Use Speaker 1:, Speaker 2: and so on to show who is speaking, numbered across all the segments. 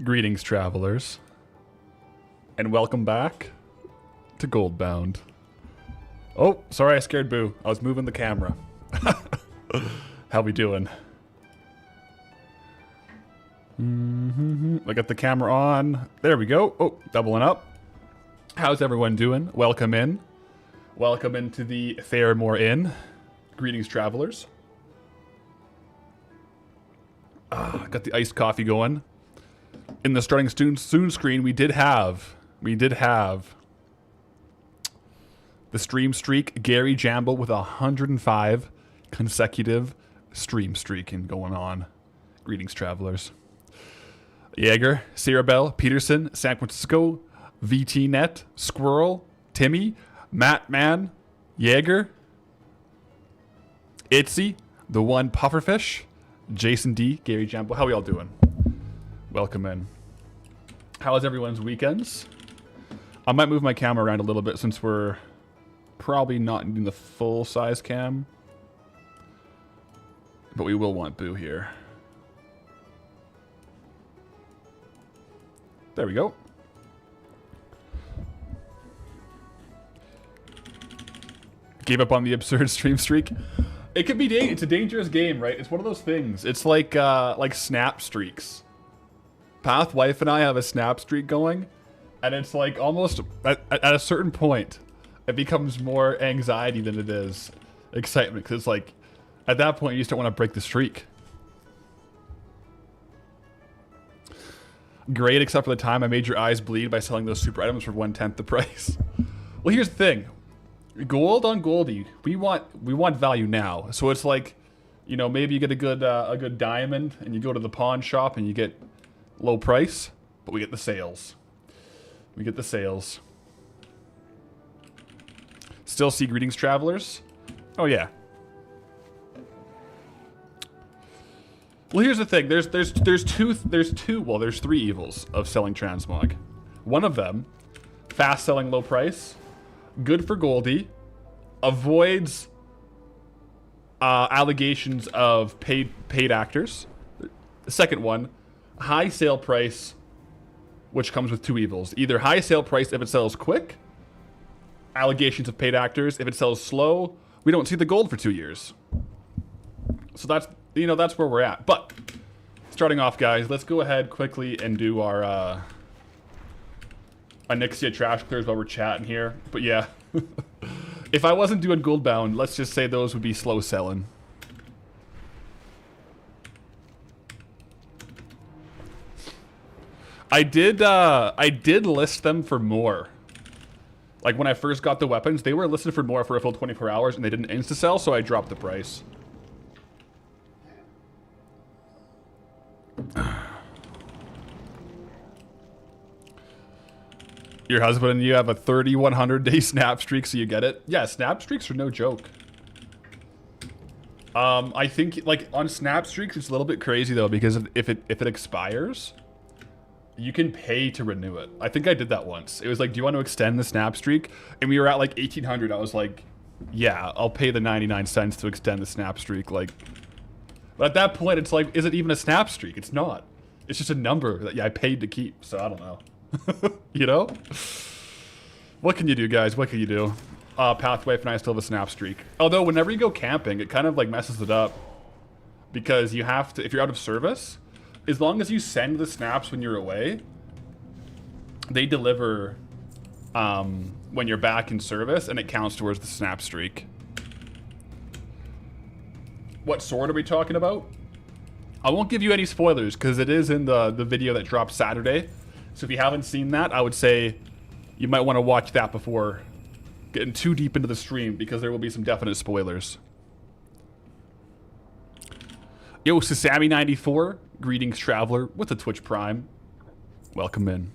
Speaker 1: Greetings, travelers, and welcome back to Goldbound. Oh, sorry, I scared Boo. I was moving the camera. How we doing? I got the camera on. There we go. Oh, doubling up. How's everyone doing? Welcome in. Welcome into the Fairmore Inn. Greetings, travelers. Got the iced coffee going. In the starting soon screen, we did have the stream streak. Gary Jamble with 105 consecutive stream streaking going on. Greetings, travelers. Jaeger, Sarah Bell, Peterson, San Francisco, VTNet, Squirrel, Timmy, Matt Man, Jaeger, Itzy, the one Pufferfish, Jason D, Gary Jamble. How are y'all doing? Welcome in. How is everyone's weekends? I might move my camera around a little bit since we're probably not in the full size cam. But we will want Boo here. There we go. Gave up on the absurd stream streak. It could be it's a dangerous game, right? It's one of those things. It's like snap streaks. Pathwife and I have a snap streak going, and it's like almost at a certain point, it becomes more anxiety than it is excitement, because it's like at that point you just don't want to break the streak. Great, except for the time I made your eyes bleed by selling those super items for 1/10 the price. Well, here's the thing. Gold on Goldie, we want value now. So it's like, you know, maybe you get a good diamond and you go to the pawn shop and you get low price, but we get the sales. We get the sales. Still see greetings, travelers. Oh yeah. Well, here's the thing. There's three evils of selling transmog. One of them, fast selling low price, good for Goldie, avoids allegations of paid actors. The second one, high sale price, which comes with two evils. Either high sale price if it sells quick, allegations of paid actors. If it sells slow, we don't see the gold for 2 years. So that's, you know, that's where we're at. But starting off, guys, let's go ahead quickly and do our Onyxia trash clears while we're chatting here. But yeah, if I wasn't doing Goldbound, let's just say those would be slow selling. I did list them for more. Like when I first got the weapons, they were listed for more for a full 24 hours and they didn't insta-sell, so I dropped the price. Your husband and you have a 3,100 day snap streak, so you get it? Yeah, snap streaks are no joke. I think like on snap streaks, it's a little bit crazy though, because if it expires, you can pay to renew it. I think I did that once. It was like, do you want to extend the snap streak? And we were at like 1,800. I was like, yeah, I'll pay the 99 cents to extend the snap streak. Like, but at that point, it's like, is it even a snap streak? It's not. It's just a number that I paid to keep. So I don't know. You know? What can you do, guys? What can you do? Pathwife and I still have a snap streak. Although whenever you go camping, it kind of like messes it up. Because you have to, if you're out of service, as long as you send the snaps when you're away, they deliver when you're back in service, and it counts towards the snap streak. What sword are we talking about? I won't give you any spoilers because it is in the video that dropped Saturday. So if you haven't seen that, I would say you might want to watch that before getting too deep into the stream, because there will be some definite spoilers. Yo, Sasami94, greetings, traveler, with the Twitch Prime. Welcome in.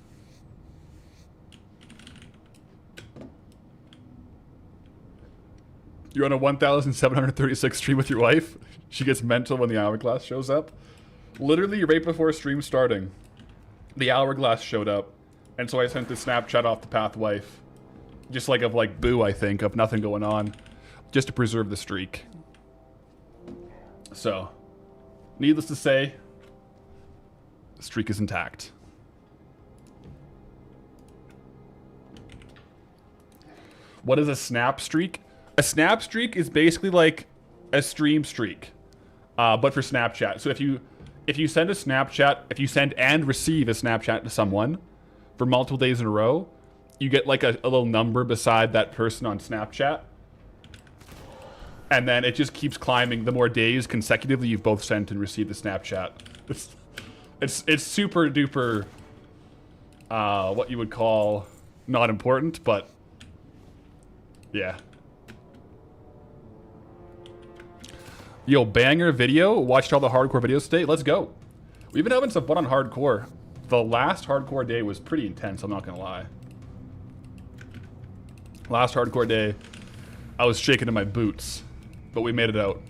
Speaker 1: You're on a 1,736 stream with your wife. She gets mental when the hourglass shows up. Literally right before stream starting, the hourglass showed up, and so I sent the Snapchat off the Pathwife, just like of like Boo, I think, of nothing going on, just to preserve the streak. So, needless to say, the streak is intact. What is a snap streak? A snap streak is basically like a stream streak, but for Snapchat. So if you send a Snapchat, if you send and receive a Snapchat to someone for multiple days in a row, you get like a little number beside that person on Snapchat. And then it just keeps climbing the more days consecutively you've both sent and received the Snapchat. It's super duper, what you would call not important, but yeah. Yo, banger video. Watched all the hardcore videos today. Let's go. We've been having some fun on hardcore. The last hardcore day was pretty intense, I'm not gonna lie. Last hardcore day, I was shaking in my boots, but we made it out.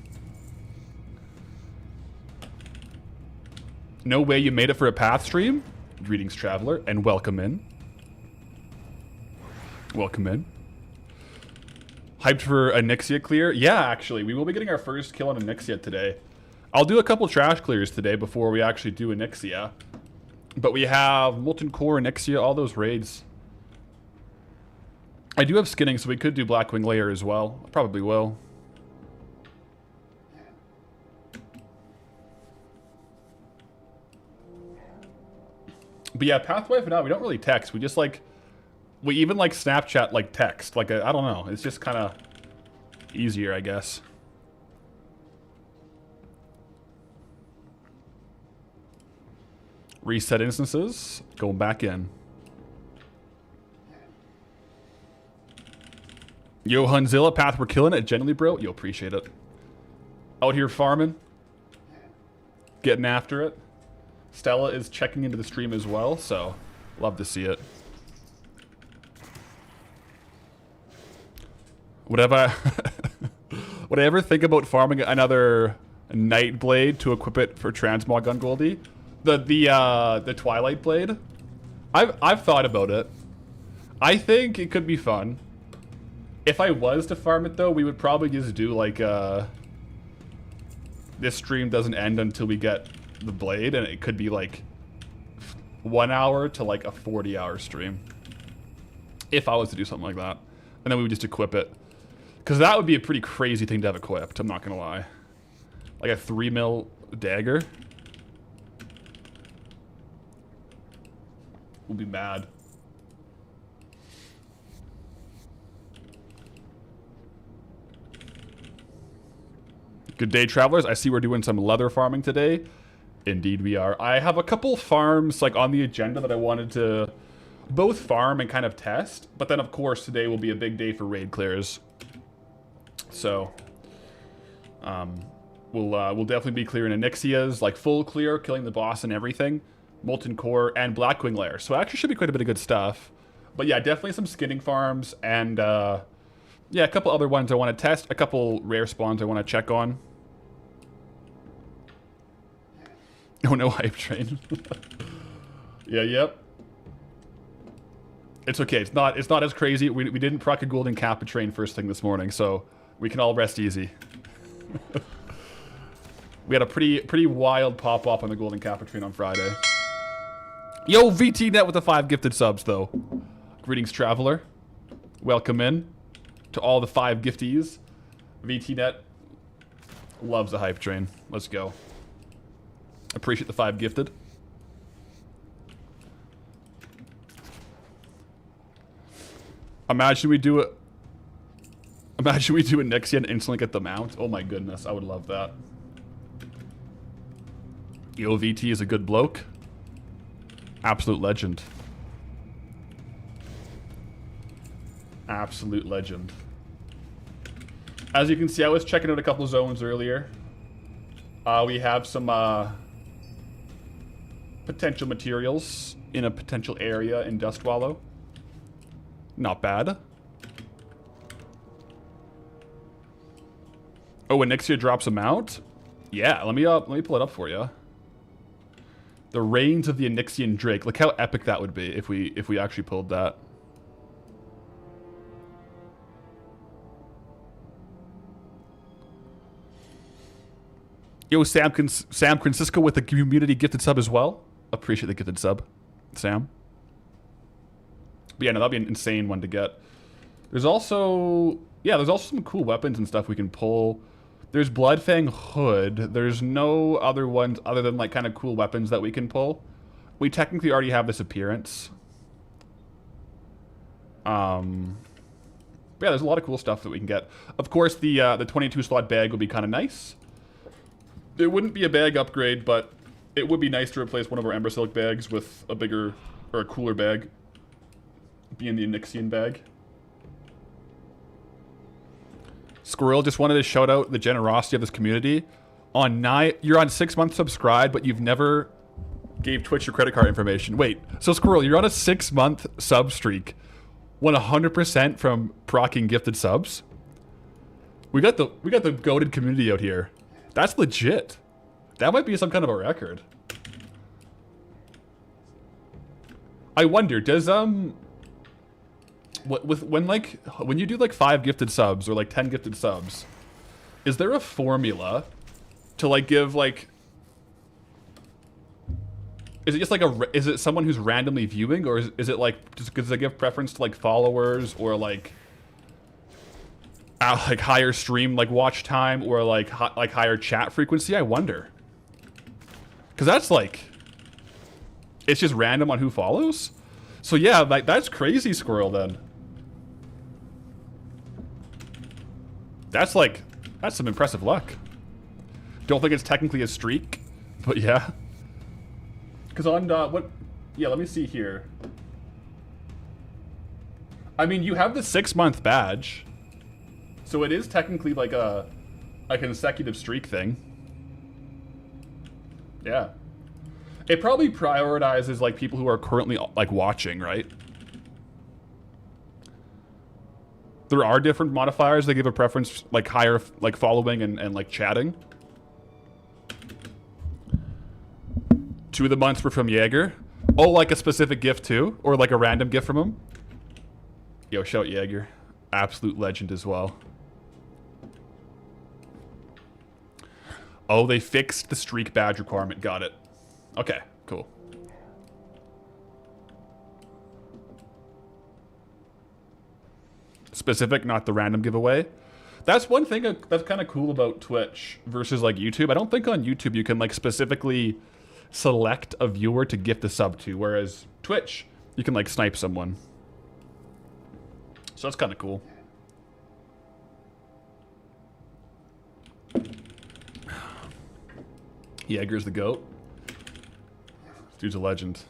Speaker 1: No way you made it for a path stream? Greetings, traveler, and welcome in. Welcome in. Hyped for a Nixia clear? Yeah, actually, we will be getting our first kill on a Nixia today. I'll do a couple trash clears today before we actually do a Nixia. But we have Molten Core, Nixia, all those raids. I do have skinning, so we could do Blackwing Layer as well. Probably will. But yeah, Pathway for now, we don't really text. We just like... We even like Snapchat like text. Like, I don't know. It's just kind of easier, I guess. Reset instances. Going back in. Yo, Hunzilla, Path, we're killing it. Genuinely, bro. Yo, appreciate it. Out here farming. Getting after it. Stella is checking into the stream as well, so love to see it. Would I ever think about farming another Night Blade to equip it for Transmog on Goldie? The Twilight Blade? I've thought about it. I think it could be fun. If I was to farm it though, we would probably just do like this stream doesn't end until we get the blade, and it could be like 1 hour to like a 40-hour stream. If I was to do something like that. And then we would just equip it. Because that would be a pretty crazy thing to have equipped, I'm not going to lie. Like a 3 mil dagger. We'll be mad. Good day, travelers. I see we're doing some leather farming today. Indeed we are. I have a couple farms like on the agenda that I wanted to both farm and kind of test. But then, of course, today will be a big day for raid clears. So, we'll definitely be clearing Onyxias, like full clear, killing the boss and everything. Molten Core and Blackwing Lair. So actually should be quite a bit of good stuff. But yeah, definitely some skinning farms and yeah, a couple other ones I want to test. A couple rare spawns I want to check on. Oh no, hype train. Yeah, yep. It's okay. It's not as crazy. We didn't proc a golden kappa train first thing this morning, so we can all rest easy. We had a pretty wild pop up on the golden kappa train on Friday. Yo, VTNet with the 5 gifted subs though. Greetings, traveler. Welcome in to all the 5 gifties. VTNet loves the hype train. Let's go. Appreciate the 5 gifted. Imagine we do it. Imagine we do it next year and instantly get the mount. Oh my goodness, I would love that. Yo, VT is a good bloke. Absolute legend. Absolute legend. As you can see, I was checking out a couple zones earlier. We have some potential materials in a potential area in Dustwallow. Not bad. Oh, when Nixia drops a mount? Yeah, let me pull it up for you. The Reigns of the Onyxian Drake. Look how epic that would be if we actually pulled that. Yo, Sam Francisco with the community gifted sub as well. Appreciate the gifted sub, Sam. But yeah, no, that'd be an insane one to get. There's also, yeah, there's also some cool weapons and stuff we can pull. There's Bloodfang Hood. There's no other ones other than like kind of cool weapons that we can pull. We technically already have this appearance. But yeah, there's a lot of cool stuff that we can get. Of course, the 22 slot bag would be kind of nice. It wouldn't be a bag upgrade, but it would be nice to replace one of our Ember Silk bags with a bigger or a cooler bag, being the Onyxian bag. Squirrel just wanted to shout out the generosity of this community. You're on 6-month subscribed, but you've never gave Twitch your credit card information. Wait, so Squirrel, you're on a 6-month sub streak, 100% from procking gifted subs. We got the goated community out here. That's legit. That might be some kind of a record. I wonder, does when you do like 5 gifted subs or like 10 gifted subs, is there a formula to like give like, is it just like is it someone who's randomly viewing, or is it like, does it give preference to like followers or like higher stream like watch time or like higher chat frequency? I wonder, because that's like, it's just random on who follows. So yeah, like that's crazy, Squirrel. Then that's some impressive luck. Don't think it's technically a streak, but yeah. Because on what? Yeah, let me see here. I mean, you have the 6-month badge, so it is technically like a consecutive streak thing. Yeah. It probably prioritizes like people who are currently like watching, right? There are different modifiers that give a preference like higher like following and like chatting. 2 of the months were from Jaeger. Oh, like a specific gift too? Or like a random gift from him? Yo, shout Jaeger. Absolute legend as well. Oh, they fixed the streak badge requirement. Got it. Okay, cool. Specific, not the random giveaway. That's one thing that's kind of cool about Twitch versus like YouTube. I don't think on YouTube you can like specifically select a viewer to gift a sub to, whereas Twitch, you can like snipe someone. So that's kind of cool. Jaeger's the GOAT. Dude's a legend.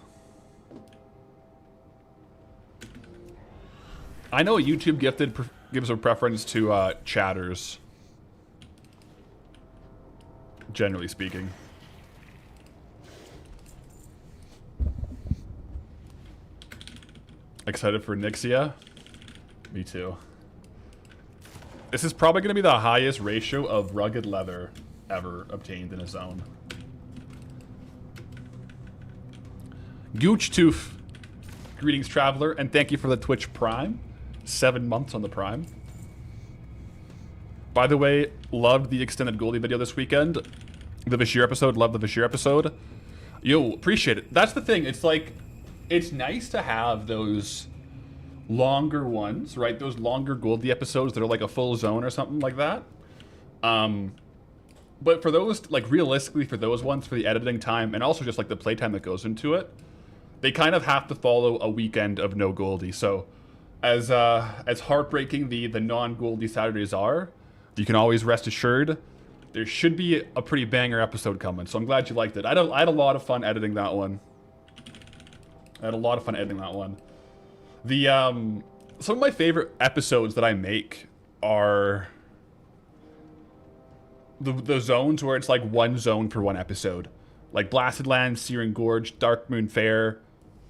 Speaker 1: I know YouTube gifted gives a preference to chatters, generally speaking. Excited for Nixia? Me too. This is probably going to be the highest ratio of rugged leather ever obtained in a zone. Gooch Tooth. Greetings, traveler, and thank you for the Twitch Prime. 7 months on the Prime. By the way, loved the extended Goldie video this weekend. The Vashir episode, loved the Vashir episode. Yo, appreciate it. That's the thing. It's like, it's nice to have those longer ones, right? Those longer Goldie episodes that are like a full zone or something like that. But for those, like realistically for those ones, for the editing time and also just like the playtime that goes into it, they kind of have to follow a weekend of no Goldie. So as heartbreaking the non-Goldie Saturdays are, you can always rest assured there should be a pretty banger episode coming. So I'm glad you liked it. I had a lot of fun editing that one. The some of my favorite episodes that I make are the zones where it's like one zone for one episode, like Blasted Lands, Searing Gorge, Dark Moon Fair,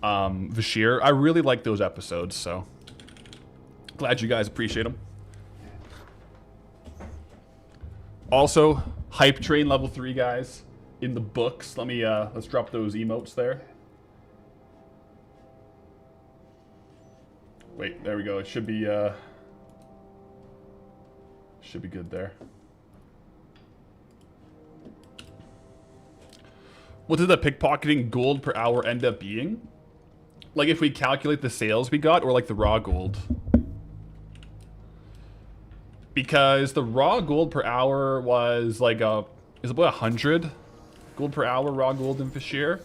Speaker 1: Vashir. I really like those episodes, so glad you guys appreciate them. Also, Hype Train level 3 guys in the books. Let me let's drop those emotes there. Wait, there we go. It should be good there. What did the pickpocketing gold per hour end up being? Like if we calculate the sales we got, or like the raw gold? because the raw gold per hour was like is about 100 gold per hour raw gold in Fashir.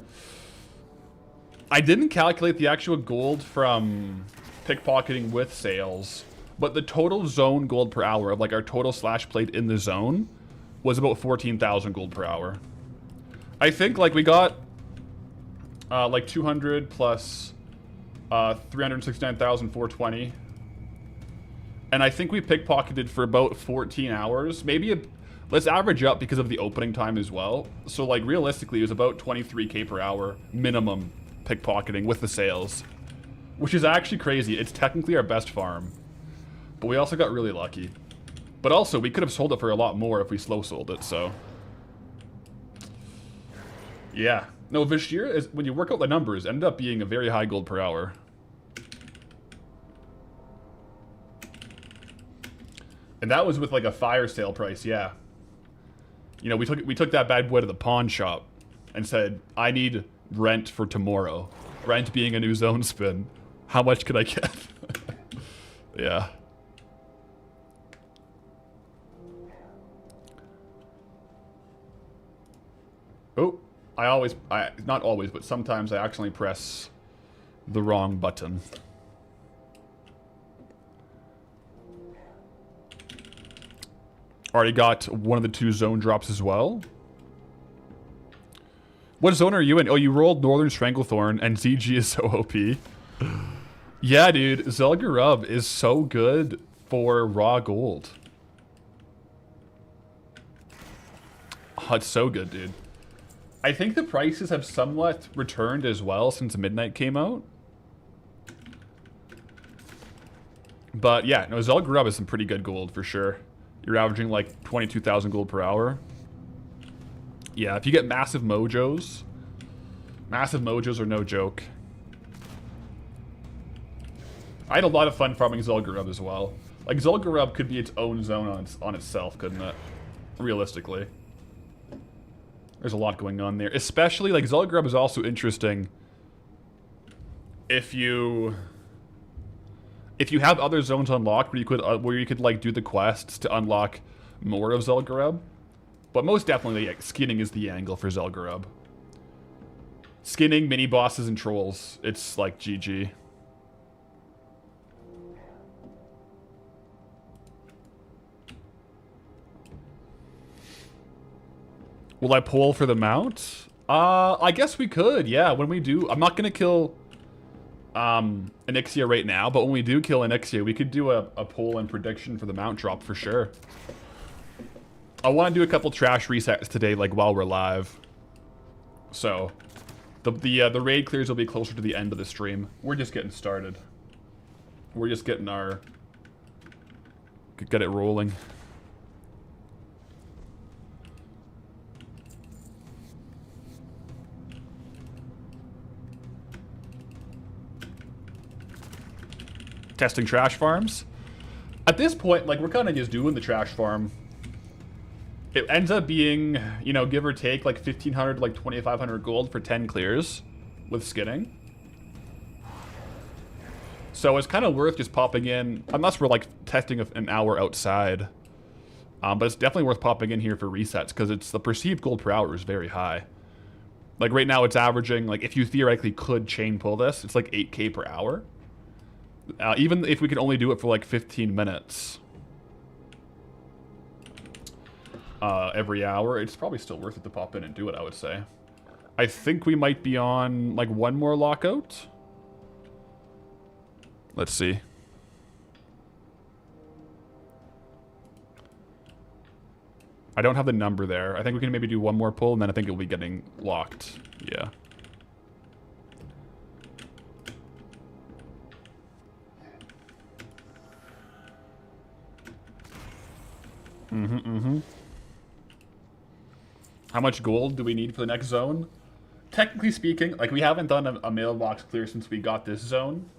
Speaker 1: I didn't calculate the actual gold from pickpocketing with sales, but the total zone gold per hour of like our total slash plate in the zone was about 14,000 gold per hour. I think like we got like 200 plus 369,420. And I think we pickpocketed for about 14 hours. Maybe let's average up because of the opening time as well. So like realistically, it was about 23k per hour minimum pickpocketing with the sales, which is actually crazy. It's technically our best farm, but we also got really lucky. But also, we could have sold it for a lot more if we slow sold it, so. Yeah. No, Vashir, is, when you work out the numbers, ended up being a very high gold per hour. And that was with like a fire sale price, yeah. You know, we took that bad boy to the pawn shop and said, I need rent for tomorrow. Rent being a new zone spin. How much could I get? Yeah. Oh, not always, but sometimes I accidentally press the wrong button. Already got one of the 2 zone drops as well. What zone are you in? Oh, you rolled Northern Stranglethorn, and ZG is so OP. Yeah, dude, Zelgarub is so good for raw gold. Oh, it's so good, dude. I think the prices have somewhat returned as well since Midnight came out. But yeah, no, Zelgarub is some pretty good gold for sure. You're averaging like 22,000 gold per hour. Yeah, if you get massive mojos are no joke. I had a lot of fun farming Zelgarub as well. Like, Zelgarub could be its own zone on itself, couldn't it? Realistically. There's a lot going on there. Especially, like, Zelgarub is also interesting if you have other zones unlocked where you could like do the quests to unlock more of Zelgarub. But most definitely, like, skinning is the angle for Zelgarub. Skinning, mini bosses, and trolls. It's like GG. Will I pull for the mount? I guess we could, yeah, when we do. I'm not gonna kill Onyxia right now, but when we do kill Onyxia, we could do a poll and prediction for the mount drop for sure. I want to do a couple trash resets today, like while we're live. So, the raid clears will be closer to the end of the stream. We're just getting started. We're just getting get it rolling. Testing trash farms. At this point, like, we're kind of just doing the trash farm. It ends up being, you know, give or take, like 1,500, like 2,500 gold for 10 clears with skinning. So it's kind of worth just popping in, unless we're like testing an hour outside. But it's definitely worth popping in here for resets because it's the perceived gold per hour is very high. Like right now, it's averaging, like, if you theoretically could chain pull this, it's like 8k per hour. Even if we could only do it for like 15 minutes every hour, it's probably still worth it to pop in and do it, I would say. I think we might be on like one more lockout. Let's see. I don't have the number there. I think we can maybe do one more pull and then I think it'll be getting locked. Yeah. How much gold do we need for the next zone? Technically speaking, like, we haven't done a mailbox clear since we got this zone.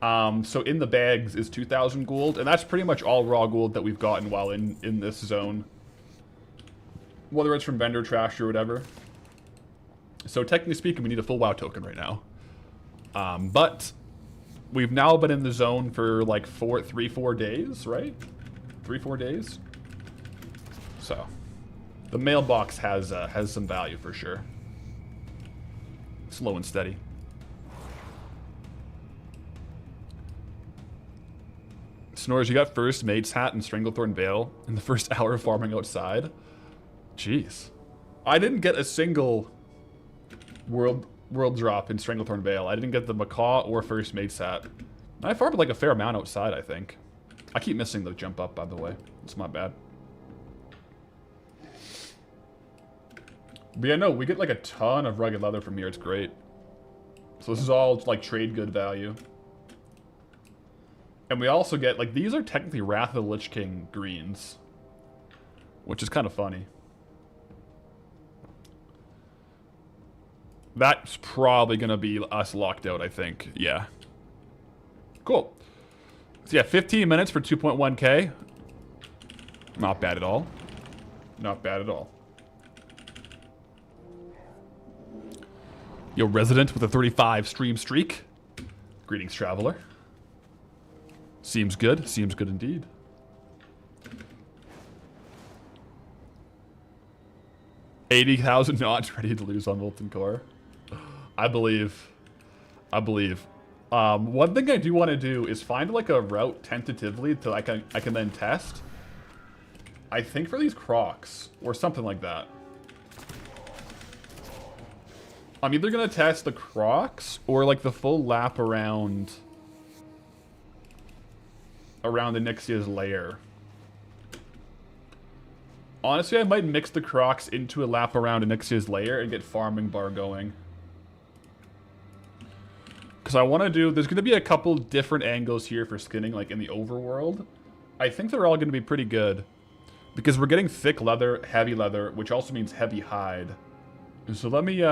Speaker 1: So in the bags is 2,000 gold, and that's pretty much all raw gold that we've gotten while in this zone. Whether it's from vendor trash or whatever. So technically speaking, we need a full WoW token right now. But we've now been in the zone for like 4 days, right? 3-4 days. So the mailbox has some value for sure. Slow and steady. Snores, you got first Maid's Hat and Stranglethorn Veil in the first hour of farming outside. Jeez. I didn't get a single world drop in Stranglethorn Veil. I didn't get the Macaw or first Maid's Hat. I farmed like a fair amount outside, I think. I keep missing the jump up, by the way. It's not bad. But yeah, no, we get like a ton of rugged leather from here. It's great. So this is all like trade good value. And we also get, like, these are technically Wrath of the Lich King greens. Which is kind of funny. That's probably going to be us locked out, I think. Yeah. Cool. So yeah, 15 minutes for 2.1k. Not bad at all. Not bad at all. Yo, Resident with a 35 stream streak. Greetings, Traveler. Seems good. Seems good indeed. $80,000 knots ready to lose on Molten Core. I believe. I believe. One thing I do want to do is find like a route tentatively that I can then test. I think for these Crocs or something like that. I'm either gonna test the Crocs or like the full lap around the Nixia's lair. Honestly, I might mix the Crocs into a lap around a Nixia's lair and get farming bar going. Because I want to do... There's going to be a couple different angles here for skinning, like in the overworld. I think they're all going to be pretty good. Because we're getting thick leather, heavy leather, which also means heavy hide. So let me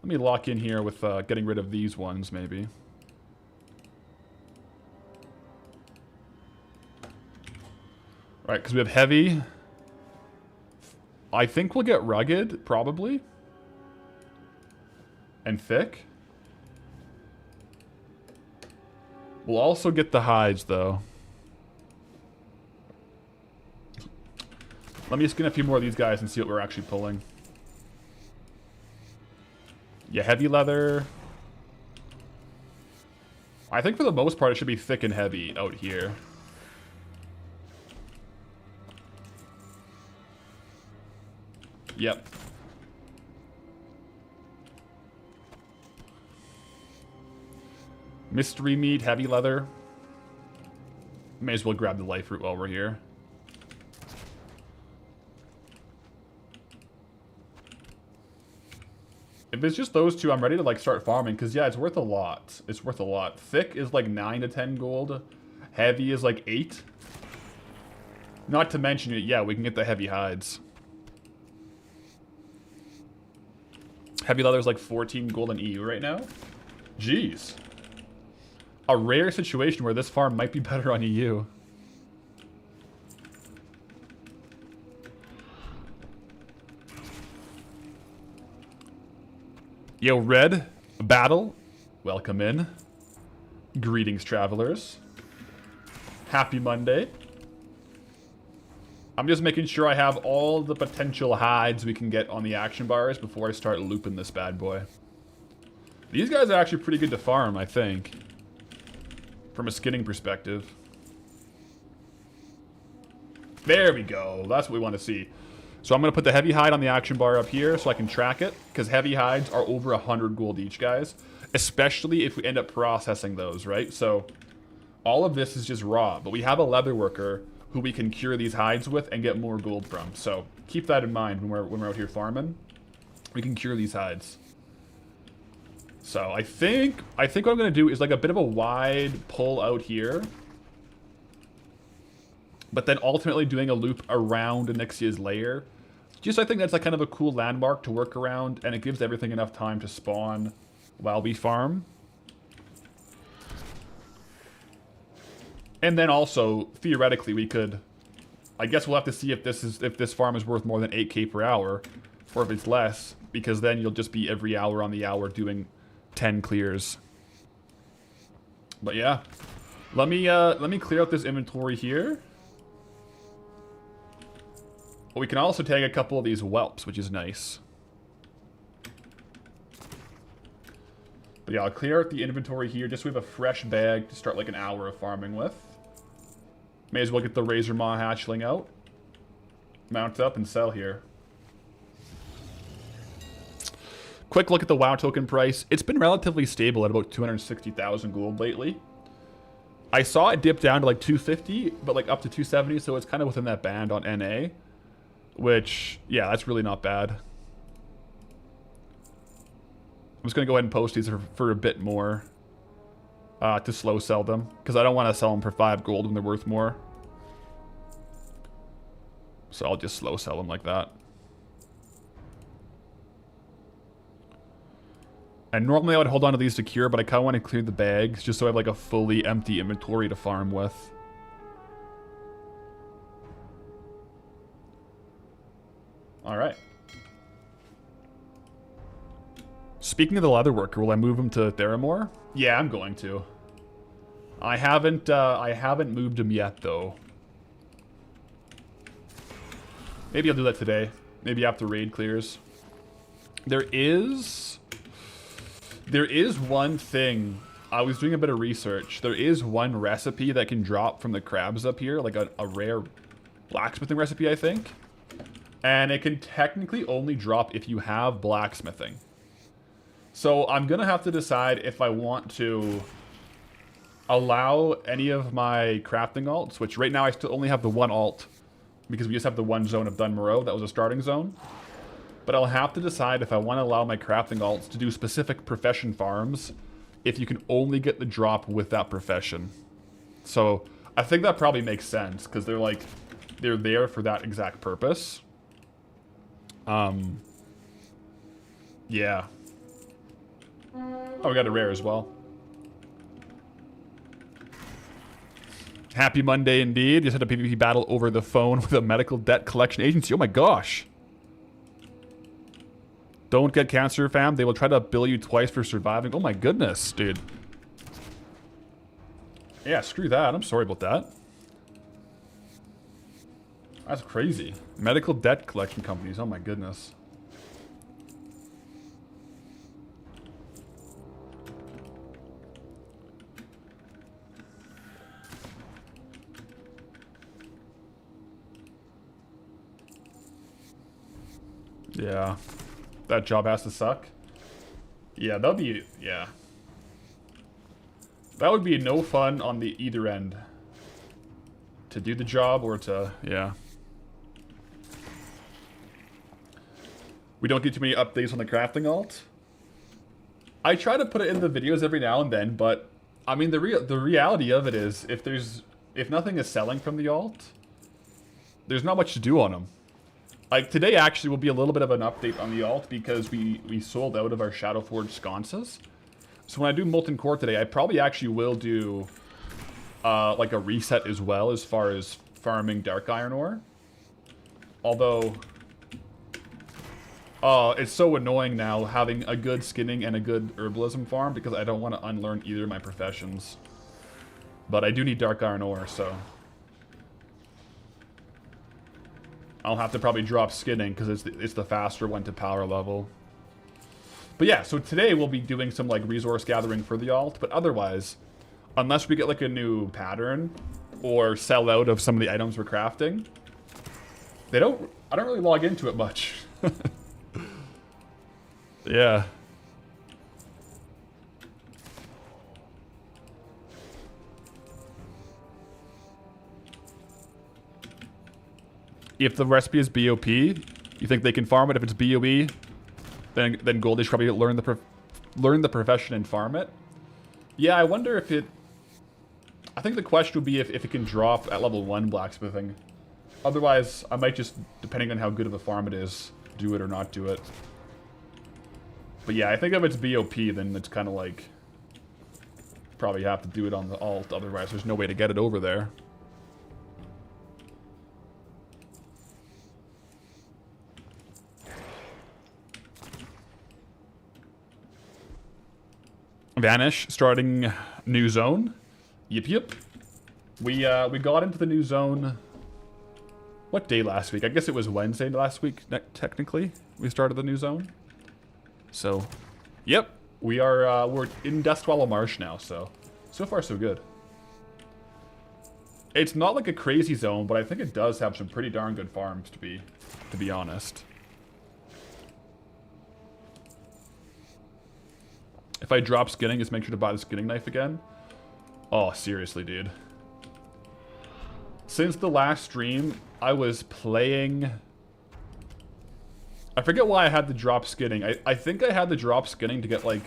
Speaker 1: lock in here with getting rid of these ones, maybe. Right, because we have heavy. I think we'll get rugged, probably. And thick. We'll also get the hides, though. Let me skin a few more of these guys and see what we're actually pulling. Yeah, heavy leather. I think for the most part it should be thick and heavy out here. Yep. Mystery meat, heavy leather. May as well grab the life root while we're here. If it's just those two, I'm ready to like start farming because yeah, it's worth a lot. It's worth a lot. Thick is like 9 to 10 gold. Heavy is like 8. Not to mention it, yeah, we can get the heavy hides. Heavy leather is like 14 gold in EU right now. Jeez. A rare situation where this farm might be better on EU. Yo, Red, Battle, welcome in. Greetings, travelers. Happy Monday. I'm just making sure I have all the potential hides we can get on the action bars before I start looping this bad boy. These guys are actually pretty good to farm, I think. From a skinning perspective. There we go. That's what we want to see. So I'm going to put the heavy hide on the action bar up here so I can track it. Because heavy hides are over 100 gold each, guys. Especially if we end up processing those, right? So all of this is just raw. But we have a leather worker who we can cure these hides with and get more gold from. So keep that in mind when we're out here farming. We can cure these hides. So I think what I'm going to do is like a bit of a wide pull out here. But then ultimately doing a loop around Onyxia's lair. Just I think that's like kind of a cool landmark to work around. And it gives everything enough time to spawn while we farm. And then also, theoretically, we could... I guess we'll have to see if this farm is worth more than 8k per hour. Or if it's less. Because then you'll just be every hour on the hour doing 10 clears. But yeah. Let me clear out this inventory here. But we can also take a couple of these whelps, which is nice. But yeah, I'll clear out the inventory here just so we have a fresh bag to start like an hour of farming with. May as well get the Razor Maw hatchling out. Mount up and sell here. Quick look at the WoW token price. It's been relatively stable at about 260,000 gold lately. I saw it dip down to like 250, but like up to 270, so it's kind of within that band on NA. Which, yeah, that's really not bad. I'm just going to go ahead and post these for a bit more. To slow sell them. Because I don't want to sell them for 5 gold when they're worth more. So I'll just slow sell them like that. And normally I would hold on to these to cure, but I kind of want to clear the bags just so I have like a fully empty inventory to farm with. Alright. Speaking of the leather worker, will I move him to Theramore? Yeah, I'm going to. I haven't moved him yet, though. Maybe I'll do that today. Maybe after raid clears. There is one thing. I was doing a bit of research. There is one recipe that can drop from the crabs up here, like a rare blacksmithing recipe, I think. And it can technically only drop if you have blacksmithing. So I'm going to have to decide if I want to allow any of my crafting alts, which right now I still only have the one alt, because we just have the one zone of Dunmoreau. That was a starting zone. But I'll have to decide if I want to allow my crafting alts to do specific profession farms if you can only get the drop with that profession. So I think that probably makes sense, because they're there for that exact purpose. Yeah. Oh, we got a rare as well. Happy Monday indeed. Just had a PvP battle over the phone with a medical debt collection agency. Oh my gosh. Don't get cancer, fam. They will try to bill you twice for surviving. Oh my goodness, dude. Yeah, screw that. I'm sorry about that. That's crazy. Medical debt collection companies. Oh my goodness. Yeah. That job has to suck. Yeah, that'll be... Yeah. That would be no fun on the either end. To do the job or to... Yeah. We don't get too many updates on the crafting alt. I try to put it in the videos every now and then, but... I mean, the reality of it is, if nothing is selling from the alt, there's not much to do on them. Like, today actually will be a little bit of an update on the alt because we sold out of our Shadowforge sconces. So when I do Molten Core today, I probably actually will do, like, a reset as well as far as farming Dark Iron ore. Although, it's so annoying now having a good skinning and a good herbalism farm because I don't want to unlearn either of my professions. But I do need Dark Iron ore, so... I'll have to probably drop skinning because it's the faster one to power level. But yeah, so today we'll be doing some like resource gathering for the alt, but otherwise, unless we get like a new pattern or sell out of some of the items we're crafting, I don't really log into it much. Yeah. If the recipe is BOP, you think they can farm it? If it's BOE, then Goldie should probably learn the profession and farm it. Yeah, I wonder if it... I think the question would be if it can drop at level 1 blacksmithing. Otherwise, I might just, depending on how good of a farm it is, do it or not do it. But yeah, I think if it's BOP, then it's kind of like... Probably have to do it on the alt, otherwise there's no way to get it over there. Vanish, starting new zone. Yep. We got into the new zone What day last week? I guess it was Wednesday last week, technically. We started the new zone. So, yep. We are, we're in Dustwallow Marsh now, so far so good. It's not like a crazy zone, but I think it does have some pretty darn good farms, to be honest. If I drop skinning, just make sure to buy the skinning knife again. Oh, seriously, dude. Since the last stream, I was playing... I forget why I had the drop skinning. I think I had the drop skinning to get, like,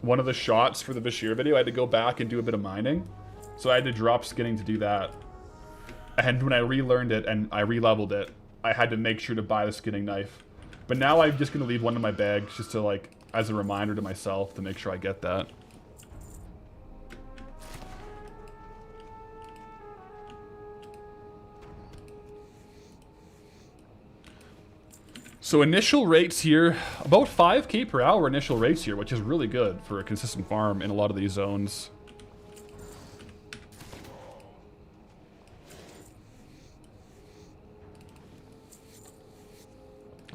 Speaker 1: one of the shots for the Bashir video. I had to go back and do a bit of mining. So I had to drop skinning to do that. And when I relearned it and I re-leveled it, I had to make sure to buy the skinning knife. But now I'm just going to leave one in my bags just to, like, as a reminder to myself to make sure I get that. So initial rates here, about 5k per hour initial rates here, which is really good for a consistent farm in a lot of these zones.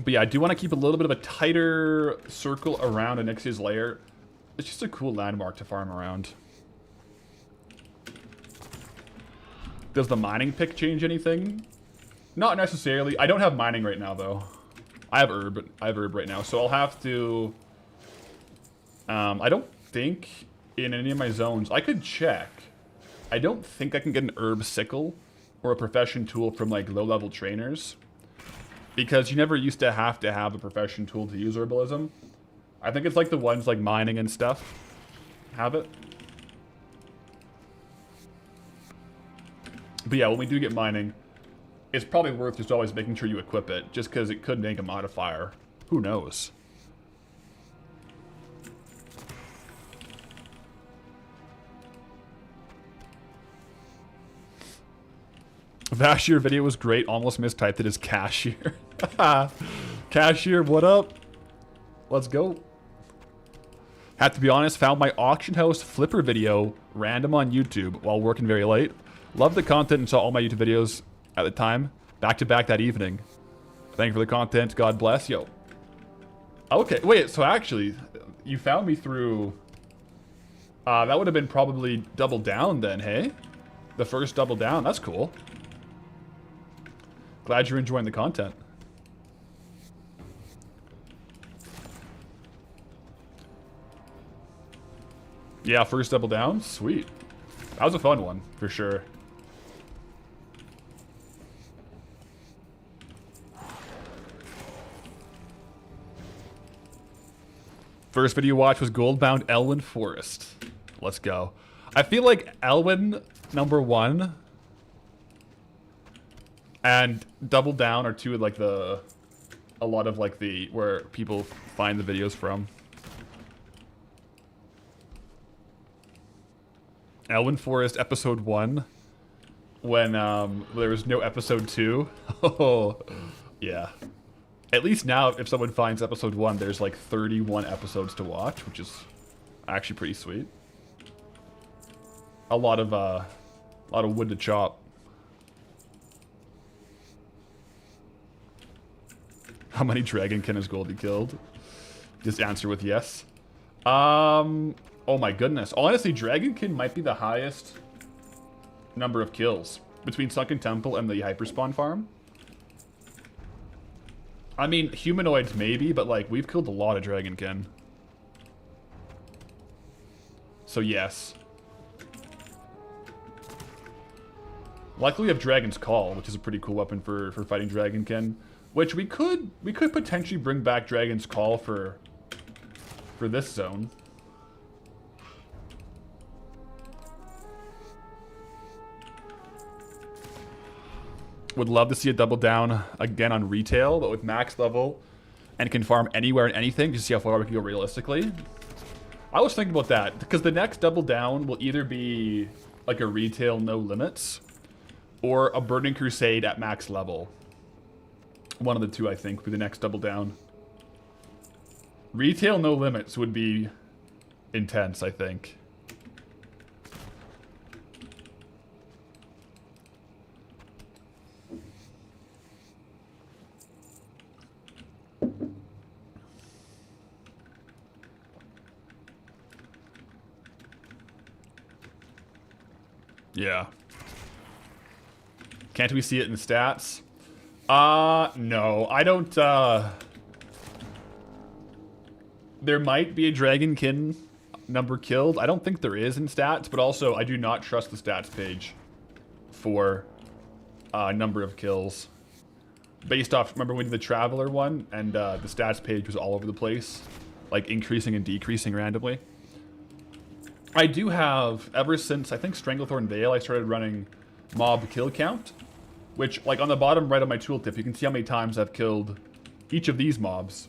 Speaker 1: But yeah, I do want to keep a little bit of a tighter circle around Onyxia's lair. It's just a cool landmark to farm around. Does the mining pick change anything? Not necessarily. I don't have mining right now, though. I have herb. I have herb right now, so I'll have to... I don't think in any of my zones... I could check. I don't think I can get an herb sickle or a profession tool from, like, low-level trainers. Because you never used to have a profession tool to use herbalism. I think it's like the ones like mining and stuff have it. But yeah, when we do get mining, it's probably worth just always making sure you equip it, just because it could make a modifier. Who knows? Vashir video was great, almost mistyped it as cashier. Cashier, what up? Let's go. Have to be honest, found my auction house flipper video random on YouTube while working very late. Loved the content and saw all my YouTube videos at the time, back to back that evening. Thank you for the content, God bless. Yo. Okay, wait, so actually, you found me through... that would have been probably Double Down then, hey? The first Double Down, that's cool. Glad you're enjoying the content. Yeah, first Double Down? Sweet. That was a fun one, for sure. First video watch was Goldbound Elwyn Forest. Let's go. I feel like Elwyn #1 and Double Down are two of like a lot of like the where people find the videos from. Elwyn Forest episode 1 when there was no episode 2. Oh yeah. At least now if someone finds episode 1 there's like 31 episodes to watch, which is actually pretty sweet. A lot of wood to chop. How many dragonkin has Goldie killed? Just answer with yes. Oh my goodness. Honestly, dragonkin might be the highest number of kills between Sunken Temple and the Hyperspawn farm. I mean, humanoids maybe, but like we've killed a lot of dragonkin. So yes. Luckily we have Dragon's Call, which is a pretty cool weapon for fighting dragonkin. Which we could potentially bring back Dragon's Call for this zone. Would love to see a Double Down again on retail, but with max level and can farm anywhere and anything to see how far we can go realistically. I was thinking about that because the next Double Down will either be like a retail no limits or a Burning Crusade at max level. One of the two, I think, would be the next Double Down. Retail no limits would be intense, I think. Yeah. Can't we see it in the stats? No. I don't, There might be a Dragonkin number killed. I don't think there is in stats, but also I do not trust the stats page for number of kills. Based off, remember when we did the Traveler one, and the stats page was all over the place, like increasing and decreasing randomly. I do have, ever since I think Stranglethorn Vale, I started running mob kill count, which, like, on the bottom right of my tooltip, you can see how many times I've killed each of these mobs.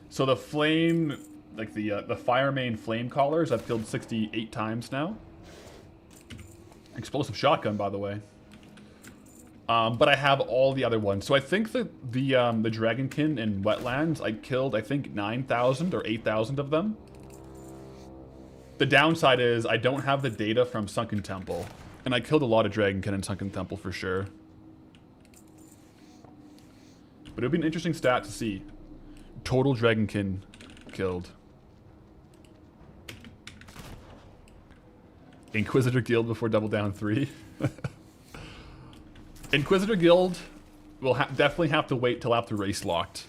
Speaker 1: So the flame, like the fire main flame callers, I've killed 68 times now. Explosive shotgun, by the way. But I have all the other ones. So I think that the Dragonkin in Wetlands, I killed, I think, 9,000 or 8,000 of them. The downside is I don't have the data from Sunken Temple. And I killed a lot of Dragonkin in Sunken Temple for sure. But it would be an interesting stat to see. Total Dragonkin killed. Inquisitor Guild before Double Down 3. Inquisitor Guild will definitely have to wait till after Race Locked.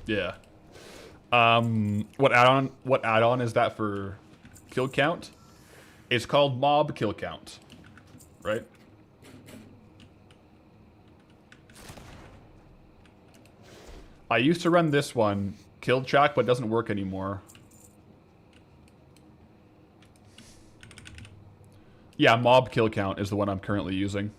Speaker 1: Yeah. What add-on is that for kill count? It's called Mob Kill Count, right? I used to run this one, Kill Track, but it doesn't work anymore. Yeah, Mob Kill Count is the one I'm currently using.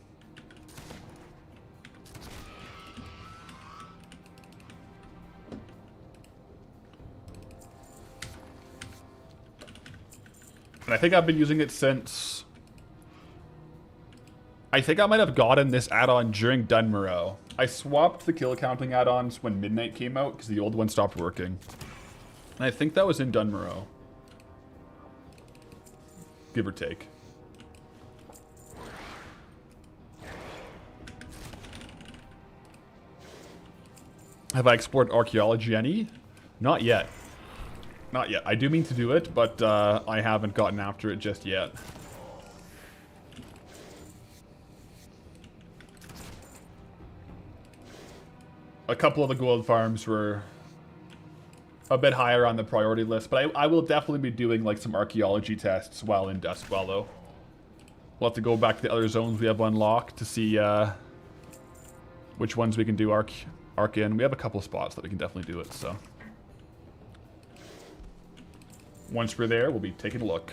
Speaker 1: And I think I've been using it since... I think I might have gotten this add-on during Dunmorrow. I swapped the kill counting add-ons when Midnight came out because the old one stopped working. And I think that was in Dunmorrow. Give or take. Have I explored archaeology any? Not yet. Not yet. I do mean to do it, but I haven't gotten after it just yet. A couple of the gold farms were a bit higher on the priority list, but I will definitely be doing like some archaeology tests while in Dustwell, though. We'll have to go back to the other zones we have unlocked to see which ones we can do arc in. We have a couple spots that we can definitely do it, so. Once we're there, we'll be taking a look.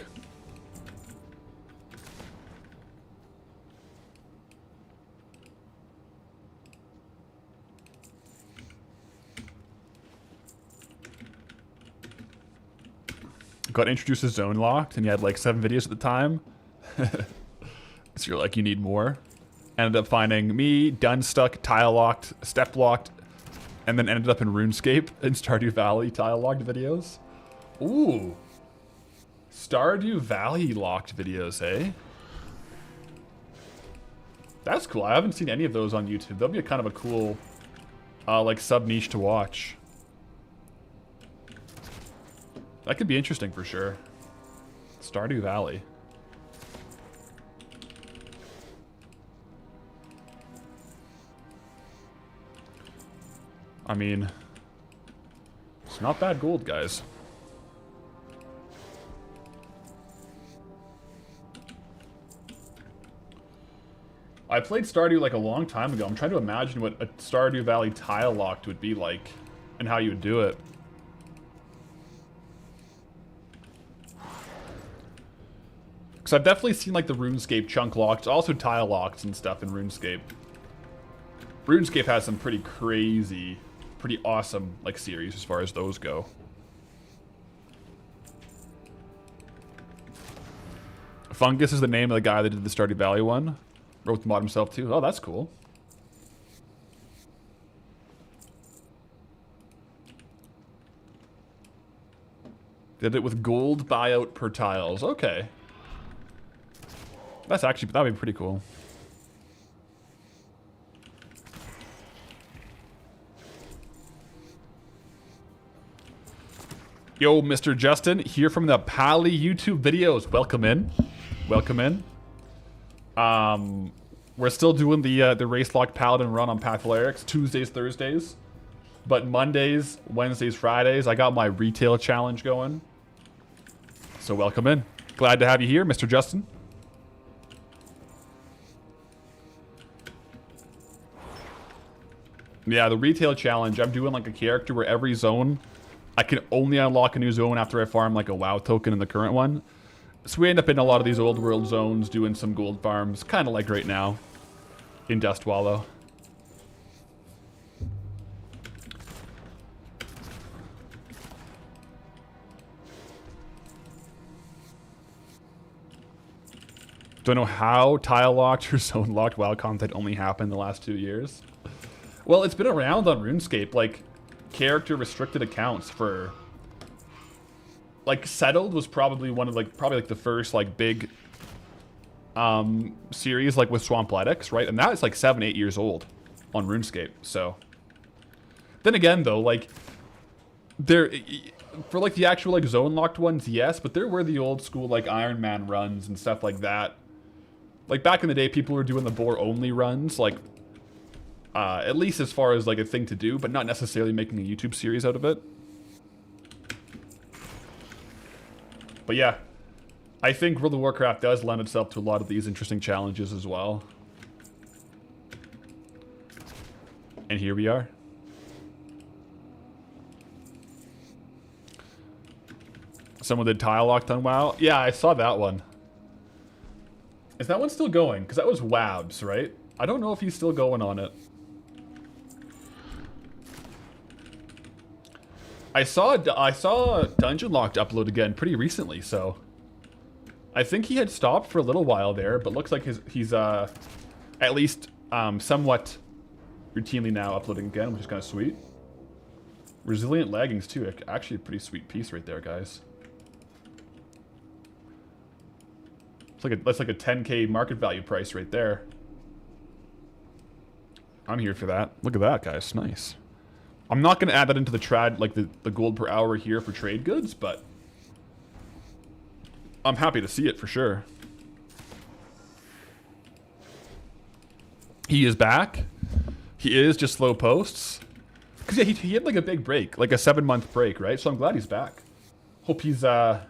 Speaker 1: Got introduced to Zone Locked, and you had like 7 videos at the time. So you're like, you need more. Ended up finding me, Done Stuck, Tile Locked, Step Locked, and then ended up in RuneScape and Stardew Valley Tile Locked videos. Ooh. Stardew Valley locked videos, eh? That's cool. I haven't seen any of those on YouTube. That'll be a kind of a cool, like, sub-niche to watch. That could be interesting for sure. Stardew Valley. I mean, it's not bad gold, guys. I played Stardew like a long time ago. I'm trying to imagine what a Stardew Valley tile locked would be like and how you would do it. Because I've definitely seen like the RuneScape chunk locked, also tile locked and stuff in RuneScape. RuneScape has some pretty crazy, pretty awesome like series as far as those go. Fungus is the name of the guy that did the Stardew Valley one. Wrote the mod himself too. Oh, that's cool. Did it with gold buyout per tiles. Okay. That's actually, that'd be pretty cool. Yo, Mr. Justin, here from the Pally YouTube videos. Welcome in. Welcome in. We're still doing the Race Lock Paladin run on Pathlerics, Tuesdays, Thursdays. But Mondays, Wednesdays, Fridays, I got my retail challenge going. So welcome in. Glad to have you here, Mr. Justin. Yeah, the retail challenge, I'm doing like a character where every zone, I can only unlock a new zone after I farm like a WoW token in the current one. So we end up in a lot of these old world zones doing some gold farms, kind of like right now in Dust Wallow. Don't know how tile locked or zone locked WoW content only happened the last 2 years. Well, it's been around on RuneScape, like character restricted accounts for like Settled was probably one of probably the first like big series like with Swampletics, right? And that is like 7-8 years old on RuneScape. So then again though, like there for like the actual like zone locked ones, yes, but there were the old school like Iron Man runs and stuff like that. Like back in the day, people were doing the boar only runs, like at least as far as like a thing to do, but not necessarily making a YouTube series out of it. But yeah, I think World of Warcraft does lend itself to a lot of these interesting challenges as well. And here we are. Someone did tile locked on WoW. Yeah, I saw that one. Is that one still going? Because that was Wabs, right? I don't know if he's still going on it. I saw Dungeon Locked upload again pretty recently, so I think he had stopped for a little while there, but looks like he's at least somewhat routinely now uploading again, which is kind of sweet. Resilient leggings too, actually a pretty sweet piece right there, guys. That's like a 10K market value price right there. I'm here for that. Look at that, guys. Nice. I'm not going to add that into the trad, like the gold per hour here for trade goods, but I'm happy to see it for sure. He is back. He is just slow posts. Because yeah, he had like a big break, like a 7-month break, right? So I'm glad he's back. Hope he's well.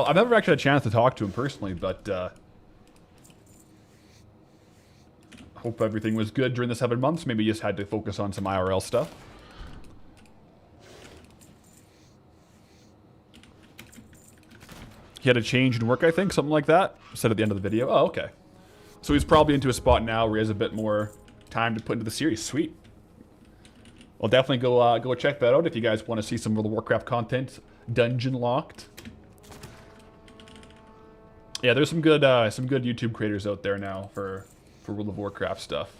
Speaker 1: I've never actually had a chance to talk to him personally, but hope everything was good during the 7 months. Maybe he just had to focus on some IRL stuff. He had a change in work, I think, something like that. Said at the end of the video. Oh, okay. So he's probably into a spot now where he has a bit more time to put into the series. Sweet. I'll definitely go check that out if you guys want to see some World of Warcraft content. Dungeon Locked. Yeah, there's some good YouTube creators out there now for World of Warcraft stuff.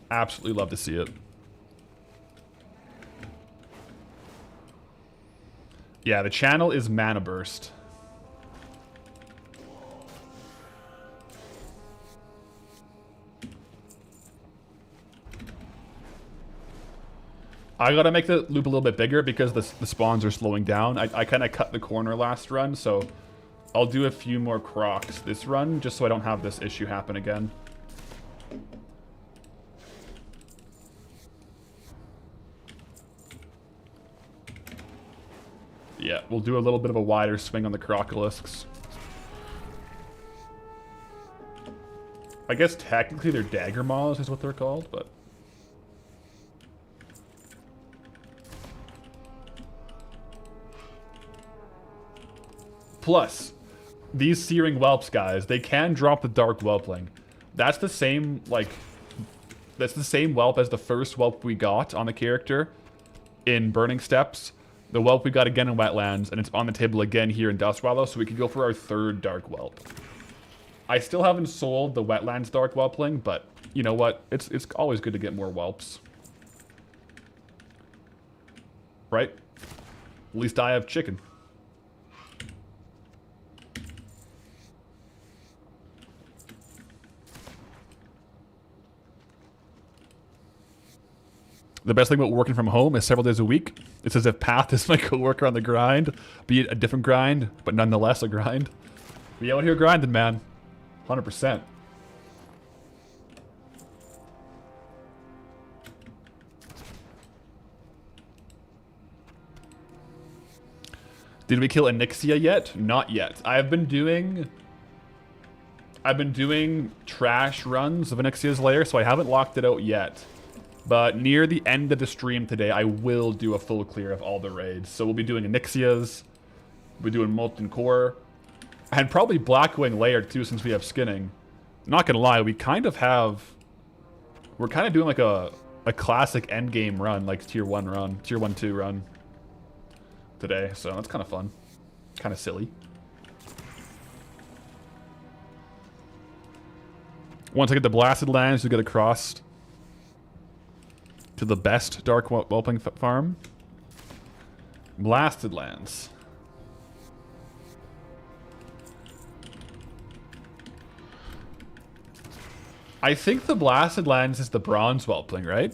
Speaker 1: Absolutely love to see it. Yeah, the channel is Mana Burst. I gotta make the loop a little bit bigger because the spawns are slowing down. I kind of cut the corner last run, so I'll do a few more crocs this run just so I don't have this issue happen again. Yeah, we'll do a little bit of a wider swing on the crocolisks. I guess technically they're dagger maws is what they're called, but plus, these Searing Whelps, guys, they can drop the Dark Whelpling. That's the same, like, that's the same whelp as the first whelp we got on the character in Burning Steppes. The whelp we got again in Wetlands, and it's on the table again here in Dust Wallow, so we could go for our 3rd Dark Whelp. I still haven't sold the Wetlands Dark Whelpling, but you know what? It's always good to get more whelps. Right? At least I have chicken. The best thing about working from home is several days a week. It's as if Path is my coworker on the grind, be it a different grind, but nonetheless a grind. We out here grinding, man. 100%. Did we kill Onyxia yet? Not yet. I've been doing trash runs of Onyxia's lair, so I haven't locked it out yet. But near the end of the stream today, I will do a full clear of all the raids. So we'll be doing Onyxia's, we'll be doing Molten Core, and probably Blackwing Lair too, since we have skinning. Not gonna lie, we kind of have... We're kind of doing like a classic endgame run, like tier 1 run, tier 1-2 run today. So that's kind of fun. Kind of silly. Once I get the Blasted Lands, we get across to the best Dark Whelping farm. Blasted Lands. I think the Blasted Lands is the Bronze Whelpling, right?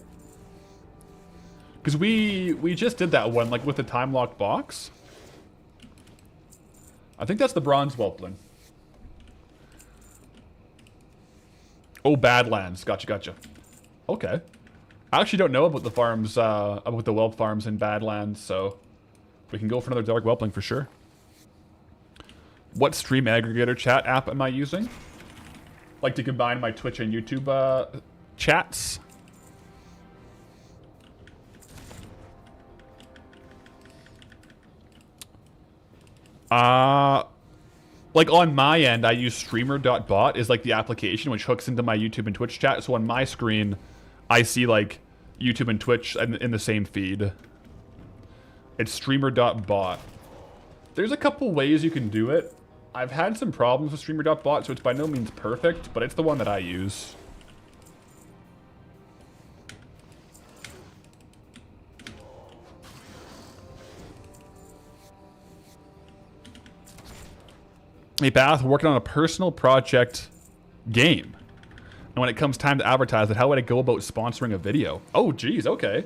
Speaker 1: Because we just did that one, like with the time locked box. I think that's the Bronze Whelpling. Oh, Badlands. Gotcha. Okay. I actually don't know about the farms, about the whelp farms in Badlands, so we can go for another Dark Whelpling for sure. What stream aggregator chat app am I using? Like to combine my Twitch and YouTube chats. Like on my end, I use streamer.bot is like the application which hooks into my YouTube and Twitch chat. So on my screen, I see like YouTube and Twitch in the same feed. It's streamer.bot. There's a couple ways you can do it. I've had some problems with streamer.bot, so it's by no means perfect, but it's the one that I use. Hey, Bath, working on a personal project game. And when it comes time to advertise it, how would I go about sponsoring a video? Oh, geez, okay.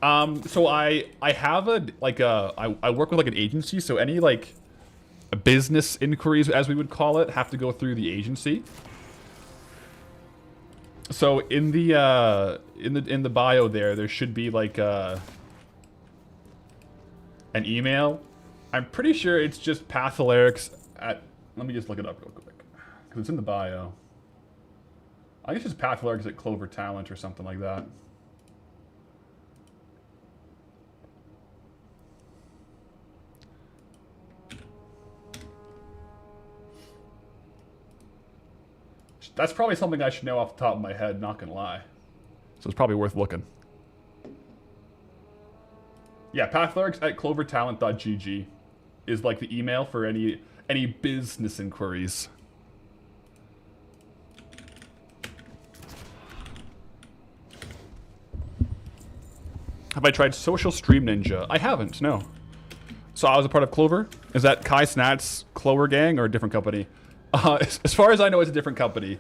Speaker 1: So I have I work with like an agency, so any like business inquiries, as we would call it, have to go through the agency. So in the bio there should be like an email. I'm pretty sure it's just Patholerics at. Let me just look it up real quick because it's in the bio. I guess it's Patholerics at Clover Talent or something like that. That's probably something I should know off the top of my head, not gonna lie. So it's probably worth looking. Yeah, Patholerics at clovertalent.gg is like the email for any business inquiries. Have I tried Social Stream Ninja? I haven't, no. So I was a part of Clover. Is that Kai Snat's Clover Gang or a different company? As far as I know, it's a different company.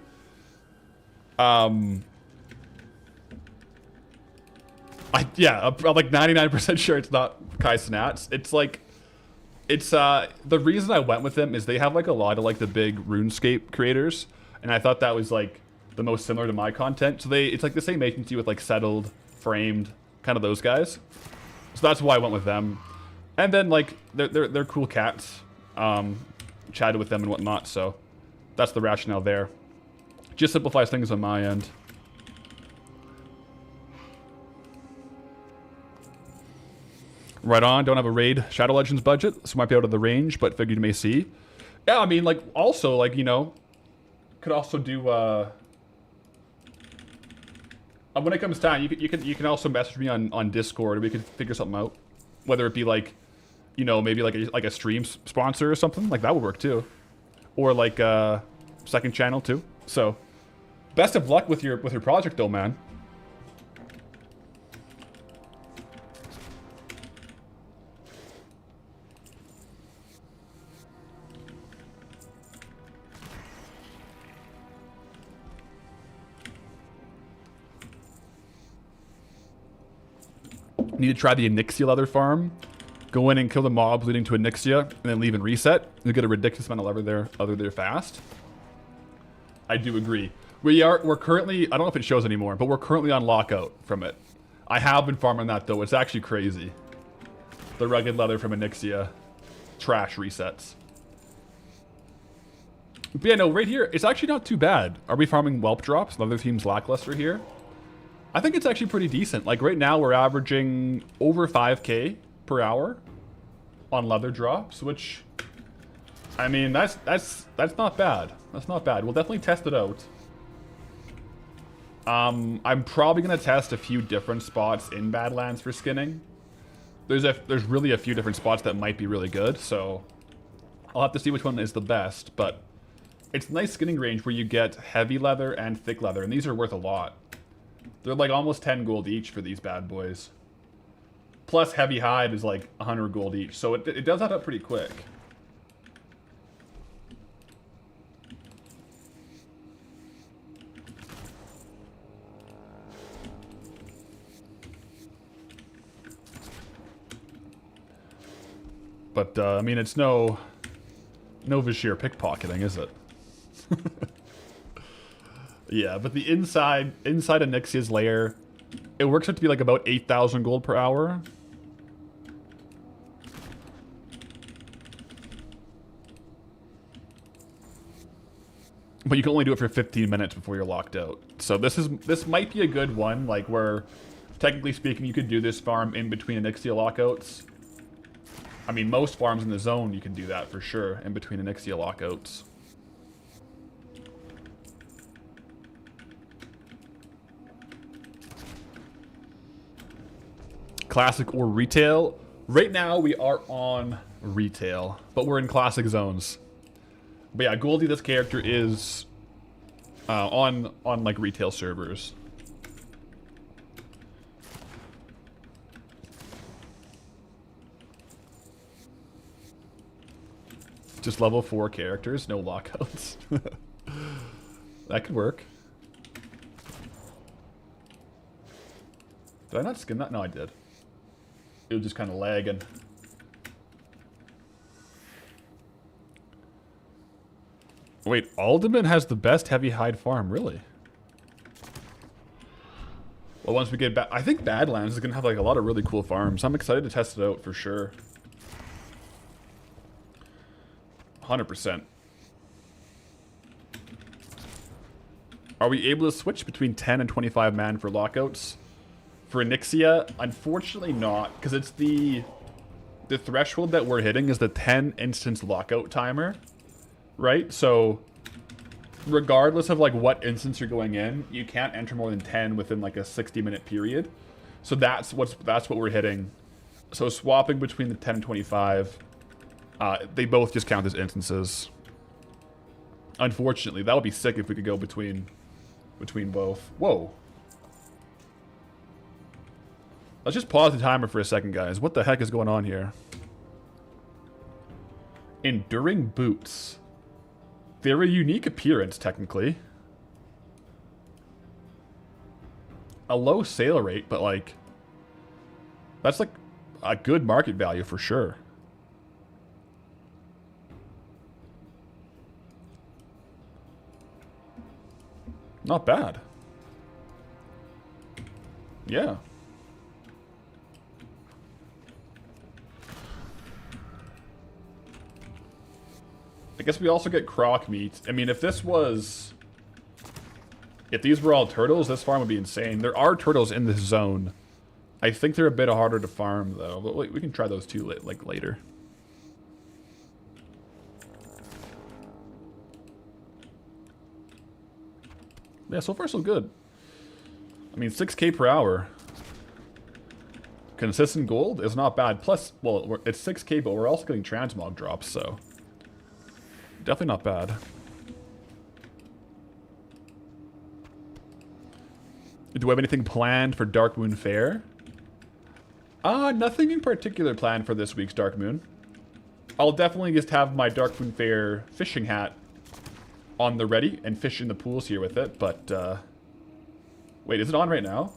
Speaker 1: I'm like 99% sure it's not Kai Snats. It's like, the reason I went with them is they have like a lot of like the big RuneScape creators, and I thought that was like the most similar to my content. So it's like the same agency with like Settled, Framed, kind of those guys. So that's why I went with them. And then like they're cool cats. Chatted with them and whatnot, so that's the rationale there. Just simplifies things on my end. Right on, don't have a raid Shadow Legends budget, so might be out of the range, but figured you may see. Yeah, I mean, like, also, like, you know, could also do, when it comes time, you can also message me on Discord, and we could figure something out. Whether it be, like, you know, maybe like a stream sponsor or something, like that would work too. Or like a second channel too. So, best of luck with your project though, man. Need to try the Onyxia leather farm. Go in and kill the mobs leading to Onyxia, and then leave and reset. You'll get a ridiculous amount of leather there fast. I do agree. We're currently, I don't know if it shows anymore, but we're currently on lockout from it. I have been farming that though. It's actually crazy. The rugged leather from Onyxia. Trash resets. But yeah, no, right here, it's actually not too bad. Are we farming whelp drops? Another team's lackluster here. I think it's actually pretty decent. Like right now, we're averaging over 5k per hour on leather drops, which, I mean, that's not bad. That's not bad. We'll definitely test it out. I'm probably gonna test a few different spots in Badlands for skinning. There's really a few different spots that might be really good, so I'll have to see which one is the best, but it's a nice skinning range where you get heavy leather and thick leather, and these are worth a lot. They're like almost 10 gold each for these bad boys. Plus heavy hide is like 100 gold each, so it does add up pretty quick. But, I mean, it's no Vashir pickpocketing, is it? Yeah, but the inside Onyxia's lair, it works out to be like about 8,000 gold per hour. But you can only do it for 15 minutes before you're locked out. So this might be a good one, like where, technically speaking, you could do this farm in between Onyxia lockouts. I mean, most farms in the zone, you can do that for sure, in between Onyxia lockouts. Classic or retail? Right now, we are on retail, but we're in classic zones. But yeah, Goldie, this character is on like retail servers. Just level 4 characters, no lockouts. That could work. Did I not skin that? No, I did. It was just kind of lagging. Wait, Alderman has the best heavy hide farm, really? Well, once we get back, I think Badlands is going to have like a lot of really cool farms. I'm excited to test it out for sure. 100%. Are we able to switch between 10 and 25 man for lockouts? For Onyxia, unfortunately not, because it's the threshold that we're hitting is the 10 instance lockout timer, right? So regardless of like what instance you're going in, you can't enter more than 10 within like a 60-minute period. So that's what we're hitting. So swapping between the 10 and 25, they both just count as instances. Unfortunately, that would be sick if we could go between both. Whoa. Let's just pause the timer for a second, guys. What the heck is going on here? Enduring boots. They're a unique appearance, technically. A low sale rate, but like, that's like a good market value for sure. Not bad. Yeah. I guess we also get croc meat. I mean, if these were all turtles, this farm would be insane. There are turtles in this zone. I think they're a bit harder to farm, though. But we can try those too, like, later. Yeah, so far so good. I mean, 6k per hour. Consistent gold is not bad. Plus, well, it's 6k, but we're also getting transmog drops, so... Definitely not bad. Do we have anything planned for Dark Moon Fair? Nothing in particular planned for this week's Dark Moon. I'll definitely just have my Dark Moon Fair fishing hat on the ready and fish in the pools here with it, but, wait, is it on right now?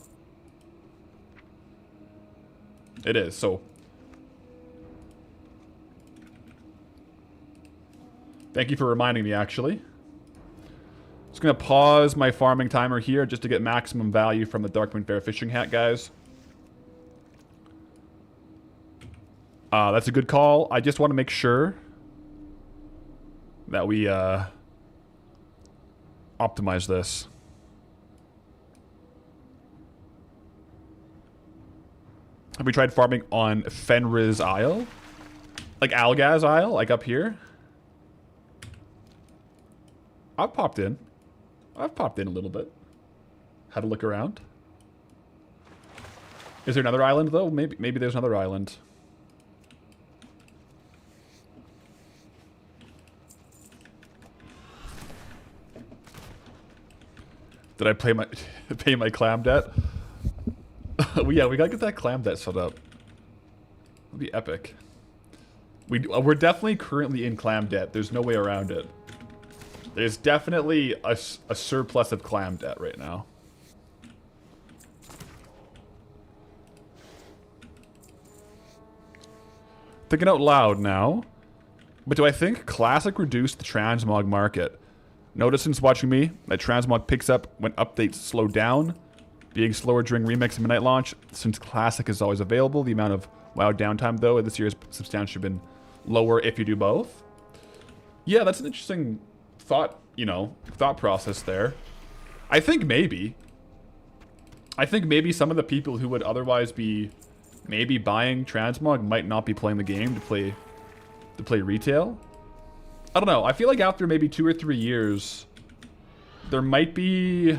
Speaker 1: It is, so... Thank you for reminding me, actually. Just going to pause my farming timer here just to get maximum value from the Darkwing Bear fishing hat, guys. That's a good call. I just want to make sure that we optimize this. Have we tried farming on Fenris Isle? Like Algaz Isle? Like up here? I've popped in. I've popped in a little bit. Had a look around. Is there another island, though? Maybe there's another island. Did I pay my clam debt? Well, yeah, we gotta get that clam debt set up. That'd be epic. We're definitely currently in clam debt. There's no way around it. There's definitely a surplus of clam debt right now. Thinking out loud now. But do I think Classic reduced the transmog market? Notice since watching me that transmog picks up when updates slow down, being slower during Remix and Midnight launch. Since Classic is always available, the amount of WoW downtime though this year has substantially been lower if you do both. Yeah, that's an interesting thought process there. I think maybe some of the people who would otherwise be maybe buying transmog might not be playing the game to play retail. I don't know. I feel like after maybe 2 or 3 years, there might be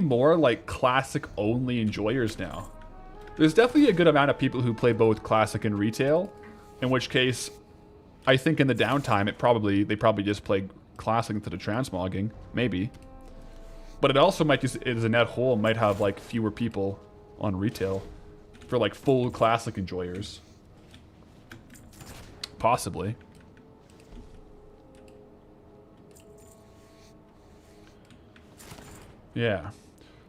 Speaker 1: more like classic only enjoyers now. There's definitely a good amount of people who play both classic and retail, in which case I think in the downtime they probably just play classic instead of transmogging, maybe. But it also might just, as a net whole, might have like fewer people on retail for like full classic enjoyers. Possibly. Yeah.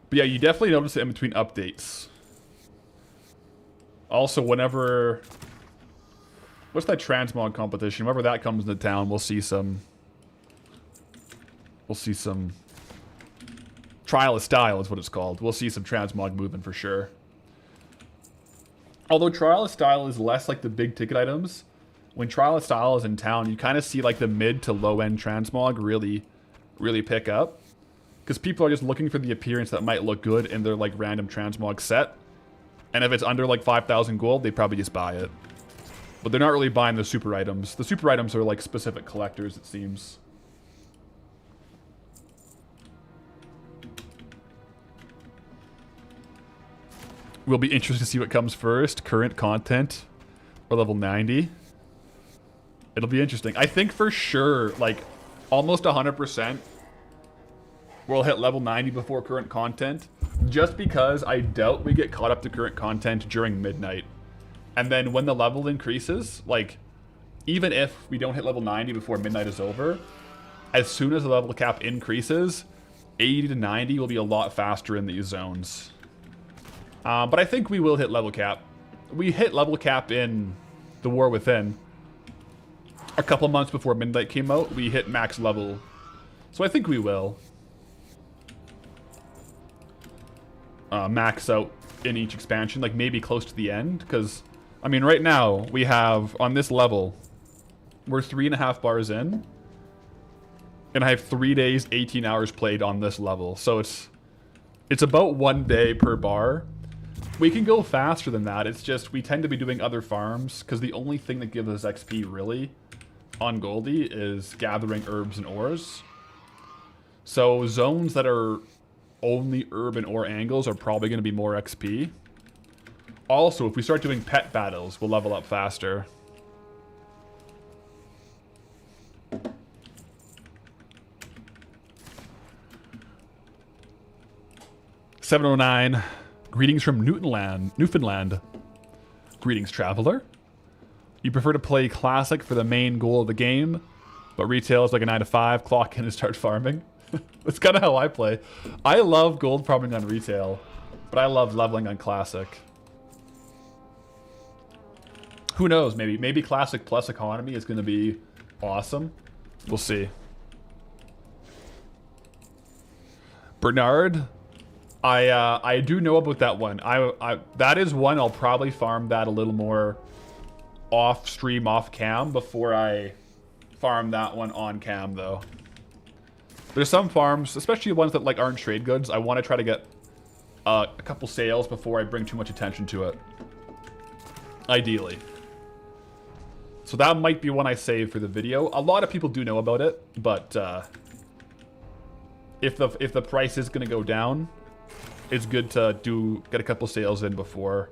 Speaker 1: But yeah, you definitely notice it in between updates. Also, whenever... What's that transmog competition? Whenever that comes into town, we'll see some... Trial of Style is what it's called. We'll see some transmog movement for sure. Although Trial of Style is less like the big ticket items, when Trial of Style is in town, you kind of see like the mid to low end transmog really pick up. Because people are just looking for the appearance that might look good in their like random transmog set. And if it's under like 5,000 gold, they probably just buy it. But they're not really buying the super items. The super items are like specific collectors, it seems. We'll be interested to see what comes first. Current content or level 90. It'll be interesting. I think for sure, like, almost 100% we'll hit level 90 before current content. Just because I doubt we get caught up to current content during midnight. And then when the level increases, like, even if we don't hit level 90 before midnight is over, as soon as the level cap increases, 80 to 90 will be a lot faster in these zones. But I think we will hit level cap. We hit level cap in The War Within. A couple months before Midnight came out, we hit max level. So I think we will. Max out in each expansion, like maybe close to the end. Because, I mean, right now, we have, on this level, we're 3.5 bars in. And I have 3 days, 18 hours played on this level. So it's about 1 day per bar. We can go faster than that. It's just we tend to be doing other farms because the only thing that gives us XP really on Goldie is gathering herbs and ores. So zones that are only herb and ore angles are probably going to be more XP. Also, if we start doing pet battles, we'll level up faster. $709. Greetings from Newfoundland. Greetings, traveler. You prefer to play classic for the main goal of the game, but retail is like a 9 to 5, clock in and start farming. That's kind of how I play. I love gold farming on retail. But I love leveling on Classic. Who knows? Maybe Classic plus economy is going to be awesome. We'll see. Bernard, I do know about that one. That is one I'll probably farm that a little more off stream, off cam before I farm that one on cam though. There's some farms, especially ones that like aren't trade goods. I want to try to get a couple sales before I bring too much attention to it. Ideally. So that might be one I save for the video. A lot of people do know about it, but if the price is going to go down, it's good to get a couple sales in before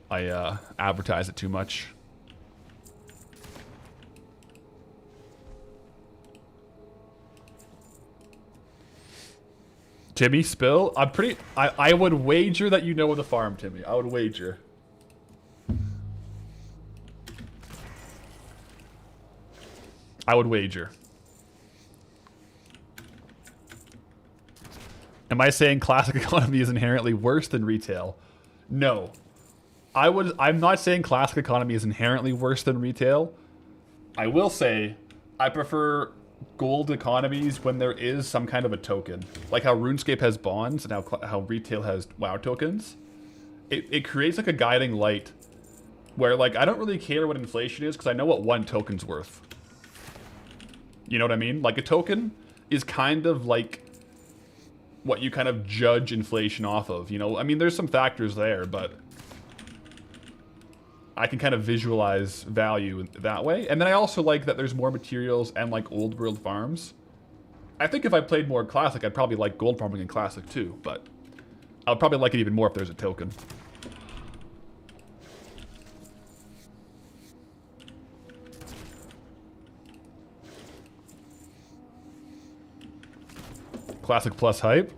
Speaker 1: I advertise it too much. Timmy, spill. I would wager that you know the farm, Timmy. I would wager. I would wager. Am I saying classic economy is inherently worse than retail? No. I'm not saying classic economy is inherently worse than retail. I will say I prefer gold economies when there is some kind of a token. Like how RuneScape has bonds and how retail has WoW tokens. It creates like a guiding light where like I don't really care what inflation is because I know what one token's worth. You know what I mean? Like a token is kind of like what you kind of judge inflation off of, you know? I mean, there's some factors there, but I can kind of visualize value that way. And then I also like that there's more materials and like old world farms. I think if I played more Classic, I'd probably like gold farming in Classic too, but I'll probably like it even more if there's a token. Classic plus hype.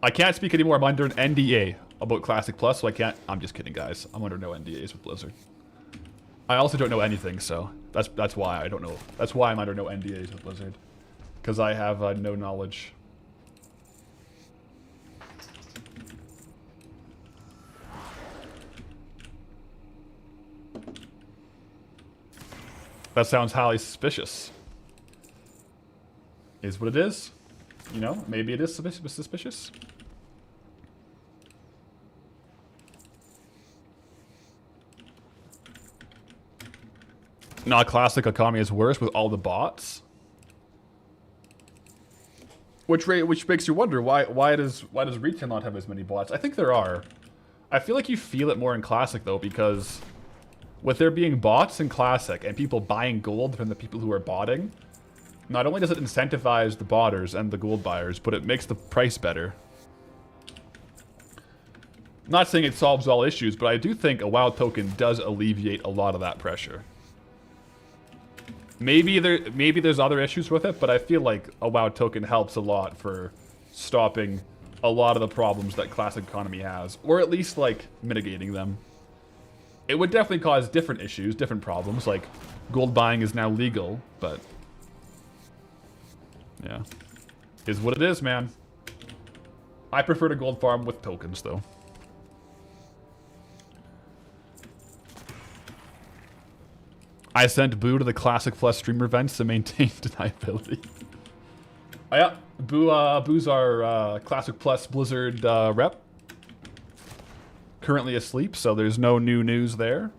Speaker 1: I can't speak anymore. I'm under an NDA about Classic Plus, so I can't. I'm just kidding, guys. I'm under no NDAs with Blizzard. I also don't know anything, so that's why I don't know. That's why I'm under no NDAs with Blizzard, because I have no knowledge. That sounds highly suspicious. Is what it is. You know, maybe it is suspicious. Not classic economy is worse with all the bots. Which makes you wonder why does retail not have as many bots? I think there are. I feel like you feel it more in classic though, because with there being bots in classic and people buying gold from the people who are botting, not only does it incentivize the botters and the gold buyers, but it makes the price better. Not saying it solves all issues, but I do think a WoW token does alleviate a lot of that pressure. Maybe there's other issues with it, but I feel like a WoW token helps a lot for stopping a lot of the problems that classic economy has, or at least like mitigating them. It would definitely cause different issues, different problems, like gold buying is now legal, but yeah, is what it is, man. I prefer to gold farm with tokens, though. I sent Boo to the Classic Plus streamer events to maintain deniability. Oh, yeah, Boo's our Classic Plus Blizzard rep. Currently asleep, so there's no new news there.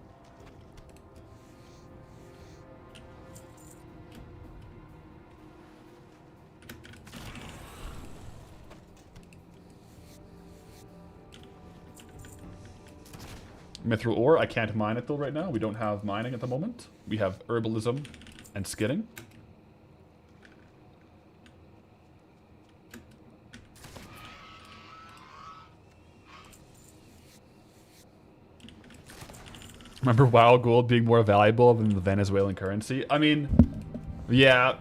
Speaker 1: Mithril ore, I can't mine it though right now. We don't have mining at the moment. We have herbalism and skinning. Remember WoW gold being more valuable than the Venezuelan currency? I mean, yeah,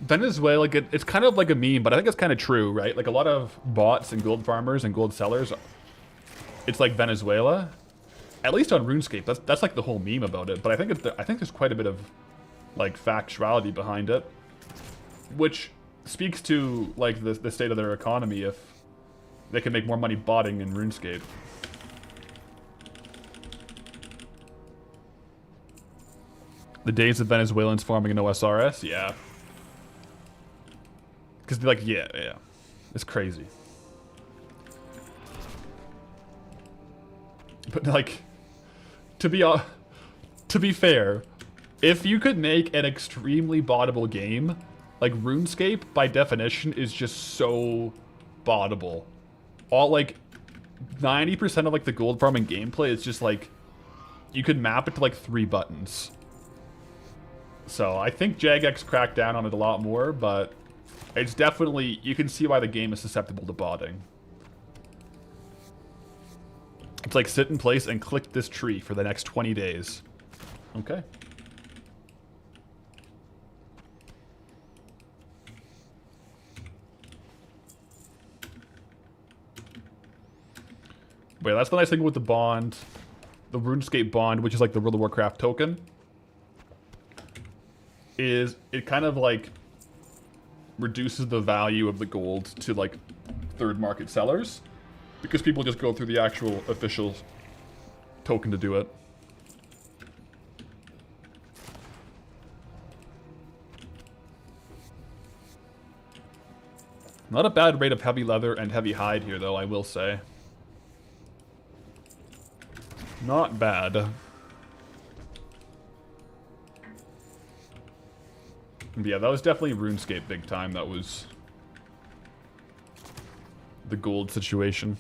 Speaker 1: Venezuela, like it's kind of like a meme, but I think it's kind of true, right? Like a lot of bots and gold farmers and gold sellers, it's like Venezuela. At least on RuneScape, that's like the whole meme about it. But I think there's quite a bit of like factuality behind it, which speaks to like the state of their economy if they can make more money botting in RuneScape. The days of Venezuelans farming in OSRS, yeah. Because like, yeah, it's crazy. But like, to be fair, if you could make an extremely bottable game, like RuneScape by definition is just so bottable. All like 90% of like the gold farming gameplay is just like you could map it to like 3 buttons. So I think Jagex cracked down on it a lot more, but it's definitely, you can see why the game is susceptible to botting. It's like sit in place and click this tree for the next 20 days. Okay. Wait, that's the nice thing with the bond. The RuneScape bond, which is like the World of Warcraft token, is it kind of like reduces the value of the gold to like third market sellers because people just go through the actual official token to do it. Not a bad rate of heavy leather and heavy hide here though, I will say. Not bad. But yeah, that was definitely RuneScape big time. That was the gold situation.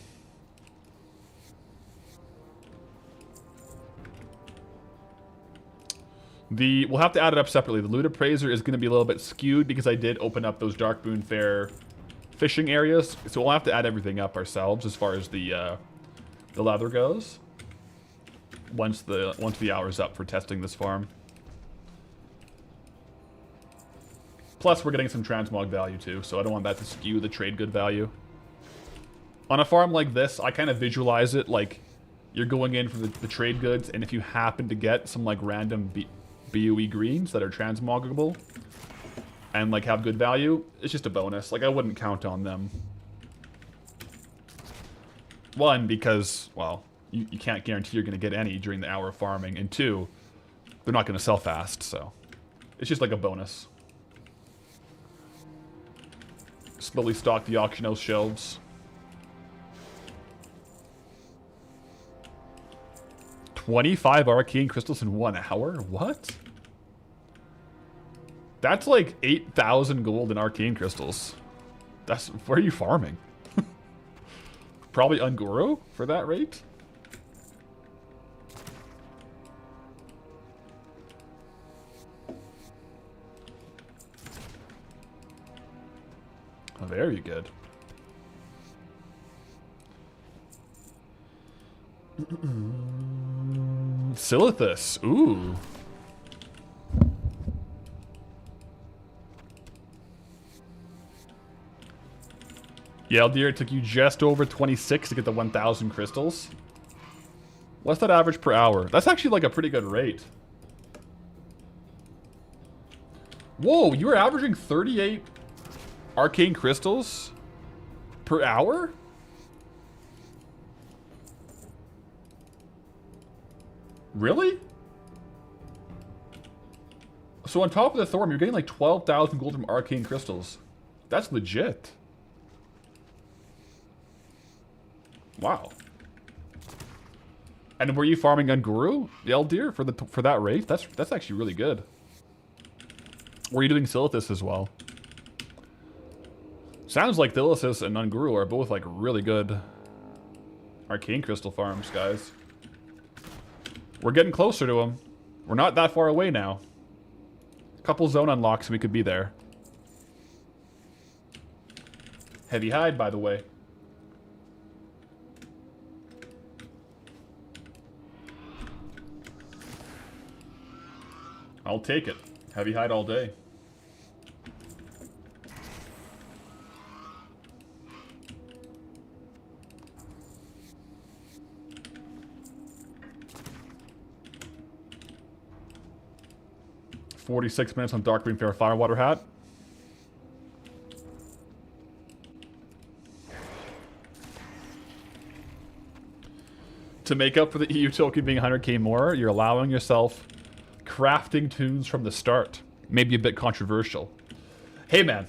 Speaker 1: We'll have to add it up separately. The Loot Appraiser is going to be a little bit skewed because I did open up those Darkmoon Fair fishing areas. So we'll have to add everything up ourselves as far as the leather goes. Once the hour's up for testing this farm. Plus, we're getting some transmog value too, so I don't want that to skew the trade good value. On a farm like this, I kind of visualize it like you're going in for the trade goods, and if you happen to get some like random BOE greens that are transmogable and like have good value, it's just a bonus. Like I wouldn't count on them. One, because, well, you can't guarantee you're going to get any during the hour of farming, and two, they're not going to sell fast, so it's just like a bonus. Slowly stock the auction house shelves. 25 arcane crystals in 1 hour? What? That's like 8,000 gold in arcane crystals. That's, where are you farming? Probably Ungoro for that rate? Oh, very good. Silithus. Ooh. Yeah, dear, it took you just over 26 to get the 1,000 crystals. What's that average per hour? That's actually like a pretty good rate. Whoa, you were averaging 38 arcane crystals per hour? Really? So on top of the Thorm, you're getting like 12,000 gold from arcane crystals. That's legit. Wow. And were you farming on Guru, the Eldir, for that rate? That's actually really good. Were you doing Silithus as well? Sounds like Silithus and Unguru are both like really good arcane crystal farms, guys. We're getting closer to them. We're not that far away now. A couple zone unlocks and we could be there. Heavy hide, by the way. I'll take it. Heavy hide all day. "46 minutes on Dark Green Fair Firewater Hat." To make up for the EU token being 100k more, you're allowing yourself crafting tunes from the start. Maybe a bit controversial. Hey man,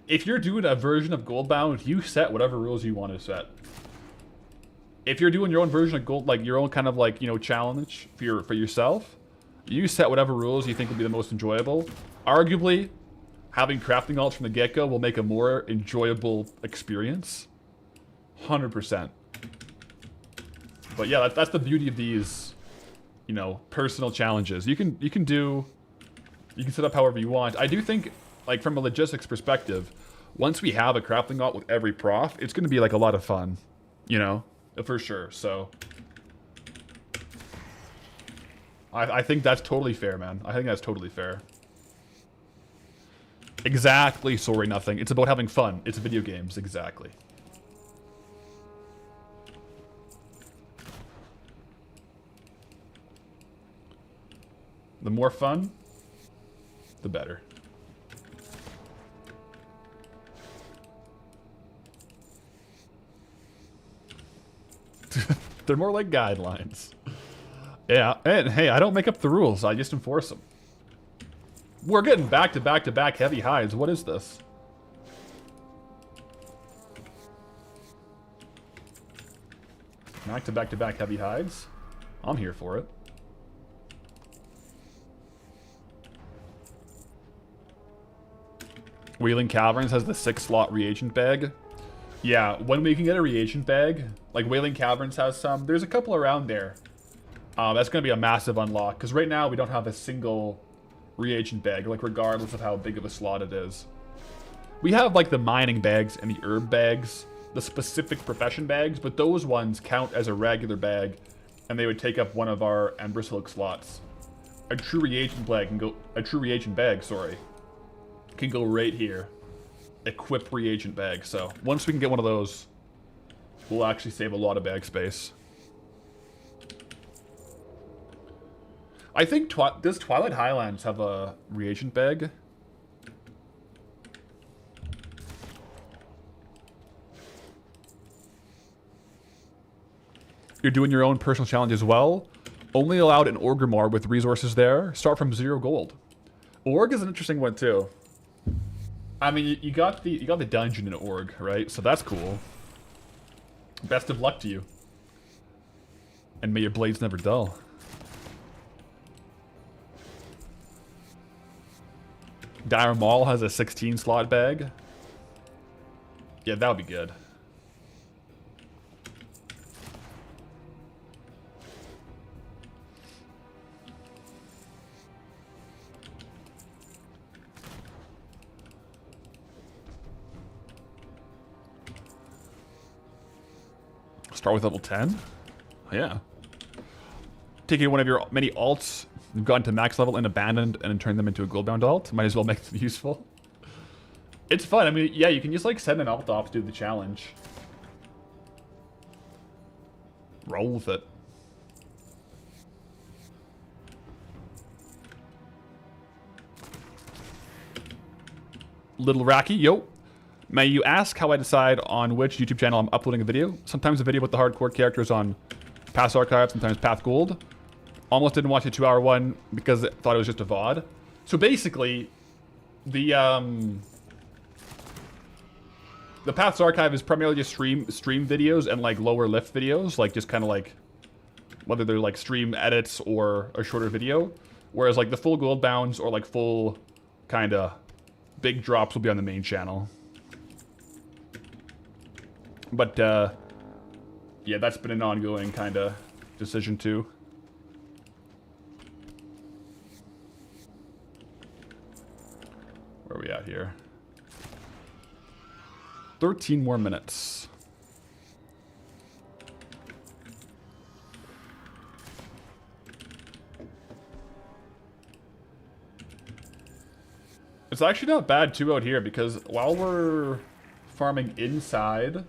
Speaker 1: if you're doing a version of Goldbound, you set whatever rules you want to set. If you're doing your own version of Gold, like your own kind of like, you know, challenge for yourself, you set whatever rules you think will be the most enjoyable. Arguably, having crafting alts from the get-go will make a more enjoyable experience. 100%. But yeah, that's the beauty of these, you know, personal challenges. You can set up however you want. I do think, like from a logistics perspective, once we have a crafting alt with every prof, it's going to be like a lot of fun, you know, for sure. So I think that's totally fair, man. I think that's totally fair. Exactly. Sorry, nothing. It's about having fun. It's video games. Exactly. The more fun, the better. They're more like guidelines. Yeah, and hey, I don't make up the rules. I just enforce them. We're getting back to back to back heavy highs. What is this? Back to back to back heavy highs? I'm here for it. Wheeling Caverns has the 6-slot reagent bag. Yeah, when we can get a reagent bag, like Wailing Caverns has some. There's a couple around there. That's going to be a massive unlock, because right now we don't have a single reagent bag, like regardless of how big of a slot it is. We have like the mining bags and the herb bags, the specific profession bags, but those ones count as a regular bag, and they would take up one of our Ember Silk slots. A true reagent bag can go. A true reagent bag, sorry, can go right here. Equip reagent bag. So once we can get one of those, we'll actually save a lot of bag space. I think does Twilight Highlands have a reagent bag? You're doing your own personal challenge as well. Only allowed in Orgrimmar with resources there. Start from 0 gold. Org is an interesting one too. I mean, you got the dungeon in Org, right? So that's cool. Best of luck to you. And may your blades never dull. Dire Maul has a 16-slot bag. Yeah, that would be good. Start with level 10? Yeah. Taking one of your many alts you've gotten to max level and abandoned and then turn them into a Goldbound alt. Might as well make them useful. It's fun. I mean, yeah, you can just like send an alt off to do the challenge. Roll with it. Little Racky, yo. May you ask how I decide on which YouTube channel I'm uploading a video? Sometimes a video with the hardcore characters on Path Archive, sometimes Path Gold. Almost didn't watch the 2-hour one because I thought it was just a VOD. So basically, the Path's Archive is primarily just stream videos and like lower lift videos, like just kind of like whether they're like stream edits or a shorter video. Whereas like the full Goldbounds or like full kind of big drops will be on the main channel. But yeah, that's been an ongoing kind of decision too. Where are we at here? 13 more minutes. It's actually not bad too out here because while we're farming inside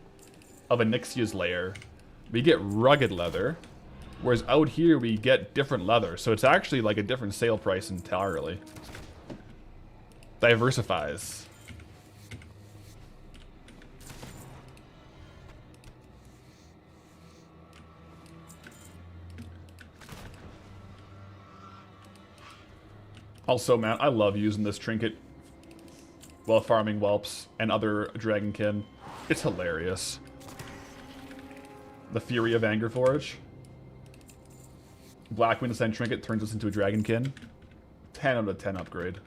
Speaker 1: of Onyxia's lair, we get rugged leather, whereas out here we get different leather. So it's actually like a different sale price entirely. Diversifies. Also, man, I love using this trinket while farming whelps and other dragonkin. It's hilarious. The Fury of Angerforge. Blackwind Ascent trinket turns us into a dragonkin. 10 out of 10 upgrade.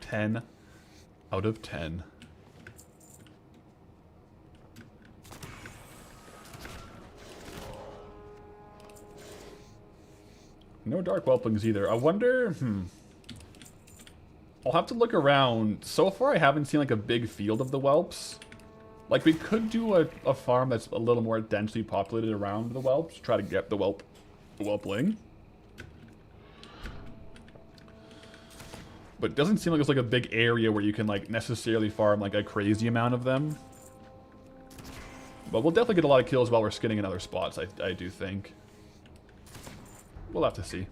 Speaker 1: 10 out of 10. No dark whelplings either. I wonder, I'll have to look around. So far I haven't seen like a big field of the whelps. Like we could do a farm that's a little more densely populated around the whelps. Try to get the whelpling. But it doesn't seem like it's like a big area where you can like necessarily farm like a crazy amount of them. But we'll definitely get a lot of kills while we're skinning in other spots, I do think. We'll have to see.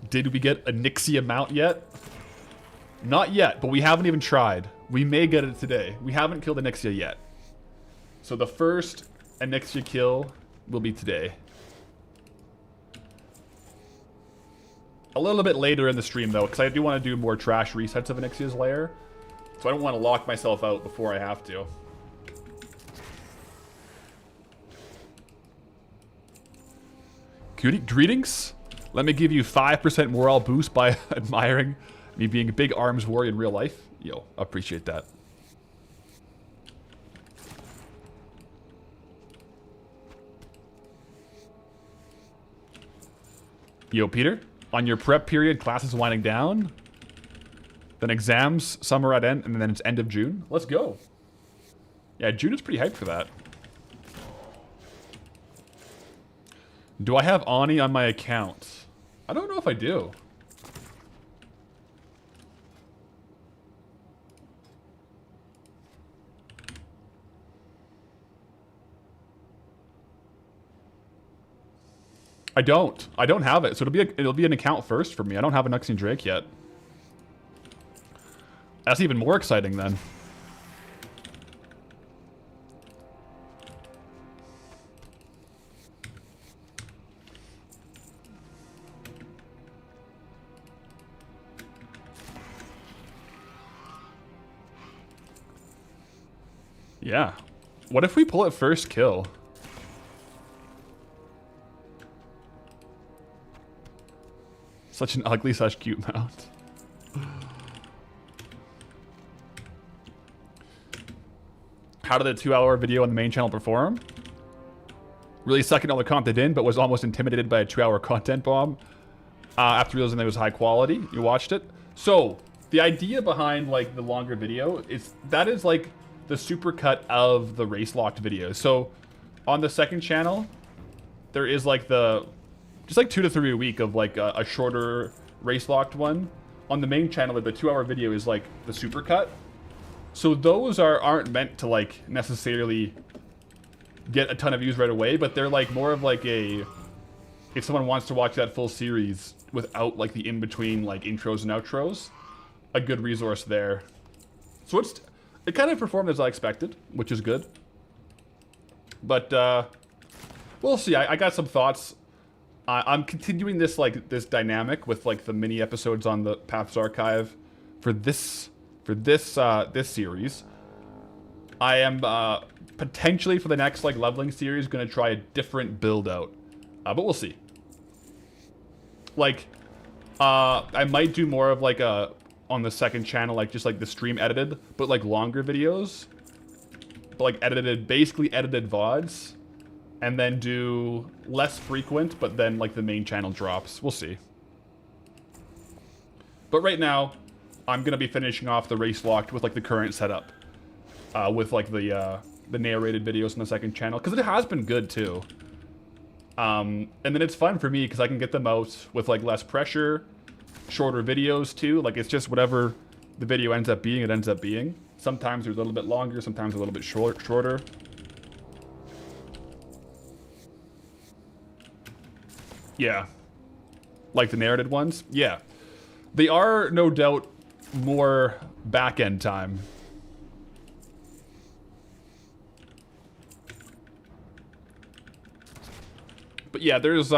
Speaker 1: Did we get a Nixia mount yet? Not yet, but we haven't even tried. We may get it today. We haven't killed a Nixia yet. So the first Nixia kill will be today. A little bit later in the stream though, because I do want to do more trash resets of Anixia's lair. So I don't want to lock myself out before I have to. Greetings. Let me give you 5% morale boost by admiring me being a big arms warrior in real life. Yo, appreciate that. Yo, Peter, on your prep period, classes winding down. Then exams, summer at end, and then it's end of June. Let's go. Yeah, June is pretty hyped for that. Do I have Ani on my account? I don't know if I do. I don't. I don't have it, so it'll be an account first for me. I don't have an Uxian Drake yet. That's even more exciting then. Yeah. What if we pull it first kill? Such an ugly, such cute mount. How did the 2-hour video on the main channel perform? Really sucking all the content in, but was almost intimidated by a 2-hour content bomb. After realizing that it was high quality, you watched it. So, the idea behind like the longer video is that is like the supercut of the race locked video. So, on the second channel, there is like the just like 2 to 3 a week of like a shorter race locked one. On the main channel, the 2-hour video is like the supercut. So those aren't meant to like necessarily get a ton of views right away, but they're like more of like a, if someone wants to watch that full series without like the in-between like intros and outros, a good resource there. So it kind of performed as I expected, which is good. But we'll see. I got some thoughts. I'm continuing this this dynamic with like the mini episodes on the Paths Archive for this series. I am potentially for the next like leveling series gonna try a different build out, but we'll see. Like I might do more of like on the second channel, like just like the stream edited, but like longer videos, but like basically edited VODs. And then do less frequent, but then like the main channel drops. We'll see. But right now, I'm gonna be finishing off the race locked with like the current setup, with like the narrated videos on the second channel, because it has been good too. And then it's fun for me because I can get them out with like less pressure, shorter videos too. Like it's just whatever the video ends up being, it ends up being. Sometimes they're a little bit longer, sometimes a little bit shorter. Yeah. Like the narrated ones? Yeah. They are, no doubt, more back-end time. But yeah, there's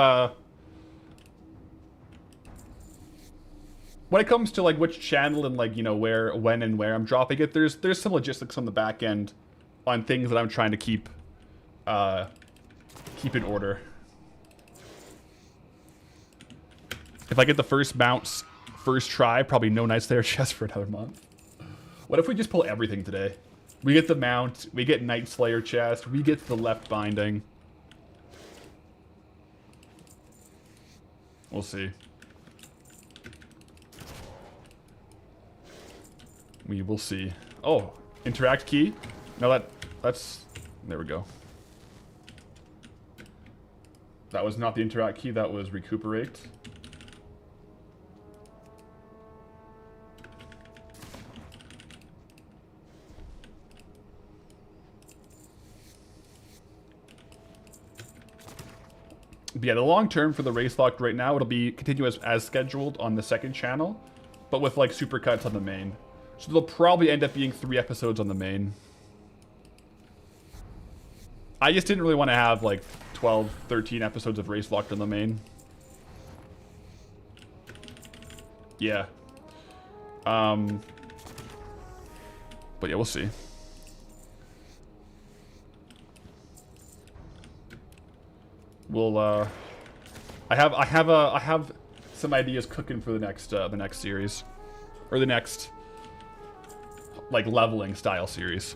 Speaker 1: when it comes to like which channel and like, you know, where, when and where I'm dropping it, there's some logistics on the back end on things that I'm trying to keep in order. If I get the first bounce, first try, probably no Night Slayer chest for another month. What if we just pull everything today? We get the mount, we get Night Slayer chest, we get the left binding. We'll see. We will see. Oh, interact key? No, that's... There we go. That was not the interact key, that was recuperate. But yeah, the long term for the race locked right now, it'll be continuous as scheduled on the second channel, but with like supercuts on the main. So there'll probably end up being 3 episodes on the main. I just didn't really want to have like 12, 13 episodes of race locked on the main. Yeah. But yeah, we'll see. We'll I have some ideas cooking for the next series, or the next like leveling style series.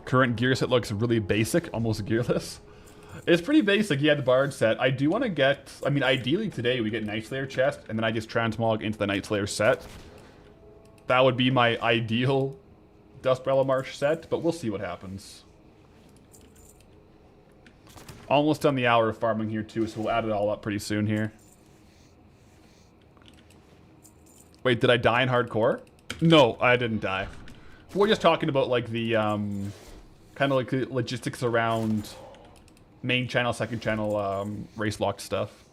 Speaker 1: Current gear set looks really basic, almost gearless. It's pretty basic. Yeah, the Bard set. I do want to get. I mean, ideally today we get Night Slayer chest, and then I just transmog into the Night Slayer set. That would be my ideal Dustbrella Marsh set, but we'll see what happens. Almost done the hour of farming here too, so we'll add it all up pretty soon here. Wait, did I die in hardcore? No, I didn't die. We're just talking about like the kind of like the logistics around main channel, second channel race locked stuff.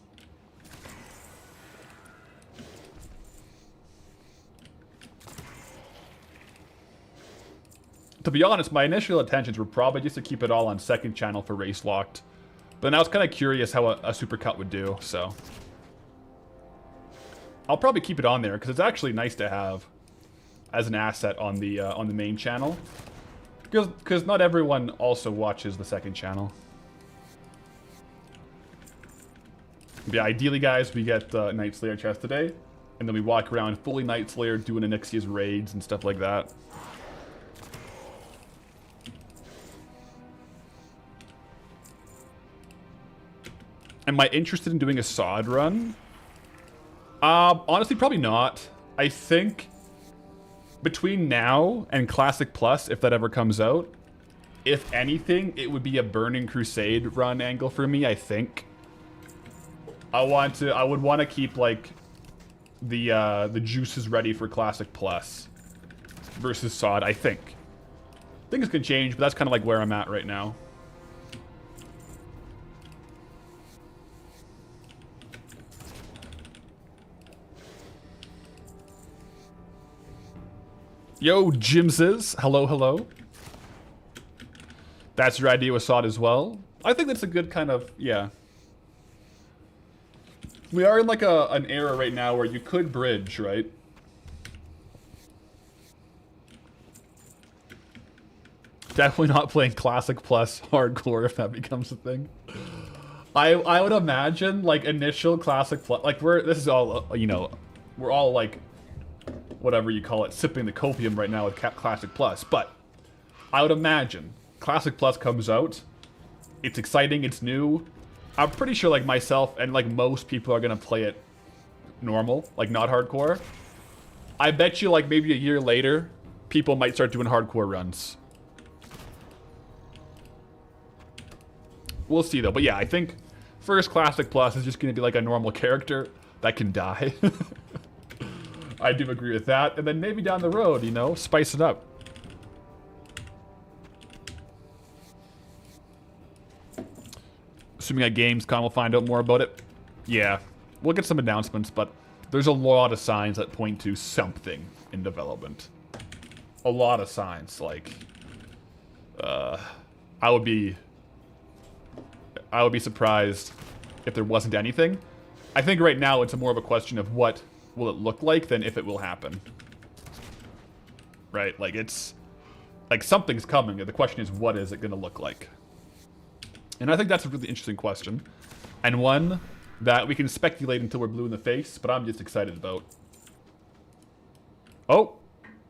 Speaker 1: To be honest, my initial intentions were probably just to keep it all on second channel for race locked. But now I was kind of curious how a supercut would do, so. I'll probably keep it on there, because it's actually nice to have as an asset on the main channel. Because not everyone also watches the second channel. But yeah, ideally, guys, we get Night Slayer chest today. And then we walk around fully Night Slayer doing Onyxia's raids and stuff like that. Am I interested in doing a sod run? Honestly, probably not. I think between now and Classic Plus, if that ever comes out, if anything, it would be a Burning Crusade run angle for me, I think. I would want to keep like the juices ready for Classic Plus versus sod, I think. Things can change, but that's kind of like where I'm at right now. Yo, Jimses. Hello, hello. That's your idea with sod as well? I think that's a good kind of, yeah. We are in like an era right now where you could bridge, right? Definitely not playing Classic Plus hardcore if that becomes a thing. I would imagine like initial Classic Plus, like this is all, you know, we're all like, whatever you call it, sipping the copium right now with Classic Plus. But I would imagine Classic Plus comes out. It's exciting. It's new. I'm pretty sure like myself and like most people are going to play it normal, like not hardcore. I bet you like maybe a year later, people might start doing hardcore runs. We'll see though. But yeah, I think first Classic Plus is just going to be like a normal character that can die. I do agree with that. And then maybe down the road, you know, spice it up. Assuming at Gamescom we'll find out more about it. Yeah, we'll get some announcements, but there's a lot of signs that point to something in development. a lot of signs. Like, I would be surprised if there wasn't anything. I think right now it's more of a question of what will it look like than if it will happen. Right? Like, it's... Like, something's coming, and the question is, what is it going to look like? And I think that's a really interesting question. And one that we can speculate until we're blue in the face, but I'm just excited about. Oh!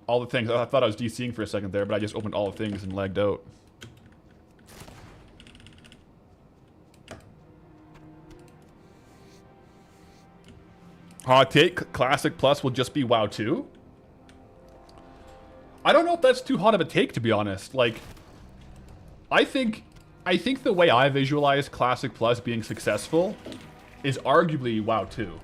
Speaker 1: All the things. I thought I was DCing for a second there, but I just opened all the things and lagged out. Hot take, Classic Plus will just be WoW 2? I don't know if that's too hot of a take, to be honest. Like, I think the way I visualize Classic Plus being successful is arguably WoW 2.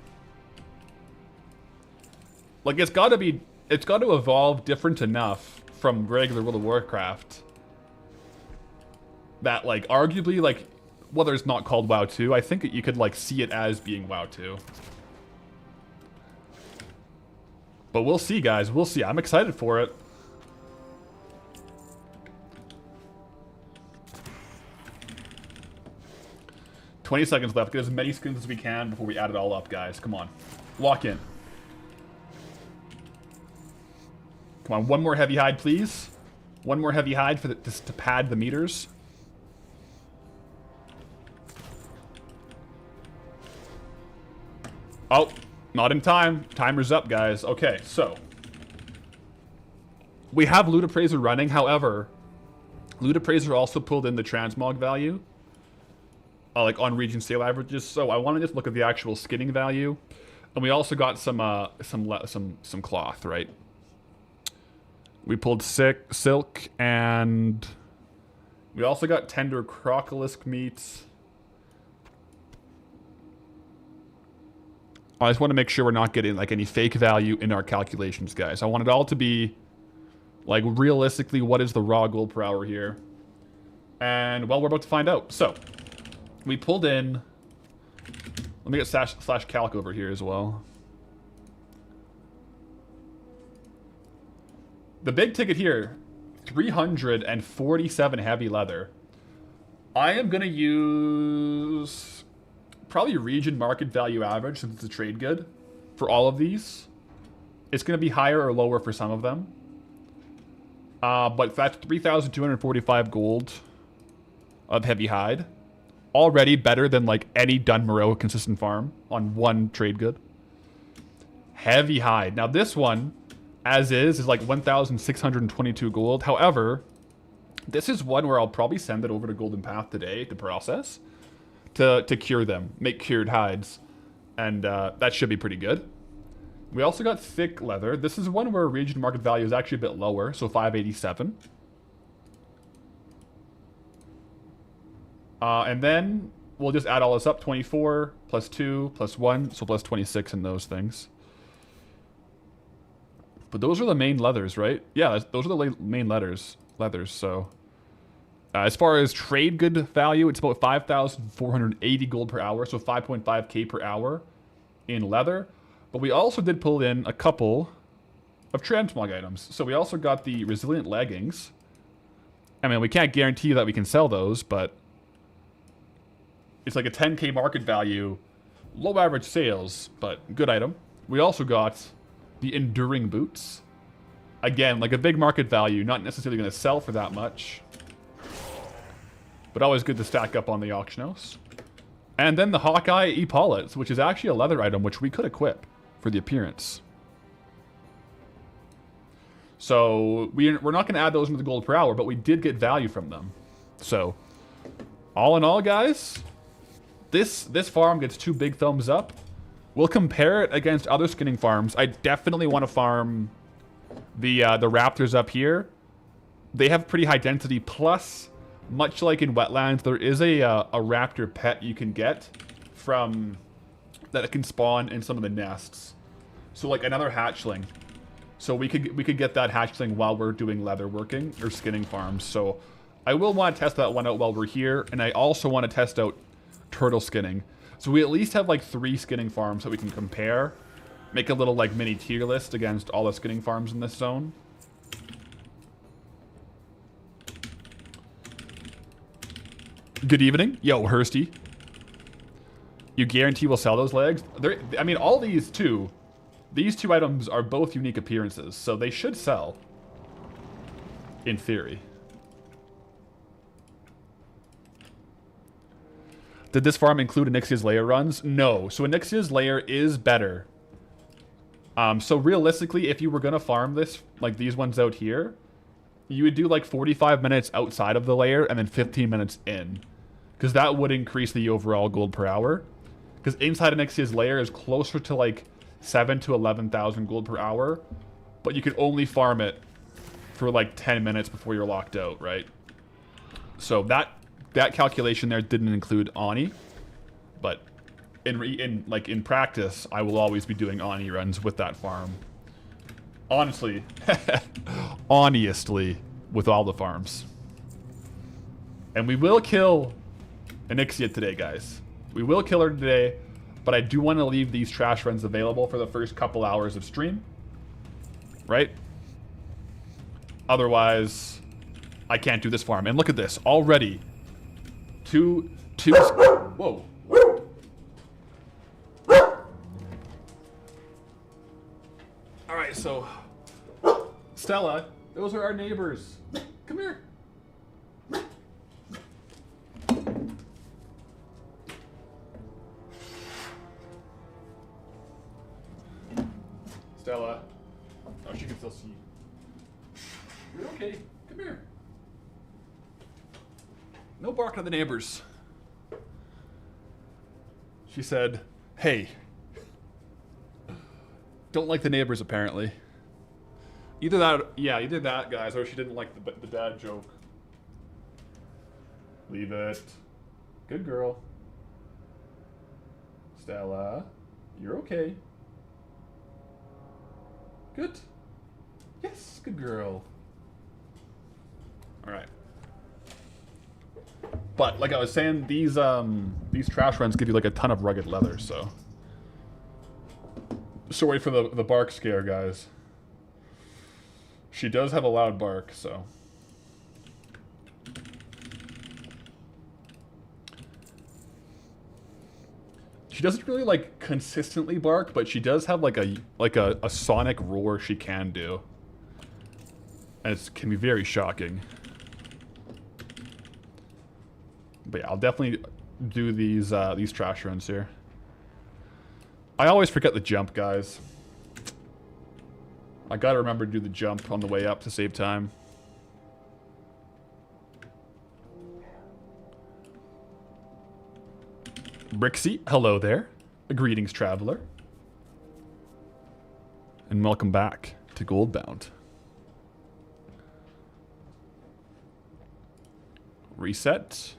Speaker 1: Like, it's got to evolve different enough from regular World of Warcraft that, like, arguably, like, whether it's not called WoW 2, I think that you could, like, see it as being WoW 2. But we'll see, guys. We'll see. I'm excited for it. $20 seconds left. Get as many skins as we can before we add it all up, guys. Come on. Lock in. Come on, one more heavy hide, please. One more heavy hide for just to pad the meters. Oh, not in time. Timer's up, guys. Okay, so we have Loot Appraiser running. However, Loot Appraiser also pulled in the transmog value, like on region sale averages. So I want to just look at the actual skinning value, and we also got some cloth, right? We pulled silk, and we also got tender crocolisk meat. I just want to make sure we're not getting like any fake value in our calculations, guys. I want it all to be like realistically what is the raw gold per hour here. And well, we're about to find out. So we pulled in, let me get slash calc over here as well. The big ticket here, 347 heavy leather. I am going to use probably region market value average since it's a trade good for all of these. It's going to be higher or lower for some of them. But that's 3,245 gold of heavy hide. Already better than like any Dunmoreau consistent farm on one trade good. Heavy hide. Now this one, as is like 1,622 gold. However, this is one where I'll probably send it over to Golden Path today to process. To cure them. Make cured hides. And that should be pretty good. We also got thick leather. This is one where region market value is actually a bit lower. So 587. And then we'll just add all this up. 24 plus 2 plus 1. So plus 26 in those things. But those are the main leathers, right? Yeah, those are the main leathers. So as far as trade good value, it's about 5,480 gold per hour. So 5.5k per hour in leather. But we also did pull in a couple of transmog items. So we also got the resilient leggings. I mean, we can't guarantee that we can sell those, but it's like a 10k market value, low average sales, but good item. We also got the enduring boots. Again, like a big market value, not necessarily going to sell for that much, but always good to stack up on the auction house. And then the Hawkeye epaulets, which is actually a leather item, which we could equip for the appearance. So we're not going to add those into the gold per hour, but we did get value from them. So all in all, guys, this farm gets 2 big thumbs up. We'll compare it against other skinning farms. I definitely want to farm the raptors up here. They have pretty high density. Plus, much like in wetlands, there is a raptor pet you can get from that it can spawn in some of the nests. So like another hatchling. So we could get that hatchling while we're doing leather working or skinning farms. So I will want to test that one out while we're here, and I also want to test out turtle skinning. So we at least have like 3 skinning farms that we can compare. Make a little like mini tier list against all the skinning farms in this zone. Good evening. Yo, Hursty. You guarantee we'll sell those legs? I mean, all these two items are both unique appearances, so they should sell. In theory. Did this farm include Onyxia's lair runs? No. So Onyxia's lair is better. So realistically, if you were going to farm this, like these ones out here, you would do like 45 minutes outside of the lair and then 15 minutes in. Because that would increase the overall gold per hour. Because inside Onyxia's lair is closer to like 7 to 11,000 gold per hour. But you can only farm it for like 10 minutes before you're locked out, right? So that calculation there didn't include Ani. But in practice, I will always be doing Ani runs with that farm. Honestly. Honestly, with all the farms. And we will kill Onyxia today, guys. We will kill her today, but I do want to leave these trash runs available for the first couple hours of stream. Right? Otherwise, I can't do this farm. And look at this. Already. Two... Whoa. Alright, so... Stella, those are our neighbors. Come here. Stella. Oh, she can still see. You're okay. Come here. No barking at the neighbors. She said, hey. Don't like the neighbors, apparently. Either that, guys, or she didn't like the dad joke. Leave it. Good girl. Stella, you're okay. Good. Yes, good girl. All right. But like I was saying, these trash runs give you like a ton of rugged leather, so. Sorry for the bark scare, guys. She does have a loud bark, so. She doesn't really like consistently bark, but she does have like a sonic roar she can do. And it can be very shocking. But yeah, I'll definitely do these trash runs here. I always forget the jump, guys. I gotta remember to do the jump on the way up to save time. Brixie, hello there. Greetings, traveler. And welcome back to Goldbound. Reset.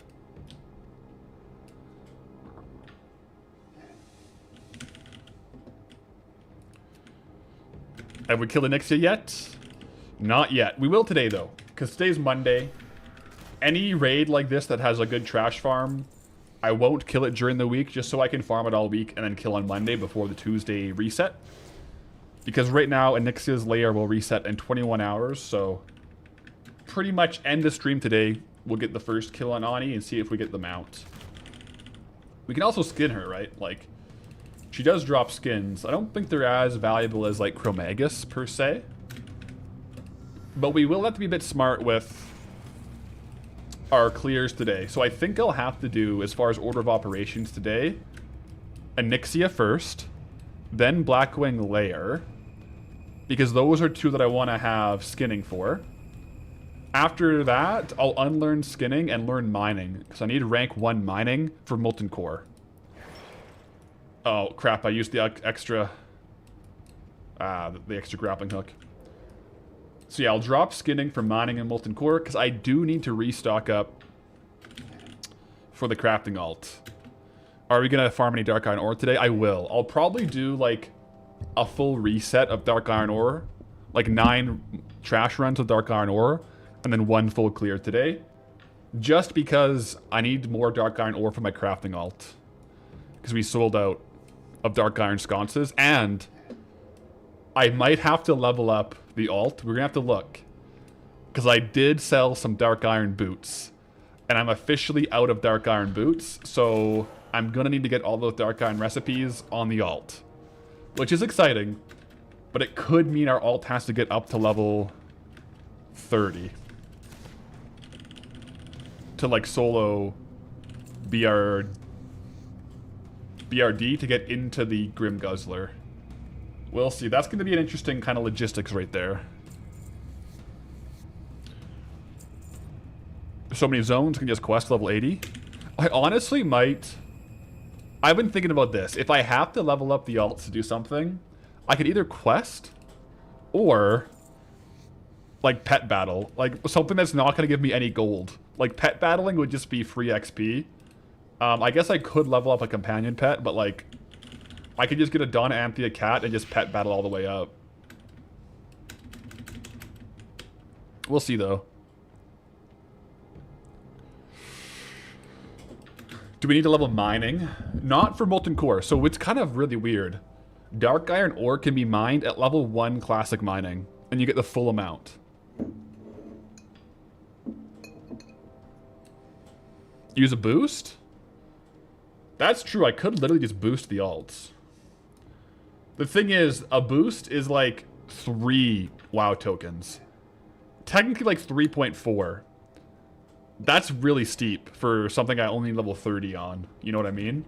Speaker 1: Have we killed Onyxia yet? Not yet. We will today, though, because today's Monday. Any raid like this that has a good trash farm, I won't kill it during the week, just so I can farm it all week and then kill on Monday before the Tuesday reset. Because right now, Onyxia's lair will reset in 21 hours, so pretty much end the stream today. We'll get the first kill on Ani and see if we get the mount. We can also skin her, right? Like, she does drop skins. I don't think they're as valuable as, like, Chromagus, per se. But we will have to be a bit smart with our clears today. So I think I'll have to do, as far as order of operations today, Onyxia first, then Blackwing Lair, because those are two that I want to have skinning for. After that, I'll unlearn skinning and learn mining, because I need rank 1 mining for Molten Core. Oh, crap, I used the extra... the extra grappling hook. So yeah, I'll drop skinning for mining and Molten Core, because I do need to restock up for the crafting alt. Are we going to farm any Dark Iron Ore today? I will. I'll probably do, like, a full reset of Dark Iron Ore. Like, 9 trash runs of Dark Iron Ore, and then 1 full clear today. Just because I need more Dark Iron Ore for my crafting alt. Because we sold out of Dark Iron Sconces, and I might have to level up the alt. We're going to have to look. Because I did sell some Dark Iron Boots. And I'm officially out of Dark Iron boots, so I'm gonna need to get all those Dark Iron recipes on the alt. Which is exciting, but it could mean our alt has to get up to level 30. To like solo BRD to get into the Grim Guzzler. We'll see. That's going to be an interesting kind of logistics right there. So many zones can just quest level 80. I honestly might... I've been thinking about this. If I have to level up the alts to do something, I could either quest or like pet battle. Like something that's not going to give me any gold. Like pet battling would just be free XP. I guess I could level up a companion pet, but like I could just get a Donna Anthea cat and just pet battle all the way up. We'll see though. Do we need to level mining? Not for molten core, so it's kind of really weird. Dark iron ore can be mined at level 1 classic mining, and you get the full amount. Use a boost? That's true, I could literally just boost the alts. The thing is, a boost is like 3 WoW tokens. Technically like 3.4. That's really steep for something I only need level 30 on. You know what I mean?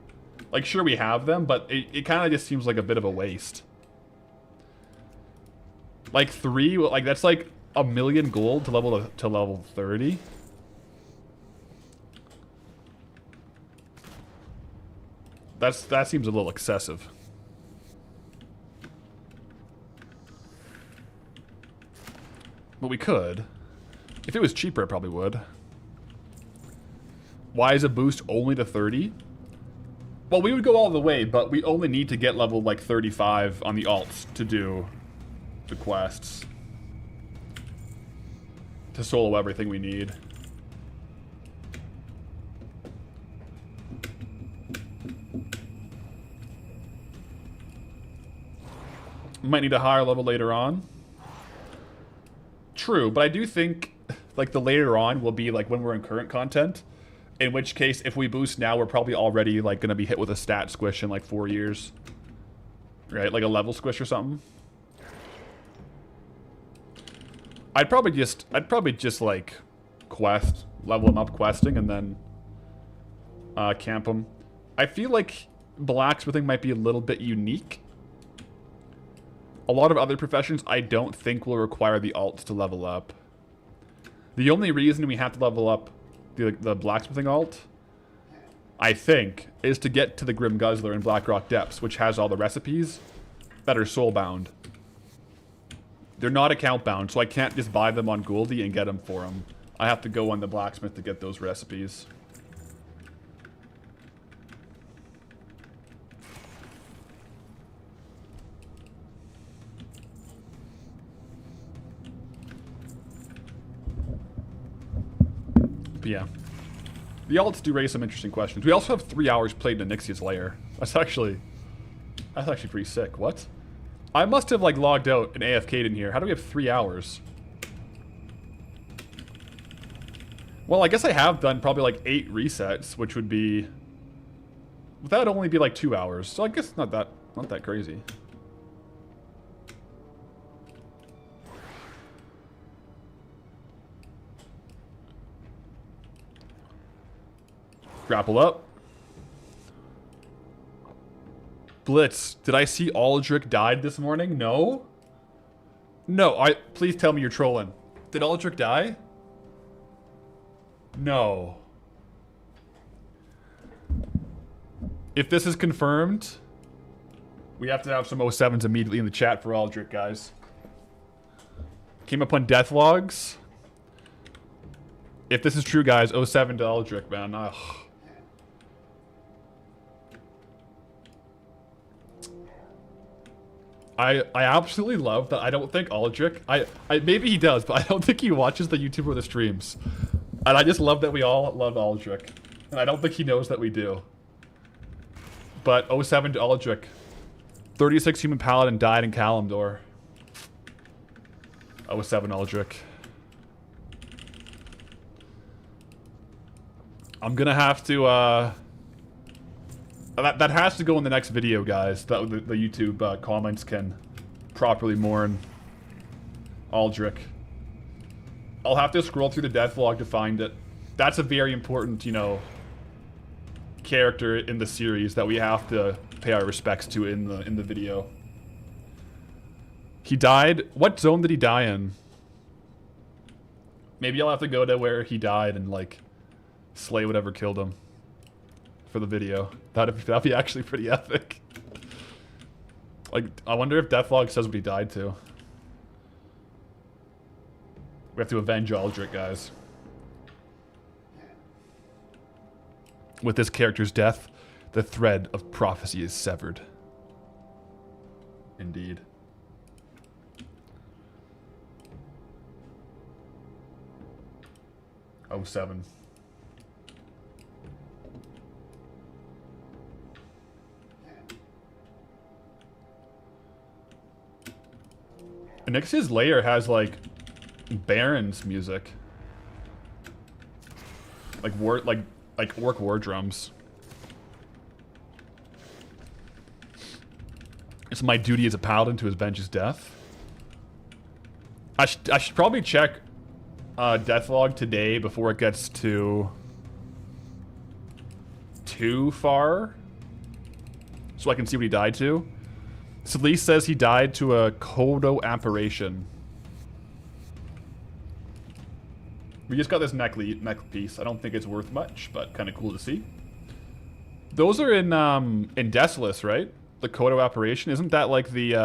Speaker 1: Like, sure, we have them, but it kind of just seems like a bit of a waste. Like 3, like that's like 1 million gold to level 30. That seems a little excessive. But we could. If it was cheaper, it probably would. Why is a boost only to 30? Well, we would go all the way, but we only need to get level like 35 on the alts to do the quests. To solo everything we need. Might need a higher level later on. True, but I do think like the later on will be like when we're in current content. In which case, if we boost now, we're probably already like gonna be hit with a stat squish in like 4 years. Right? Like a level squish or something. I'd probably just like quest, level them up questing, and then camp them. I feel like blacksmithing might be a little bit unique. A lot of other professions I don't think will require the alts to level up. The only reason we have to level up the blacksmithing alt, I think, is to get to the Grim Guzzler in Blackrock Depths, which has all the recipes that are soul-bound. They're not account-bound, so I can't just buy them on Goldie and get them for them. I have to go on the blacksmith to get those recipes. But yeah. The alts do raise some interesting questions. We also have 3 hours played in Nixia's lair. That's actually pretty sick. What? I must have like logged out and AFK'd in here. How do we have 3 hours? Well, I guess I have done probably like 8 resets, which would be... That would only be like 2 hours. So I guess not that crazy. Grapple up. Blitz, did I see Aldrich died this morning? No? No, please tell me you're trolling. Did Aldrich die? No. If this is confirmed, we have to have some 07s immediately in the chat for Aldrich, guys. Came up on death logs. If this is true, guys, 07 to Aldrich, man. Ugh. I absolutely love that. I don't think Aldrich, maybe he does, but I don't think he watches the YouTube or the streams. And I just love that we all love Aldrich. And I don't think he knows that we do. But 07 to Aldrich. 36 human paladin died in Kalimdor. 07 Aldrich. I'm gonna have to, that has to go in the next video, guys. The YouTube comments can properly mourn Aldrich. I'll have to scroll through the death log to find it. That's a very important, you know, character in the series that we have to pay our respects to in the video. He died. What zone did he die in? Maybe I'll have to go to where he died and like slay whatever killed him for the video. That'd be actually pretty epic. Like, I wonder if Deathlog says what he died to. We have to avenge Aldrich, guys. With this character's death, the thread of prophecy is severed. Indeed. Oh, 7. Nyx's lair has like Baron's music, like orc war drums. It's my duty as a paladin to avenge his death. I should probably check Deathlog today before it gets too far, so I can see what he died to. Celeste says he died to a Kodo apparition. We just got this neck piece. I don't think it's worth much, but kind of cool to see. Those are in Desolus, right? The Kodo apparition. Isn't that like the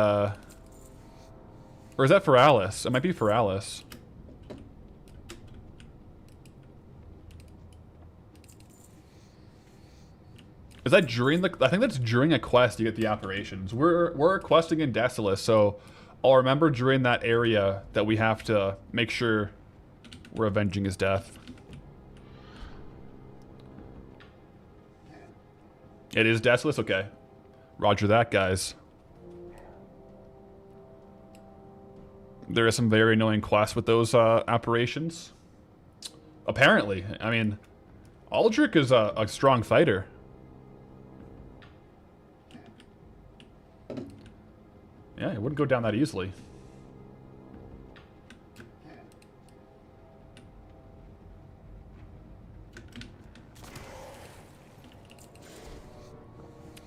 Speaker 1: or is that for Alice? It might be for Alice. Is that during the... I think that's during a quest you get the apparitions. We're questing in Desolus, so I'll remember during that area that we have to make sure we're avenging his death. It is Desolus? Okay. Roger that, guys. There are some very annoying quests with those apparitions. Apparently. I mean, Aldrich is a strong fighter. Yeah, it wouldn't go down that easily.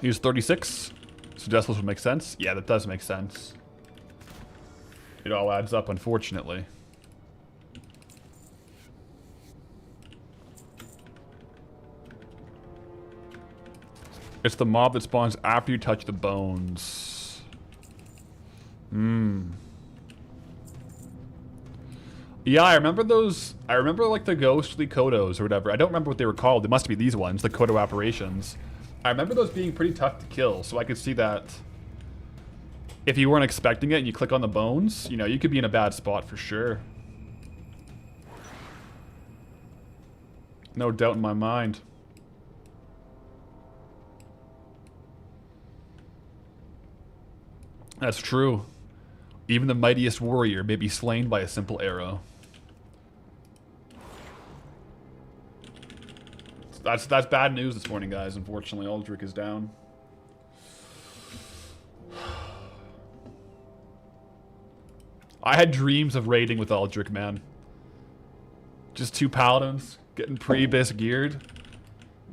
Speaker 1: He was 36, so Desolus would make sense. Yeah, that does make sense. It all adds up, unfortunately. It's the mob that spawns after you touch the bones. Yeah, I remember those. I remember like the ghostly Kodos or whatever. I don't remember what they were called. It must be these ones, the Kodo apparitions. I remember those being pretty tough to kill, so I could see that if you weren't expecting it and you click on the bones, you know, you could be in a bad spot for sure. No doubt in my mind. That's true. Even the mightiest warrior may be slain by a simple arrow. That's bad news this morning, guys. Unfortunately, Aldrich is down. I had dreams of raiding with Aldrich, man. Just 2 paladins, getting pre-bis geared.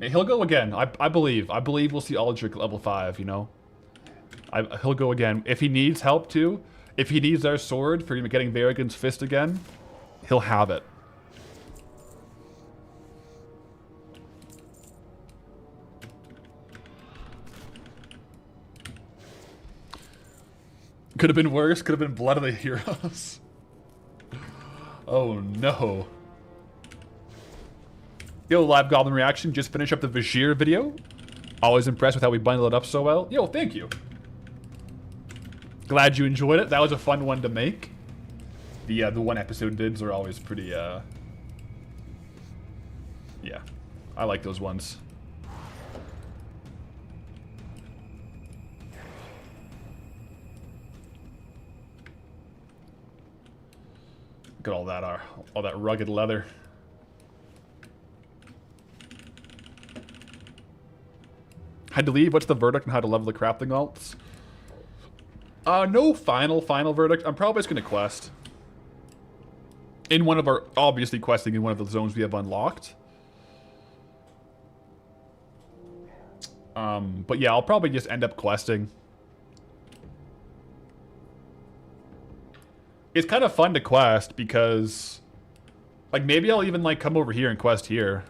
Speaker 1: He'll go again. I believe. I believe we'll see Aldrich level 5, you know? He'll go again. If he needs help, too, if he needs our sword for getting Varigan's Fist again, he'll have it. Could have been worse. Could have been Blood of the Heroes. Oh, no. Yo, Live Goblin Reaction. Just finished up the Vashir video. Always impressed with how we bundle it up so well. Yo, thank you. Glad you enjoyed it. That was a fun one to make. The one episode vids are always pretty, yeah. I like those ones. Look at all that rugged leather. Had to leave. What's the verdict on how to level the crafting alts? No final verdict. I'm probably just going to quest. In one of our, obviously questing in one of the zones we have unlocked. But yeah, I'll probably just end up questing. It's kind of fun to quest because, like, maybe I'll even, like, come over here and quest here.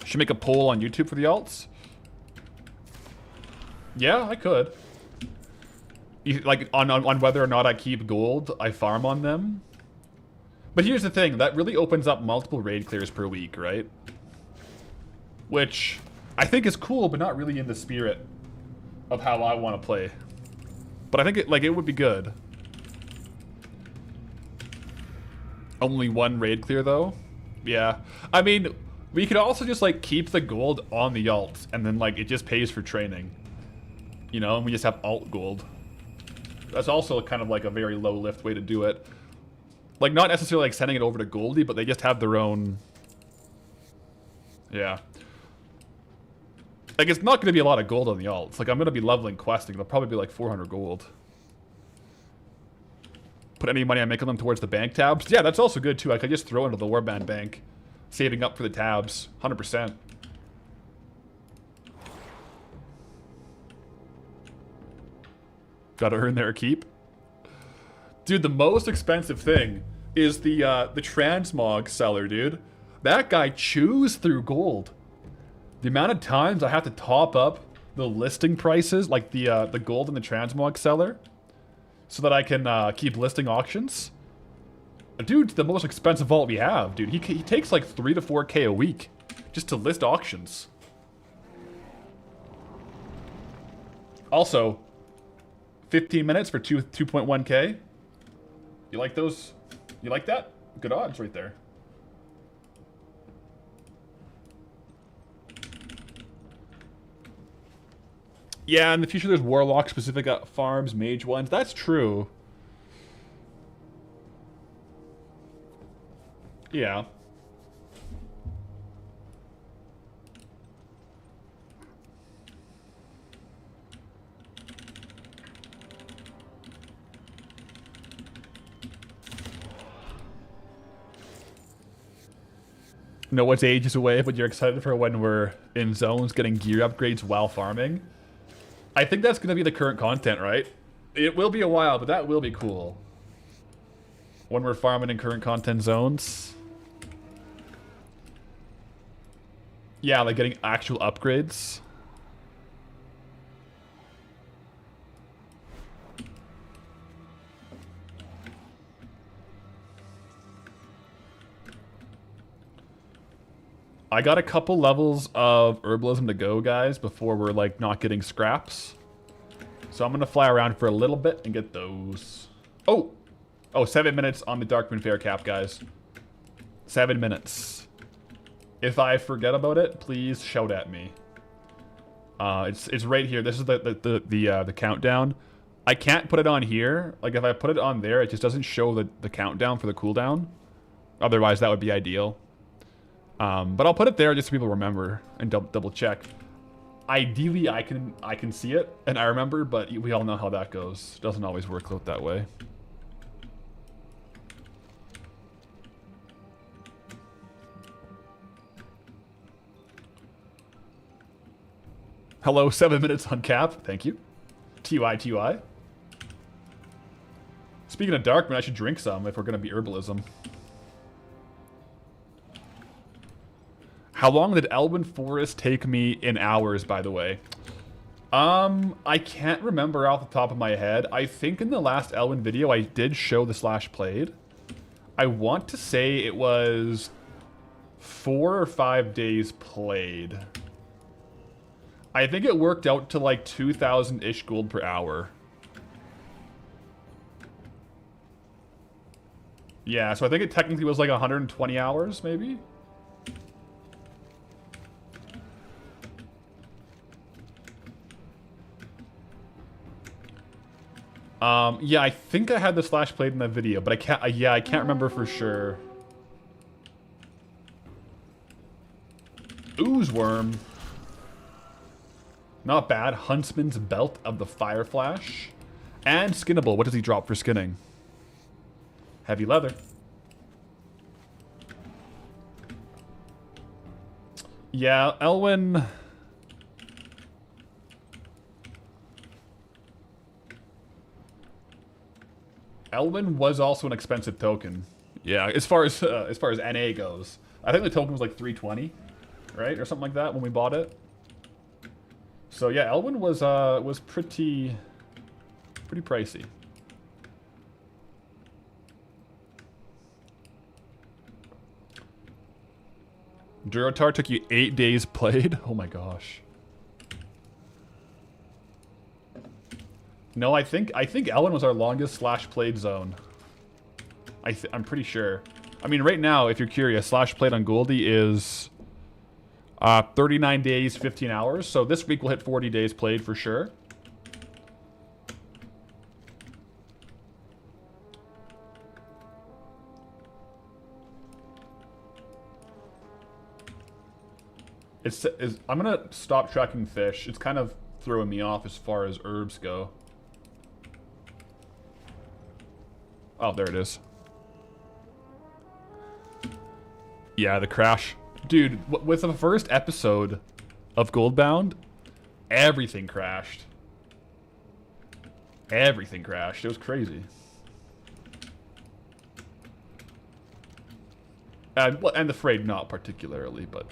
Speaker 1: Should make a poll on YouTube for the alts. Yeah, I could. Like, on whether or not I keep gold, I farm on them. But here's the thing, that really opens up multiple raid clears per week, right? Which I think is cool, but not really in the spirit of how I want to play. But I think it would be good. Only one raid clear though? Yeah. I mean, we could also just like keep the gold on the alts and then like it just pays for training. You know, and we just have alt gold. That's also kind of like a very low lift way to do it. Like not necessarily like sending it over to Goldie, but they just have their own. Yeah. Like, it's not going to be a lot of gold on the alts. Like, I'm going to be leveling questing. It'll probably be like 400 gold. Put any money I'm making them towards the bank tabs. Yeah, that's also good, too. I could just throw into the Warband bank. Saving up for the tabs. 100%. Gotta earn their keep. Dude, the most expensive thing is the transmog seller, dude. That guy chews through gold. The amount of times I have to top up the listing prices, like the gold in the transmog seller, so that I can keep listing auctions. Dude's the most expensive vault we have, dude. He takes like 3 to 4K a week just to list auctions. Also, 15 minutes for 2.1K. You like those? You like that? Good odds right there. Yeah, in the future there's Warlock-specific farms, Mage ones. That's true. Yeah. Know what's ages away, but you're excited for when we're in zones getting gear upgrades while farming? I think that's going to be the current content, right? It will be a while, but that will be cool. When we're farming in current content zones. Yeah, like getting actual upgrades. I got a couple levels of herbalism to go, guys, before we're, like, not getting scraps. So I'm going to fly around for a little bit and get those. Oh! Oh, 7 minutes on the Darkmoon Fair cap, guys. 7 minutes. If I forget about it, please shout at me. It's right here. This is the countdown. I can't put it on here. Like, if I put it on there, it just doesn't show the countdown for the cooldown. Otherwise, that would be ideal. But I'll put it there just so people remember and double check. Ideally, I can see it and I remember, but we all know how that goes. It doesn't always work out that way. Hello, 7 minutes on cap. Thank you. TUI. Speaking of Darkmoon, I should drink some if we're going to be herbalism. How long did Elwyn Forest take me in hours, by the way? I can't remember off the top of my head. I think in the last Elwyn video, I did show the slash played. I want to say it was 4 or 5 days played. I think it worked out to like 2,000-ish gold per hour. Yeah, so I think it technically was like 120 hours, maybe? Yeah, I think I had the slash played in that video, but I can't remember for sure. Ooze worm. Not bad. Huntsman's Belt of the Fire Flash. And Skinnable. What does he drop for skinning? Heavy leather. Yeah, Elwyn... Elwyn was also an expensive token. Yeah, as far as NA goes. I think the token was like 320, right? Or something like that when we bought it. So yeah, Elwyn was pretty pricey. Durotar took you 8 days played? Oh my gosh. No, I think Elwyn was our longest slash played zone. I'm pretty sure. I mean, right now, if you're curious, slash played on Goldie is 39 days, 15 hours. So this week we'll hit 40 days played for sure. I'm gonna stop tracking fish. It's kind of throwing me off as far as herbs go. Oh, there it is. Yeah, the crash. Dude, with the first episode of Goldbound, everything crashed. Everything crashed. It was crazy. And the Frayed not particularly, but...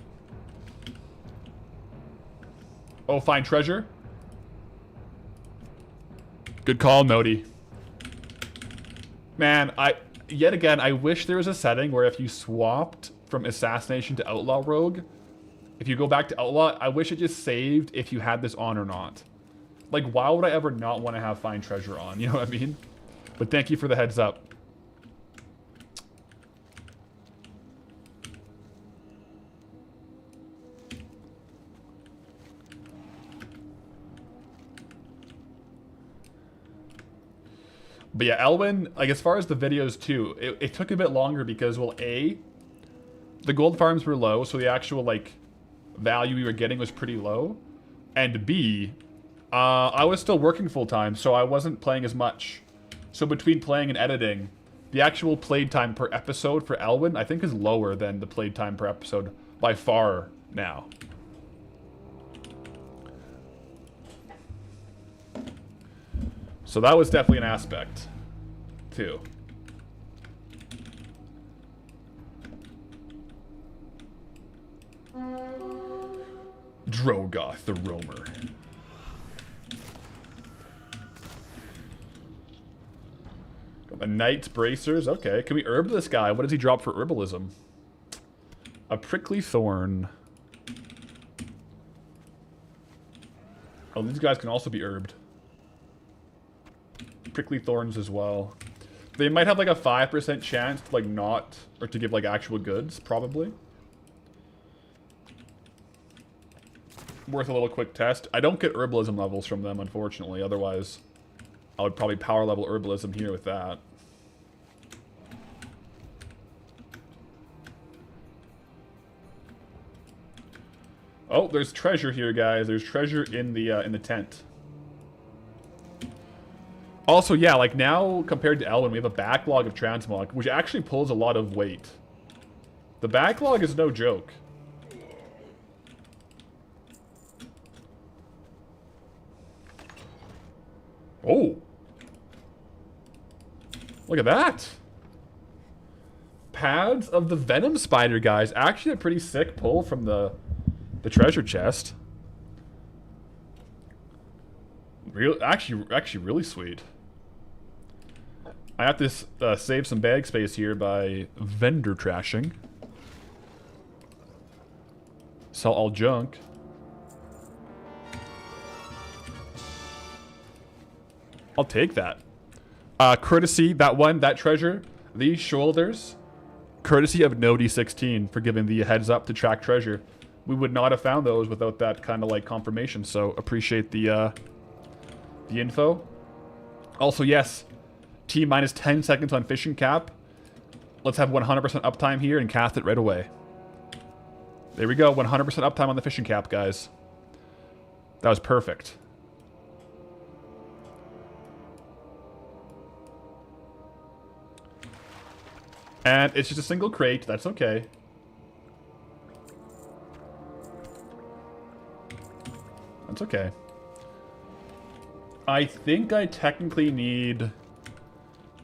Speaker 1: Oh, find treasure. Good call, Nodi. Man, yet again, I wish there was a setting where if you swapped from Assassination to Outlaw Rogue, if you go back to Outlaw, I wish it just saved if you had this on or not. Like, why would I ever not want to have Find Treasure on? You know what I mean? But thank you for the heads up. But yeah, Elwyn, like as far as the videos too, it took a bit longer because, well, A, the gold farms were low, so the actual like value we were getting was pretty low. And B, I was still working full time, so I wasn't playing as much. So between playing and editing, the actual played time per episode for Elwyn, I think is lower than the played time per episode by far now. So that was definitely an aspect, too. Drogoth the Roamer. Got the Knight's Bracers. Okay, can we herb this guy? What does he drop for herbalism? A Prickly Thorn. Oh, these guys can also be herbed. Prickly Thorns as well. They might have like a 5% chance to like not, or to give like actual goods, probably. Worth a little quick test. I don't get herbalism levels from them, unfortunately. Otherwise, I would probably power level herbalism here with that. Oh, there's treasure here, guys. There's treasure in the tent. Also, yeah, like now, compared to Elwyn, we have a backlog of transmog, which actually pulls a lot of weight. The backlog is no joke. Oh. Look at that. Pads of the Venom Spider, guys. Actually a pretty sick pull from the treasure chest. Actually really sweet. I have to save some bag space here by vendor trashing. Sell all junk. I'll take that. Courtesy, that treasure, these shoulders, courtesy of Nodi16 for giving the heads up to track treasure. We would not have found those without that kind of like confirmation, so appreciate the info. Also, yes, T minus 10 seconds on fishing cap. Let's have 100% uptime here and cast it right away. There we go, 100% uptime on the fishing cap, guys. That was perfect. And it's just a single crate. That's okay. That's okay. I think I technically need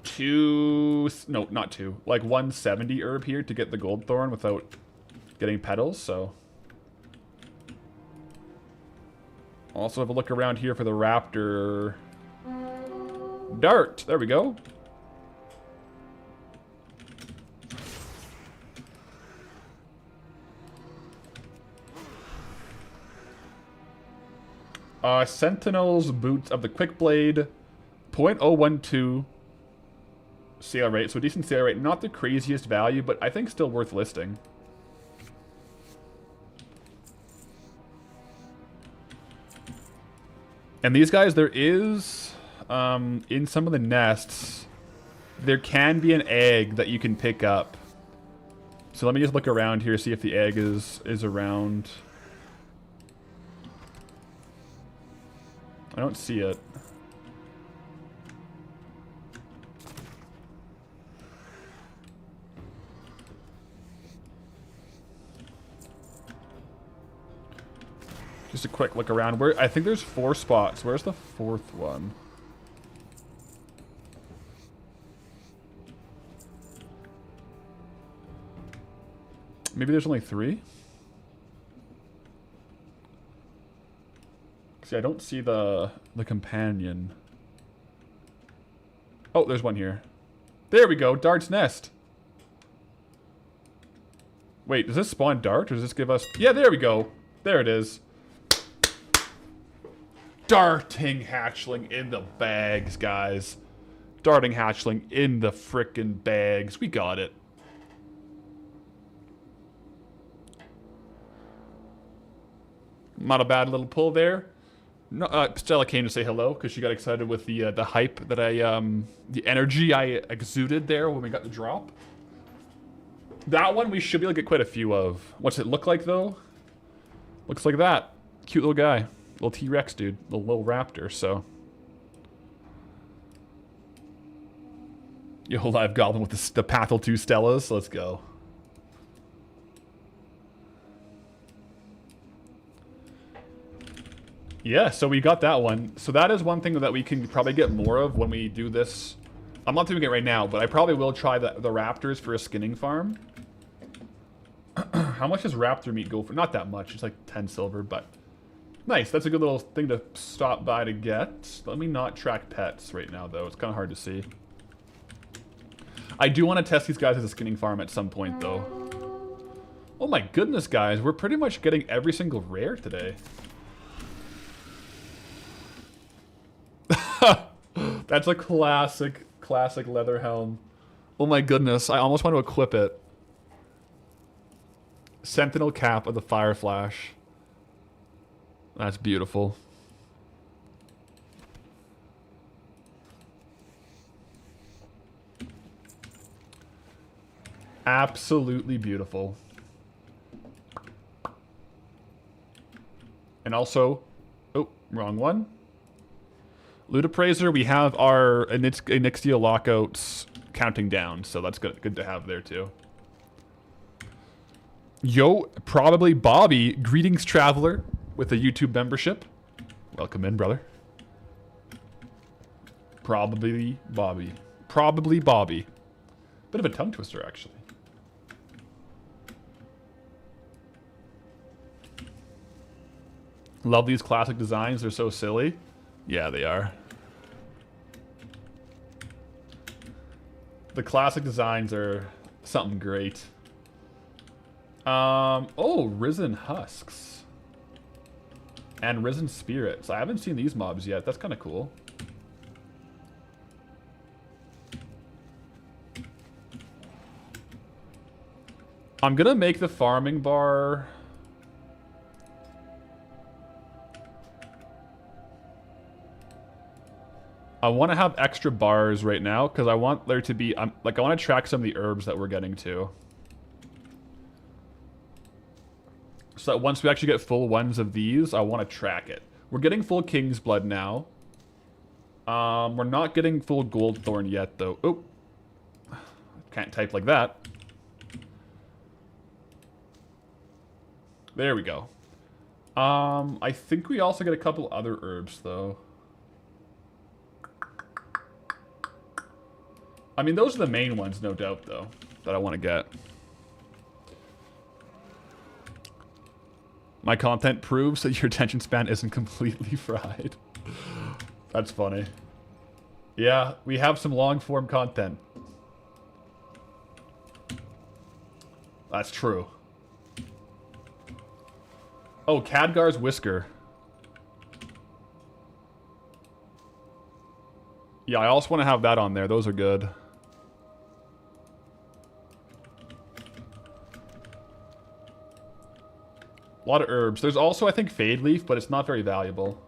Speaker 1: two... No, not two. Like 170 herb here to get the gold thorn without getting petals, so... Also have a look around here for the raptor... Dart! There we go. Sentinel's Boots of the Quick Blade, 0.012 sale rate, so decent sale rate. Not the craziest value, but I think still worth listing. And these guys, there is, in some of the nests, there can be an egg that you can pick up. So let me just look around here, see if the egg is around. I don't see it. Just a quick look around. Where I think there's 4 spots. Where's the 4th one? Maybe there's only 3? See, I don't see the companion. Oh, there's one here. There we go, Dart's Nest. Wait, does this spawn Dart, or does this give us... Yeah, there we go. There it is. Darting hatchling in the bags, guys. Darting hatchling in the frickin' bags. We got it. Not a bad little pull there. No, Stella came to say hello because she got excited with the hype that the energy I exuded there when we got the drop. That one we should be able to get quite a few of. What's it look like though? Looks like that. Cute little guy, little T-Rex dude, little raptor. So, yo, live goblin with the Pathel 2 Stellas. Let's go. Yeah, so we got that one. So that is one thing that we can probably get more of when we do this. I'm not doing it right now, but I probably will try the raptors for a skinning farm. How much does raptor meat go for? Not that much. It's like 10 silver, but nice. That's a good little thing to stop by to get. Let me not track pets right now, though. It's kind of hard to see. I do want to test these guys as a skinning farm at some point, though. Oh my goodness, guys. We're pretty much getting every single rare today. That's a classic leather helm. Oh my goodness, I almost want to equip it. Sentinel cap of the Fire Flash. That's beautiful. Absolutely beautiful. And also, oh, wrong one. Loot Appraiser, we have our Onyxia lockouts counting down, so that's good to have there too. Yo, probably Bobby. Greetings, traveler, with a YouTube membership. Welcome in, brother. Probably Bobby. Probably Bobby. Bit of a tongue twister, actually. Love these classic designs. They're so silly. Yeah, they are. The classic designs are something great. Oh, Risen Husks. And Risen Spirits. I haven't seen these mobs yet. That's kind of cool. I'm gonna make the farming bar... I want to have extra bars right now because I want there to be, like, I want to track some of the herbs that we're getting to. So that once we actually get full ones of these, I want to track it. We're getting full King's Blood now. We're not getting full Goldthorn yet, though. Oh. Can't type like that. There we go. I think we also get a couple other herbs, though. I mean, those are the main ones, no doubt, though, that I want to get. My content proves that your attention span isn't completely fried. That's funny. Yeah, we have some long-form content. That's true. Oh, Khadgar's Whisker. Yeah, I also want to have that on there. Those are good. A lot of herbs. There's also, I think, Fade Leaf, but it's not very valuable.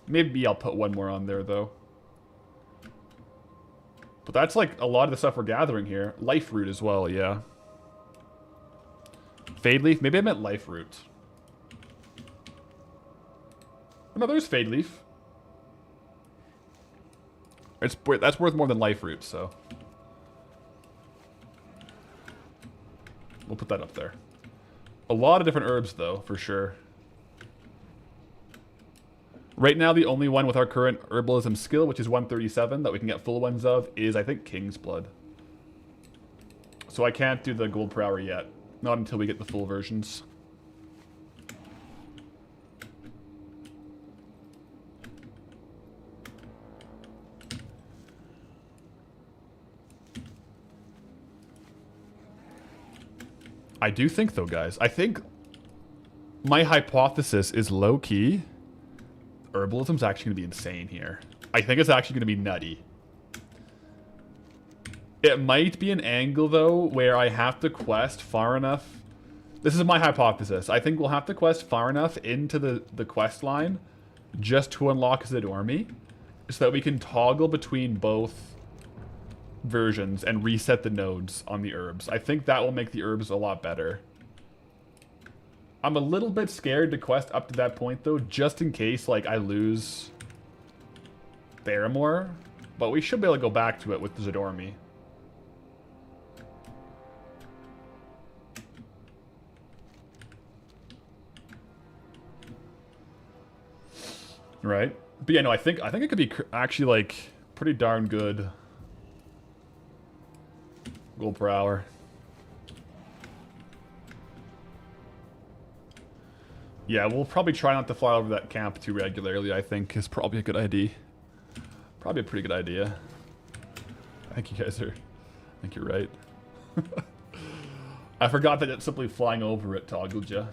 Speaker 1: Maybe I'll put one more on there, though. But that's, like, a lot of the stuff we're gathering here. Life Root as well, yeah. Fade Leaf? Maybe I meant Life Root. Oh, no, there's Fade Leaf. That's worth more than Life Root, so. We'll put that up there. A lot of different herbs, though, for sure. Right now, the only one with our current herbalism skill, which is 137, that we can get full ones of, is, I think, King's Blood. So I can't do the Gold Per Hour yet. Not until we get the full versions. I do think, though, guys, I think my hypothesis is low-key. Herbalism's actually going to be insane here. I think it's actually going to be nutty. It might be an angle, though, where I have to quest far enough. This is my hypothesis. I think we'll have to quest far enough into the quest line just to unlock Zadormi so that we can toggle between both versions and reset the nodes on the herbs. I think that will make the herbs a lot better. I'm a little bit scared to quest up to that point, though, just in case, like, I lose Theramore. But we should be able to go back to it with Zadormi. Right? But yeah, no, I think it could be actually, like, pretty darn good. Gold per hour. Yeah, we'll probably try not to fly over that camp too regularly, I think, is probably a good idea. Probably a pretty good idea. I think you guys are... I think you're right. I forgot that it's simply flying over it toggled ya.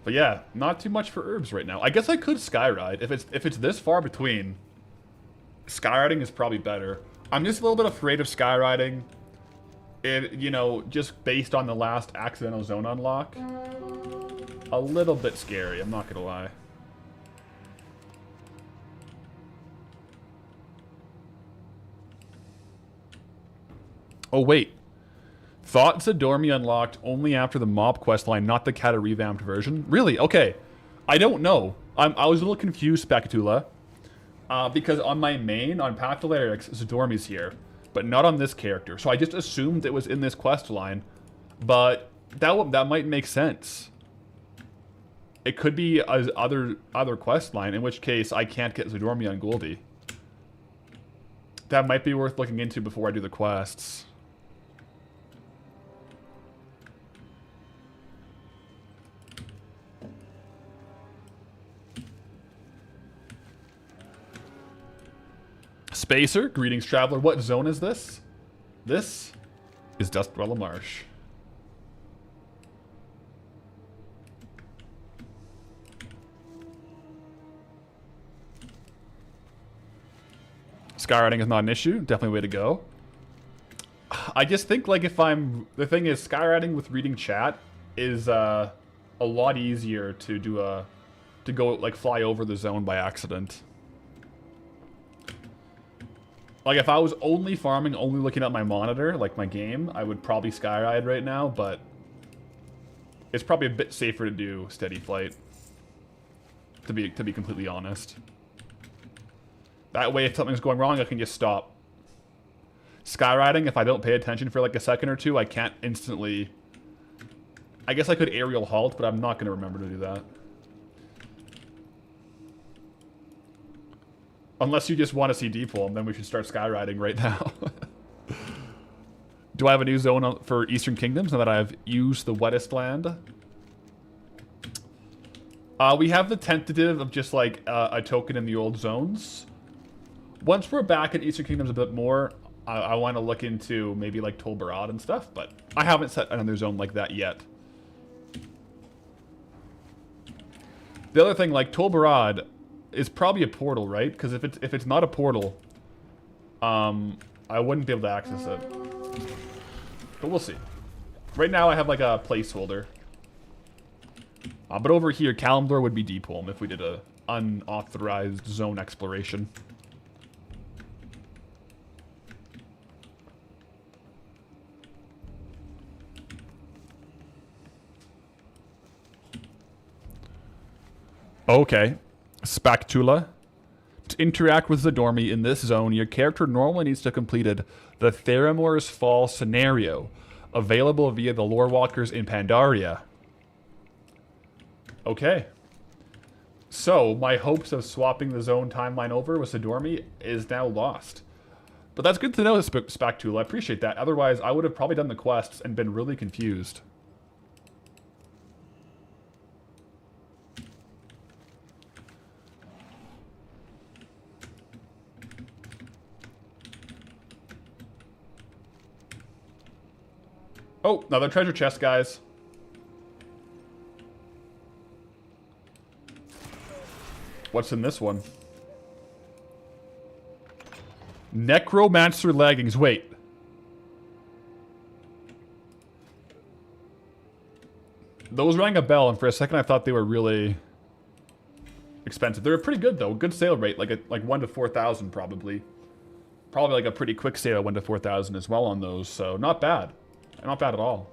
Speaker 1: But yeah, not too much for herbs right now. I guess I could skyride. If it's this far between, skyriding is probably better. I'm just a little bit afraid of skyride. You know, just based on the last accidental zone unlock. A little bit scary, I'm not gonna lie. Oh wait. Thought Zadormi unlocked only after the mob questline, not the Kata revamped version. Really? Okay. I don't know. I was a little confused, Specatula. Because on my main, on Path to Larix, Zadormi's here. But not on this character. So I just assumed it was in this questline. But that might make sense. It could be other questline, in which case I can't get Zadormi on Goldie. That might be worth looking into before I do the quests. Spacer, greetings, traveler. What zone is this? This is Dustbrella Marsh. Skywriting is not an issue. Definitely a way to go. I just think, like, if I'm... The thing is, skywriting with reading chat is a lot easier to do to go, like, fly over the zone by accident. Like, if I was only farming, only looking at my monitor, like my game, I would probably skyride right now, but it's probably a bit safer to do steady flight, to be completely honest. That way, if something's going wrong, I can just stop. Skyriding, if I don't pay attention for like a second or two, I can't instantly... I guess I could aerial halt, but I'm not going to remember to do that. Unless you just want to see D-pull, then we should start skywriting right now. Do I have a new zone for Eastern Kingdoms now that I've used the wettest land? We have the tentative of just like a token in the old zones. Once we're back in Eastern Kingdoms a bit more, I want to look into maybe like Tol Barad and stuff, but I haven't set another zone like that yet. The other thing, like Tol Barad is probably a portal, right? Because if it's not a portal, I wouldn't be able to access it. But we'll see. Right now, I have like a placeholder. But over here, Kalimdor would be D-pull if we did a unauthorized zone exploration. Okay. Spactula. To interact with Zadormi in this zone, your character normally needs to have completed the Theramore's Fall scenario, available via the Lore Walkers in Pandaria. Okay. So, my hopes of swapping the zone timeline over with Zadormi is now lost. But that's good to know, Spactula. I appreciate that. Otherwise, I would have probably done the quests and been really confused. Oh, another treasure chest, guys. What's in this one? Necromancer leggings. Wait. Those rang a bell, and for a second I thought they were really expensive. They were pretty good, though. Good sale rate, like 1 to 4,000 probably. Probably like a pretty quick sale, 1 to 4,000 as well on those, so not bad. Not bad at all.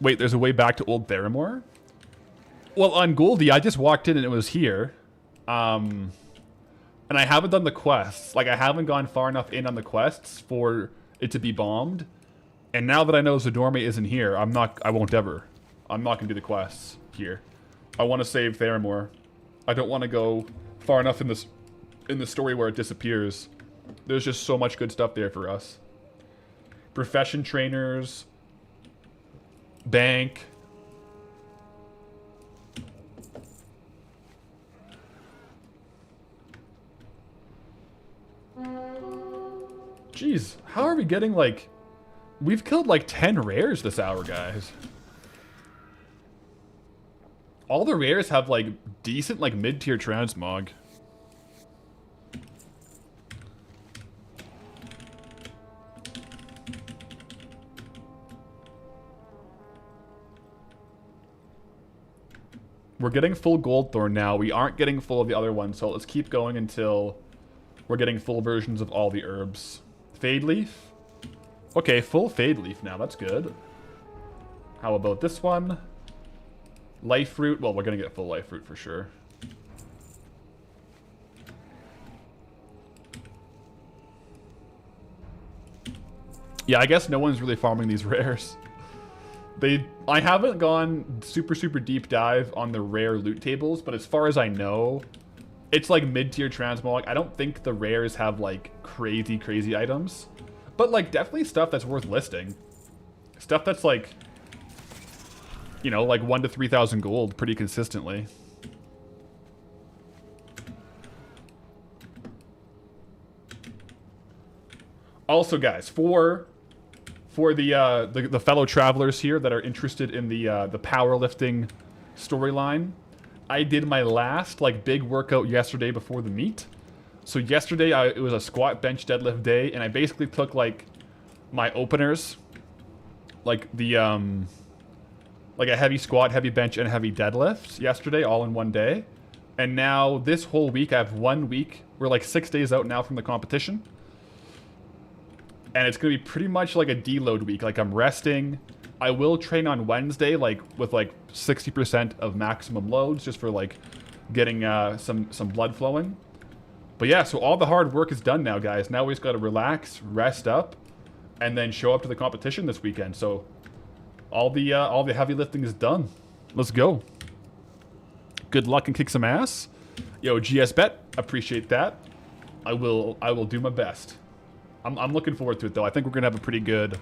Speaker 1: Wait, there's a way back to Old Theramore? Well, on Goldie, I just walked in and it was here. And I haven't done the quests. Like, I haven't gone far enough in on the quests for it to be bombed. And now that I know Zadormi isn't here, I won't ever. I'm not going to do the quests here. I want to save Theramore. I don't want to go far enough in the story where it disappears. There's just so much good stuff there for us. Profession trainers. Bank. Jeez, how are we getting like... We've killed like 10 rares this hour, guys. All the rares have like decent like mid-tier transmog. We're getting full Goldthorn now. We aren't getting full of the other ones, so let's keep going until we're getting full versions of all the herbs. Fade Leaf? Okay, full Fade Leaf now. That's good. How about this one? Life Root? Well, we're going to get full Life Root for sure. Yeah, I guess no one's really farming these rares. I haven't gone super deep dive on the rare loot tables, but as far as I know, it's like mid-tier transmog. I don't think the rares have like crazy items, but like definitely stuff that's worth listing. Stuff that's like, you know, like 1 to 3,000 gold pretty consistently. Also, guys, for the fellow travelers here that are interested in the powerlifting storyline, I did my last like big workout yesterday before the meet. So yesterday it was a squat, bench, deadlift day, and I basically took like my openers, like the like a heavy squat, heavy bench, and heavy deadlift yesterday, all in one day. And now this whole week, I have 1 week. We're like 6 days out now from the competition. And it's going to be pretty much like a deload week. Like I'm resting. I will train on Wednesday, like with like 60% of maximum loads, just for like getting some blood flowing. But yeah, so all the hard work is done now, guys. Now we just got to relax, rest up, and then show up to the competition this weekend. So all the heavy lifting is done. Let's go. Good luck and kick some ass. Yo, GSBet, appreciate that. I will do my best. I'm looking forward to it though. I think we're gonna have a pretty good.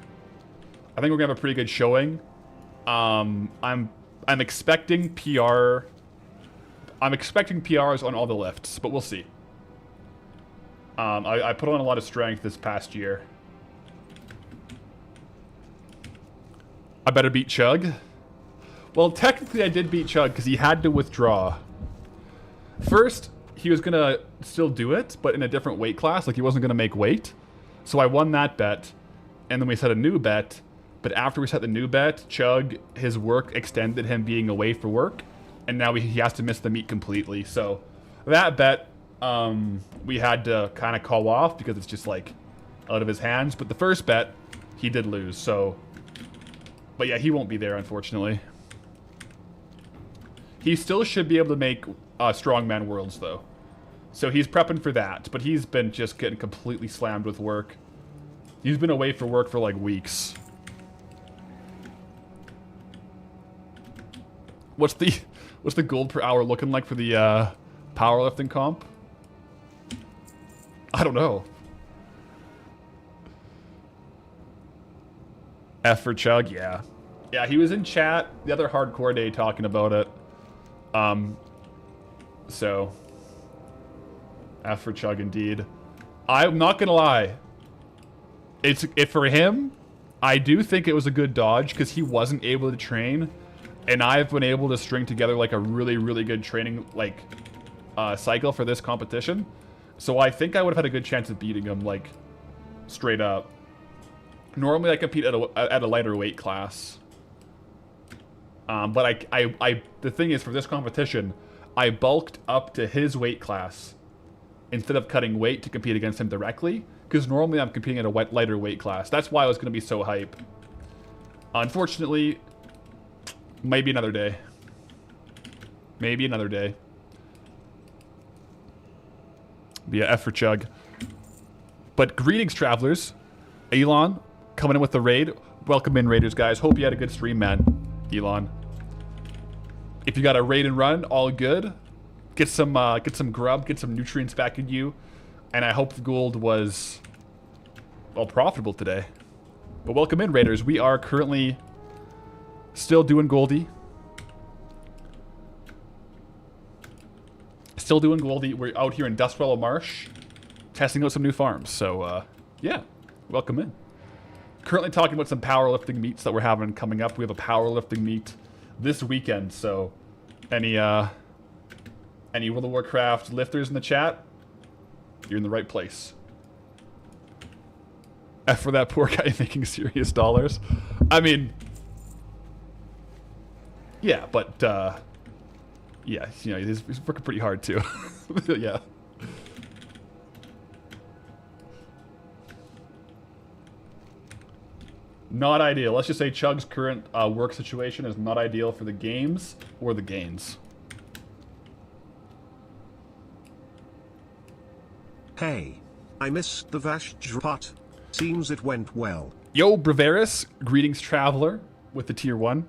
Speaker 1: I think we're gonna have a pretty good showing. I'm expecting PR. I'm expecting PRs on all the lifts, but we'll see. I put on a lot of strength this past year. I better beat Chug. Well, technically I did beat Chug because he had to withdraw. First, he was going to still do it, but in a different weight class. Like, he wasn't going to make weight. So I won that bet, and then we set a new bet. But after we set the new bet, Chug, his work extended him being away for work, and now he has to miss the meet completely. So that bet, we had to kind of call off because it's just, like, out of his hands. But the first bet, he did lose, so... But yeah, he won't be there, unfortunately. He still should be able to make Strongman Worlds, though. So he's prepping for that, but he's been just getting completely slammed with work. He's been away for work for, like, weeks. What's the gold per hour looking like for the powerlifting comp? I don't know. F for Chug, yeah. Yeah, he was in chat the other hardcore day talking about it. So F for Chug indeed. I'm not gonna lie. If for him, I do think it was a good dodge because he wasn't able to train, and I've been able to string together like a really, really good training like cycle for this competition. So I think I would have had a good chance of beating him, like, straight up. Normally I compete at a lighter weight class. But the thing is, for this competition, I bulked up to his weight class instead of cutting weight to compete against him directly, because normally I'm competing at a lighter weight class. That's why I was going to be so hype. Unfortunately, maybe another day. Maybe another day. But yeah, F for Chug. But greetings, travelers. Elon, coming in with the raid. Welcome in, Raiders, guys. Hope you had a good stream, man. Elon. If you got a raid and run, all good. Get some grub, get some nutrients back in you. And I hope the gold was, well, profitable today. But welcome in, Raiders. We are currently still doing Goldie. Still doing Goldie. We're out here in Dustwellow Marsh, testing out some new farms. So, yeah, welcome in. Currently talking about some powerlifting meets that we're having coming up. We have a powerlifting meet this weekend. So, any World of Warcraft lifters in the chat, you're in the right place. F for that poor guy making serious dollars. I mean, yeah, but yeah, you know, he's working pretty hard too. Yeah. Not ideal. Let's just say Chug's current work situation is not ideal for the games or the gains.
Speaker 2: Hey, I missed the Vash pot. Seems it went well.
Speaker 1: Yo, Braveris, greetings, traveler, with the tier 1.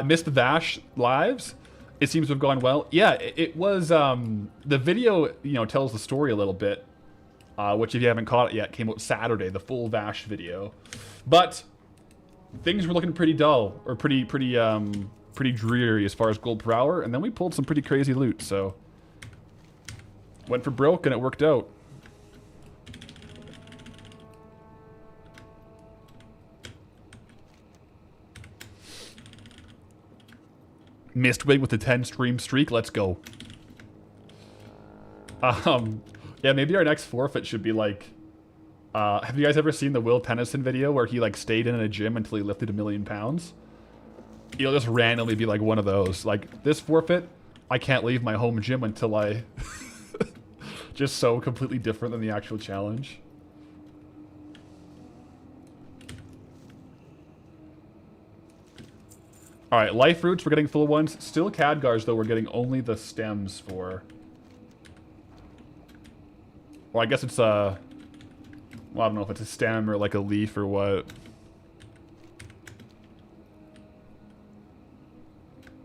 Speaker 1: Missed the Vash lives. It seems to have gone well. Yeah, it was, the video, you know, tells the story a little bit, which if you haven't caught it yet, came out Saturday, the full Vash video. But things were looking pretty dull, or pretty dreary as far as gold per hour, and then we pulled some pretty crazy loot, so went for broke and it worked out. Mistwig with the 10 stream streak. Let's go. Yeah, maybe our next forfeit should be like, have you guys ever seen the Will Tennyson video where he like stayed in a gym until he lifted 1,000,000 pounds? It'll just randomly be like one of those. Like, this forfeit, I can't leave my home gym until I... Just so completely different than the actual challenge. Alright, life roots, we're getting full ones. Still Khadgars, though, we're getting only the stems for. Well, I guess it's a... Well, I don't know if it's a stem or like a leaf or what.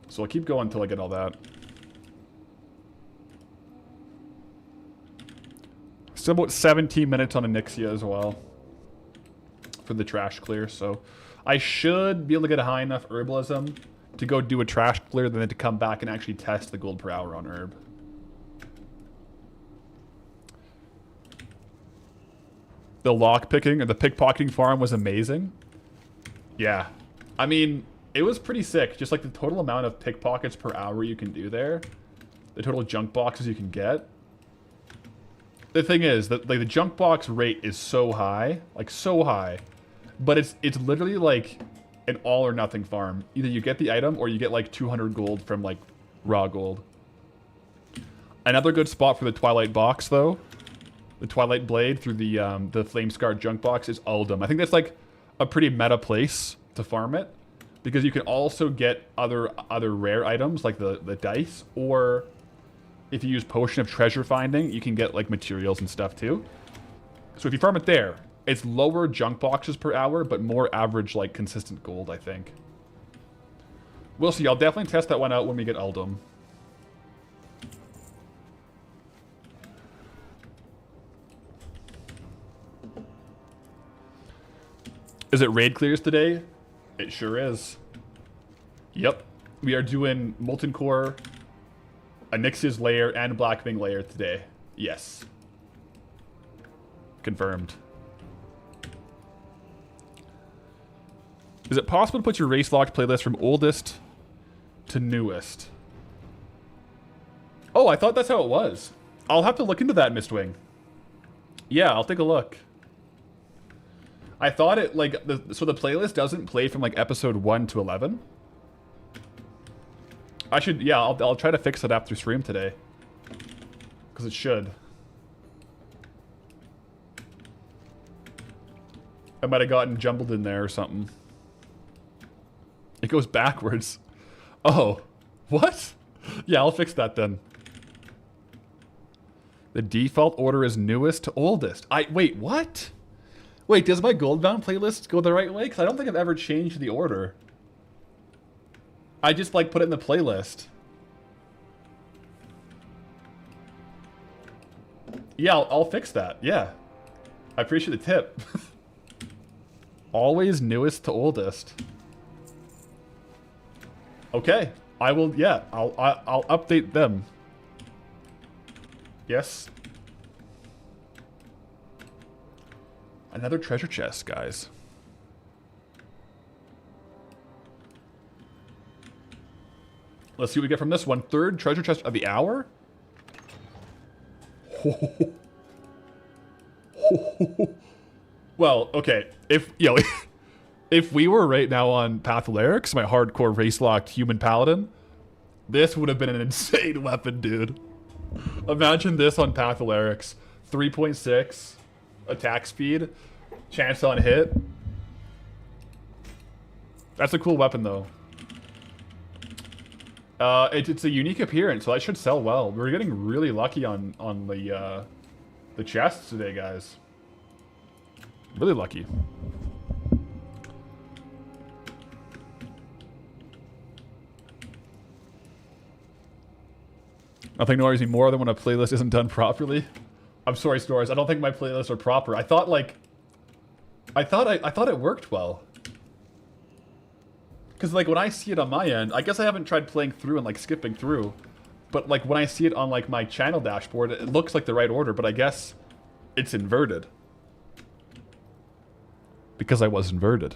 Speaker 1: So I'll keep going until I get all that. Still about 17 minutes on Onyxia as well. For the trash clear, so... I should be able to get a high enough herbalism to go do a trash clear, then to come back and actually test the gold per hour on herb. The lockpicking or the pickpocketing farm was amazing. Yeah. I mean, it was pretty sick. Just like the total amount of pickpockets per hour you can do there. The total junk boxes you can get. The thing is that like the junk box rate is so high. Like so high. But it's literally like an all or nothing farm. Either you get the item or you get like 200 gold from like raw gold. Another good spot for the Twilight box though, the Twilight blade through the Flame Scarred junk box is Uldum. I think that's like a pretty meta place to farm it because you can also get other rare items like the dice, or if you use Potion of Treasure Finding, you can get like materials and stuff too. So if you farm it there, it's lower junk boxes per hour, but more average, like, consistent gold, I think. We'll see. I'll definitely test that one out when we get Uldum. Is it raid clears today? It sure is. Yep. We are doing Molten Core, Onyxia's Lair, and Blackwing Lair today. Yes. Confirmed. Is it possible to put your race locked playlist from oldest to newest? Oh, I thought that's how it was. I'll have to look into that, Mistwing. Yeah, I'll take a look. I thought it, like, so the playlist doesn't play from, like, episode 1 to 11? I should, yeah, I'll try to fix it after stream today. Because it should. I might have gotten jumbled in there or something. It goes backwards. Oh, what? Yeah, I'll fix that then. The default order is newest to oldest. Wait, what? Wait, does my Goldbound playlist go the right way? Because I don't think I've ever changed the order. I just, like, put it in the playlist. Yeah, I'll fix that. Yeah. I appreciate the tip. Always newest to oldest. Okay, I will. Yeah, I'll update them. Yes. Another treasure chest, guys. Let's see what we get from this one. Third treasure chest of the hour. Well, okay. If if we were right now on Path of Lyrics, my hardcore race-locked human paladin, this would have been an insane weapon, dude. Imagine this on Path of Lyrics. 3.6 attack speed, chance on hit. That's a cool weapon, though. It's a unique appearance, so that should sell well. We're getting really lucky on the chests today, guys. Really lucky. Nothing annoys me more than when a playlist isn't done properly. I'm sorry, Stores. I don't think my playlists are proper. I thought it worked well. Because, like, when I see it on my end, I guess I haven't tried playing through and, like, skipping through. But, like, when I see it on, like, my channel dashboard, it looks like the right order, but I guess it's inverted. Because I was inverted.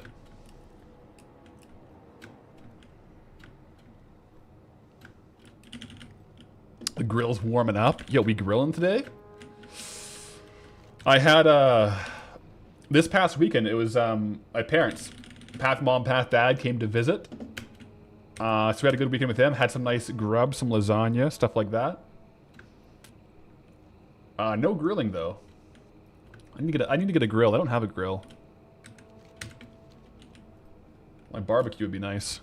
Speaker 1: The grill's warming up. Yo, we grilling today? I had, this past weekend, it was, my parents. Path Mom, Path Dad came to visit. So we had a good weekend with him. Had some nice grub, some lasagna, stuff like that. No grilling though. I need to get a grill. I don't have a grill. My barbecue would be nice.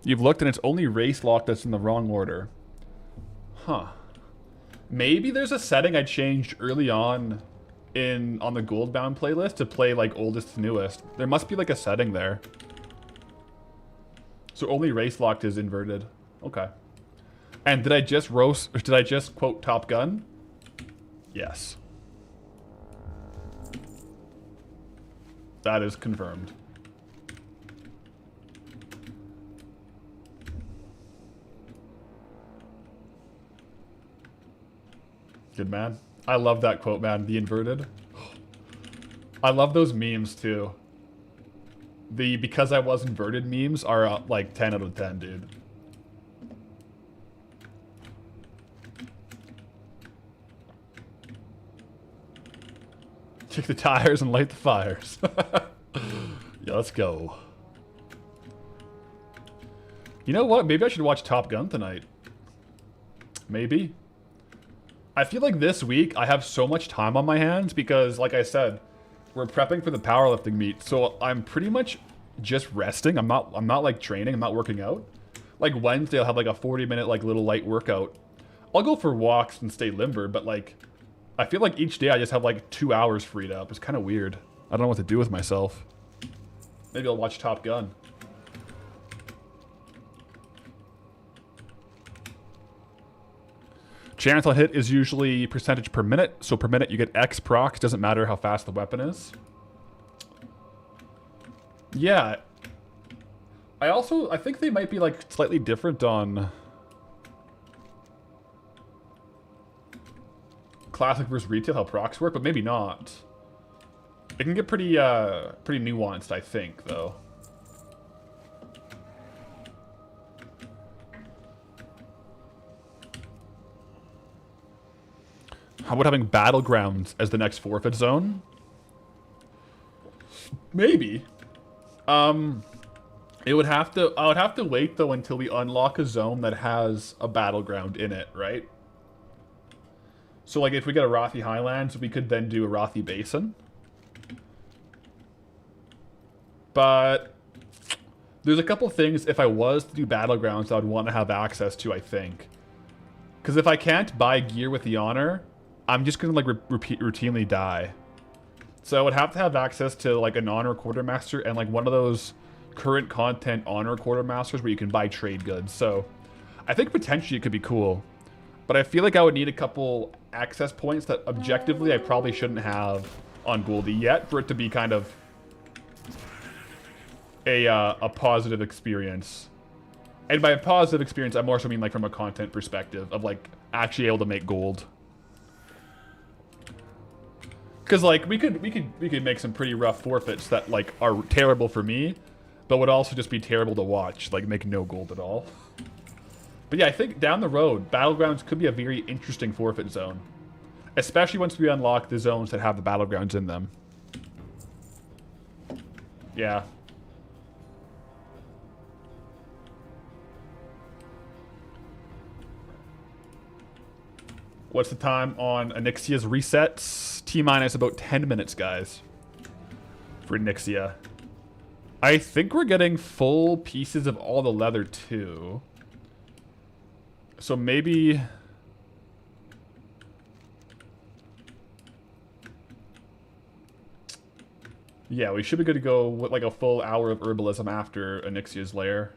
Speaker 1: You've looked and it's only race lock that's in the wrong order. Huh. Maybe there's a setting I changed early on on the Goldbound playlist to play like oldest to newest. There must be like a setting there. So only race locked is inverted. Okay. And did I just quote Top Gun? Yes. That is confirmed. Good man. I love that quote, man. The inverted. I love those memes too. The because I was inverted memes are like 10 out of 10, dude. Kick the tires and light the fires. Yeah, let's go. You know what? Maybe I should watch Top Gun tonight. Maybe. I feel like this week I have so much time on my hands because, like I said, we're prepping for the powerlifting meet. So I'm pretty much just resting. I'm not like training. I'm not working out. Like Wednesday, I'll have like a 40-minute like little light workout. I'll go for walks and stay limber, but like I feel like each day I just have like 2 hours freed up. It's kind of weird. I don't know what to do with myself. Maybe I'll watch Top Gun. Chance on hit is usually percentage per minute. So per minute you get X procs. Doesn't matter how fast the weapon is. Yeah. I think they might be like slightly different on classic versus retail, how procs work, but maybe not. It can get pretty nuanced, I think, though. How about having Battlegrounds as the next forfeit zone? Maybe. I would have to wait though until we unlock a zone that has a battleground in it, right? So like if we get a Rothi Highlands, we could then do a Rothi Basin. But there's a couple things if I was to do battlegrounds I would want to have access to, I think. Because if I can't buy gear with the honor, I'm just gonna like routinely die. So I would have to have access to like an honor quartermaster and like one of those current content honor quartermasters where you can buy trade goods. So I think potentially it could be cool. But I feel like I would need a couple access points that objectively I probably shouldn't have on Goldie yet for it to be kind of a positive experience. And by a positive experience, I more so mean like from a content perspective of like actually able to make gold. Because like we could make some pretty rough forfeits that like are terrible for me, but would also just be terrible to watch, like make no gold at all. But yeah, I think down the road, Battlegrounds could be a very interesting forfeit zone. Especially once we unlock the zones that have the Battlegrounds in them. Yeah. What's the time on Onyxia's resets? T-minus about 10 minutes, guys. For Onyxia. I think we're getting full pieces of all the leather, too. So maybe... Yeah, we should be good to go with like a full hour of herbalism after Onyxia's lair.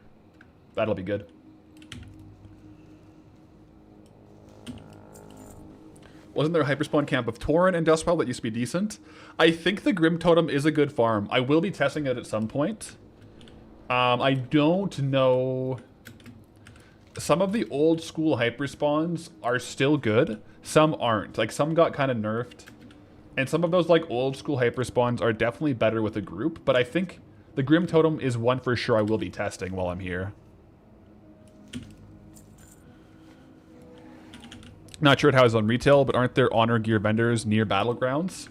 Speaker 1: That'll be good. Wasn't there a hyperspawn camp of Tauren and Dustwell that used to be decent? I think the Grim Totem is a good farm. I will be testing it at some point. I don't know... Some of the old school hyperspawns are still good. Some aren't. Like, some got kind of nerfed. And some of those, like, old school hyperspawns are definitely better with a group. But I think the Grim Totem is one for sure I will be testing while I'm here. Not sure how it's on retail, but aren't there honor gear vendors near Battlegrounds?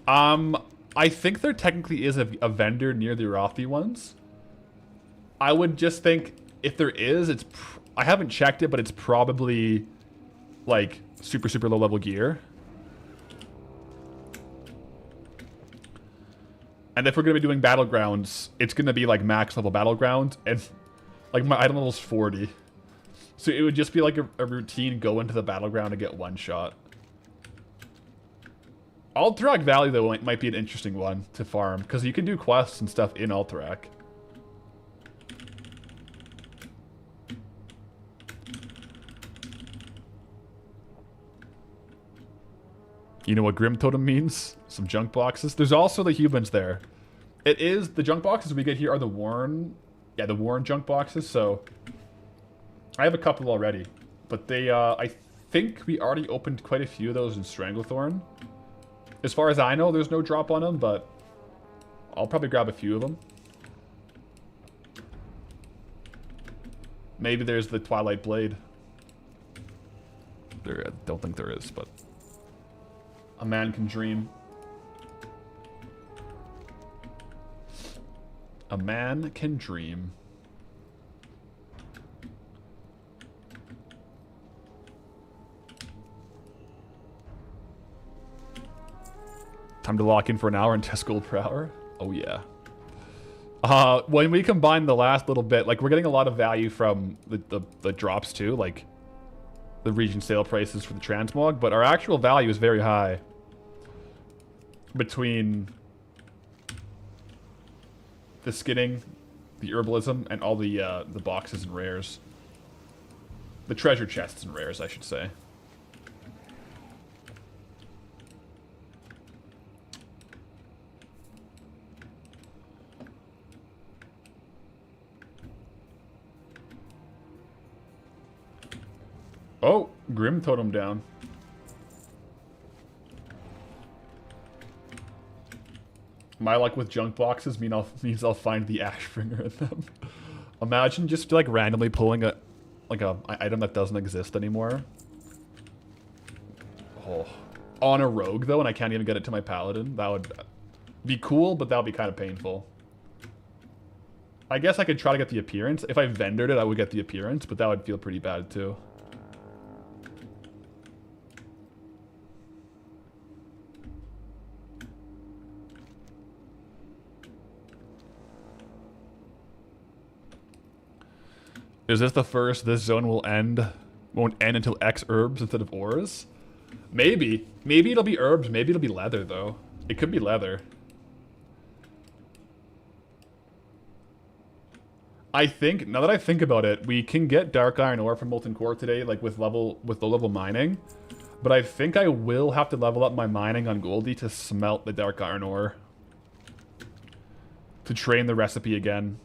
Speaker 1: I think there technically is a vendor near the Rothi ones. I would just think if there is, I haven't checked it, but it's probably like super, super low level gear. And if we're going to be doing battlegrounds, it's going to be like max level battleground, and like my item level's 40. So it would just be like a routine, go into the battleground and get one shot. Alterac Valley, though, might be an interesting one to farm, because you can do quests and stuff in Alterac. You know what Grim Totem means? Some junk boxes. There's also the humans there. It is, the junk boxes we get here are the Warren, yeah, the Warren junk boxes, so I have a couple already. But they, I think we already opened quite a few of those in Stranglethorn. As far as I know, there's no drop on them, but I'll probably grab a few of them. Maybe there's the Twilight Blade. I don't think there is, but a man can dream. A man can dream. Time to lock in for an hour and test gold per hour. Oh yeah. When we combine the last little bit, like we're getting a lot of value from the drops too, like the region sale prices for the transmog, but our actual value is very high between the skinning, the herbalism, and all the boxes and rares. The treasure chests and rares, I should say. Oh, Grim Totem down. My luck with junk boxes means I'll find the Ashbringer in them. Imagine just like randomly pulling a item that doesn't exist anymore. Oh, on a rogue though, and I can't even get it to my paladin. That would be cool, but that would be kind of painful. I guess I could try to get the appearance. If I vendored it, I would get the appearance, but that would feel pretty bad too. Is this the first this zone won't end until X herbs instead of ores? Maybe. Maybe it'll be herbs, maybe it'll be leather though. It could be leather. I think, now that I think about it, we can get dark iron ore from molten core today, like with low level mining. But I think I will have to level up my mining on Goldie to smelt the dark iron ore. To train the recipe again.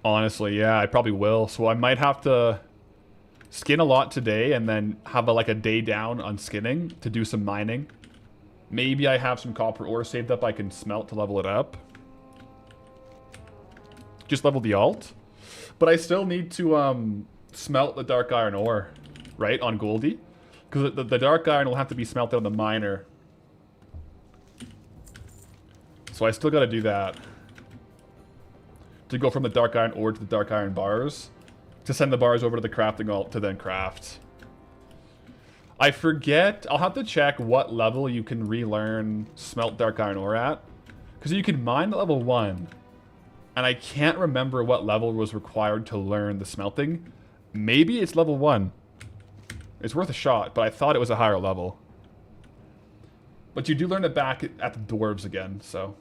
Speaker 1: Honestly, yeah, I probably will. So I might have to skin a lot today and then have like a day down on skinning to do some mining. Maybe I have some copper ore saved up I can smelt to level it up. Just level the alt. But I still need to smelt the dark iron ore, right, on Goldie. Because the dark iron will have to be smelted on the miner. So I still got to do that. To go from the dark iron ore to the dark iron bars. To send the bars over to the crafting alt to then craft. I forget. I'll have to check what level you can relearn smelt dark iron ore at. Because you can mine at level 1. And I can't remember what level was required to learn the smelting. Maybe it's level 1. It's worth a shot, but I thought it was a higher level. But you do learn it back at the dwarves again, so...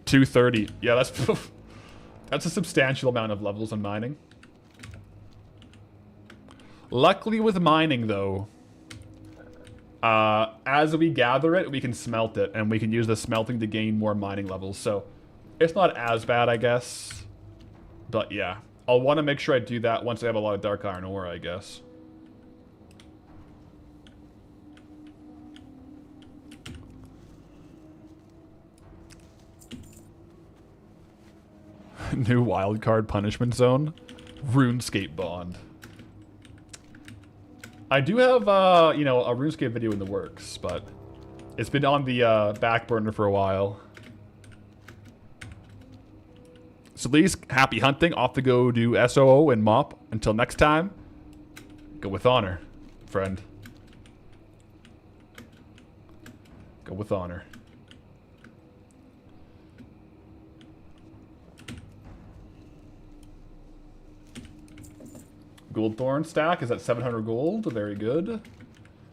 Speaker 1: $230. Yeah, that's a substantial amount of levels on mining. Luckily with mining, though, as we gather it, we can smelt it, and we can use the smelting to gain more mining levels. So it's not as bad, I guess. But yeah, I'll want to make sure I do that once I have a lot of dark iron ore, I guess. New wildcard punishment zone. RuneScape bond. I do have, you know, a RuneScape video in the works, but it's been on the back burner for a while. So please, happy hunting. Off to go do SOO and mop. Until next time, go with honor, friend. Go with honor. Goldthorn stack is at 700 gold. Very good.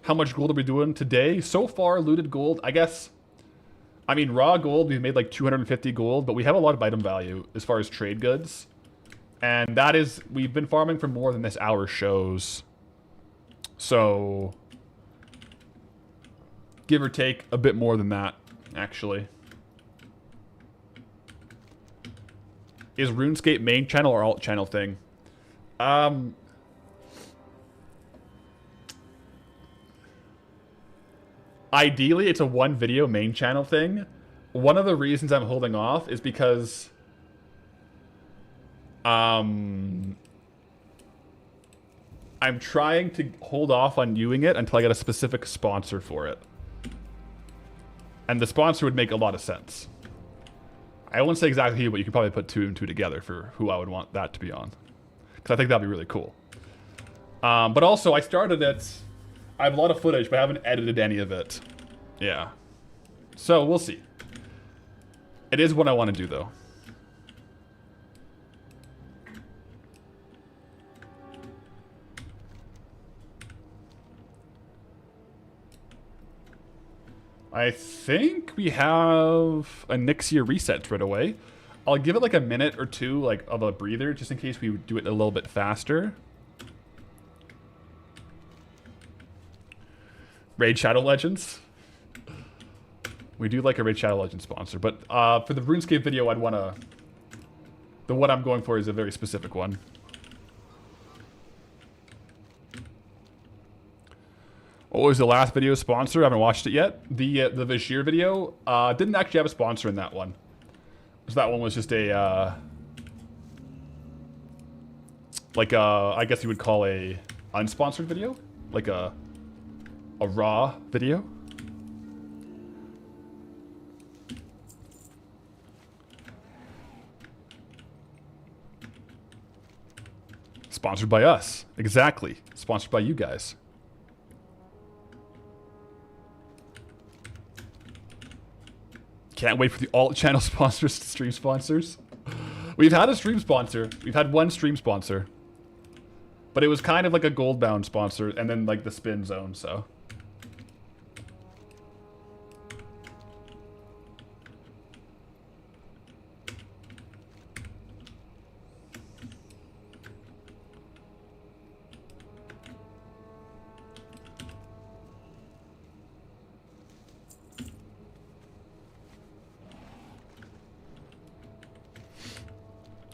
Speaker 1: How much gold are we doing today? So far, looted gold, I guess. I mean, raw gold, we've made like 250 gold, but we have a lot of item value as far as trade goods. And that is, we've been farming for more than this hour shows. So, give or take a bit more than that, actually. Is RuneScape main channel or alt channel thing? Ideally, it's a one video main channel thing. One of the reasons I'm holding off is because I'm trying to hold off on doing it until I get a specific sponsor for it. And the sponsor would make a lot of sense. I won't say exactly who, but you could probably put 2 and 2 together for who I would want that to be on. Because I think that'd be really cool. But also, I started it... I have a lot of footage, but I haven't edited any of it. Yeah. So, we'll see. It is what I want to do, though. I think we have a Nixia reset right away. I'll give it like a minute or two like of a breather, just in case we do it a little bit faster. Raid Shadow Legends. We do like a Raid Shadow Legends sponsor, but for the RuneScape video, I'd want to... The one I'm going for is a very specific one. What was the last video sponsor? I haven't watched it yet. The Vashir video didn't actually have a sponsor in that one. So that one was just a... like a... I guess you would call a unsponsored video? Like a raw video. Sponsored by us. Exactly. Sponsored by you guys. Can't wait for the alt channel sponsors to stream sponsors. We've had a stream sponsor. We've had one stream sponsor. But it was kind of like a Goldbound sponsor and then like the spin zone, so...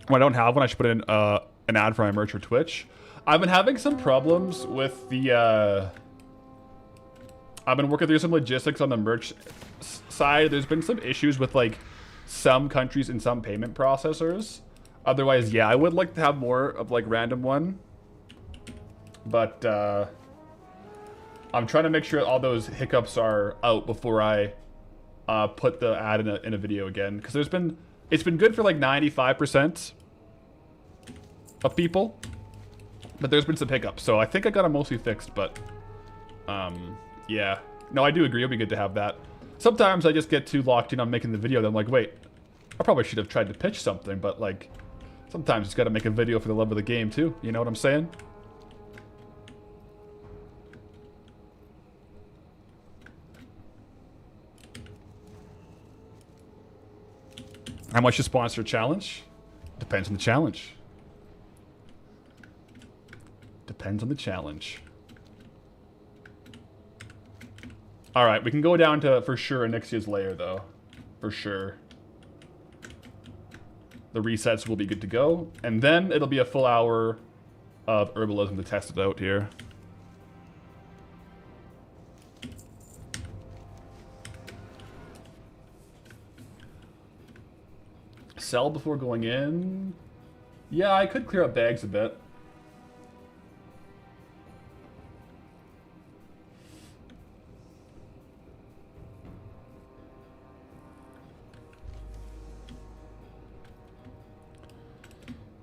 Speaker 1: When I don't have one, I should put in an ad for my merch or Twitch. I've been having some problems with the... I've been working through some logistics on the merch side. There's been some issues with like some countries and some payment processors. Otherwise, yeah, I would like to have more of like random one. But I'm trying to make sure all those hiccups are out before I put the ad in a video again. Because it's been good for like 95% of people, but there's been some hiccups. So I think I got them mostly fixed, but yeah. No, I do agree. It'll be good to have that. Sometimes I just get too locked in on making the video that I'm like, wait, I probably should have tried to pitch something, but like, sometimes it's got to make a video for the love of the game too. You know what I'm saying? How much to sponsor a challenge? Depends on the challenge. Depends on the challenge. Alright, we can go down to, for sure, Anixia's lair, though. For sure. The resets will be good to go. And then it'll be a full hour of herbalism to test it out here. Sell before going in. Yeah, I could clear up bags a bit.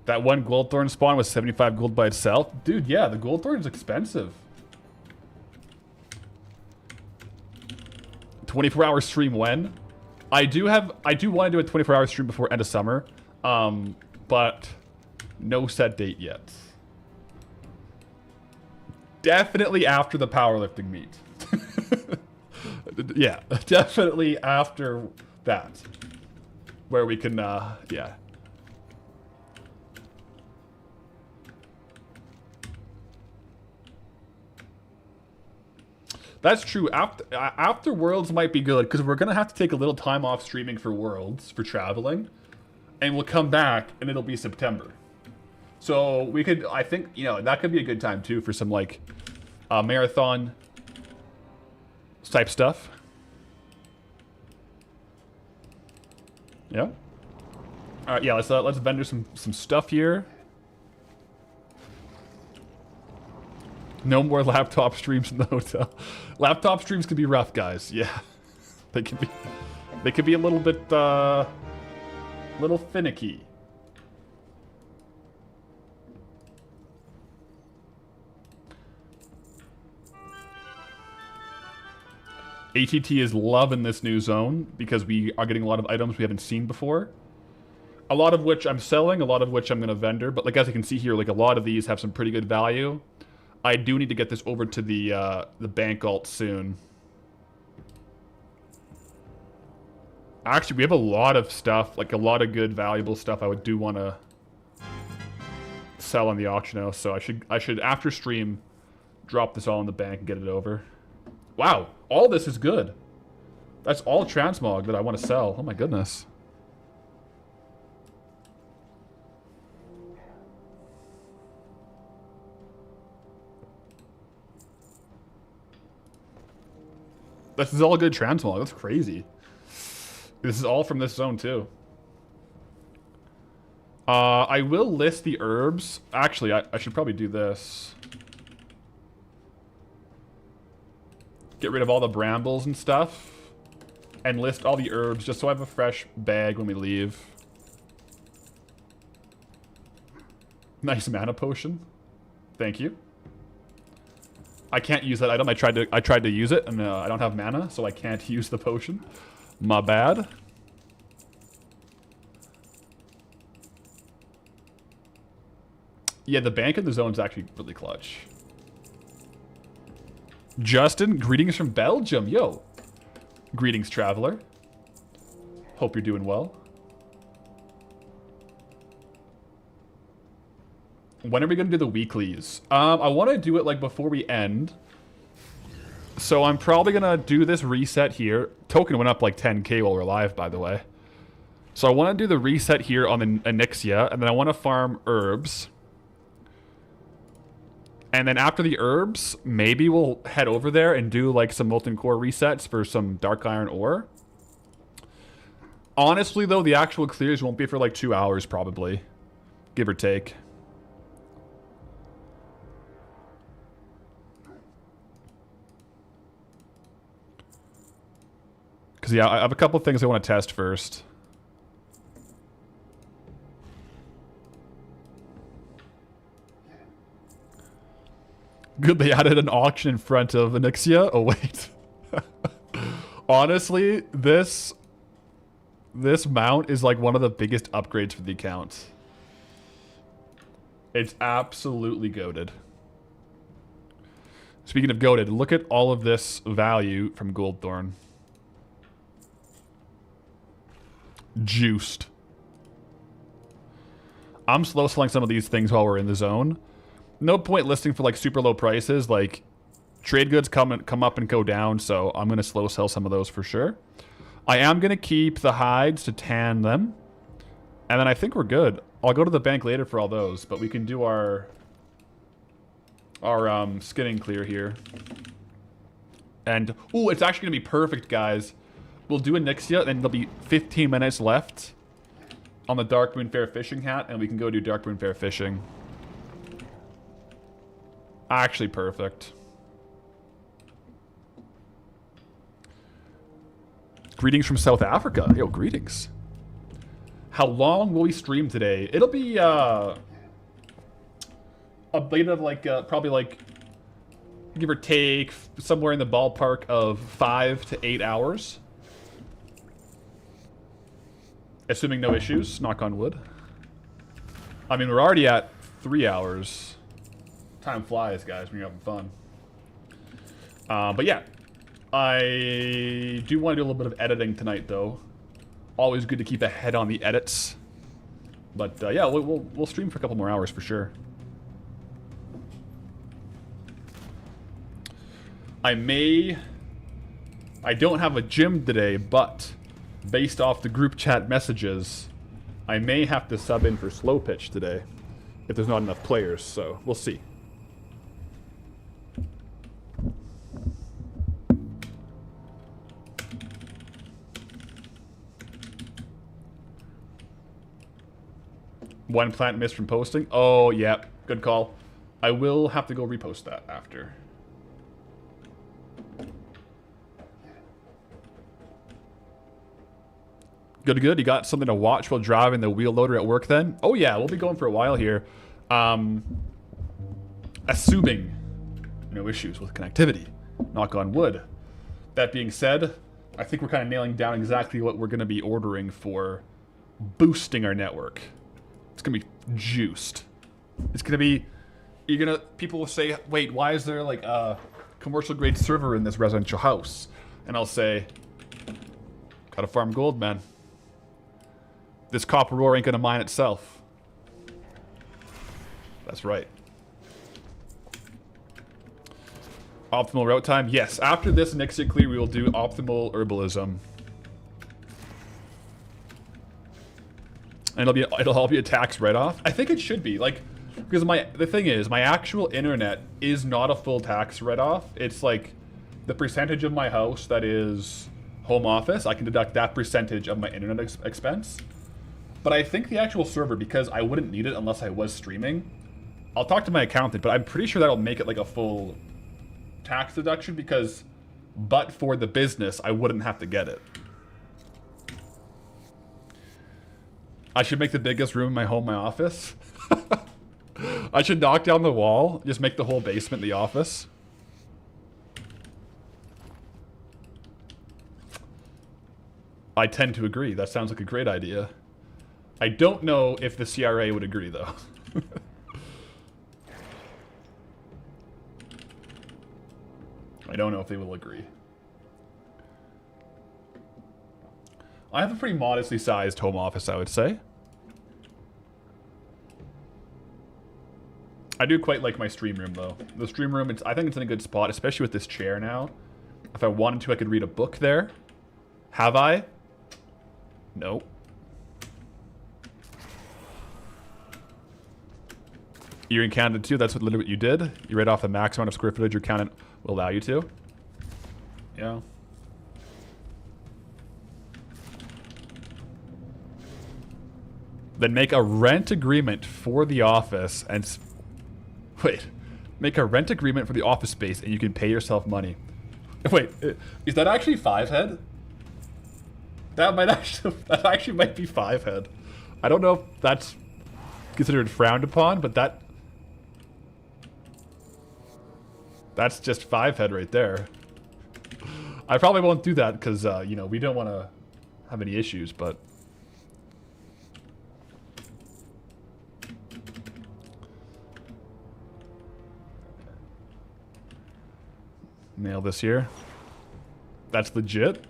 Speaker 1: That one Goldthorn spawn was 75 gold by itself. Dude, yeah, the Goldthorn is expensive. 24-hour stream when? I do want to do a 24-hour stream before end of summer. But no set date yet. Definitely after the powerlifting meet. Yeah, definitely after that. Where we can, yeah. That's true. After Worlds might be good, because we're going to have to take a little time off streaming for Worlds, for traveling. And we'll come back, and it'll be September. So we could, I think, you know, that could be a good time, too, for some, like, marathon type stuff. Yeah. All right, yeah, let's vendor some stuff here. No more laptop streams in the hotel. Laptop streams can be rough, guys. Yeah, they can be a little bit little finicky. ATT is loving this new zone because we are getting a lot of items we haven't seen before. A lot of which I'm selling, a lot of which I'm going to vendor. But like as you can see here, like a lot of these have some pretty good value. I do need to get this over to the bank alt soon. Actually, we have a lot of stuff, like a lot of good, valuable stuff I do want to sell on the auction house. So I should after stream drop this all in the bank and get it over. Wow, all this is good. That's all transmog that I want to sell. Oh my goodness. This is all good transmog. That's crazy. This is all from this zone too. I will list the herbs. Actually, I should probably do this. Get rid of all the brambles and stuff. And list all the herbs just so I have a fresh bag when we leave. Nice mana potion. Thank you. I can't use that item. I tried to use it, and I don't have mana, so I can't use the potion. My bad. Yeah, the bank in the zone is actually really clutch. Justin, greetings from Belgium. Yo. Greetings, traveler. Hope you're doing well. When are we going to do the weeklies? I want to do it like before we end. So I'm probably going to do this reset here. Token went up like 10k while we're live, by the way. So I want to do the reset here on the Onyxia, and then I want to farm herbs. And then after the herbs, maybe we'll head over there and do like some molten core resets for some dark iron ore. Honestly, though, the actual clears won't be for like 2 hours, probably. Give or take. Because, yeah, I have a couple of things I want to test first. Good, they added an auction in front of Onyxia. Oh, wait. Honestly, this mount is like one of the biggest upgrades for the account. It's absolutely goated. Speaking of goated, look at all of this value from Goldthorn. Juiced. I'm slow selling some of these things while we're in the zone. No point listing for like super low prices. Like trade goods come up and go down, so I'm gonna slow sell some of those for sure. I am gonna keep the hides to tan them, and then I think we're good. I'll go to the bank later for all those, but we can do our skinning clear here. And ooh, it's actually gonna be perfect, guys. We'll do Onyxia, and there'll be 15 minutes left on the Dark Moon Fair fishing hat, and we can go do Dark Moon Fair fishing. Actually, perfect. Greetings from South Africa. Yo, greetings. How long will we stream today? It'll be a bit of like probably like give or take somewhere in the ballpark of 5 to 8 hours, assuming no issues. Knock on wood. I mean, we're already at 3 hours. Time flies, guys, when you're having fun. But yeah, I do want to do a little bit of editing tonight, though. Always good to keep a head on the edits. But yeah, we'll stream for a couple more hours for sure. I don't have a gym today, but based off the group chat messages, I may have to sub in for slow pitch today if there's not enough players, so we'll see. One plant missed from posting. Oh, yeah. Good call. I will have to go repost that after. Good, good. You got something to watch while driving the wheel loader at work then? Oh, yeah. We'll be going for a while here. Assuming no issues with connectivity. Knock on wood. That being said, I think we're kind of nailing down exactly what we're going to be ordering for boosting our network. It's gonna be juiced. It's gonna be, people will say, wait, why is there like a commercial grade server in this residential house? And I'll say, gotta farm gold, man. This copper ore ain't gonna mine itself. That's right. Optimal route time? Yes. After this Nixically, we will do optimal herbalism. And it'll all be a tax write-off. I think it should be, like, because the thing is, my actual internet is not a full tax write-off. It's like the percentage of my house that is home office. I can deduct that percentage of my internet expense. But I think the actual server, because I wouldn't need it unless I was streaming. I'll talk to my accountant, but I'm pretty sure that'll make it like a full tax deduction because, but for the business, I wouldn't have to get it. I should make the biggest room in my home my office. I should knock down the wall, just make the whole basement the office. I tend to agree. That sounds like a great idea. I don't know if the CRA would agree, though. I don't know if they will agree. I have a pretty modestly sized home office, I would say. I do quite like my stream room, though. The stream room, I think it's in a good spot, especially with this chair now. If I wanted to, I could read a book there. Have I? No. You're in Canada, too? That's literally what you did? You read off the max amount of square footage your accountant will allow you to? Yeah. Then make a rent agreement for the office and... Wait. Make a rent agreement for the office space and you can pay yourself money. Wait, is that actually 5 head? That actually might be 5 head. I don't know if that's considered frowned upon, but that's just 5 head right there. I probably won't do that because, you know, we don't want to have any issues, but... Nail this here. That's legit.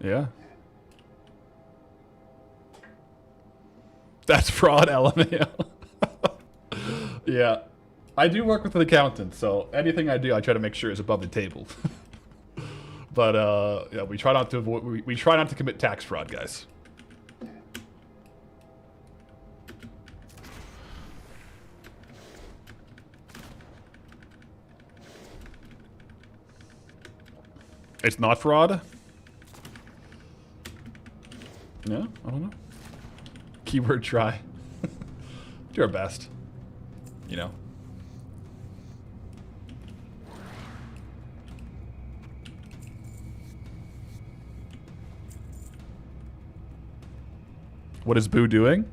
Speaker 1: Yeah. That's fraud, LMAO. Yeah. I do work with an accountant, so anything I do, I try to make sure is above the table. But, yeah, we try not to avoid, we try not to commit tax fraud, guys. It's not fraud? Yeah, I don't know. Keyword try. Do our best. You know. What is Boo doing?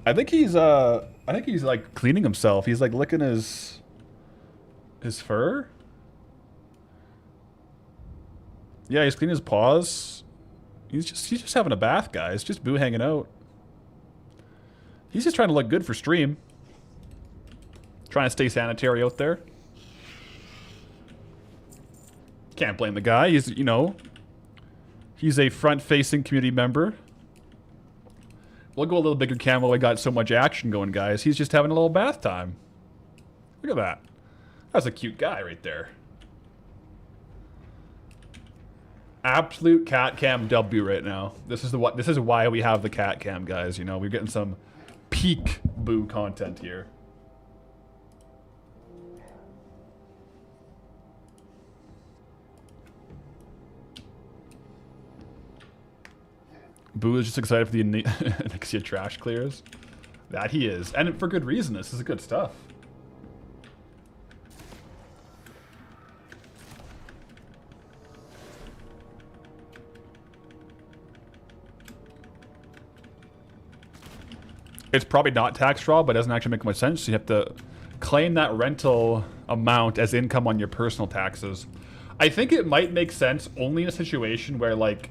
Speaker 1: I think he's like cleaning himself. He's like licking his fur. Yeah, he's cleaning his paws. He's just having a bath, guys. Just Boo hanging out. He's just trying to look good for stream. Trying to stay sanitary out there. Can't blame the guy. He's, you know, he's a front-facing community member. We'll go a little bigger cam while we got so much action going, guys. He's just having a little bath time. Look at that. That's a cute guy right there. Absolute cat cam W right now. This is why we have the cat cam, guys. You know, we're getting some peak Boo content here. Boo is just excited for the Nixia trash clears. That he is. And for good reason. This is good stuff. It's probably not tax fraud, but it doesn't actually make much sense. You have to claim that rental amount as income on your personal taxes. I think it might make sense only in a situation where, like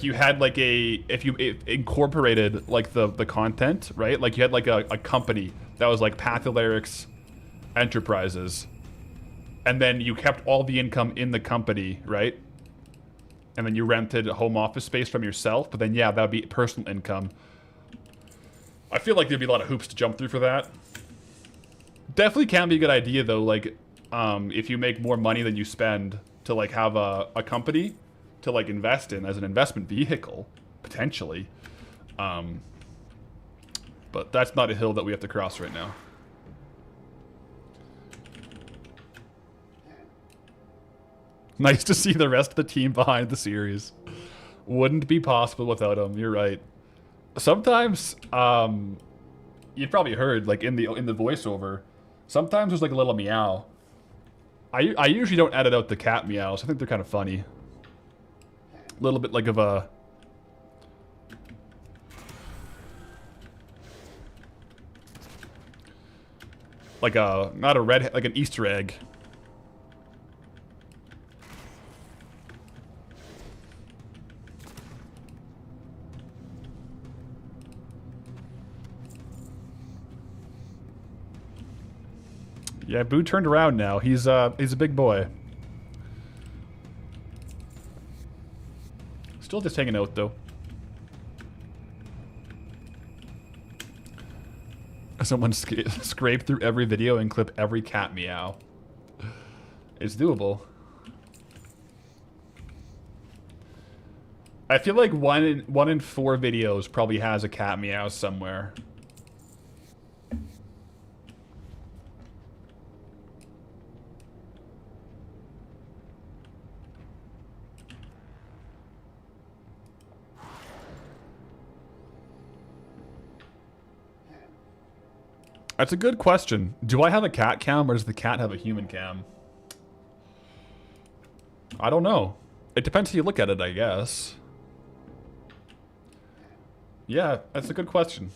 Speaker 1: you had like if you incorporated like the content, right? Like you had like a company that was like Patholyrics Enterprises, and then you kept all the income in the company, right? And then you rented home office space from yourself, but then yeah, that would be personal income. I feel like there'd be a lot of hoops to jump through for that. Definitely can be a good idea though, like if you make more money than you spend, to like have a company to like invest in as an investment vehicle, potentially. But that's not a hill that we have to cross right now. Nice to see the rest of the team behind the series. Wouldn't be possible without them. You're right. Sometimes, you've probably heard like in the voiceover, sometimes there's like a little meow. I usually don't edit out the cat meows. I think they're kind of funny. A little bit like of a... Like a... Not a red... Like an Easter egg. Yeah, Boo turned around now. He's a big boy. Still just hanging out though. Someone scrape through every video and clip every cat meow. It's doable. I feel like one in 4 videos probably has a cat meow somewhere. That's a good question. Do I have a cat cam or does the cat have a human cam? I don't know. It depends how you look at it, I guess. Yeah, that's a good question.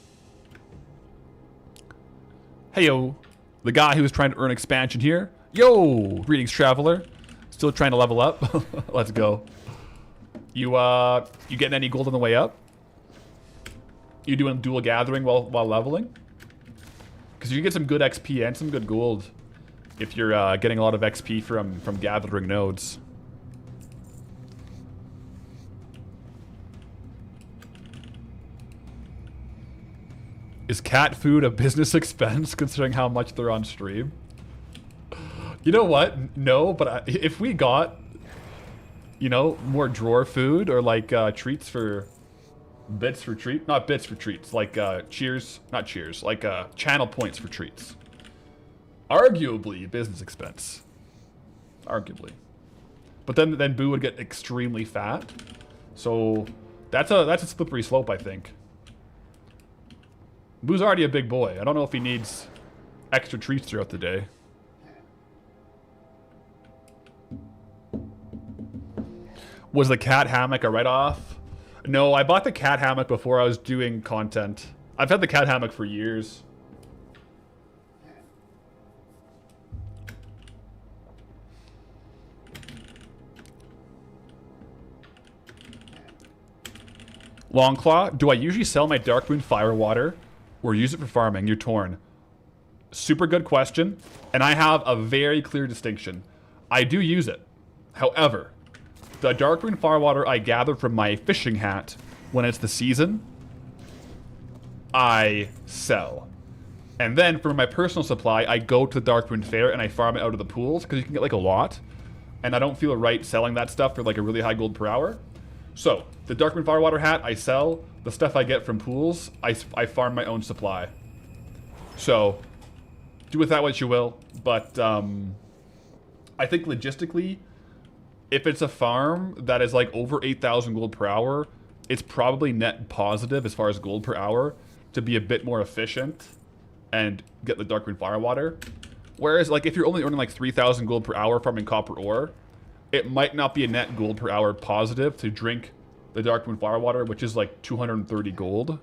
Speaker 1: Heyo, the guy who was trying to earn expansion here. Yo, greetings, traveler. Still trying to level up. Let's go. You getting any gold on the way up? You doing dual gathering while leveling? Because you get some good XP and some good gold if you're getting a lot of XP from gathering nodes. Is cat food a business expense considering how much they're on stream? You know what? No, but if we got, you know, more drawer food or like treats for... Bits for treat, not bits for treats, like cheers, not cheers, like channel points for treats. Arguably business expense. Arguably. But then Boo would get extremely fat. So that's a slippery slope, I think. Boo's already a big boy. I don't know if he needs extra treats throughout the day. Was the cat hammock a write-off? No, I bought the cat hammock before I was doing content. I've had the cat hammock for years. Longclaw, do I usually sell my Darkmoon Firewater or use it for farming? You're torn. Super good question, and I have a very clear distinction. I do use it. However, the Darkmoon Firewater I gather from my fishing hat when it's the season, I sell. And then for my personal supply, I go to the Darkmoon Fair and I farm it out of the pools because you can get like a lot. And I don't feel right selling that stuff for like a really high gold per hour. So, the Darkmoon Firewater hat, I sell. The stuff I get from pools, I farm my own supply. So, do with that what you will. But, I think logistically, if it's a farm that is like over 8,000 gold per hour, it's probably net positive as far as gold per hour to be a bit more efficient and get the Darkmoon Firewater. Whereas, like, if you're only earning like 3,000 gold per hour farming copper ore, it might not be a net gold per hour positive to drink the Darkmoon Firewater, which is like 230 gold.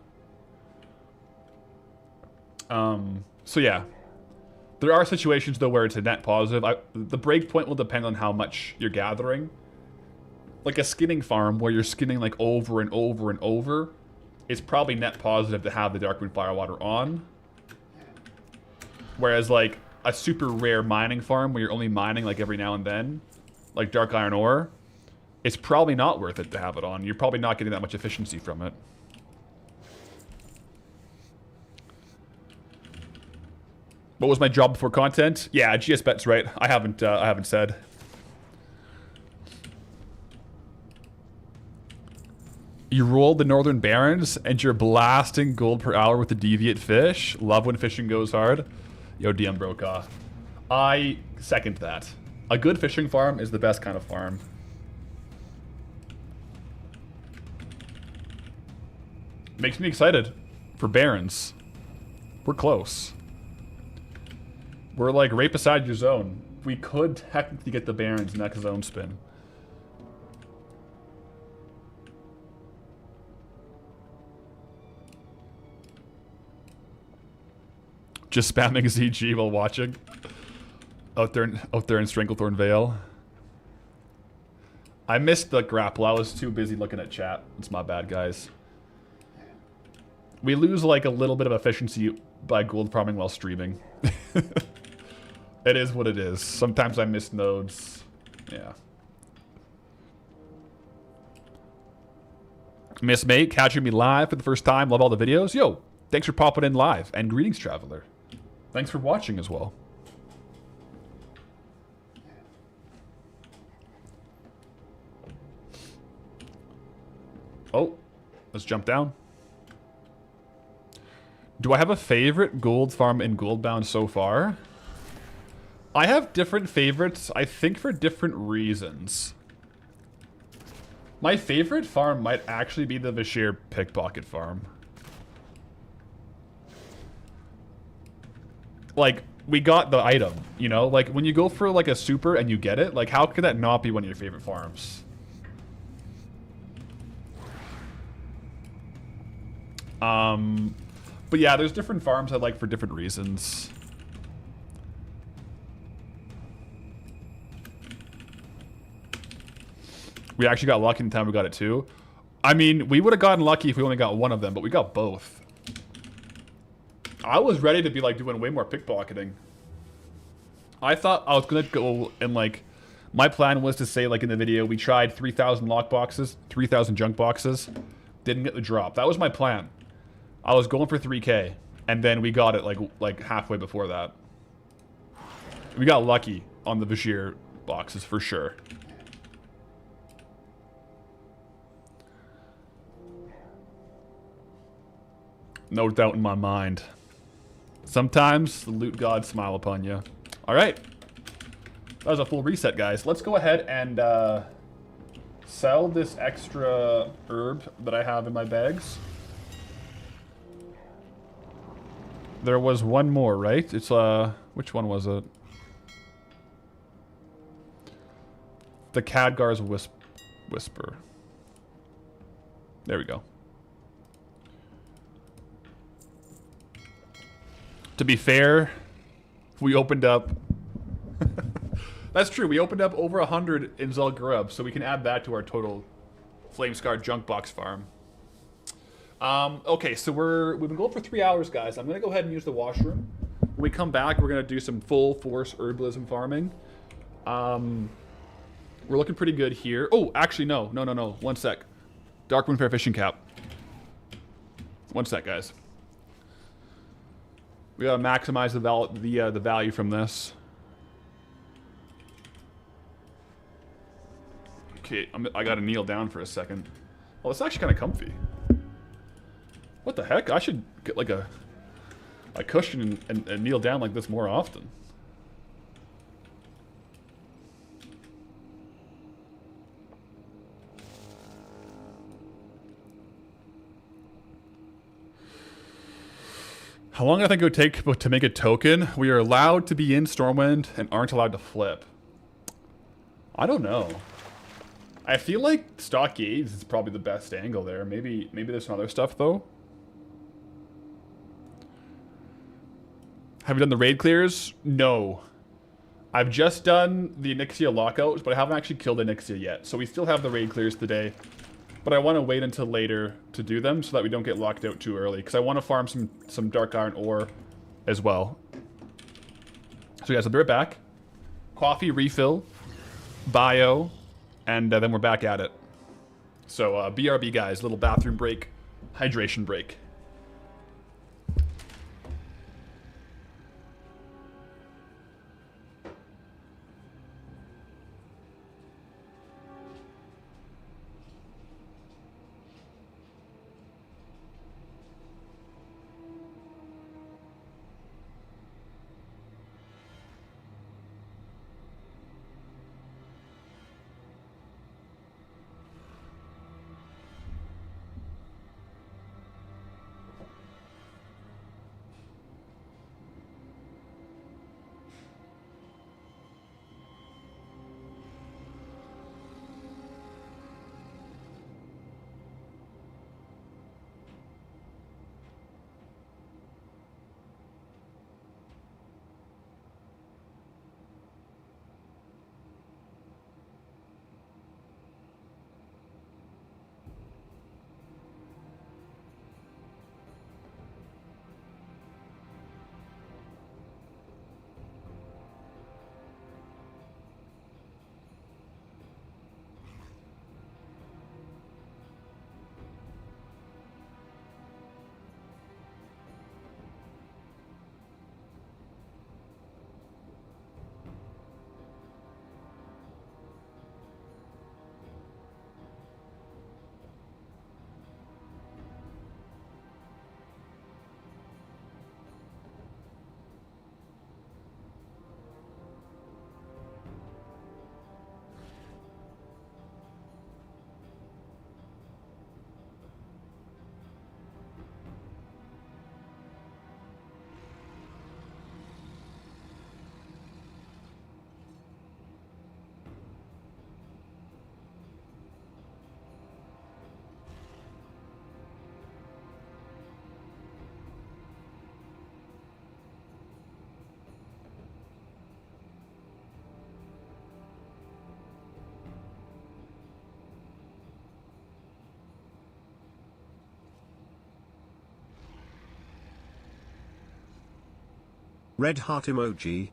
Speaker 1: So yeah. There are situations, though, where it's a net positive. The break point will depend on how much you're gathering. Like a skinning farm, where you're skinning like over and over and over, it's probably net positive to have the Darkmoon Firewater on. Whereas like a super rare mining farm, where you're only mining like every now and then, like dark iron ore, it's probably not worth it to have it on. You're probably not getting that much efficiency from it. What was my job before content? Yeah, GS Bet's right. I haven't said. You rolled the Northern Barrens and you're blasting gold per hour with the deviate fish. Love when fishing goes hard. Yo, DM Brokaw. I second that. A good fishing farm is the best kind of farm. Makes me excited for Barrens. We're close. We're like right beside your zone. We could technically get the Barrens next zone spin. Just spamming ZG while watching. Out there in Stranglethorn Vale. I missed the grapple. I was too busy looking at chat. It's my bad, guys. We lose like a little bit of efficiency by gold farming while streaming. It is what it is. Sometimes I miss nodes. Yeah. Miss Mate, catching me live for the first time. Love all the videos. Yo, thanks for popping in live. And greetings, Traveler. Thanks for watching as well. Oh, let's jump down. Do I have a favorite gold farm in Goldbound so far? I have different favorites, I think, for different reasons. My favorite farm might actually be the Vashir Pickpocket farm. Like, we got the item, you know? Like, when you go for, like, a super and you get it, like, how could that not be one of your favorite farms? But yeah, there's different farms I like for different reasons. We actually got lucky in the time we got it too. I mean, we would have gotten lucky if we only got one of them, but we got both. I was ready to be like doing way more pickpocketing. I thought I was gonna go and like, my plan was to say like in the video, we tried 3,000 lock boxes, 3,000 junk boxes, didn't get the drop. That was my plan. I was going for 3K, and then we got it like halfway before that. We got lucky on the Vashir boxes for sure. No doubt in my mind. Sometimes the loot gods smile upon you. All right. That was a full reset, guys. Let's go ahead and sell this extra herb that I have in my bags. There was one more, right? It's, which one was it? The Khadgar's Whisper. There we go. To be fair, we opened up... That's true, we opened up over 100 in Zul'Gurub, so we can add that to our total Flamescar junk box farm. Okay, so we've been going for 3 hours, guys. I'm going to go ahead and use the washroom. When we come back, we're going to do some full force herbalism farming. We're looking pretty good here. Oh, actually, no. 1 sec. Darkmoon Fair fishing cap. 1 sec, guys. We gotta maximize the value from this. Okay, I gotta kneel down for a second. Well, it's actually kind of comfy. What the heck? I should get like a cushion and kneel down like this more often. How long do I think it would take to make a token? We are allowed to be in Stormwind and aren't allowed to flip. I don't know. I feel like Stockades is probably the best angle there. Maybe there's some other stuff though. Have you done the raid clears? No. I've just done the Onyxia lockouts, but I haven't actually killed Onyxia yet. So we still have the raid clears today. But I want to wait until later to do them so that we don't get locked out too early. Because I want to farm some Dark Iron ore as well. So guys, I'll be right back. Coffee refill, bio, and then we're back at it. So BRB guys, little bathroom break, hydration break.
Speaker 2: Red heart emoji.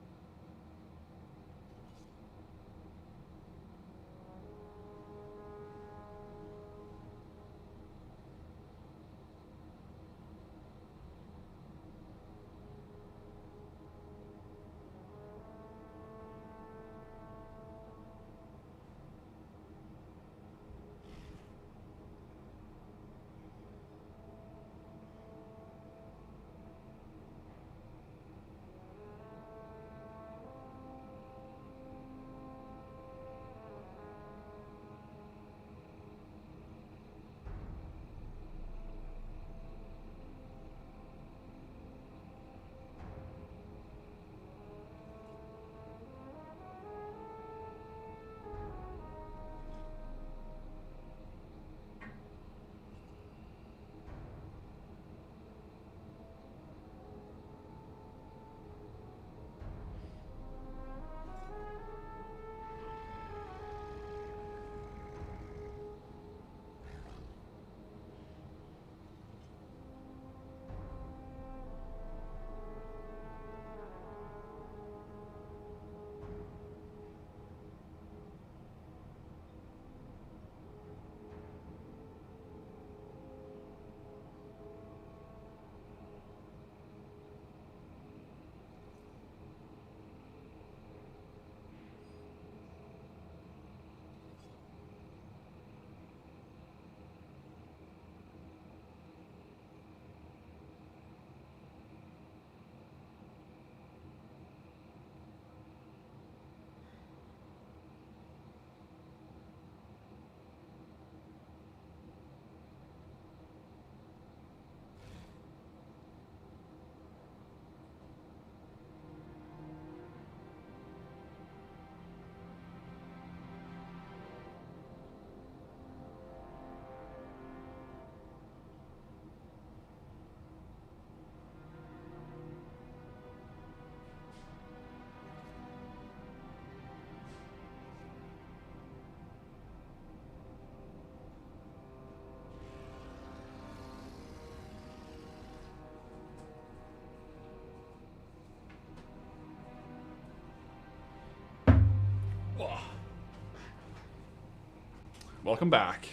Speaker 1: Welcome back.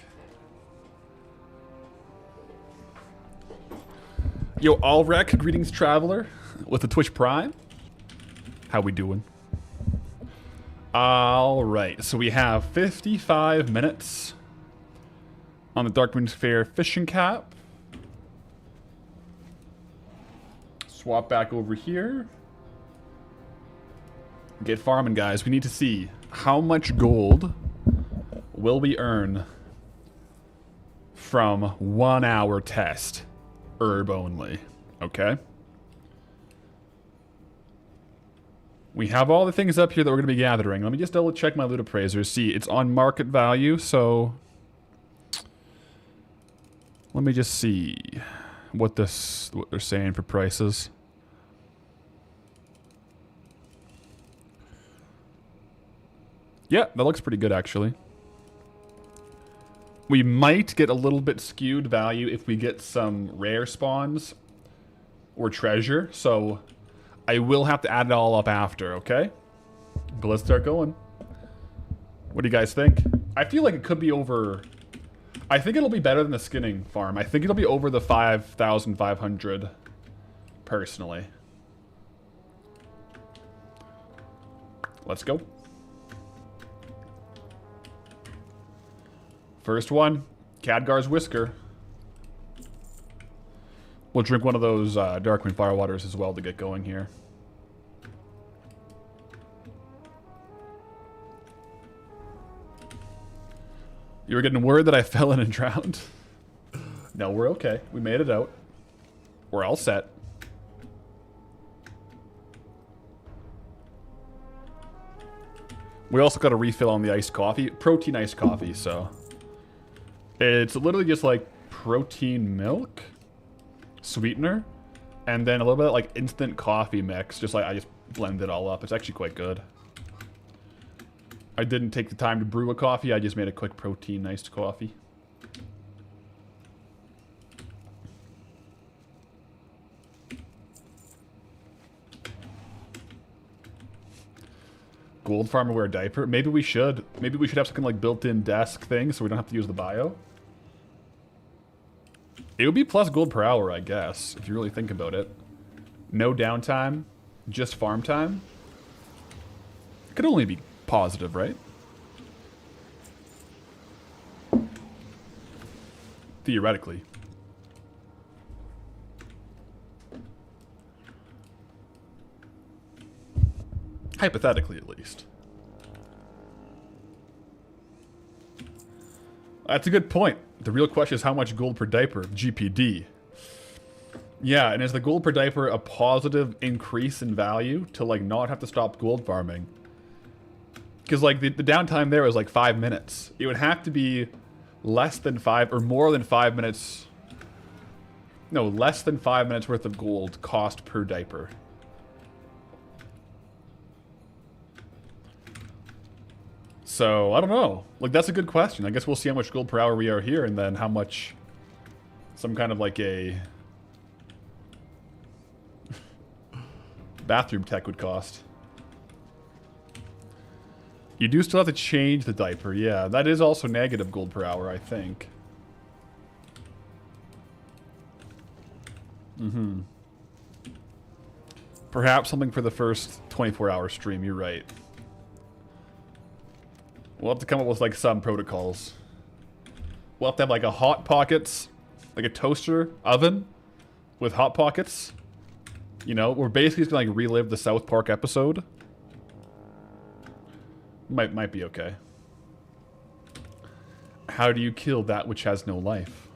Speaker 1: Yo, Alrek, greetings, traveler, with the Twitch Prime. How we doing? All right, so we have 55 minutes on the Darkwing Fair fishing cap. Swap back over here. Get farming, guys. We need to see how much gold will we earn from 1 hour test. Herb only. Okay. We have all the things up here that we're going to be gathering. Let me just double check my loot appraiser. See, it's on market value, so... Let me just see what they're saying for prices. Yeah, that looks pretty good, actually. We might get a little bit skewed value if we get some rare spawns or treasure, so I will have to add it all up after, okay? But let's start going. What do you guys think? I feel like it could be over... I think it'll be better than the skinning farm. I think it'll be over the 5,500, personally. Let's go. First one, Khadgar's Whisker. We'll drink one of those Darkwing Firewaters as well to get going here. You were getting word that I fell in and drowned? No, we're okay. We made it out. We're all set. We also got a refill on the iced coffee. Protein iced coffee, so... It's literally just like protein milk, sweetener, and then a little bit of like instant coffee mix. Just like I just blend it all up. It's actually quite good. I didn't take the time to brew a coffee. I just made a quick protein iced coffee. Gold farmer wear a diaper? Maybe we should. Maybe we should have some like built-in desk thing so we don't have to use the bio. It would be plus gold per hour, I guess, if you really think about it. No downtime, just farm time. It could only be positive, right? Theoretically. Hypothetically, at least. That's a good point. The real question is how much gold per diaper, GPD. Yeah, and is the gold per diaper a positive increase in value to like not have to stop gold farming? Because like the downtime there was like 5 minutes. It would have to be less than 5 or more than 5 minutes. No, less than 5 minutes worth of gold cost per diaper. So, I don't know. Like, that's a good question. I guess we'll see how much gold per hour we are here, and then how much some kind of like a bathroom tech would cost. You do still have to change the diaper. Yeah, that is also negative gold per hour, I think. Mm-hmm. Perhaps something for the first 24-hour stream, you're right. We'll have to come up with like some protocols. We'll have to have like a hot pockets, like a toaster oven with hot pockets. You know, we're basically just gonna like relive the South Park episode. Might be okay. How do you kill that which has no life?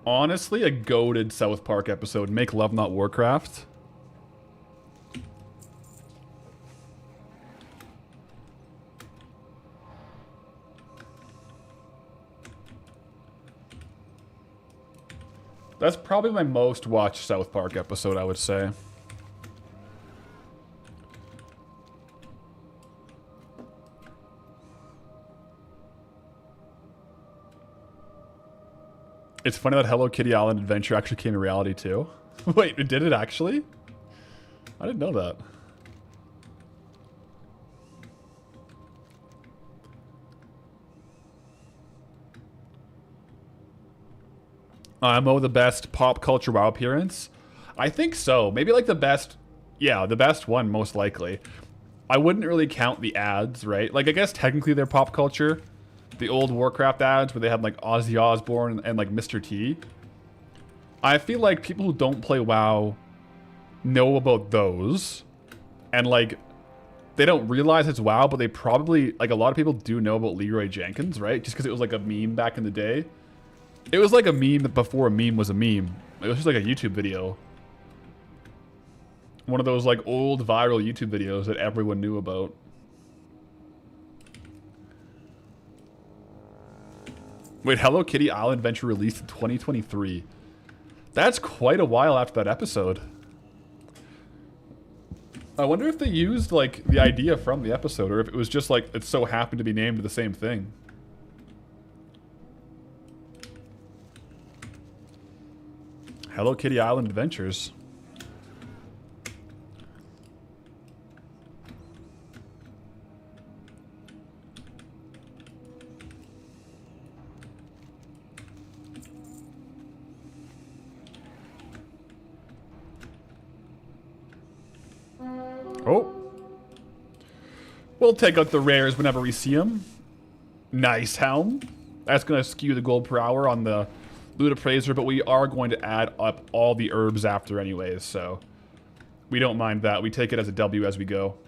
Speaker 1: Honestly, a goated South Park episode. Make love, not Warcraft. That's probably my most watched South Park episode, I would say. It's funny that Hello Kitty Island Adventure actually came to reality too. Wait, did it actually? I didn't know that. IMO the best pop culture WoW appearance? I think so. Maybe like the best, yeah, the best one most likely. I wouldn't really count the ads, right? Like I guess technically they're pop culture. The old Warcraft ads where they had like Ozzy Osbourne and like Mr. T. I feel like people who don't play WoW know about those. And like they don't realize it's WoW, but they probably, like a lot of people do know about Leroy Jenkins, right? Just because it was like a meme back in the day. It was like a meme before a meme was a meme. It was just like a YouTube video. One of those like old viral YouTube videos that everyone knew about. Wait, Hello Kitty Island Adventure released in 2023. That's quite a while after that episode. I wonder if they used like the idea from the episode or if it was just like it so happened to be named the same thing. Hello Kitty Island Adventures. Oh. We'll take out the rares whenever we see them. Nice helm. That's going to skew the gold per hour on the loot appraiser, but we are going to add up all the herbs after anyways, so we don't mind that. We take it as a W as we go.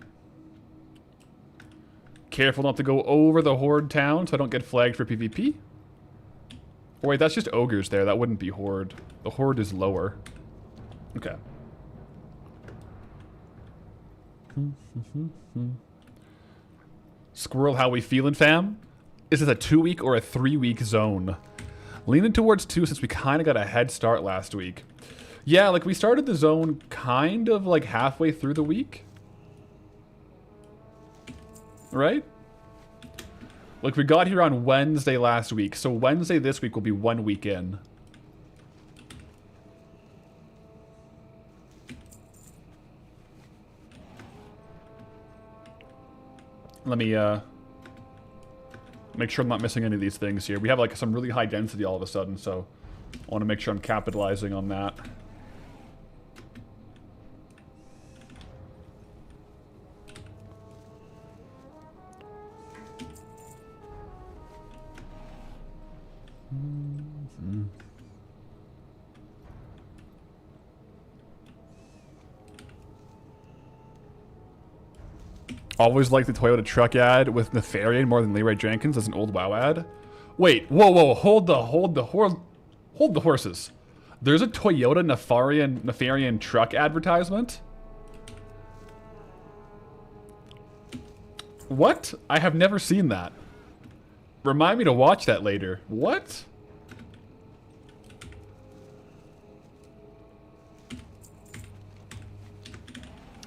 Speaker 1: Careful not to go over the Horde town so I don't get flagged for PvP. Oh wait, that's just ogres there. That wouldn't be Horde. The Horde is lower. Okay. Squirrel, how we feeling, fam? Is this a 2-week or a 3-week zone? Leaning towards 2 since we kind of got a head start last week. Yeah, like we started the zone kind of like halfway through the week. Right? Like we got here on Wednesday last week, so Wednesday this week will be 1 week in. Let me make sure I'm not missing any of these things here. We have like some really high density all of a sudden, so I want to make sure I'm capitalizing on that. Always like the Toyota truck ad with Nefarian more than Leroy Jenkins as an old WoW ad. Wait, whoa, hold the horses. There's a Toyota Nefarian truck advertisement? What? I have never seen that. Remind me to watch that later. What?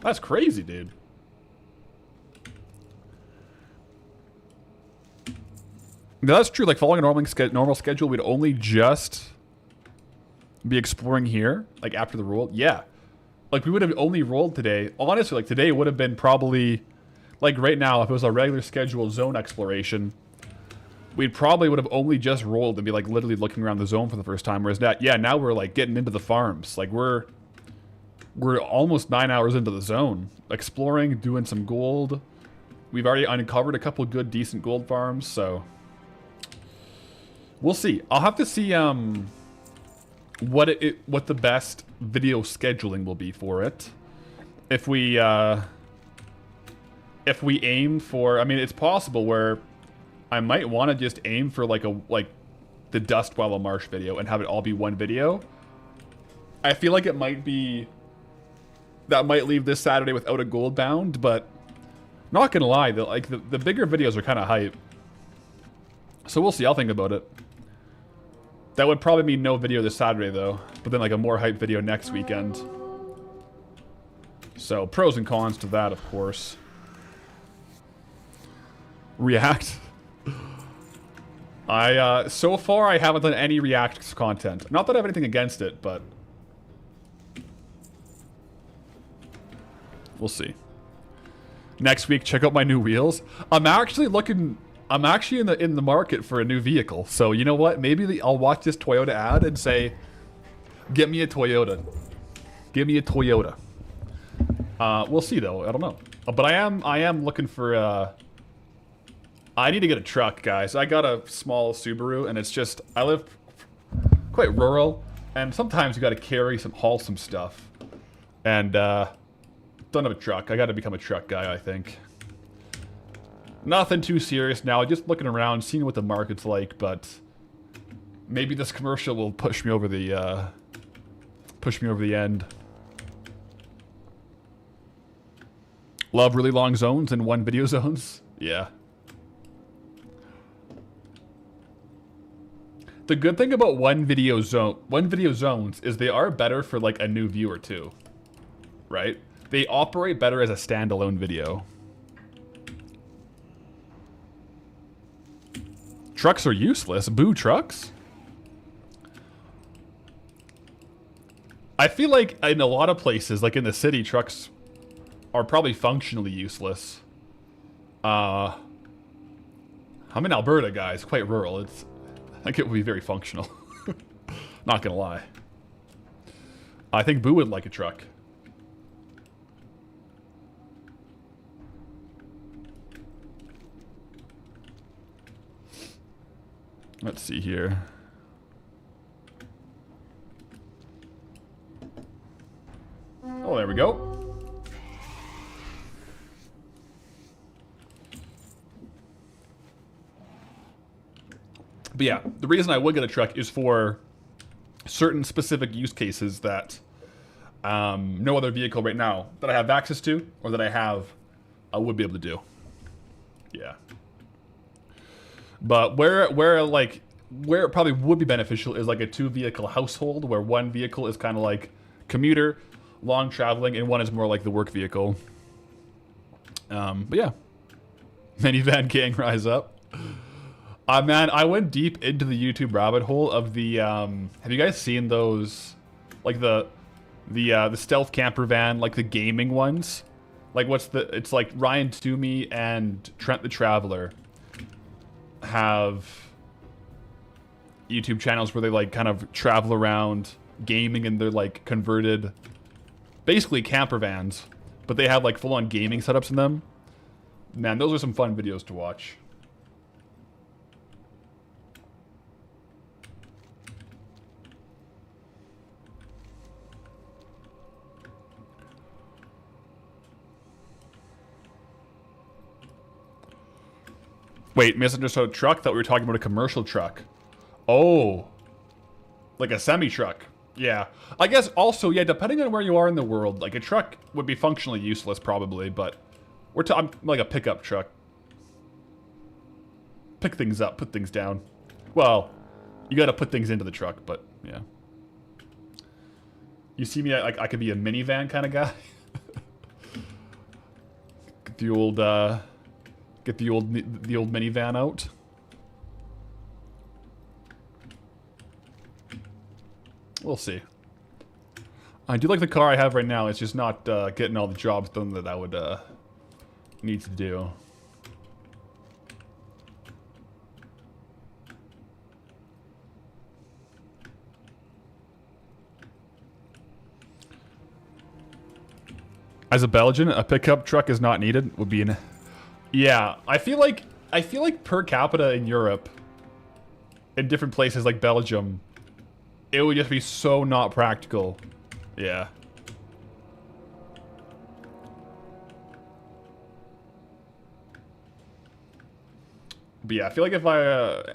Speaker 1: That's crazy, dude. No, that's true. Like, following a normal schedule, we'd only just be exploring here, like, after the roll. Yeah. Like, we would have only rolled today. Honestly, like, today would have been probably, like, right now, if it was a regular scheduled zone exploration, we probably would have only just rolled and be, like, literally looking around the zone for the first time. Whereas, now we're, like, getting into the farms. Like, we're almost 9 hours into the zone. Exploring, doing some gold. We've already uncovered a couple good, decent gold farms, so... We'll see. I'll have to see what the best video scheduling will be for it. If we aim for, I mean, it's possible where I might want to just aim for like the Dustwallow Marsh video and have it all be one video. I feel like it might be that might leave this Saturday without a Goldbound, but not gonna lie, the bigger videos are kind of hype. So we'll see. I'll think about it. That would probably mean no video this Saturday, though. But then, like, a more hype video next weekend. So, pros and cons to that, of course. React. So far, I haven't done any React content. Not that I have anything against it, but... We'll see. Next week, check out my new wheels. I'm actually looking I'm actually in the market for a new vehicle. So you know what? Maybe I'll watch this Toyota ad and say, "Get me a Toyota. Give me a Toyota." We'll see though. I don't know. But I am looking for. I need to get a truck, guys. I got a small Subaru, and it's just I live quite rural, and sometimes you got to haul some stuff, and don't have a truck. I got to become a truck guy, I think. Nothing too serious now. Just looking around, seeing what the market's like, but maybe this commercial will push me over the end. Love really long zones and one video zones. Yeah. The good thing about one video zones is they are better for like a new viewer too, right? They operate better as a standalone video. Trucks are useless. Boo trucks. I feel like in a lot of places, like in the city, trucks are probably functionally useless. I'm in Alberta, guys. Quite rural. I think it would be very functional. Not gonna lie. I think Boo would like a truck. Let's see here. Oh, there we go. But yeah, the reason I would get a truck is for certain specific use cases that no other vehicle right now that I have access to or that I would be able to do. Yeah. But where it probably would be beneficial is like a 2-vehicle household where one vehicle is kind of like commuter, long traveling, and one is more like the work vehicle. But yeah. Minivan gang rise up. Man, I went deep into the YouTube rabbit hole of the have you guys seen those like the stealth camper van, like the gaming ones? Like it's like Ryan Toomey and Trent the Traveler have YouTube channels where they like kind of travel around gaming and they're like converted basically camper vans, but they have like full-on gaming setups in them. Man, those are some fun videos to watch. Wait, misunderstood truck? Thought we were talking about a commercial truck. Oh. Like a semi-truck. Yeah. I guess also, yeah, depending on where you are in the world, like a truck would be functionally useless probably, but I'm like a pickup truck. Pick things up, put things down. Well, you gotta put things into the truck, but yeah. You see me, I could be a minivan kind of guy. Get the old minivan out. We'll see. I do like the car I have right now. It's just not getting all the jobs done that I would need to do. As a Belgian, a pickup truck is not needed. Would be an... Yeah, I feel like per capita in Europe, in different places like Belgium, it would just be so not practical. Yeah. But yeah, I feel like if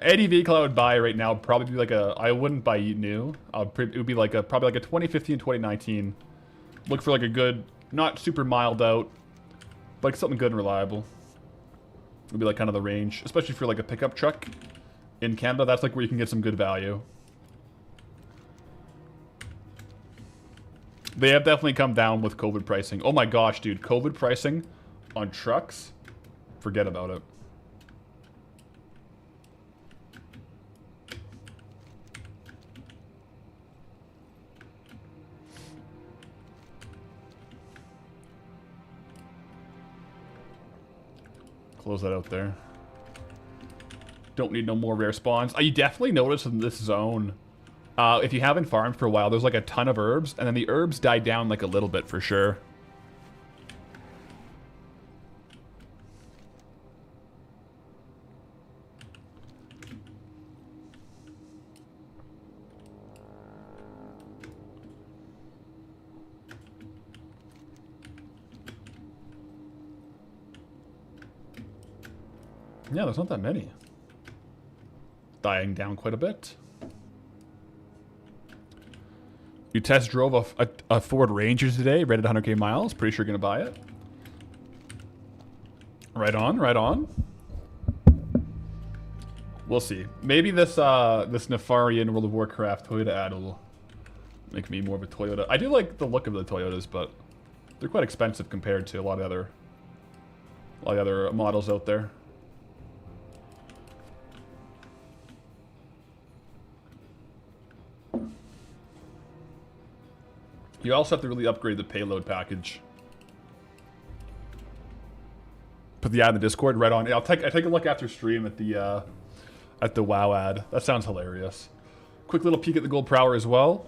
Speaker 1: any vehicle I would buy right now would probably be like I wouldn't buy new. It would be like probably like a 2015, 2019. Look for like a good, not super mild out, but like something good and reliable. It would be like kind of the range, especially for like a pickup truck in Canada. That's like where you can get some good value. They have definitely come down with COVID pricing. Oh my gosh, dude, COVID pricing on trucks? Forget about it. Close that out there. Don't need no more rare spawns. You definitely notice in this zone, if you haven't farmed for a while, there's like a ton of herbs, and then the herbs die down like a little bit for sure. Yeah, there's not that many. Dying down quite a bit. You test drove a Ford Ranger today, rated 100k miles. Pretty sure you're gonna buy it. Right on, right on. We'll see. Maybe this this Nefarian World of Warcraft Toyota ad will make me more of a Toyota. I do like the look of the Toyotas, but they're quite expensive compared to a lot of other models out there. You also have to really upgrade the payload package. Put the ad in the Discord, right on. I'll take a look after stream at the WoW ad. That sounds hilarious. Quick little peek at the gold per hour as well.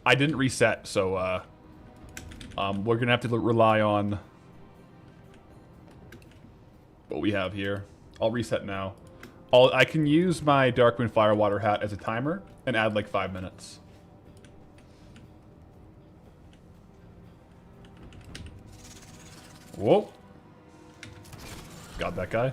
Speaker 1: I didn't reset, so we're gonna have to rely on what we have here. I'll reset now. I can use my Darkwind Firewater hat as a timer and add like 5 minutes. Whoa. Got that guy.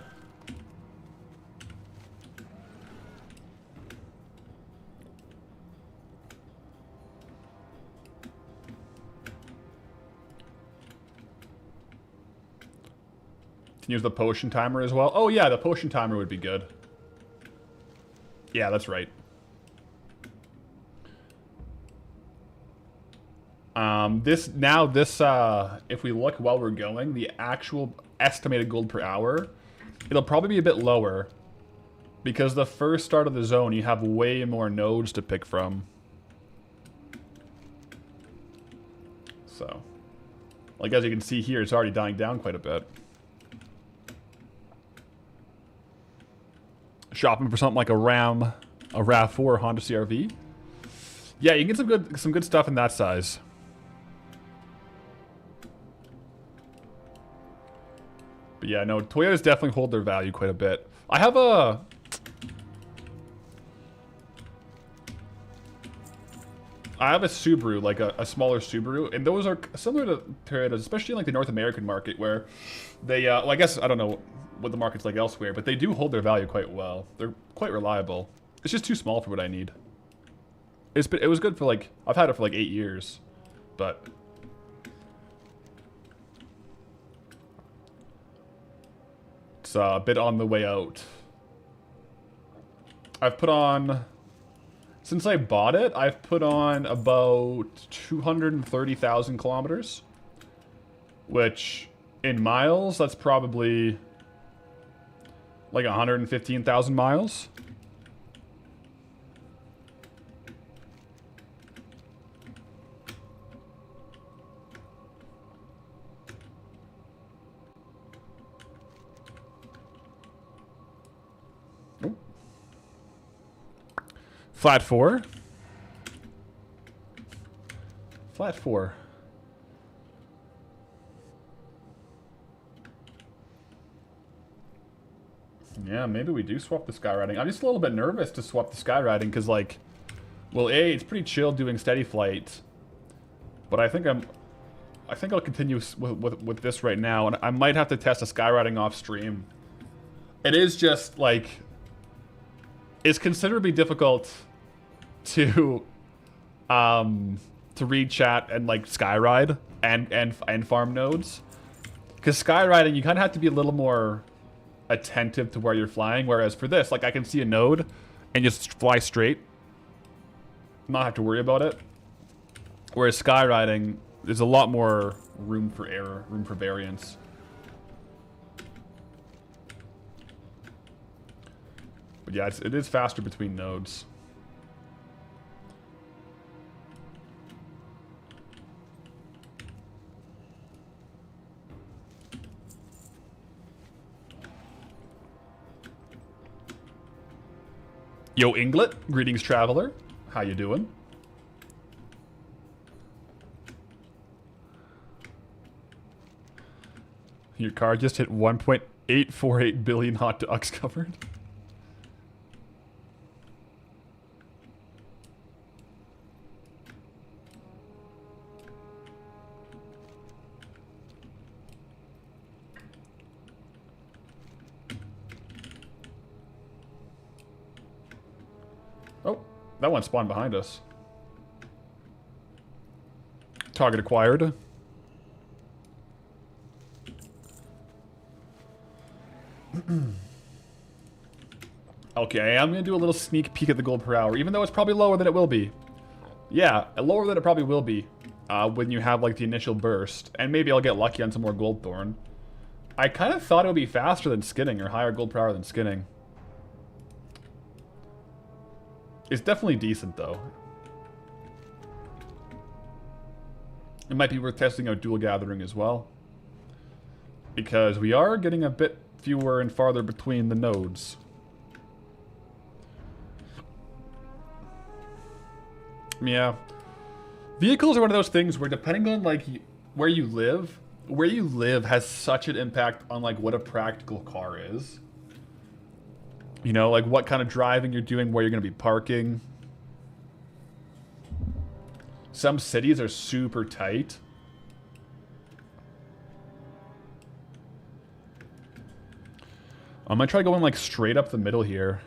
Speaker 1: Can use the potion timer as well. Oh yeah, the potion timer would be good. Yeah, that's right. If we look while we're going, the actual estimated gold per hour, it'll probably be a bit lower because the first start of the zone, you have way more nodes to pick from. So, like as you can see here, it's already dying down quite a bit. Shopping for something like a RAV4 Honda CR-V. Yeah, you can get some good stuff in that size. But yeah, no, Toyotas definitely hold their value quite a bit. I have a Subaru, like a smaller Subaru, and those are similar to Toyotas, especially in like the North American market, where they, well, I guess, I don't know what the market's like elsewhere, but they do hold their value quite well. They're quite reliable. It's just too small for what I need. It was good for like, I've had it for like 8 years, but it's a bit on the way out. I've put on, since I bought it, I've put on about 230,000 kilometers, which in miles, that's probably like 115,000 miles. Flat 4. Flat 4. Yeah, maybe we do swap the skywriting. I'm just a little bit nervous to swap the skywriting because, like, well, A, it's pretty chill doing steady flight, but I think I'll continue with this right now, and I might have to test a skywriting off stream. It is just like, it's considerably difficult to read chat and like skyride and farm nodes, because skywriting you kind of have to be a little more attentive to where you're flying, whereas for this, like, I can see a node and just fly straight, not have to worry about it, whereas skywriting, there's a lot more room for error, room for variance. But yeah, it is faster between nodes. Yo, Inglet. Greetings, traveler. How you doing? Your car just hit 1.848 billion hot dogs covered. Oh, that one spawned behind us. Target acquired. Okay, I'm gonna do a little sneak peek at the gold per hour, even though it's probably lower than it will be. Yeah, lower than it probably will be when you have like the initial burst, and maybe I'll get lucky on some more gold thorn. I kind of thought it would be faster than skinning, or higher gold per hour than skinning. It's definitely decent though. It might be worth testing out dual gathering as well, because we are getting a bit fewer and farther between the nodes. Yeah. Vehicles are one of those things where depending on like where you live has such an impact on like what a practical car is. You know, like what kind of driving you're doing, where you're going to be parking. Some cities are super tight. I'm going to try going like straight up the middle here.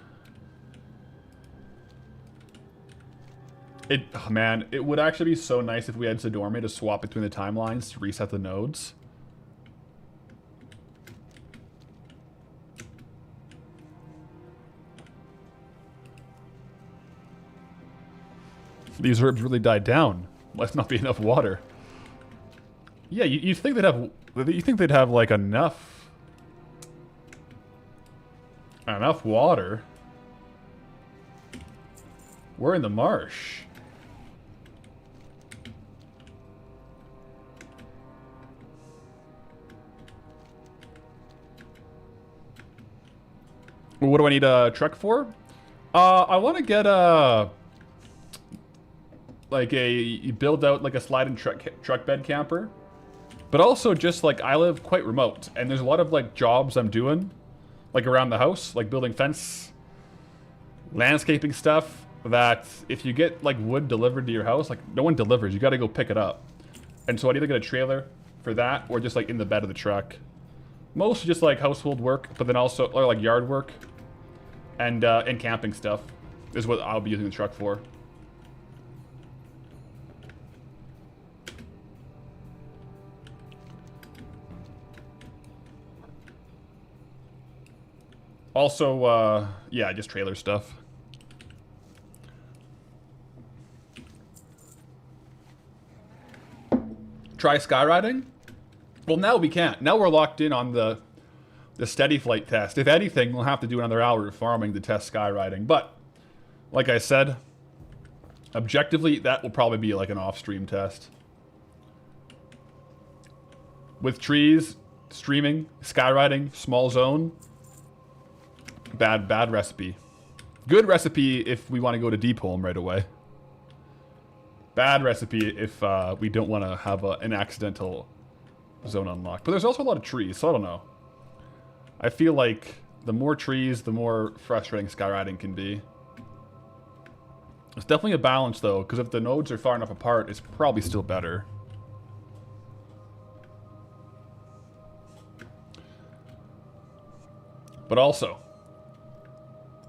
Speaker 1: Oh man, it would actually be so nice if we had Sidorme to swap between the timelines to reset the nodes. These herbs really died down. Must not be enough water. Yeah, you think they'd have? You think they'd have like enough water? We're in the marsh. What do I need a truck for? I want to get a build out like a sliding truck bed camper, but also just like I live quite remote, and there's a lot of like jobs I'm doing, like around the house, like building fence, landscaping stuff. That if you get like wood delivered to your house, like no one delivers, you got to go pick it up, and so I'd either get a trailer for that or just like in the bed of the truck. Mostly just like household work, but then also or like yard work and camping stuff is what I'll be using the truck for. Also, yeah, just trailer stuff. Try skywriting? Well, now we can't. Now we're locked in on the steady flight test. If anything, we'll have to do another hour of farming to test skywriting. But, like I said, objectively, that will probably be like an off-stream test. With trees, streaming, skywriting, small zone, bad recipe. Good recipe if we want to go to deep home right away. Bad recipe if we don't want to have an accidental zone unlocked. But there's also a lot of trees, so I don't know. I feel like the more trees, the more frustrating skywriting can be. It's definitely a balance though, because if the nodes are far enough apart, it's probably still better. But also,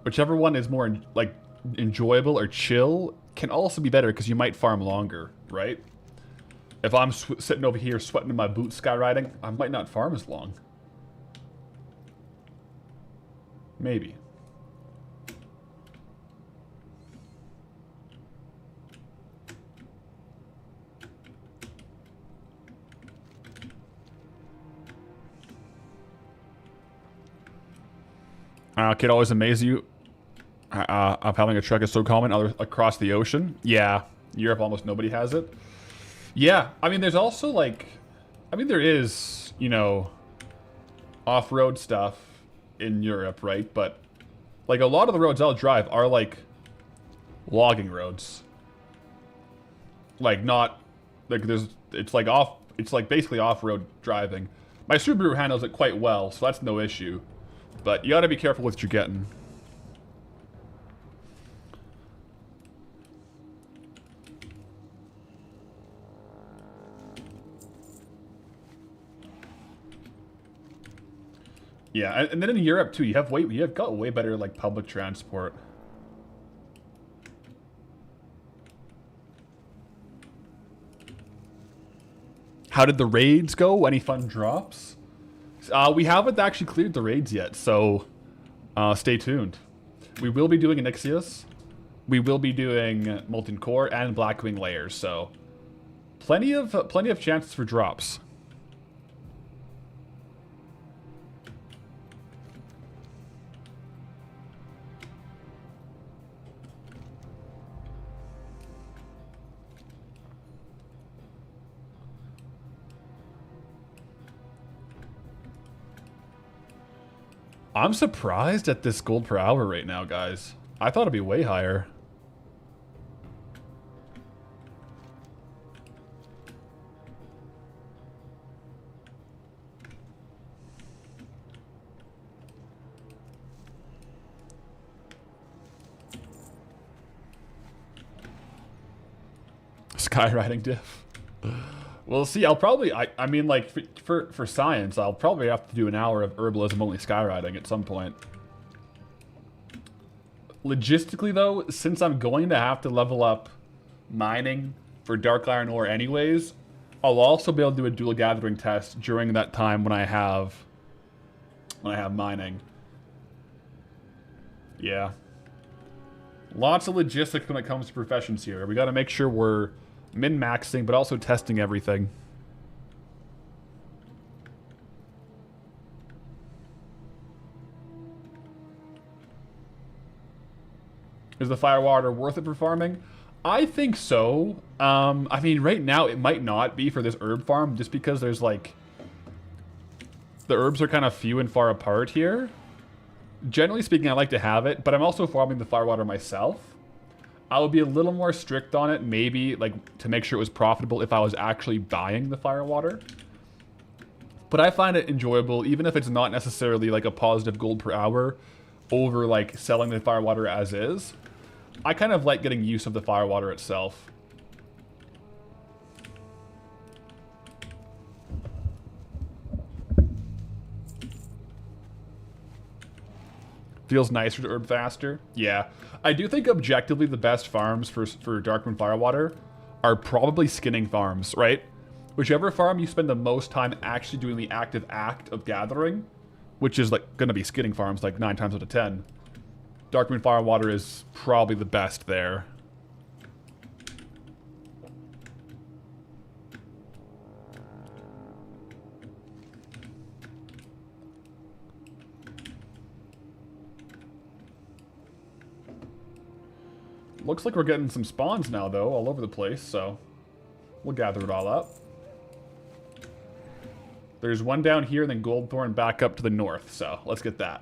Speaker 1: whichever one is more like enjoyable or chill can also be better because you might farm longer, right? If I'm sitting over here sweating in my boots skywriting, I might not farm as long. Maybe. Could always amaze you. Of having a truck is so common across the ocean. Yeah, Europe almost nobody has it. Yeah, I mean, there's also like, I mean, there is, you know, off-road stuff in Europe, right? But Like, a lot of the roads I'll drive are, like, logging roads. Like, not... Like, there's... It's, like, off... It's, like, basically off-road driving. My Subaru handles it quite well, so that's no issue. But you gotta be careful what you're getting. Yeah, and then in Europe too, you have got way better like public transport. How did the raids go? Any fun drops? We haven't actually cleared the raids yet, so stay tuned. We will be doing Anixius. We will be doing Molten Core and Blackwing layers, so plenty of chances for drops. I'm surprised at this gold per hour right now, guys. I thought it'd be way higher. Skywriting diff. We'll see. I'll probably, I mean, like, for science, I'll probably have to do an hour of herbalism only skywriting at some point. Logistically, though, since I'm going to have to level up mining for dark iron ore anyways, I'll also be able to do a dual gathering test during that time when I have mining. Yeah. Lots of logistics when it comes to professions here. We got to make sure we're min-maxing, but also testing everything. Is the firewater worth it for farming? I think so. I mean, right now it might not be for this herb farm, just because there's like... The herbs are kind of few and far apart here. Generally speaking, I like to have it, but I'm also farming the firewater myself. I would be a little more strict on it, maybe, like, to make sure it was profitable if I was actually buying the firewater. But I find it enjoyable, even if it's not necessarily, like, a positive gold per hour over, like, selling the firewater as is. I kind of like getting use of the firewater itself. Feels nicer to herb faster. Yeah. I do think objectively the best farms for Darkmoon Firewater are probably skinning farms, right? Whichever farm you spend the most time actually doing the active act of gathering, which is like going to be skinning farms like 9 times out of 10. Darkmoon Firewater is probably the best there. Looks like we're getting some spawns now, though, all over the place, so we'll gather it all up. There's one down here, and then Goldthorn back up to the north, so let's get that.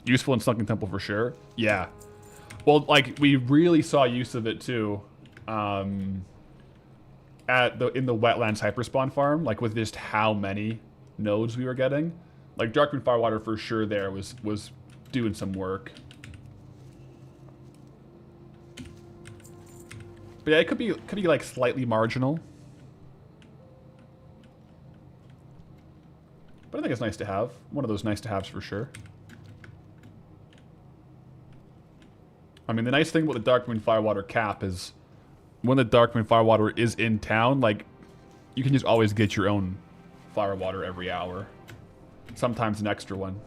Speaker 1: Useful in Sunken Temple for sure. Yeah. Well, like, we really saw use of it, too, in the Wetlands Hyperspawn farm, like, with just how many nodes we were getting. Like, Darkmoon Firewater for sure there was doing some work. But yeah, it could be like slightly marginal. But I think it's nice to have. One of those nice to haves for sure. I mean, the nice thing with the Darkmoon Firewater cap is when the Darkmoon Firewater is in town, like, you can just always get your own firewater every hour. Sometimes an extra one.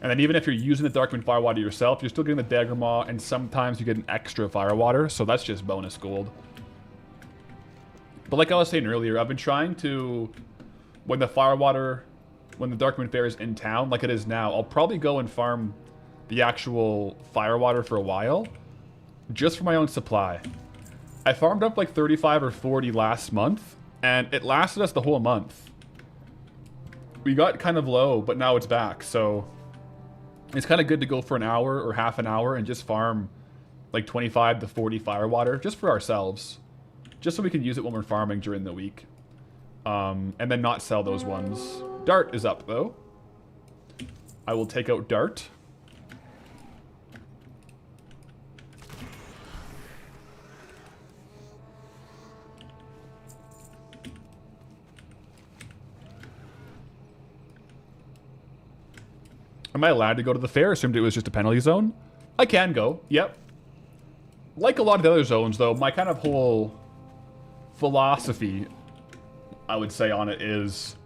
Speaker 1: And then even if you're using the Darkmoon Firewater yourself, you're still getting the Dagger Maw, and sometimes you get an extra Firewater, so that's just bonus gold. But like I was saying earlier, I've been trying to, when the Darkmoon Fair is in town, like it is now, I'll probably go and farm the actual Firewater for a while, just for my own supply. I farmed up like 35 or 40 last month, and it lasted us the whole month. we got kind of low, but now it's back. So it's kind of good to go for an hour or half an hour and just farm like 25 to 40 firewater just for ourselves. Just so we can use it when we're farming during the week. And then not sell those ones. Dart is up though. I will take out Dart. Am I allowed to go to the fair? Assumed it was just a penalty zone. I can go, yep. Like a lot of the other zones, though, my kind of whole philosophy, I would say, on it is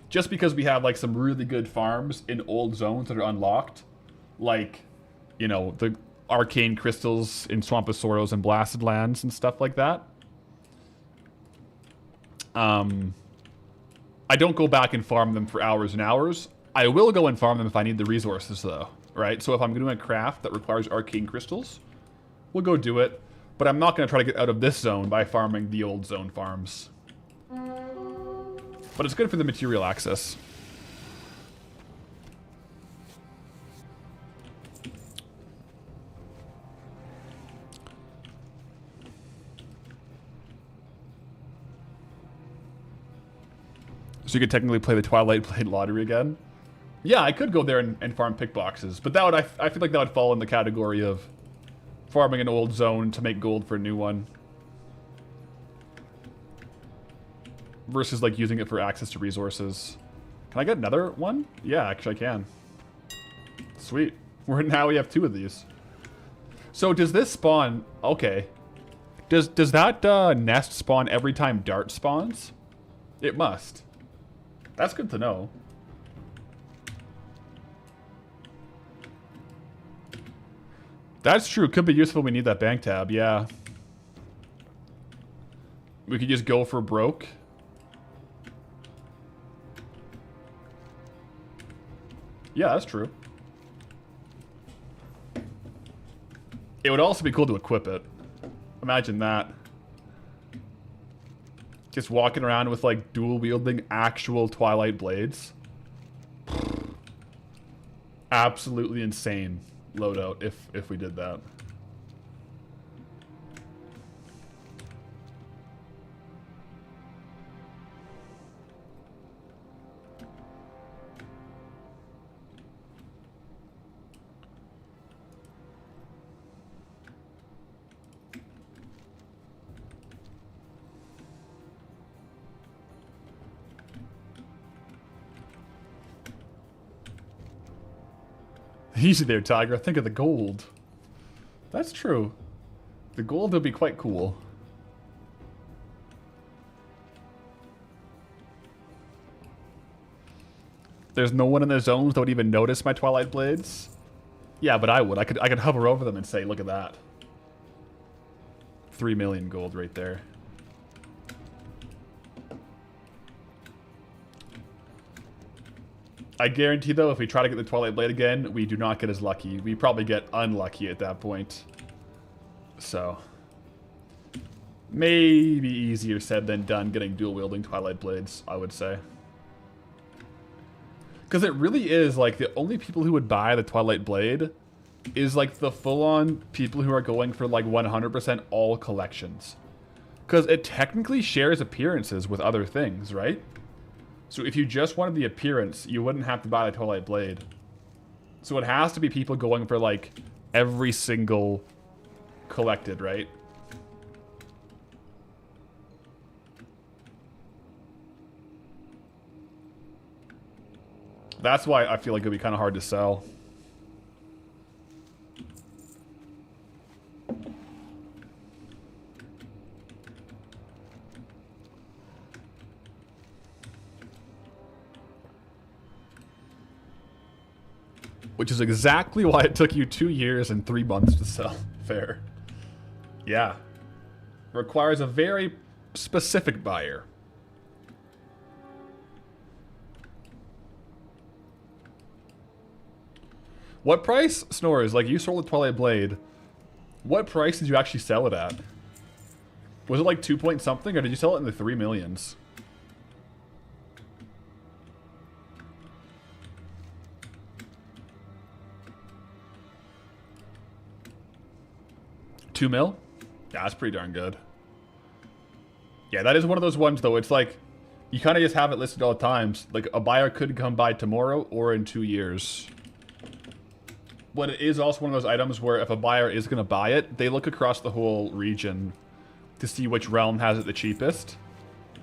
Speaker 1: just because we have, like, some really good farms in old zones that are unlocked, like, you know, the arcane crystals in Swamp of Sorrows and Blasted Lands and stuff like that. I don't go back and farm them for hours and hours. I will go and farm them if I need the resources, though, right? So if I'm doing a craft that requires arcane crystals, we'll go do it. But I'm not going to try to get out of this zone by farming the old zone farms. But it's good for the material access. So you could technically play the Twilight Blade lottery again? Yeah, I could go there and farm pick boxes, but that would I feel like that would fall in the category of farming an old zone to make gold for a new one. Versus like using it for access to resources. Can I get another one? Yeah, actually I can. Sweet. Now we have 2 of these. So does this spawn... Okay. Does that nest spawn every time Dart spawns? It must. That's good to know. That's true. Could be useful. We need that bank tab. Yeah. We could just go for broke. Yeah, that's true. It would also be cool to equip it. Imagine that. Just walking around with, like, dual-wielding actual Twilight Blades. Absolutely insane loadout if we did that. Easy there, Tiger. Think of the gold. That's true. The gold would be quite cool. There's no one in the zones that would even notice my Twilight Blades? Yeah, but I would. I could hover over them and say, look at that. 3 million gold right there. I guarantee, though, if we try to get the Twilight Blade again, we do not get as lucky. We probably get unlucky at that point. So, maybe easier said than done getting dual-wielding Twilight Blades, I would say. Because it really is, like, the only people who would buy the Twilight Blade is, like, the full-on people who are going for, like, 100% all collections. Because it technically shares appearances with other things, right? So if you just wanted the appearance, you wouldn't have to buy the Twilight Blade. So it has to be people going for, like, every single collected, right? That's why I feel like it'd be kind of hard to sell. Which is exactly why it took you 2 years and 3 months to sell. Fair. Yeah. Requires a very specific buyer. What price? Snores, like you sold the Twilight Blade. What price did you actually sell it at? Was it like 2 point something, or did you sell it in the 3 millions? 2 mil? Yeah, that's pretty darn good. Yeah, that is one of those ones, though. It's like, you kind of just have it listed all the times. Like, a buyer could come by tomorrow or in 2 years. But it is also one of those items where if a buyer is going to buy it, they look across the whole region to see which realm has it the cheapest,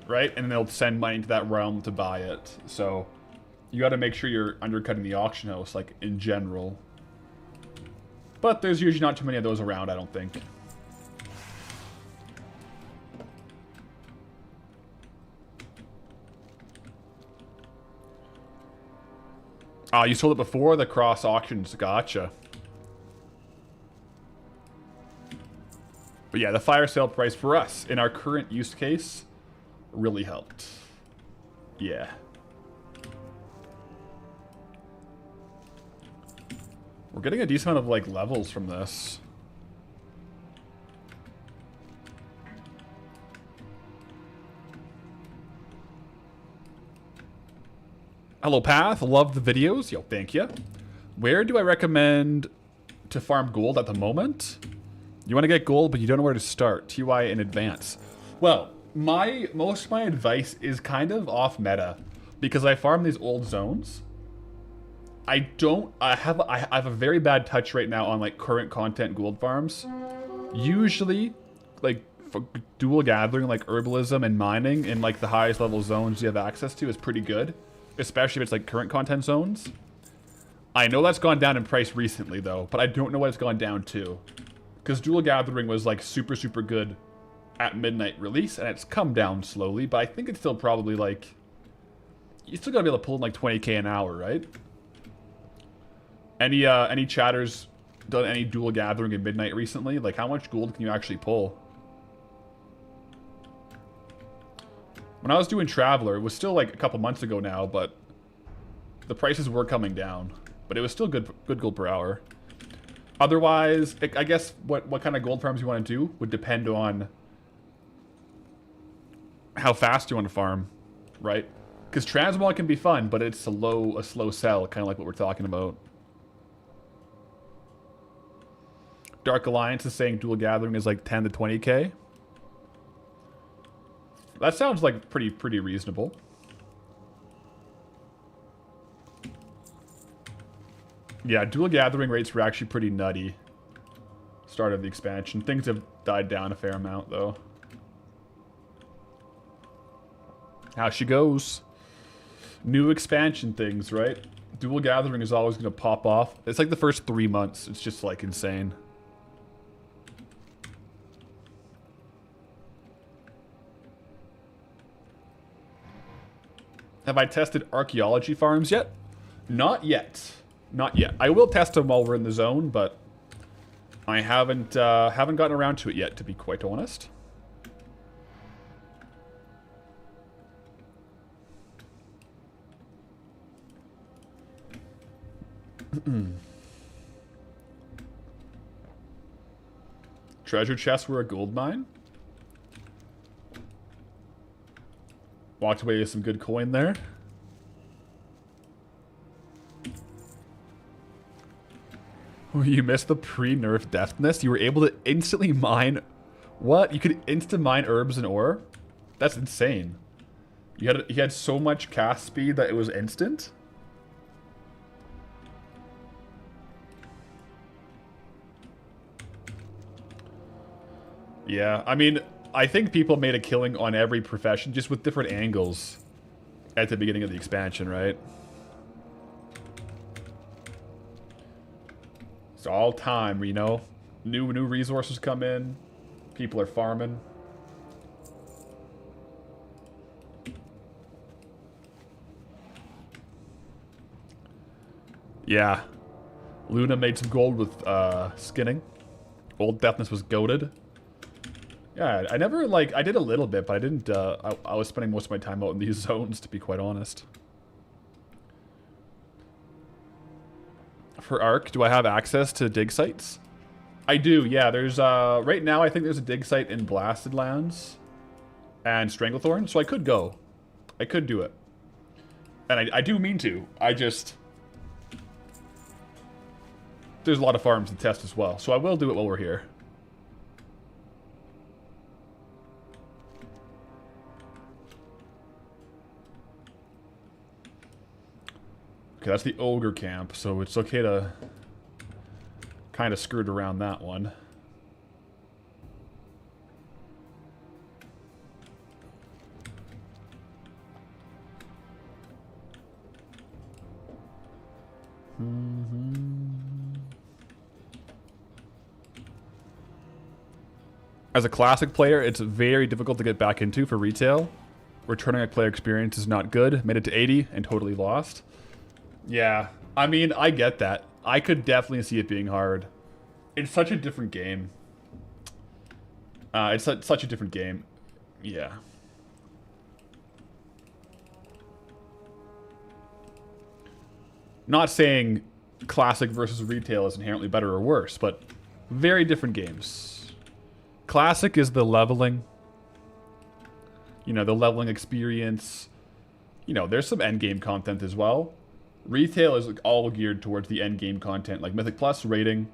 Speaker 1: right? And then they'll send money to that realm to buy it. So you got to make sure you're undercutting the auction house, like, in general. But there's usually not too many of those around, I don't think. You sold it before the cross auctions. Gotcha. But yeah, the fire sale price for us in our current use case really helped. Yeah. We're getting a decent amount of like levels from this. Hello, Path. Love the videos. Yo, thank you. Where do I recommend to farm gold at the moment? You want to get gold, but you don't know where to start. TY in advance. Well, most of my advice is kind of off meta because I farm these old zones. I have a very bad touch right now on like current content gold farms. Usually, like for dual gathering, like herbalism and mining in like the highest level zones you have access to is pretty good. Especially if it's like current content zones. I know that's gone down in price recently though, but I don't know what it's gone down to. Because dual gathering was like super, super good at midnight release, and it's come down slowly, but I think it's still probably like... You still gotta be able to pull in like 20k an hour, right? Any chatters done any dual gathering at midnight recently? Like how much gold can you actually pull? When I was doing Traveler, it was still like a couple months ago now, but the prices were coming down. But it was still good gold per hour. Otherwise, I guess what kind of gold farms you want to do would depend on how fast you want to farm, right? Because transmog can be fun, but it's a slow sell, kind of like what we're talking about. Dark Alliance is saying dual gathering is like 10 to 20k. That sounds like pretty reasonable. Yeah, dual gathering rates were actually pretty nutty. Start of the expansion. Things have died down a fair amount, though. How she goes. New expansion things, right? Dual gathering is always going to pop off. It's like the first 3 months. It's just, like, insane. Have I tested archaeology farms yet? Not yet. Not yet. I will test them while we're in the zone, but I haven't gotten around to it yet, to be quite honest. Treasure chests were a gold mine. Walked away with some good coin there. Oh, you missed the pre-nerf deftness? You were able to instantly mine... What? You could instant mine herbs and ore? That's insane. You had so much cast speed that it was instant? Yeah, I mean... I think people made a killing on every profession, just with different angles at the beginning of the expansion, right? It's all time, you know? New resources come in. People are farming. Yeah. Luna made some gold with skinning. Old Deafness was goated. Yeah, I never, like, I did a little bit, but I didn't, I was spending most of my time out in these zones, to be quite honest. For Ark, do I have access to dig sites? I do, yeah, there's, right now I think there's a dig site in Blasted Lands and Stranglethorn, so I could go. I could do it. And I do mean to, I just... There's a lot of farms to test as well, so I will do it while we're here. Okay, that's the ogre camp, so it's okay to kind of skirt around that one. As a classic player, it's very difficult to get back into for retail. Returning a player experience is not good. Made it to 80 and totally lost. Yeah, I mean, I get that. I could definitely see it being hard. It's such a different game. It's such a different game. Yeah. Not saying classic versus retail is inherently better or worse, but very different games. Classic is the leveling. You know, the leveling experience. You know, there's some endgame content as well. Retail is like all geared towards the endgame content, like Mythic Plus, rating,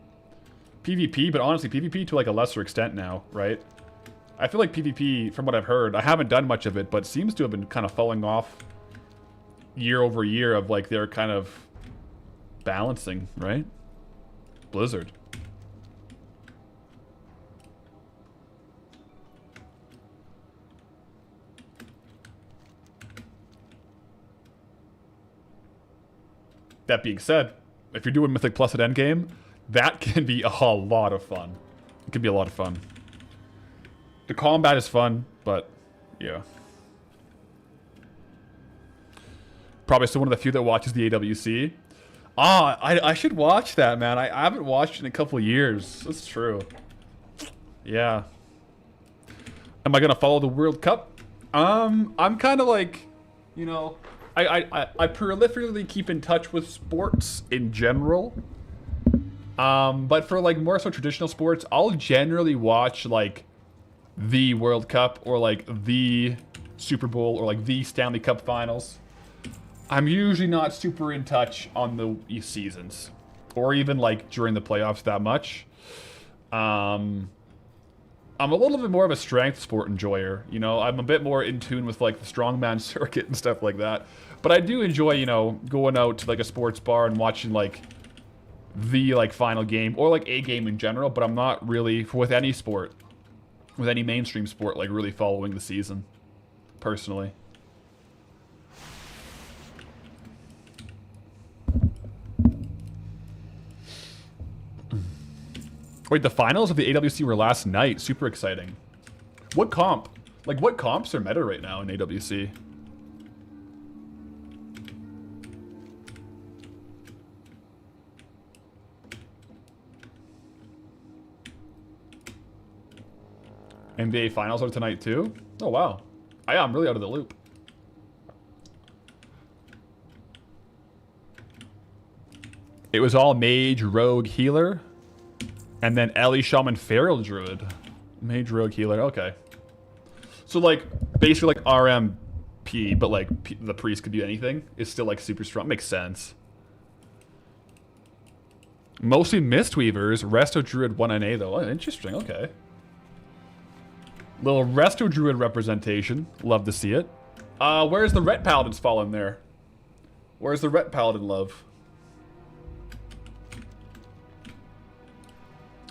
Speaker 1: PvP, but honestly, PvP to like a lesser extent now, right? I feel like PvP, from what I've heard, I haven't done much of it, but seems to have been kind of falling off year over year of like their kind of balancing, right? Blizzard. That being said, if you're doing Mythic Plus at endgame, that can be a lot of fun. It can be a lot of fun. The combat is fun, but yeah. Probably still one of the few that watches the AWC. Ah, I should watch that, man. I haven't watched it in a couple of years. That's true. Yeah. Am I gonna follow the World Cup? I'm kind of like, you know, I prolifically keep in touch with sports in general. But for like more so traditional sports, I'll generally watch like the World Cup or like the Super Bowl or like the Stanley Cup Finals. I'm usually not super in touch on the seasons or even like during the playoffs that much. I'm a little bit more of a strength sport enjoyer. You know, I'm a bit more in tune with like the strongman circuit and stuff like that. But I do enjoy, you know, going out to like a sports bar and watching like the like final game or like a game in general. But I'm not really, with any sport, with any mainstream sport, like really following the season, personally. Wait, the finals of the AWC were last night. Super exciting. What comp? Like, what comps are meta right now in AWC? NBA finals are tonight too? Oh, wow. I'm really out of the loop. It was all mage, rogue, healer. And then Ellie, Shaman, Feral Druid. Mage, Rogue, Healer. Okay. So, like, basically, like, RMP, but, like, the priest could do anything. Is still, like, super strong. Makes sense. Mostly Mistweavers. Resto Druid 1 NA, though. Oh, interesting. Okay. Little Resto Druid representation. Love to see it. Where's the Ret Paladins fall in there? Where's the Ret Paladin love?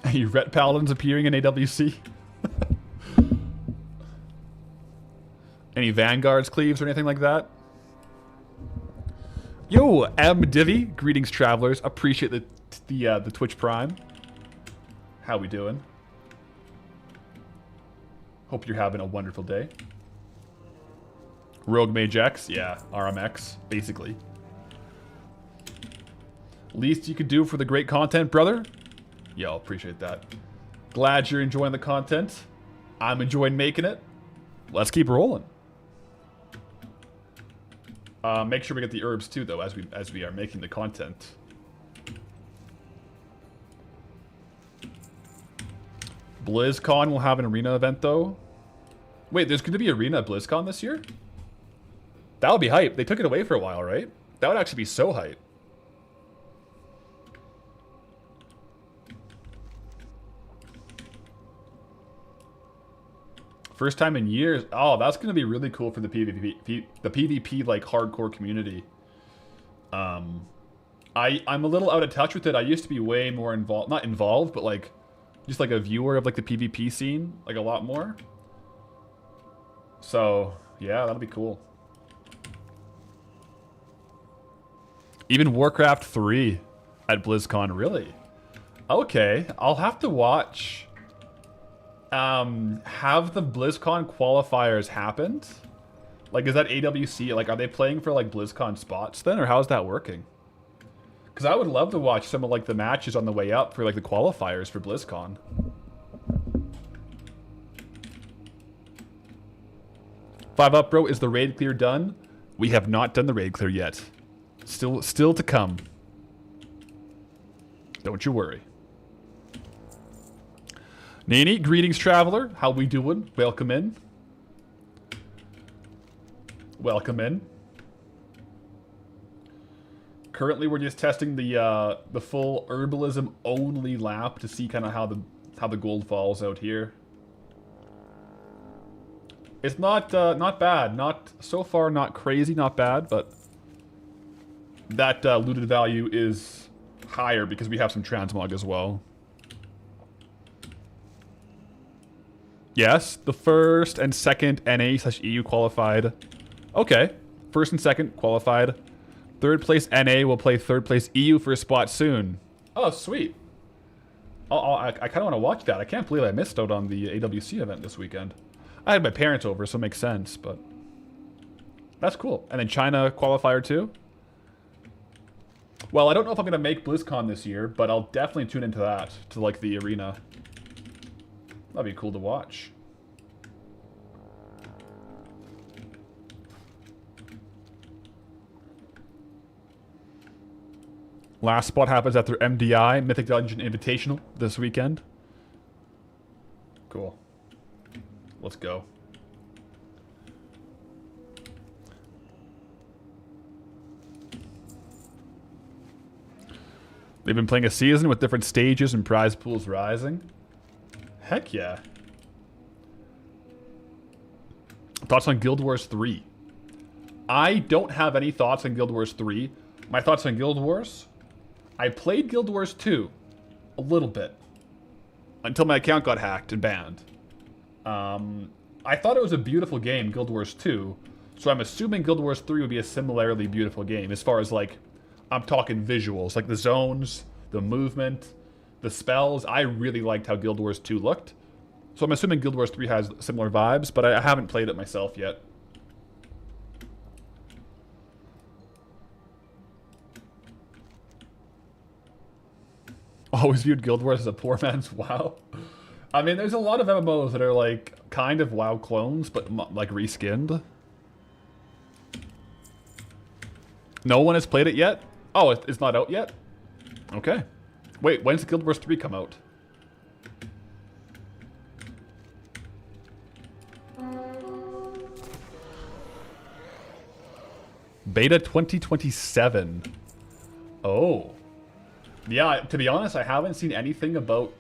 Speaker 1: Any Ret Paladins appearing in AWC? Any Vanguards, Cleaves, or anything like that? Yo, M. Divvy. Greetings, travelers. Appreciate the Twitch Prime. How we doing? Hope you're having a wonderful day. Rogue Mage X. Yeah, RMX, basically. Least you could do for the great content, brother. Yo, appreciate that. Glad you're enjoying the content. I'm enjoying making it. Let's keep rolling. Make sure we get the herbs too, though, as we are making the content. BlizzCon will have an arena event, though. Wait, there's going to be arena at BlizzCon this year? That would be hype. They took it away for a while, right? That would actually be so hype. First time in years. Oh, that's going to be really cool for the PvP like hardcore community. I'm a little out of touch with it. I used to be way more involved, not involved, but like just like a viewer of like the PvP scene, like a lot more. So yeah, that'll be cool. Even Warcraft 3 at BlizzCon, really? Okay, I'll have to watch. Have the BlizzCon qualifiers happened? Like, is that AWC? Like, are they playing for like BlizzCon spots then, or how's that working? Because I would love to watch some of like the matches on the way up for like the qualifiers for BlizzCon. Five up, bro. Is the raid clear done? We have not done the raid clear yet. Still to come. Don't you worry. Nani, greetings, traveler. How we doing? Welcome in. Welcome in. Currently, we're just testing the full herbalism only lap to see kind of how the gold falls out here. It's not bad. Not so far, not crazy, not bad, but that looted value is higher because we have some transmog as well. Yes, the first and second NA/EU qualified. Okay, first and second qualified. Third place NA will play third place EU for a spot soon. Oh, sweet. I kind of want to watch that. I can't believe I missed out on the AWC event this weekend. I had my parents over, so it makes sense, but that's cool. And then China qualifier too. Well, I don't know if I'm going to make BlizzCon this year, but I'll definitely tune into that, to like the arena. That'd be cool to watch. Last spot happens after MDI, Mythic Dungeon Invitational, this weekend. Cool. Let's go. They've been playing a season with different stages and prize pools rising. Heck yeah. Thoughts on Guild Wars 3? I don't have any thoughts on Guild Wars 3. My thoughts on Guild Wars? I played Guild Wars 2 a little bit until my account got hacked and banned. I thought it was a beautiful game, Guild Wars 2, so I'm assuming Guild Wars 3 would be a similarly beautiful game as far as like, I'm talking visuals, like the zones, the movement, the spells. I really liked how Guild Wars 2 looked. So I'm assuming Guild Wars 3 has similar vibes, but I haven't played it myself yet. Always viewed Guild Wars as a poor man's WoW. I mean, there's a lot of MMOs that are like kind of WoW clones, but like reskinned. No one has played it yet? Oh, it's not out yet? Okay. Wait, when's Guild Wars 3 come out? Beta 2027. Oh. Yeah, to be honest, I haven't seen anything about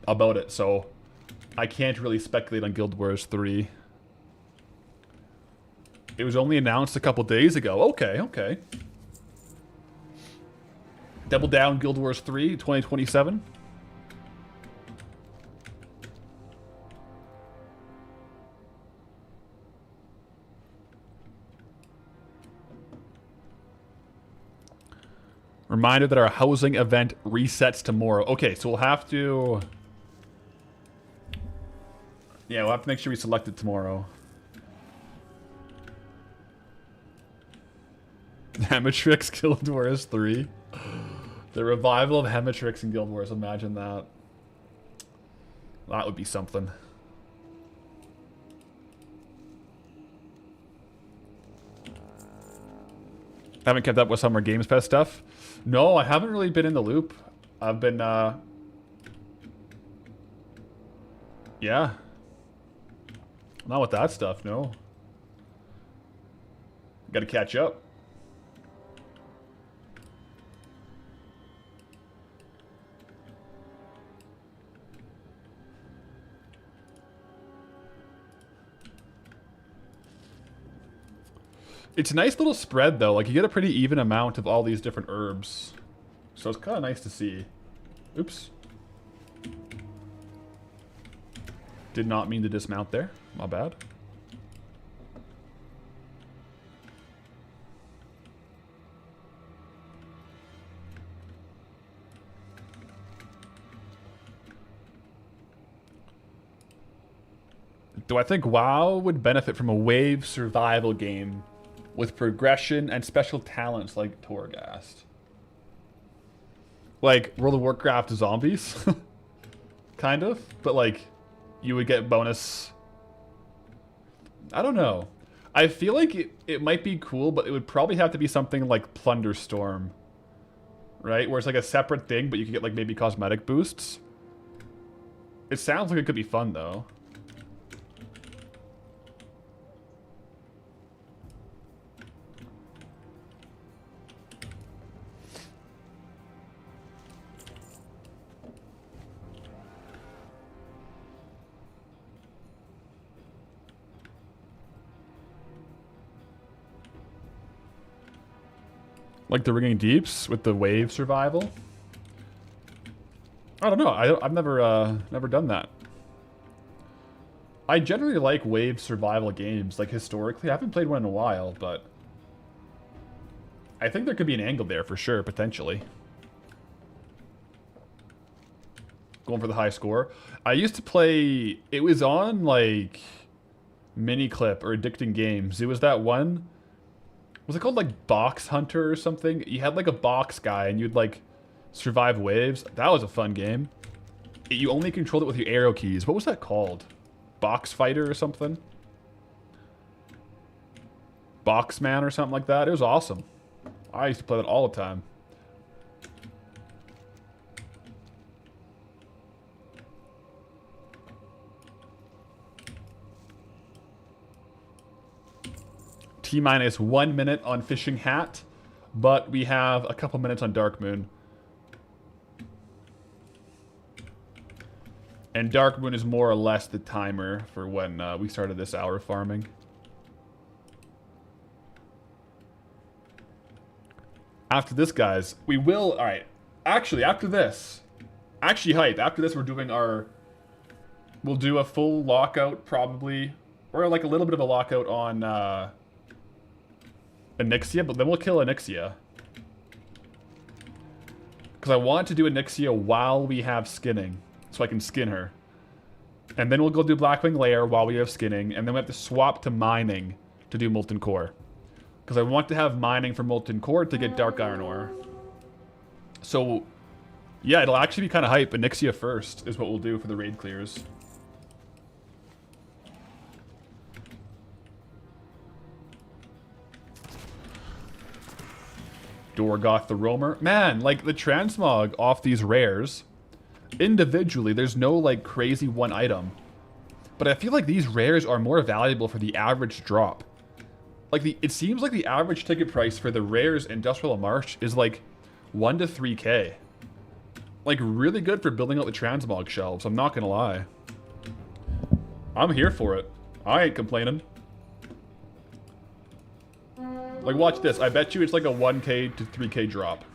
Speaker 1: it, so I can't really speculate on Guild Wars 3. It was only announced a couple days ago. Okay, okay. Double down Guild Wars 3, 2027. Reminder that our housing event resets tomorrow. Okay, so we'll have to... Yeah, we'll have to make sure we select it tomorrow. Hematrix Guild Wars 3. The revival of Hematrix in Guild Wars. Imagine that. That would be something. Haven't kept up with Summer Games Fest stuff. No, I haven't really been in the loop. I've been, yeah. Not with that stuff, no. Gotta catch up. It's a nice little spread, though. Like, you get a pretty even amount of all these different herbs. So it's kind of nice to see. Oops. Did not mean to dismount there. My bad. Do I think WoW would benefit from a wave survival game with progression and special talents like Torghast? Like World of Warcraft zombies? Kind of. But like, you would get bonus... I don't know. I feel like it might be cool, but it would probably have to be something like Plunderstorm. Right? Where it's like a separate thing, but you can get like maybe cosmetic boosts. It sounds like it could be fun though. Like the Ringing Deeps with the wave survival? I don't know. I've never done that. I generally like wave survival games, like historically. I haven't played one in a while, but I think there could be an angle there for sure, potentially. Going for the high score. I used to play... It was on, like, Miniclip or Addicting Games. It was that one... Was it called, like, Box Hunter or something? You had, like, a box guy, and you'd, like, survive waves. That was a fun game. You only controlled it with your arrow keys. What was that called? Box Fighter or something? Boxman or something like that? It was awesome. I used to play that all the time. T-minus 1 minute on Fishing Hat, but we have a couple minutes on Dark Moon. And Dark Moon is more or less the timer for when we started this hour farming. After this, guys, we will... Alright, actually, after this... Actually, hype. After this, we're doing our... We'll do a full lockout, probably. Or like a little bit of a lockout on... Onyxia, but then we'll kill Onyxia. Because I want to do Onyxia while we have skinning. So I can skin her. And then we'll go do Blackwing Lair while we have skinning. And then we have to swap to mining to do Molten Core. Because I want to have mining for Molten Core to get Dark Iron Ore. So, yeah, it'll actually be kind of hype. Onyxia first is what we'll do for the raid clears. Dorgoth the Roamer. Man, like, the transmog off these rares, individually, there's no, like, crazy one item. But I feel like these rares are more valuable for the average drop. Like, it seems like the average ticket price for the rares Industrial Marsh is, like, 1 to 3k. Like, really good for building out the transmog shelves, I'm not gonna lie. I'm here for it. I ain't complaining. Like, watch this. I bet you it's like a 1k to 3k drop.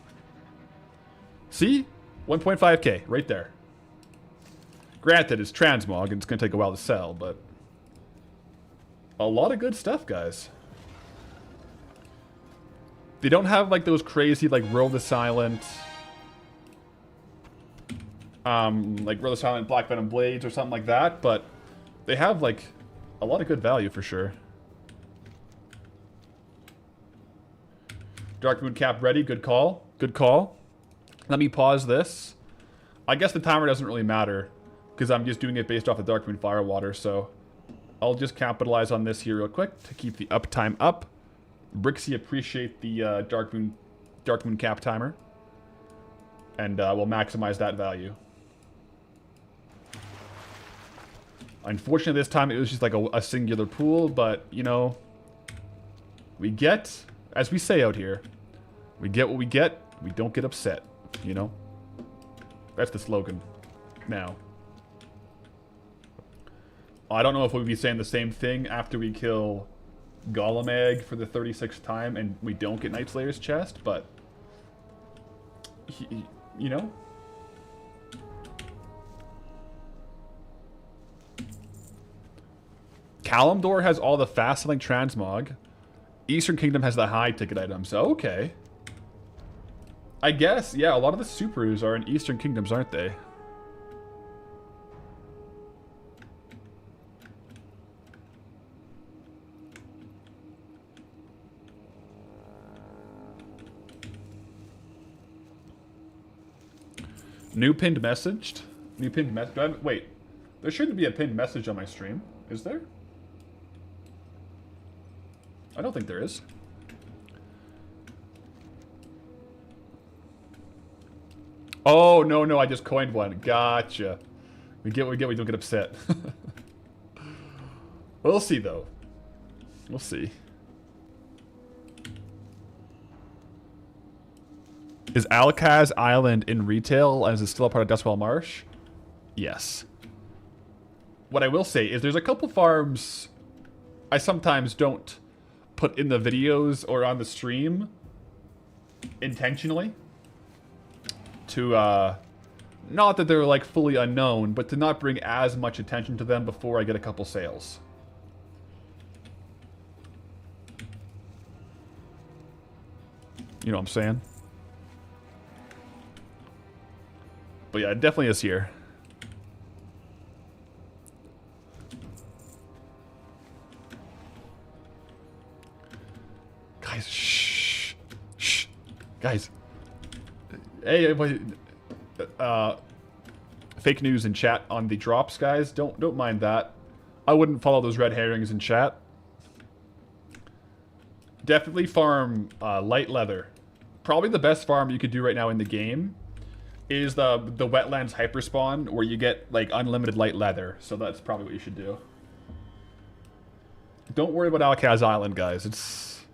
Speaker 1: See? 1.5k, right there. Granted, it's transmog, and it's going to take a while to sell, but... A lot of good stuff, guys. They don't have, like, those crazy, like, Roll the Silent... like, Roll the Silent Black Venom Blades or something like that, but... They have, like, a lot of good value, for sure. Dark Moon Cap ready. Good call. Good call. Let me pause this. I guess the timer doesn't really matter because I'm just doing it based off of Dark Moon Firewater, so I'll just capitalize on this here real quick to keep the uptime up. Brixie appreciate the Dark Moon Cap timer, and we'll maximize that value. Unfortunately, this time it was just like a singular pool, but, you know, we get, as we say out here, we get what we get, we don't get upset, you know? That's the slogan now. I don't know if we'll be saying the same thing after we kill Golem Egg for the 36th time and we don't get Night Slayer's chest, but... you know? Kalimdor has all the fast-selling transmog. Eastern Kingdom has the high-ticket items. Okay. I guess, yeah, a lot of the supers are in Eastern Kingdoms, aren't they? New pinned messaged? New pinned message? Wait. There shouldn't be a pinned message on my stream. Is there? I don't think there is. Oh, no, I just coined one. Gotcha. We don't get upset. We'll see, though. We'll see. Is Alcaz Island in retail and is it still a part of Dustwell Marsh? Yes. What I will say is there's a couple farms I sometimes don't put in the videos or on the stream intentionally to not that they're like fully unknown, but to not bring as much attention to them before I get a couple sales. You know what I'm saying? But yeah, it definitely is here. Guys, shh. Shh. Guys. Hey, everybody. Fake news in chat on the drops, guys. Don't mind that. I wouldn't follow those red herrings in chat. Definitely farm light leather. Probably the best farm you could do right now in the game is the wetlands hyperspawn where you get like unlimited light leather. So that's probably what you should do. Don't worry about Alcaz Island, guys. It's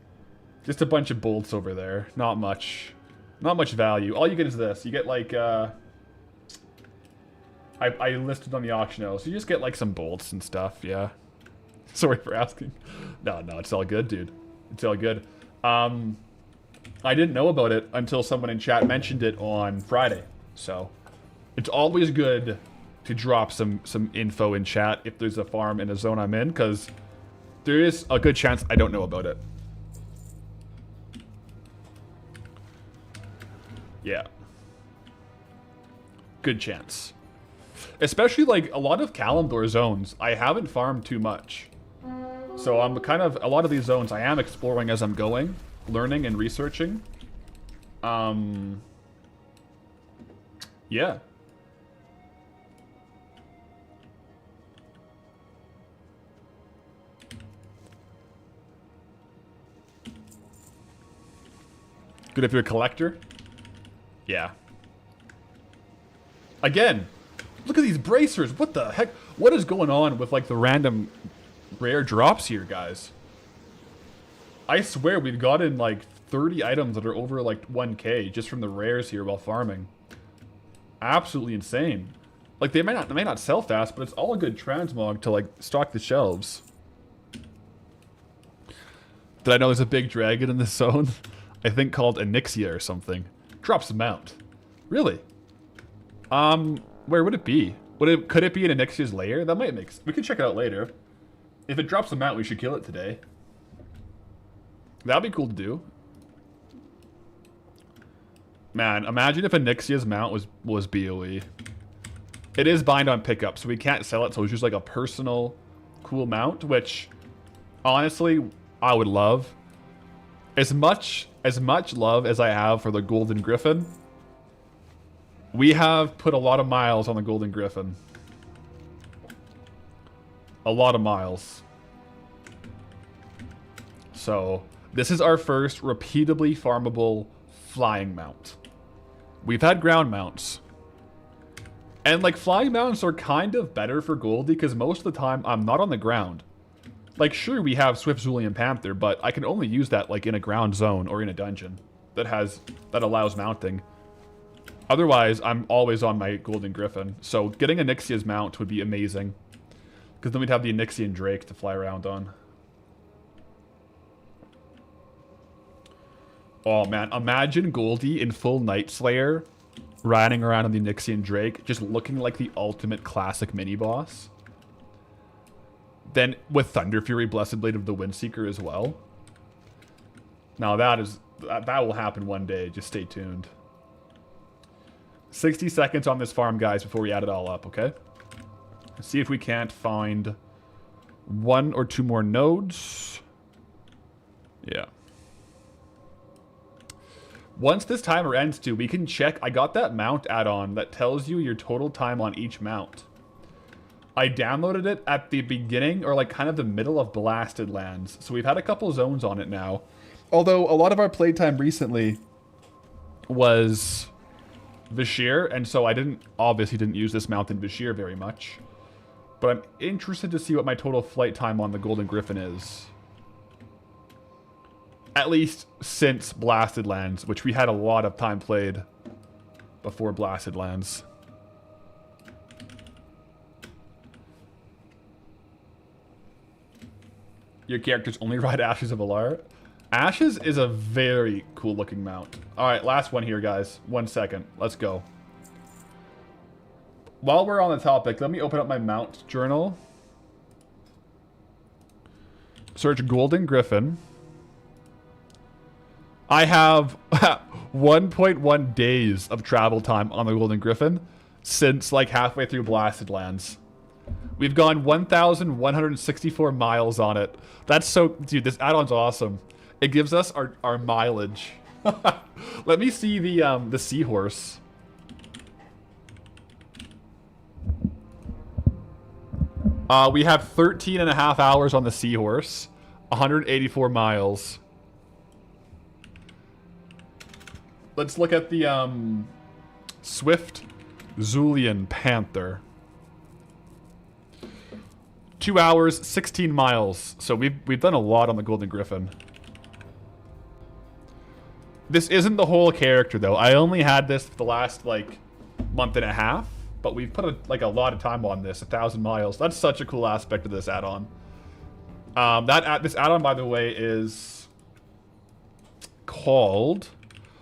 Speaker 1: just a bunch of bolts over there. Not much value. All you get is this. You get like I listed on the auction house. You just get like some bolts and stuff. Yeah. Sorry for asking. No, it's all good, dude. It's all good. I didn't know about it until someone in chat mentioned it on Friday. So, it's always good to drop some info in chat if there's a farm in a zone I'm in, because there is a good chance I don't know about it. Yeah. Good chance. Especially, like, a lot of Kalimdor zones, I haven't farmed too much. So I'm kind of, a lot of these zones I am exploring as I'm going, learning and researching. Yeah. Good if you're a collector. Yeah. Again, look at these bracers. What the heck? What is going on with like the random rare drops here, guys? I swear we've gotten like 30 items that are over like 1k just from the rares here while farming. Absolutely insane. Like they may not sell fast, but it's all a good transmog to like stock the shelves. Did I know there's a big dragon in this zone? I think called Onyxia or something. Drops a mount. Really? Where would it be? Could it be in Onyxia's lair? That might make sense. We can check it out later. If it drops a mount, we should kill it today. That'd be cool to do. Man, imagine if Onyxia's mount was BOE. It is bind on pickup, so we can't sell it, so it's just like a personal cool mount, which honestly I would love. As much love as I have for the Golden Griffin, we have put a lot of miles on the Golden Griffin. A lot of miles. So, this is our first repeatably farmable flying mount. We've had ground mounts. And like flying mounts are kind of better for Goldie because most of the time I'm not on the ground. Like sure we have Swift Zulian Panther, but I can only use that like in a ground zone or in a dungeon that allows mounting. Otherwise, I'm always on my Golden Griffin. So getting Onyxia's mount would be amazing. Because then we'd have the Onyxian Drake to fly around on. Oh man, imagine Goldie in full Night Slayer riding around on the Nixian Drake, just looking like the ultimate classic mini-boss. Then with Thunder Fury, Blessed Blade of the Windseeker as well. Now that will happen one day, just stay tuned. 60 seconds on this farm, guys, before we add it all up, okay? Let's see if we can't find 1 or 2 more nodes. Yeah. Once this timer ends too, we can check. I got that mount add-on that tells you your total time on each mount. I downloaded it at the beginning or like kind of the middle of Blasted Lands. So we've had a couple zones on it now. Although a lot of our playtime recently was Vashir, and so I obviously didn't use this mount in Vashir very much. But I'm interested to see what my total flight time on the Golden Griffin is. At least since Blasted Lands, which we had a lot of time played before Blasted Lands. Your characters only ride Ashes of Alar? Ashes is a very cool looking mount. Alright, last one here, guys. 1 second. Let's go. While we're on the topic, let me open up my mount journal. Search Golden Griffin. I have 1.1 days of travel time on the Golden Griffin since like halfway through Blasted Lands. We've gone 1,164 miles on it. That's so... Dude, this add-on's awesome. It gives us our mileage. Let me see the seahorse. We have 13 and a half hours on the seahorse. 184 miles. Let's look at the Swift Zulian Panther. 2 hours, 16 miles. So we've done a lot on the Golden Griffin. This isn't the whole character though. I only had this for the last like month and a half, but we've put a lot of time on this. 1,000 miles. That's such a cool aspect of this add-on. This add-on, by the way, is called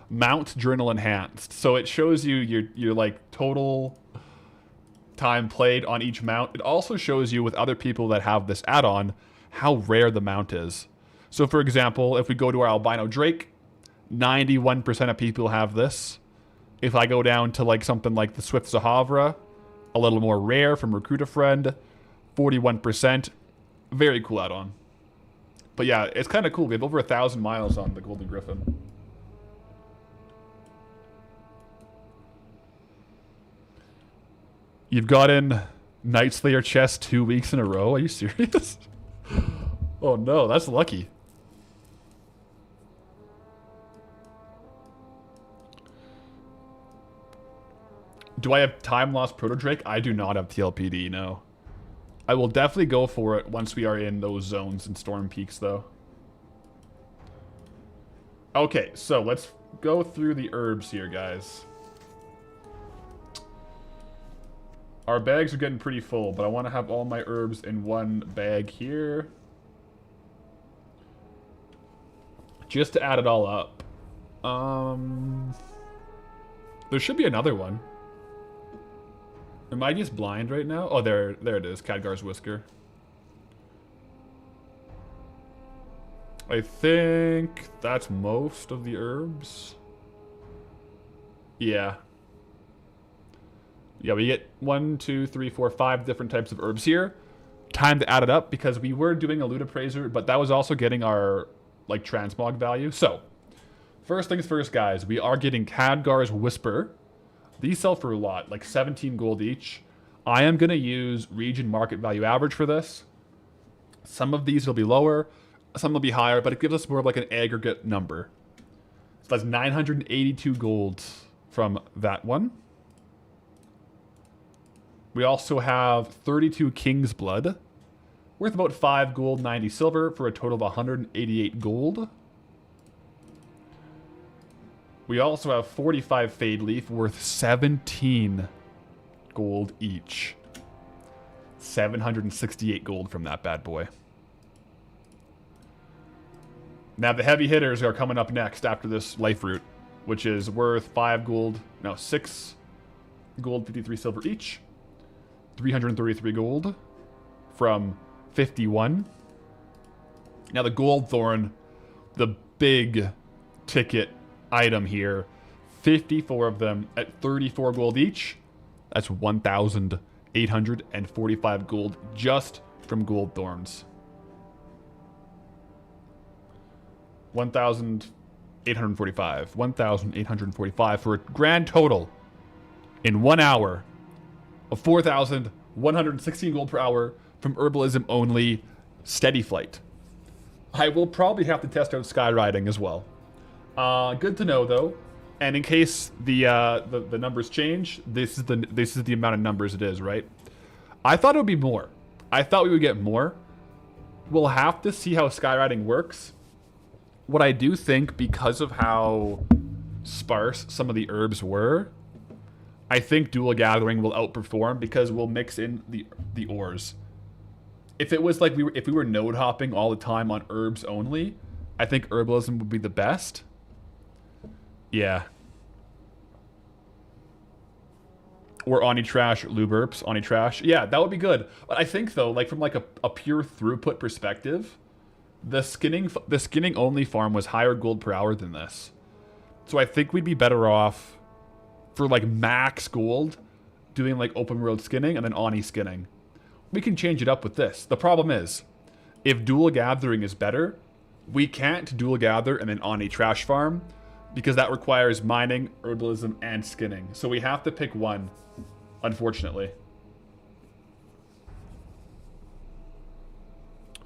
Speaker 1: Mount Journal Enhanced. So it shows you your like total time played on each mount. It also shows you with other people that have this add-on how rare the mount is. So for example, if we go to our albino Drake, 91% of people have this. If I go down to like something like the Swift Zahavra, a little more rare from Recruit a Friend, 41%. Very cool add-on. But yeah, it's kind of cool. We have over 1,000 miles on the Golden Griffin. You've gotten Night Slayer chest 2 weeks in a row? Are you serious? Oh no, that's lucky. Do I have Time Lost Proto Drake? I do not have TLPD, no. I will definitely go for it once we are in those zones in Storm Peaks, though. Okay, so let's go through the herbs here, guys. Our bags are getting pretty full, but I want to have all my herbs in one bag here. Just to add it all up. There should be another one. Am I just blind right now? Oh, there it is. Khadgar's Whisker. I think that's most of the herbs. Yeah. Yeah, we get 1, 2, 3, 4, 5 different types of herbs here. Time to add it up because we were doing a loot appraiser, but that was also getting our like transmog value. So, first things first, guys. We are getting Khadgar's Whisper. These sell for a lot, like 17 gold each. I am going to use region market value average for this. Some of these will be lower, some will be higher, but it gives us more of like an aggregate number. So that's 982 gold from that one. We also have 32 King's Blood, worth about 5 gold, 90 silver, for a total of 188 gold. We also have 45 Fade Leaf, worth 17 gold each. 768 gold from that bad boy. Now the heavy hitters are coming up next after this life root, which is worth 5 gold, no, 6 gold, 53 silver each. 333 gold from 51. Now the gold thorn, the big ticket item here, 54 of them at 34 gold each. That's 1,845 gold just from gold thorns. 1,845 for a grand total in 1 hour of 4,116 gold per hour from herbalism only steady flight. I will probably have to test out skywriting as well. Good to know though, and in case the numbers change, this is the amount of numbers it is, right? I thought it would be more. I thought we would get more. We'll have to see how skywriting works. What I do think, because of how sparse some of the herbs were, I think dual gathering will outperform because we'll mix in the ores. If it was like if we were node hopping all the time on herbs only, I think herbalism would be the best. Yeah. Or Oni Trash, Lube Herps, Oni Trash. Yeah, that would be good. But I think though, like from like a pure throughput perspective, the skinning only farm was higher gold per hour than this. So I think we'd be better off for like max gold doing like open world skinning and then Oni skinning. We can change it up with this. The problem is, if dual gathering is better, we can't dual gather and then Oni trash farm because that requires mining, herbalism, and skinning. So we have to pick one, unfortunately.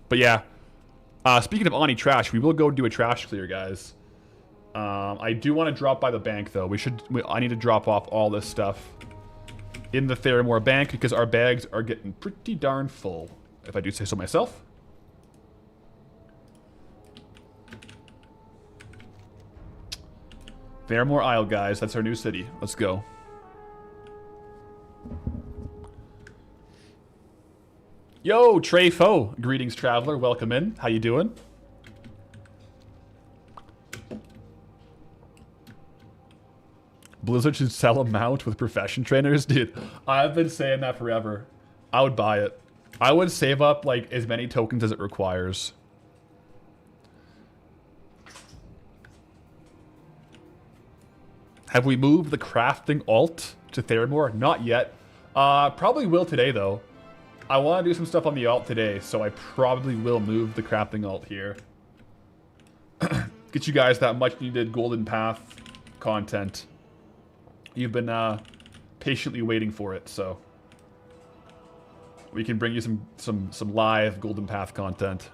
Speaker 1: But yeah, speaking of Oni trash, we will go do a trash clear, guys. I do want to drop by the bank though. I need to drop off all this stuff in the Theramore bank because our bags are getting pretty darn full, if I do say so myself. Theramore Isle, guys. That's our new city. Let's go. Yo, Trey Foe. Greetings, traveler. Welcome in. How you doing? Blizzard should sell a mount with profession trainers. Dude, I've been saying that forever. I would buy it. I would save up like as many tokens as it requires. Have we moved the crafting alt to Theramore? Not yet. Probably will today though. I want to do some stuff on the alt today, so I probably will move the crafting alt here. Get you guys that much needed Golden Path content. You've been patiently waiting for it, so we can bring you some live Golden Path content.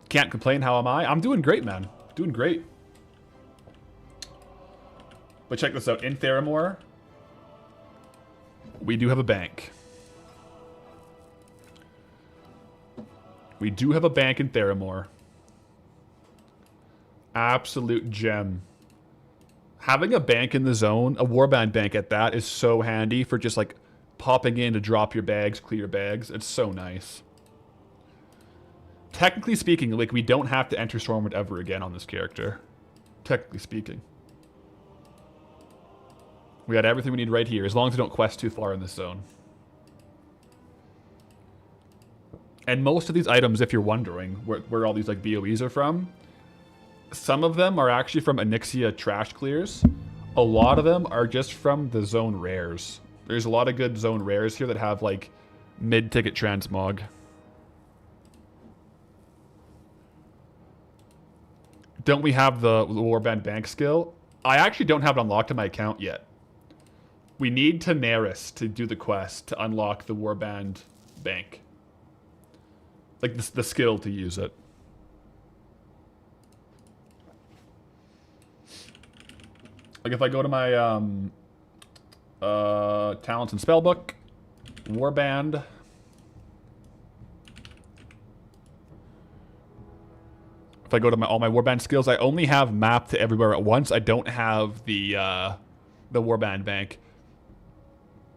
Speaker 1: Can't complain. How am I? I'm doing great, man. Doing great. But check this out. In Theramore, we do have a bank. We do have a bank in Theramore. Absolute gem. Having a bank in the zone, a warband bank at that, is so handy for just like popping in to drop your bags, clear your bags. It's so nice. Technically speaking, like we don't have to enter Stormwood ever again on this character. Technically speaking. We got everything we need right here, as long as we don't quest too far in this zone. And most of these items, if you're wondering where all these like BOEs are from, some of them are actually from Onyxia trash clears. A lot of them are just from the zone rares. There's a lot of good zone rares here that have like mid-ticket transmog. Don't we have the Warband Bank skill? I actually don't have it unlocked in my account yet. We need Tanaris to do the quest to unlock the Warband Bank. Like the skill to use it. Like if I go to my talents and spellbook, Warband. If I go to all my Warband skills, I only have map to everywhere at once. I don't have the Warband Bank.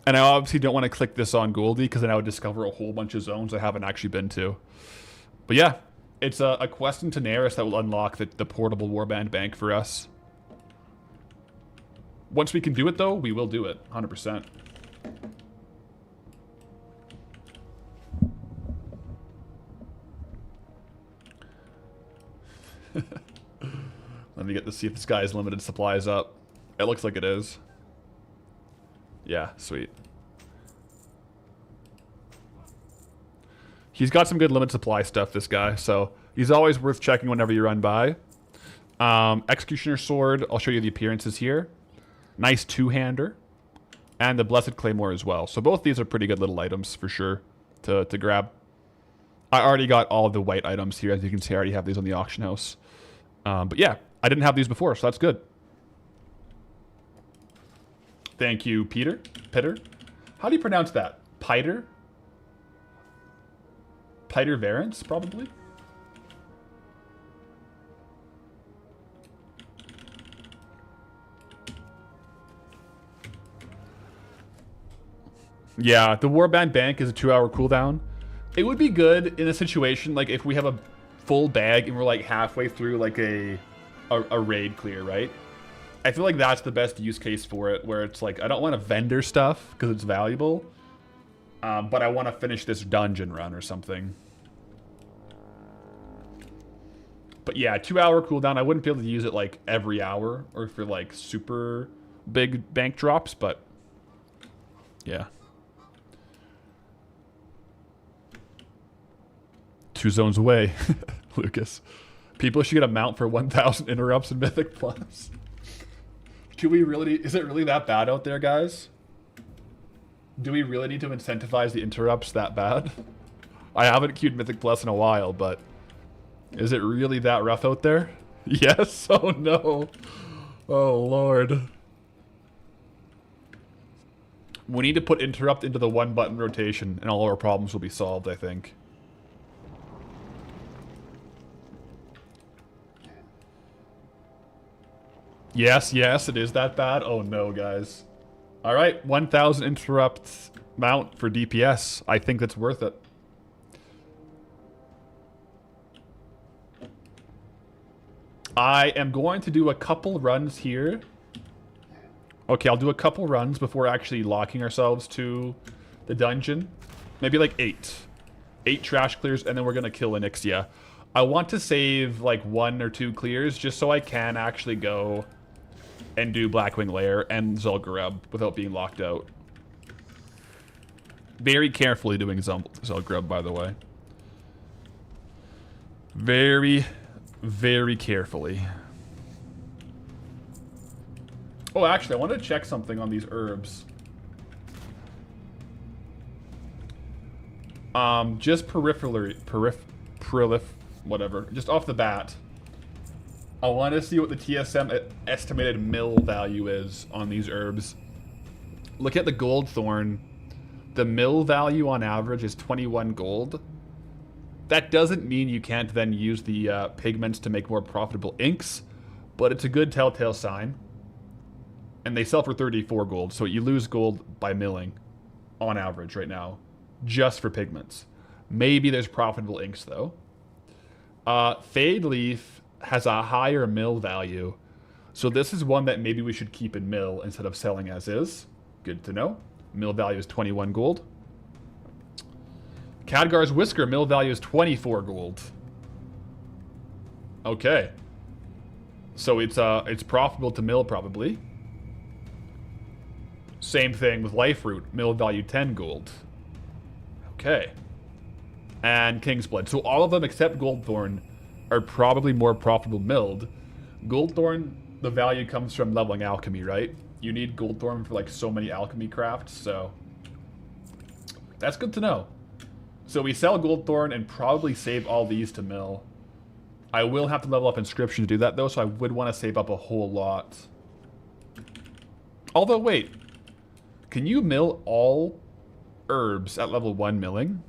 Speaker 1: And I obviously don't want to click this on Goldie because then I would discover a whole bunch of zones I haven't actually been to. But yeah, it's a quest in Daenerys that will unlock the portable warband bank for us. Once we can do it, though, we will do it, 100%. Let me get to see if this guy's limited supply is up. It looks like it is. Yeah, sweet. He's got some good limited supply stuff, this guy, so he's always worth checking whenever you run by. Executioner Sword, I'll show you the appearances here. Nice two-hander. And the Blessed Claymore as well. So both these are pretty good little items, for sure, to grab. I already got all of the white items here. As you can see, I already have these on the auction house. But yeah, I didn't have these before, so that's good. Thank you, Peter. Peter? How do you pronounce that? Piter? Piter Variance, probably? Yeah, the Warband Bank is a 2-hour cooldown. It would be good in a situation like if we have a full bag and we're like halfway through like a raid clear, right? I feel like that's the best use case for it, where it's like I don't want to vendor stuff because it's valuable, but I want to finish this dungeon run or something. But yeah, 2-hour cooldown. I wouldn't be able to use it like every hour or for like super big bank drops, but yeah. 2 zones away, Lucas. People should get a mount for 1,000 interrupts in Mythic Plus. Do we really? Is it really that bad out there, guys? Do we really need to incentivize the interrupts that bad? I haven't queued Mythic Plus in a while, but is it really that rough out there? Yes? Oh no. Oh lord. We need to put interrupt into the 1-button rotation and all our problems will be solved, I think. Yes, yes, it is that bad. Oh no, guys. Alright, 1,000 interrupt mount for DPS. I think that's worth it. I am going to do a couple runs here. Okay, I'll do a couple runs before actually locking ourselves to the dungeon. Maybe like 8. 8 trash clears, and then we're going to kill Onyxia. I want to save like 1 or 2 clears just so I can actually go and do Blackwing Lair and Zul'Gurub without being locked out. Very carefully doing Zul'Gurub, by the way. Very, very carefully. Oh, actually, I wanted to check something on these herbs. Just whatever. Just off the bat. I want to see what the TSM estimated mill value is on these herbs. Look at the Goldthorn. The mill value on average is 21 gold. That doesn't mean you can't then use the pigments to make more profitable inks, but it's a good telltale sign. And they sell for 34 gold, so you lose gold by milling on average right now, just for pigments. Maybe there's profitable inks though. Fade Leaf has a higher mill value, so this is one that maybe we should keep in mill instead of selling as is. Good to know. Mill value is 21 gold. Khadgar's Whisker, mill value is 24 gold. Okay. So it's profitable to mill probably. Same thing with Life-Root, mill value 10 gold. Okay. And Kingsblood. So all of them except Goldthorn are probably more profitable milled. Goldthorn, the value comes from leveling alchemy, right? You need Goldthorn for like so many alchemy crafts, so that's good to know. So we sell Goldthorn and probably save all these to mill. I will have to level up Inscription to do that though, so I would want to save up a whole lot. Although wait, can you mill all herbs at level 1 milling?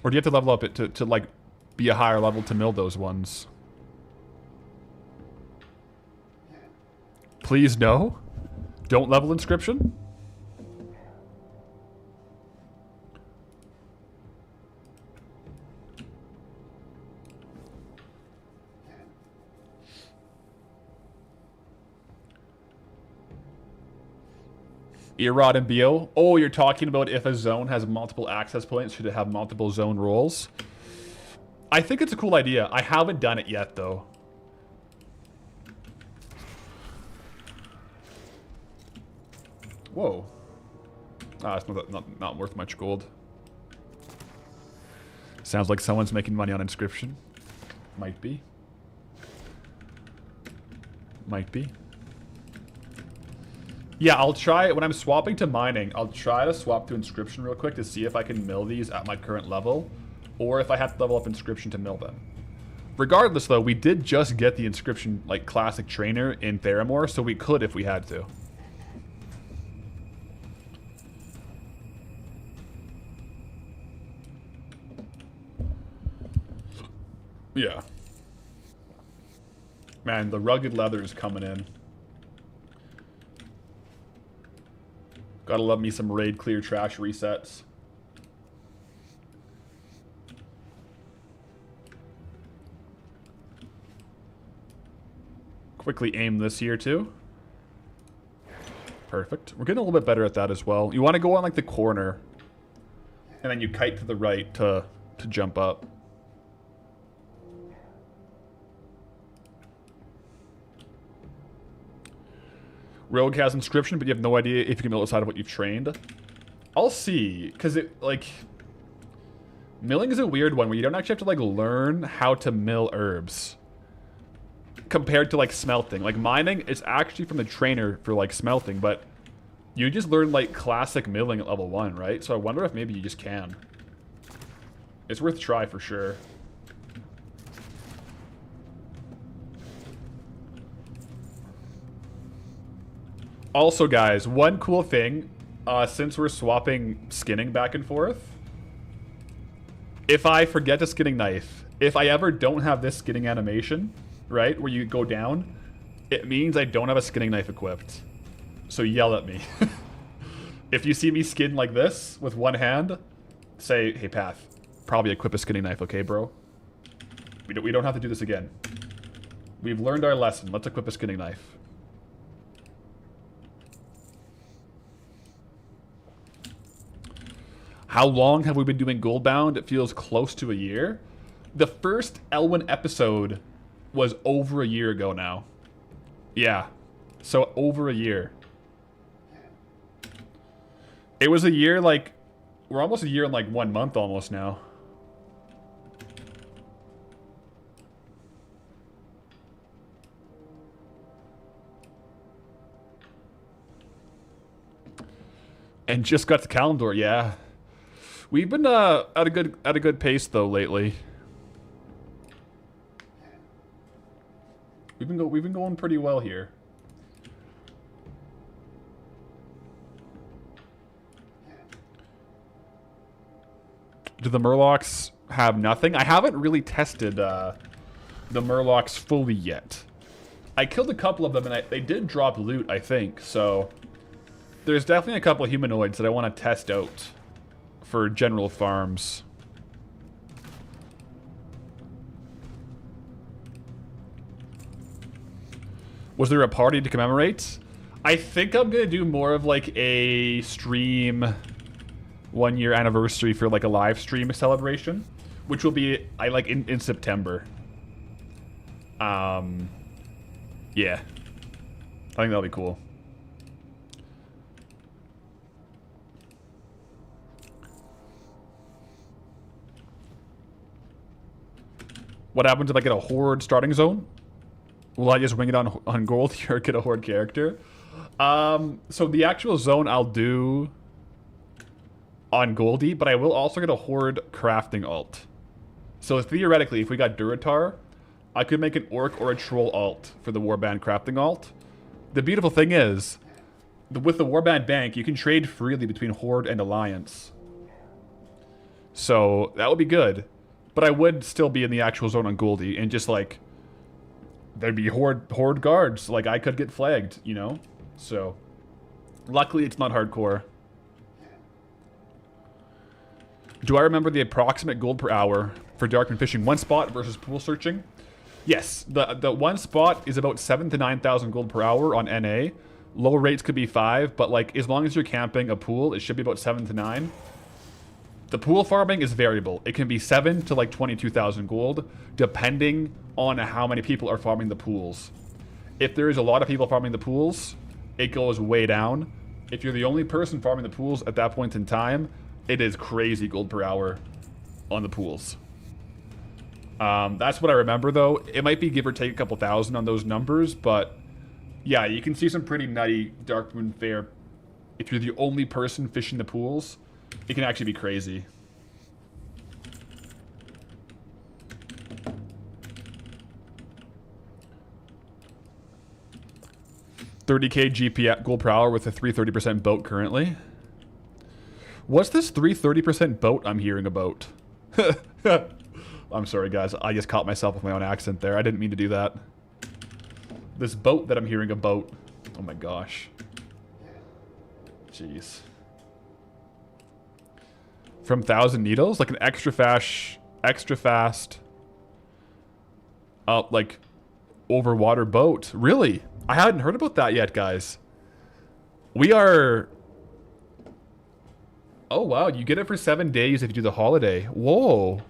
Speaker 1: Or do you have to level up it to like be a higher level to mill those ones? Please no. Don't level Inscription. Erod and Bio. Oh, you're talking about if a zone has multiple access points, should it have multiple zone roles? I think it's a cool idea. I haven't done it yet, though. Whoa. Ah, it's not worth much gold. Sounds like someone's making money on inscription. Might be. Might be. Yeah, I'll try, when I'm swapping to mining, I'll try to swap to inscription real quick to see if I can mill these at my current level, or if I have to level up inscription to mill them. Regardless, though, we did just get the inscription, like, classic trainer in Theramore, so we could if we had to. Yeah. Man, the rugged leather is coming in. Gotta love me some raid clear trash resets. Quickly aim this here too. Perfect. We're getting a little bit better at that as well. You want to go on like the corner, and then you kite to the right to jump up. Rogue has inscription, but you have no idea if you can mill outside of what you've trained. I'll see, because it, like... Milling is a weird one where you don't actually have to, like, learn how to mill herbs. Compared to, like, smelting. Like, mining, it's actually from the trainer for, like, smelting, but... You just learn, like, classic milling at level 1, right? So I wonder if maybe you just can. It's worth a try for sure. Also, guys, one cool thing, since we're swapping skinning back and forth, if I forget a skinning knife, if I ever don't have this skinning animation, right, where you go down, it means I don't have a skinning knife equipped. So yell at me. If you see me skin like this with one hand, say, hey, Path, probably equip a skinning knife, okay, bro? We don't have to do this again. We've learned our lesson. Let's equip a skinning knife. How long have we been doing Goldbound? It feels close to a year. The first Elwyn episode was over a year ago now. Yeah. So over a year. It was a year, like... We're almost a year in, like, 1 month almost now. And just got to Kalimdor, yeah. We've been at a good pace though lately. We've been going pretty well here. Do the Murlocs have nothing? I haven't really tested the Murlocs fully yet. I killed a couple of them and they did drop loot, I think, so there's definitely a couple of humanoids that I want to test out for general farms. Was there a party to commemorate? I think I'm gonna do more of like a stream 1 year anniversary for like a live stream celebration, which will be in September. Yeah, I think that'll be cool. What happens if I get a Horde starting zone? Will I just wing it on gold or get a Horde character? So the actual zone I'll do on Goldie, but I will also get a Horde crafting alt. So theoretically, if we got Duratar, I could make an Orc or a Troll alt for the Warband crafting alt. The beautiful thing is, with the Warband bank, you can trade freely between Horde and Alliance. So that would be good. But I would still be in the actual zone on Goldie, and just like, there'd be Horde guards. Like, I could get flagged, you know? So, luckily it's not hardcore. Do I remember the approximate gold per hour for Darkman fishing one spot versus pool searching? Yes, the one spot is about 7,000 to 9,000 gold per hour on NA, Lower rates could be 5, but like as long as you're camping a pool, it should be about 7 to 9. The pool farming is variable. It can be 7 to like 22,000 gold, depending on how many people are farming the pools. If there is a lot of people farming the pools, it goes way down. If you're the only person farming the pools at that point in time, it is crazy gold per hour on the pools. That's what I remember, though. It might be give or take a couple thousand on those numbers, but yeah, you can see some pretty nutty Dark Moon fare. If you're the only person fishing the pools, it can actually be crazy. $30k GP gold per hour with a 330% boat currently. What's this 330% boat I'm hearing about? I'm sorry, guys. I just caught myself with my own accent there. I didn't mean to do that. This boat that I'm hearing about. Oh my gosh. Jeez. From 1,000 Needles? Like an extra fast, like, over water boat. Really? I hadn't heard about that yet, guys. We are... Oh, wow. You get it for 7 days if you do the holiday. Whoa.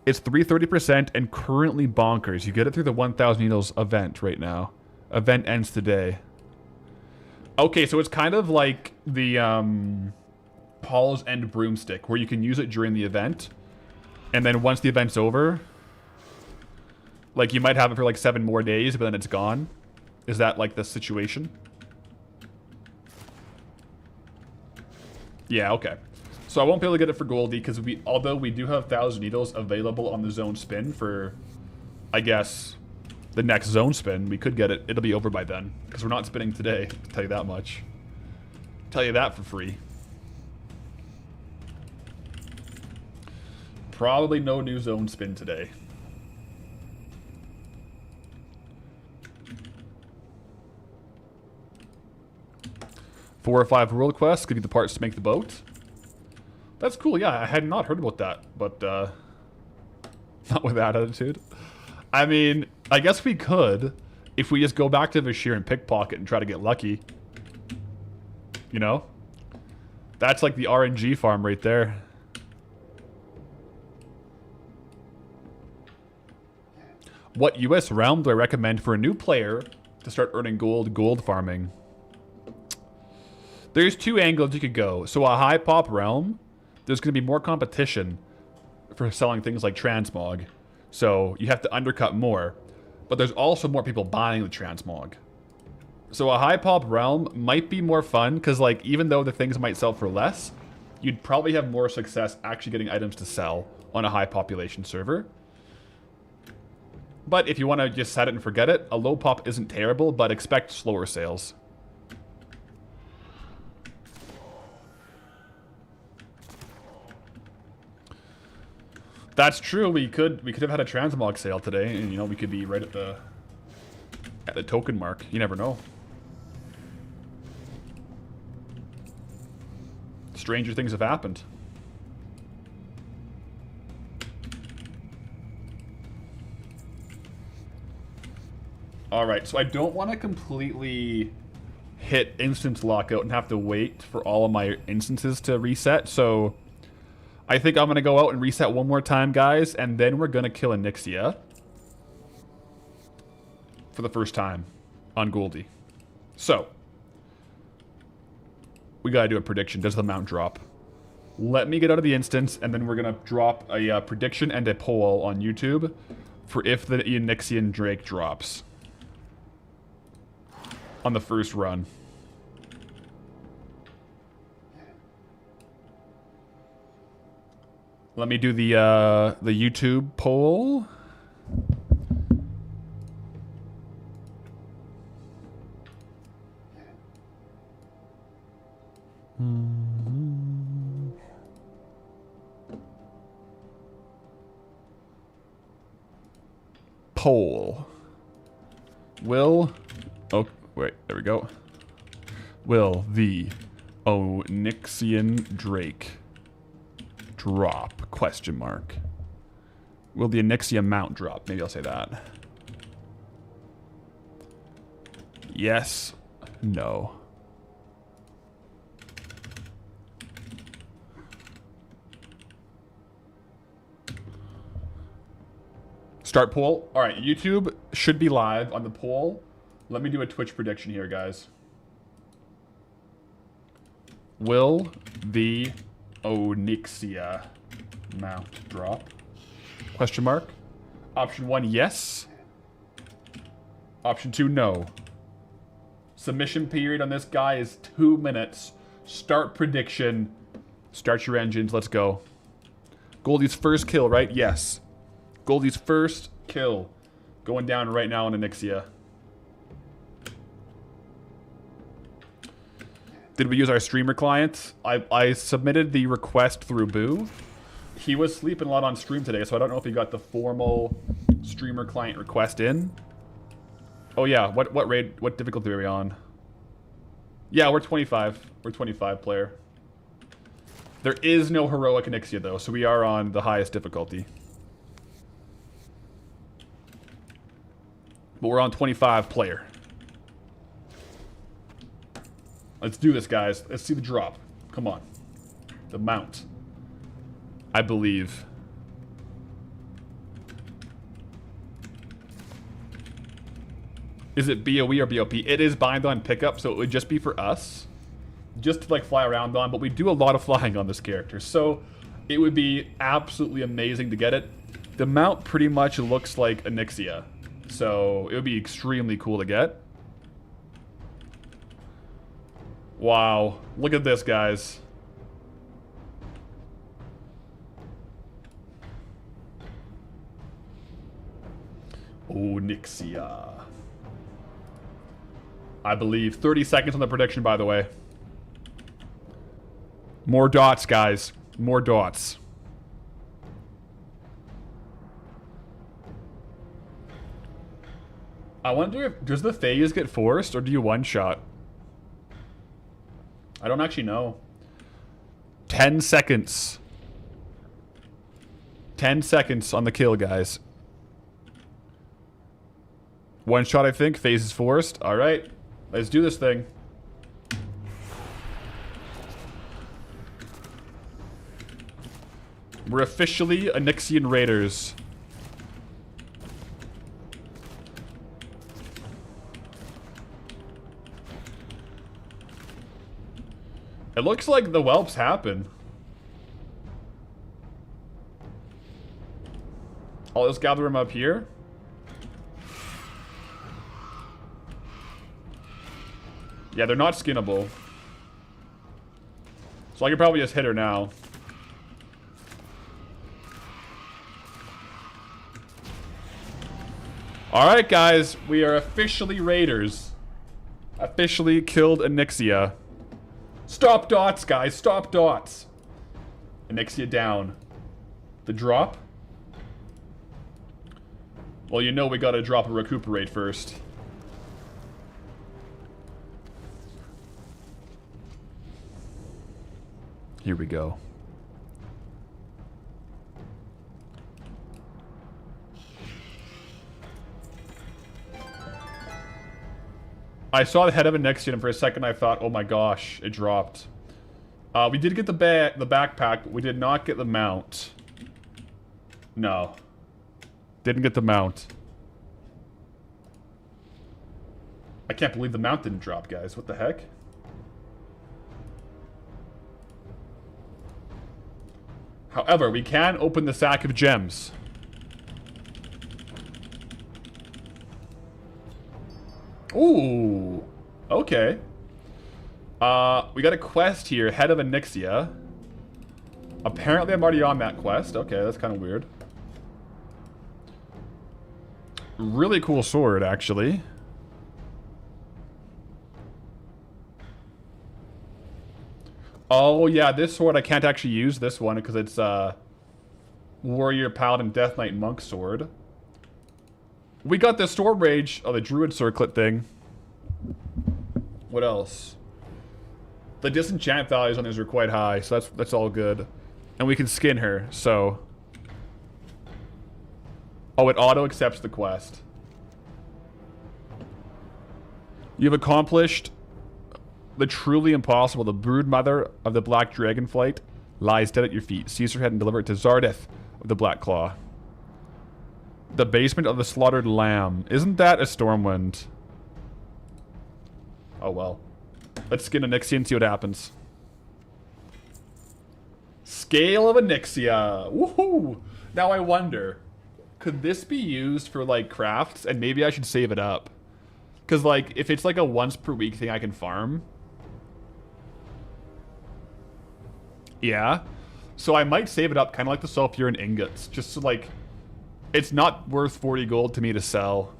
Speaker 1: It's 330% and currently bonkers. You get it through the 1,000 Needles event right now. Event ends today. Okay, so it's kind of like the Paul's End Broomstick, where you can use it during the event. And then once the event's over, like you might have it for like 7 more days, but then it's gone. Is that like the situation? Yeah, okay. So I won't be able to get it for Goldie, because although we do have 1,000 Needles available on the zone spin for, I guess, the next zone spin, we could get it. It'll be over by then, because we're not spinning today, I'll tell you that much. Tell you that for free. Probably no new zone spin today. Four or 5 world quests, could get the parts to make the boat. That's cool, yeah, I had not heard about that, but not with that attitude. I mean, I guess we could if we just go back to Vashir and pickpocket and try to get lucky. You know? That's like the RNG farm right there. What US realm do I recommend for a new player to start earning gold farming? There's 2 angles you could go. So a high pop realm, there's going to be more competition for selling things like transmog. So you have to undercut more. But there's also more people buying the transmog. So a high pop realm might be more fun, because like even though the things might sell for less, you'd probably have more success actually getting items to sell on a high population server. But if you want to just set it and forget it, a low pop isn't terrible, but expect slower sales. That's true. We could have had a transmog sale today, and you know we could be right at the token mark. You never know. Stranger things have happened. All right, so I don't want to completely hit instance lockout and have to wait for all of my instances to reset. So I think I'm going to go out and reset one more time, guys, and then we're going to kill Onyxia for the first time on Goldie. So, we got to do a prediction. Does the mount drop? Let me get out of the instance, and then we're going to drop a prediction and a poll on YouTube for if the Onyxian Drake drops on the first run. Let me do the YouTube poll. Poll. Will... Oh, wait, there we go. Will the Onyxian Drake drop? Question mark. Will the Onyxia mount drop? Maybe I'll say that. Yes. No. Start poll. All right, YouTube should be live on the poll. Let me do a Twitch prediction here, guys. Will the Onyxia mount drop? Question mark. Option 1, yes. Option 2, no. Submission period on this guy is 2 minutes. Start prediction. Start your engines. Let's go. Goldie's first kill, right? Yes. Goldie's first kill. Going down right now on Onyxia. Did we use our streamer client? I submitted the request through Boo. He was sleeping a lot on stream today, so I don't know if he got the formal streamer client request in. Oh yeah, what difficulty are we on? Yeah, we're 25. We're 25 player. There is no heroic Onyxia though, so we are on the highest difficulty. But we're on 25 player. Let's do this, guys. Let's see the drop. Come on. The mount. I believe. Is it BOE or BOP? It is bind on pickup, so it would just be for us. Just to, like, fly around on. But we do a lot of flying on this character. So it would be absolutely amazing to get it. The mount pretty much looks like Onyxia. So it would be extremely cool to get. Wow. Look at this, guys. Onyxia. I believe 30 seconds on the prediction, by the way. More dots, guys. More dots. I wonder if... Does the phase get forced, or do you one-shot? I don't actually know. 10 seconds. 10 seconds on the kill, guys. One shot, I think. Phase is forced. All right. Let's do this thing. We're officially Onyxian Raiders. It looks like the whelps happen. I'll just gather them up here. Yeah, they're not skinnable. So I could probably just hit her now. Alright, guys. We are officially raiders. Officially killed Onyxia. Stop dots, guys. Stop dots. Onyxia down. The drop? Well, you know we gotta drop a recuperate first. Here we go. I saw the head of Onyxia and for a second I thought, oh my gosh, it dropped. We did get the backpack, but we did not get the mount. No. Didn't get the mount. I can't believe the mount didn't drop, guys. What the heck? However, we can open the sack of gems. Ooh. Okay. We got a quest here, Head of Onyxia. Apparently I'm already on that quest. Okay, that's kind of weird. Really cool sword, actually. Oh, yeah, this sword, I can't actually use this one because it's Warrior, Paladin, Death Knight, Monk sword. We got the Storm Rage, oh, the Druid Circlet thing. What else? The disenchant values on these are quite high, so that's all good. And we can skin her, so... Oh, it auto-accepts the quest. You've accomplished the truly impossible. The brood mother of the black dragonflight lies dead at your feet. Seize her head and deliver it to Zardeth of the Black Claw. The basement of the slaughtered lamb. Isn't that a Stormwind? Oh well. Let's skin a Nixia and see what happens. Scale of Onyxia. Woohoo! Now I wonder, could this be used for like crafts? And maybe I should save it up. Because like, if it's like a once per week thing I can farm. Yeah. So I might save it up, kind of like the sulfur ingots. Just so like, it's not worth 40 gold to me to sell.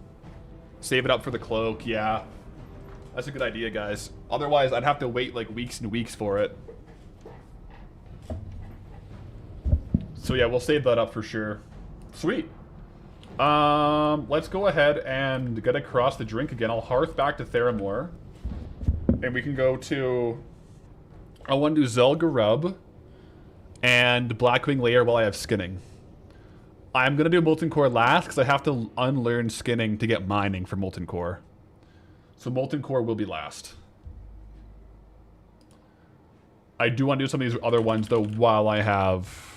Speaker 1: Save it up for the cloak, yeah. That's a good idea, guys. Otherwise, I'd have to wait like weeks and weeks for it. So yeah, we'll save that up for sure. Sweet. Let's go ahead and get across the drink again. I'll hearth back to Theramore. And we can go to... I want to do Zelgarub and Blackwing Lair while I have skinning. I'm going to do Molten Core last because I have to unlearn skinning to get mining for Molten Core. So Molten Core will be last. I do want to do some of these other ones though while I have...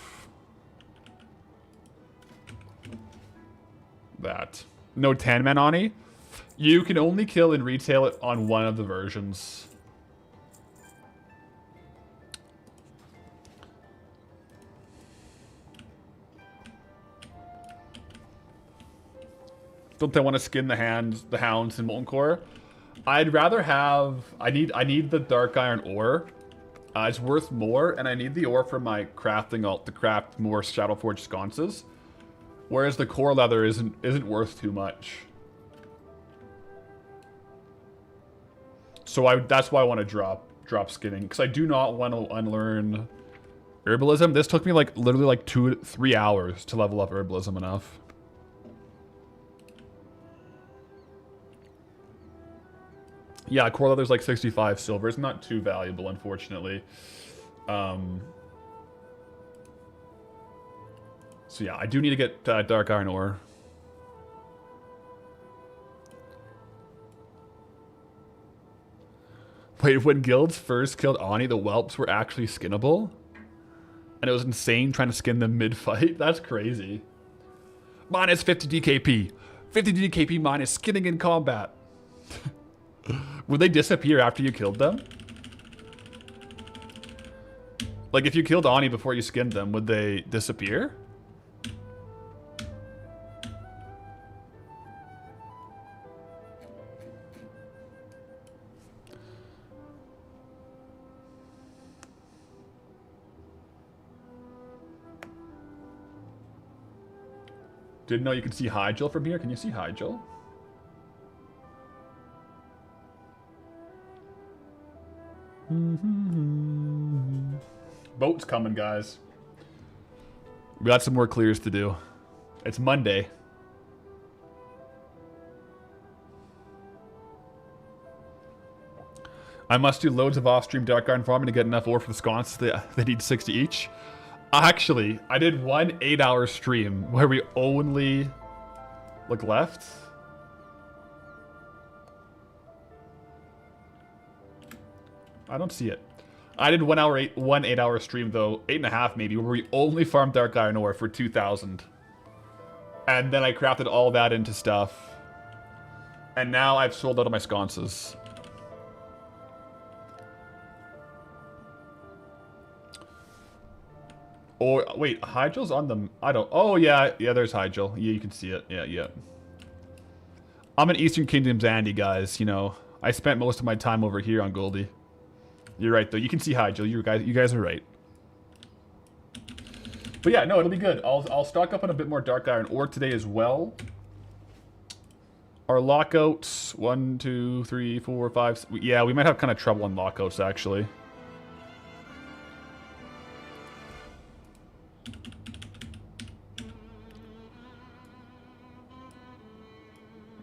Speaker 1: that. No 10-man Ani. You can only kill and retail it on one of the versions. Don't they want to skin the hounds in Molten Core? I'd rather have... I need the Dark Iron ore. It's worth more, and I need the ore for my crafting ult to craft more Shadowforged sconces. Whereas the core leather isn't worth too much. So that's why I want to drop skinning, because I do not want to unlearn herbalism. This took me like literally like 2 to 3 hours to level up herbalism enough. Yeah, core leather's like 65 silver. It's not too valuable, unfortunately. So yeah, I do need to get Dark Iron ore. Wait, when guilds first killed Ani, the whelps were actually skinnable? And it was insane trying to skin them mid-fight? That's crazy. Minus 50 DKP. 50 DKP minus skinning in combat. Would they disappear after you killed them? Like, if you killed Ani before you skinned them, would they disappear? Didn't know you could see Hyjal from here. Can you see Hyjal? Boat's coming, guys. We got some more clears to do. It's Monday. I must do loads of off-stream Dark Iron farming to get enough ore for the sconces that need 60 each. Actually, I did one 8-hour stream where we only... Look left. I don't see it. I did 1 8-hour stream though, 8.5 maybe, where we only farmed Dark Iron ore for 2,000. And then I crafted all that into stuff. And now I've sold out of my sconces. Or, wait, Hyjal's on the... I don't... Oh, yeah, there's Hyjal. Yeah, you can see it. Yeah. I'm an Eastern Kingdoms Andy, guys, you know. I spent most of my time over here on Goldie. You're right, though. You can see Hyjal. You guys are right. But yeah, no, it'll be good. I'll stock up on a bit more Dark Iron ore today as well. Our lockouts, 1, 2, 3, 4, 5... Yeah, we might have kind of trouble on lockouts, actually.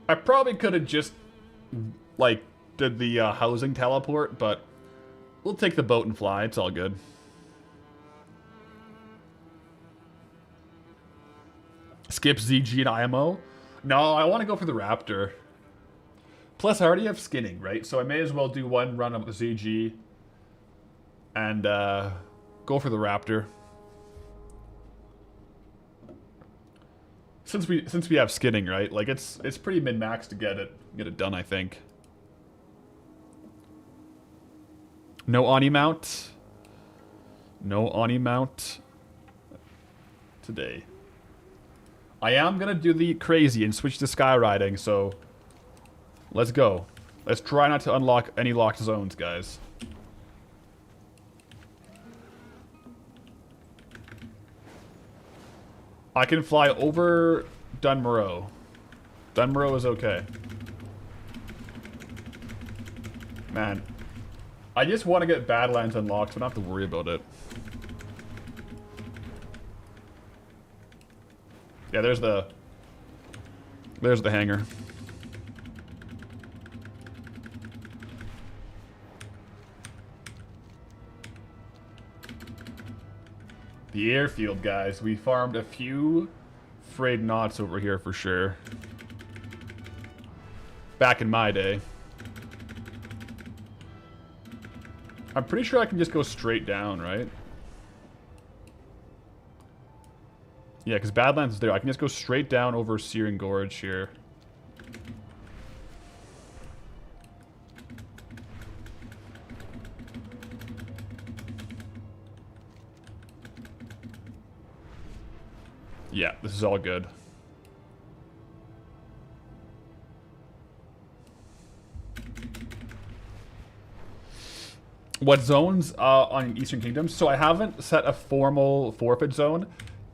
Speaker 1: I probably could have just, like, did the housing teleport, but we'll take the boat and fly. It's all good. Skip ZG and IMO? No, I want to go for the Raptor. Plus, I already have skinning, right? So I may as well do one run of the ZG and go for the Raptor. Since we have skinning, right? Like it's pretty min-max to get it done, I think. No Ani mount. No Ani mount today. I am gonna do the crazy and switch to sky riding, so let's go. Let's try not to unlock any locked zones, guys. I can fly over Dunmorrow. Dunmorrow is okay. Man, I just want to get Badlands unlocked, so I don't have to worry about it. Yeah, there's the hangar. The airfield, guys. We farmed a few frayed knots over here for sure. Back in my day. I'm pretty sure I can just go straight down, right? Yeah, because Badlands is there. I can just go straight down over Searing Gorge here. Yeah, this is all good. What zones on Eastern Kingdoms? So I haven't set a formal forfeit zone.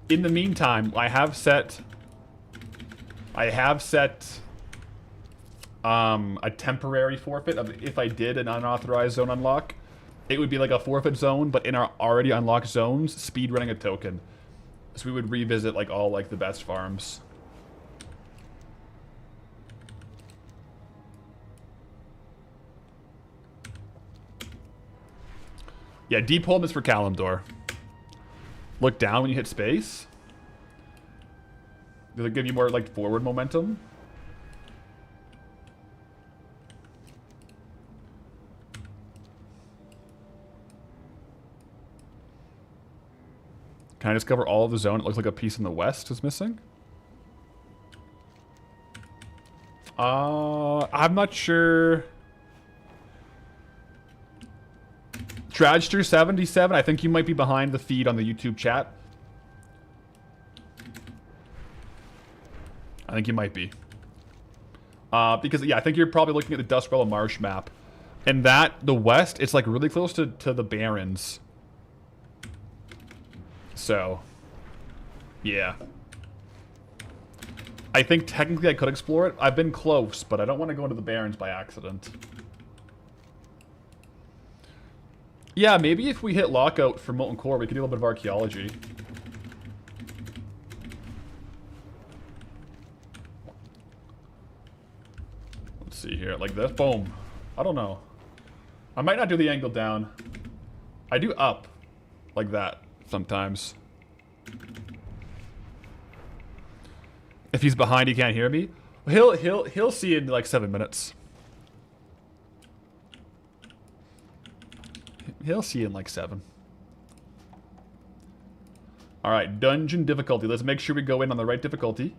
Speaker 1: In the meantime, I have set a temporary forfeit of if I did an unauthorized zone unlock, it would be like a forfeit zone, but in our already unlocked zones, speed running a token. So we would revisit like all like the best farms. Yeah, deep home is for Kalimdor. Look down when you hit space. Does it give you more like forward momentum? Can I just cover all of the zone? It looks like a piece in the west is missing. I'm not sure. Tradster77, I think you might be behind the feed on the YouTube chat. I think you might be. Because, yeah, I think you're probably looking at the Duskrella Marsh map. And that, the west, it's like really close to the Barrens. So, yeah. I think technically I could explore it. I've been close, but I don't want to go into the Barrens by accident. Yeah, maybe if we hit lockout for Molten Core, we could do a little bit of archaeology. Let's see here, like this. Boom. I don't know. I might not do the angle down. I do up, like that, sometimes. If he's behind, he can't hear me. He'll see in like 7 minutes. He'll see in like 7. Alright, dungeon difficulty. Let's make sure we go in on the right difficulty.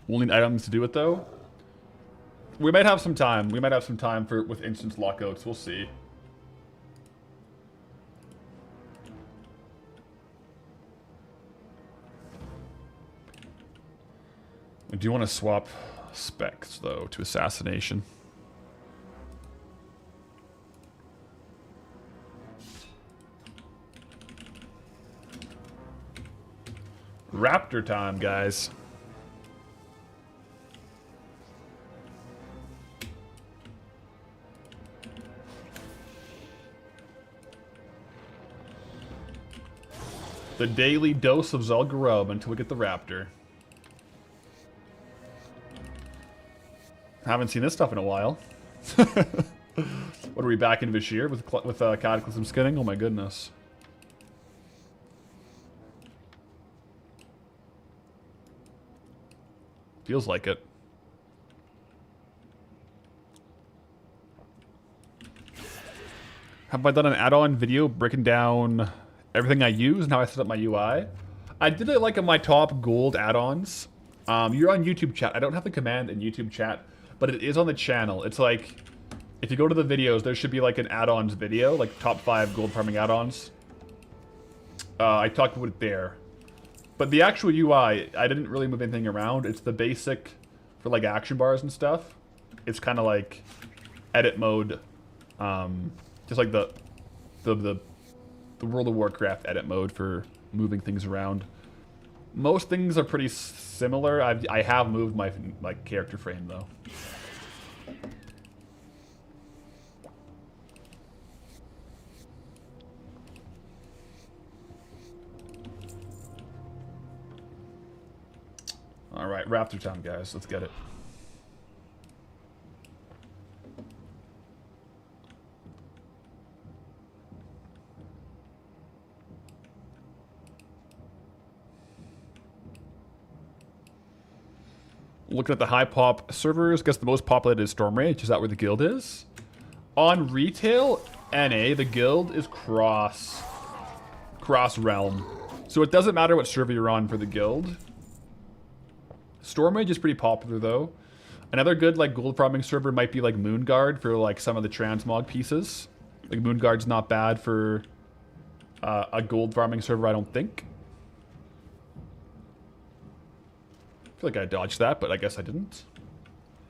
Speaker 1: We'll need items to do it though. We might have some time. We might have some time for with instance lockouts. We'll see. I do want to swap specs, though, to assassination. Raptor time, guys. The daily dose of Zul'Gurub until we get the Raptor. Haven't seen this stuff in a while. What are we back in Vashir with Cataclysm skinning? Oh my goodness. Feels like it. Have I done an add-on video breaking down everything I use and how I set up my UI? I did it like in my top gold add-ons. You're on YouTube chat. I don't have the command in YouTube chat, but it is on the channel. It's like, if you go to the videos, there should be like an add-ons video, like top 5 gold farming add-ons. I talked about it there. But the actual UI, I didn't really move anything around. It's the basic for like action bars and stuff. It's kind of like edit mode. Just like the World of Warcraft edit mode for moving things around. Most things are pretty similar. I have moved my character frame though. All right, Raptor time, guys. Let's get it. Looking at the high pop servers, guess the most populated is Storm Rage. Is that where the guild is? On retail, NA, the guild is cross realm. So it doesn't matter what server you're on for the guild. Storm Rage is pretty popular though. Another good like gold farming server might be like Moonguard for like some of the transmog pieces. Like Moonguard's not bad for a gold farming server, I don't think. I feel like I dodged that, but I guess I didn't.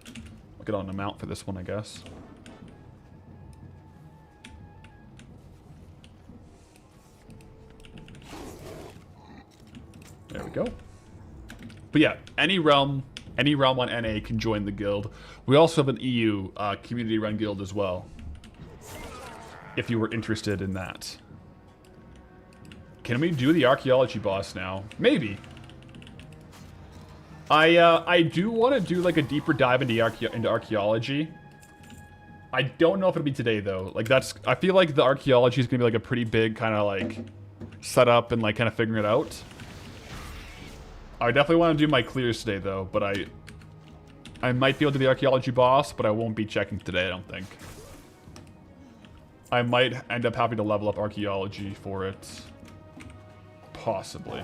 Speaker 1: I'll get on an amount for this one, I guess. There we go. But yeah, any realm on NA can join the guild. We also have an EU community-run guild as well, if you were interested in that. Can we do the archaeology boss now? Maybe. I do want to do like a deeper dive into archaeology. I don't know if it'll be today though. Like I feel like the archaeology is gonna be like a pretty big kind of like setup and like kind of figuring it out. I definitely want to do my clears today though, but I might be able to do the archaeology boss, but I won't be checking today, I don't think. I might end up having to level up archaeology for it. Possibly.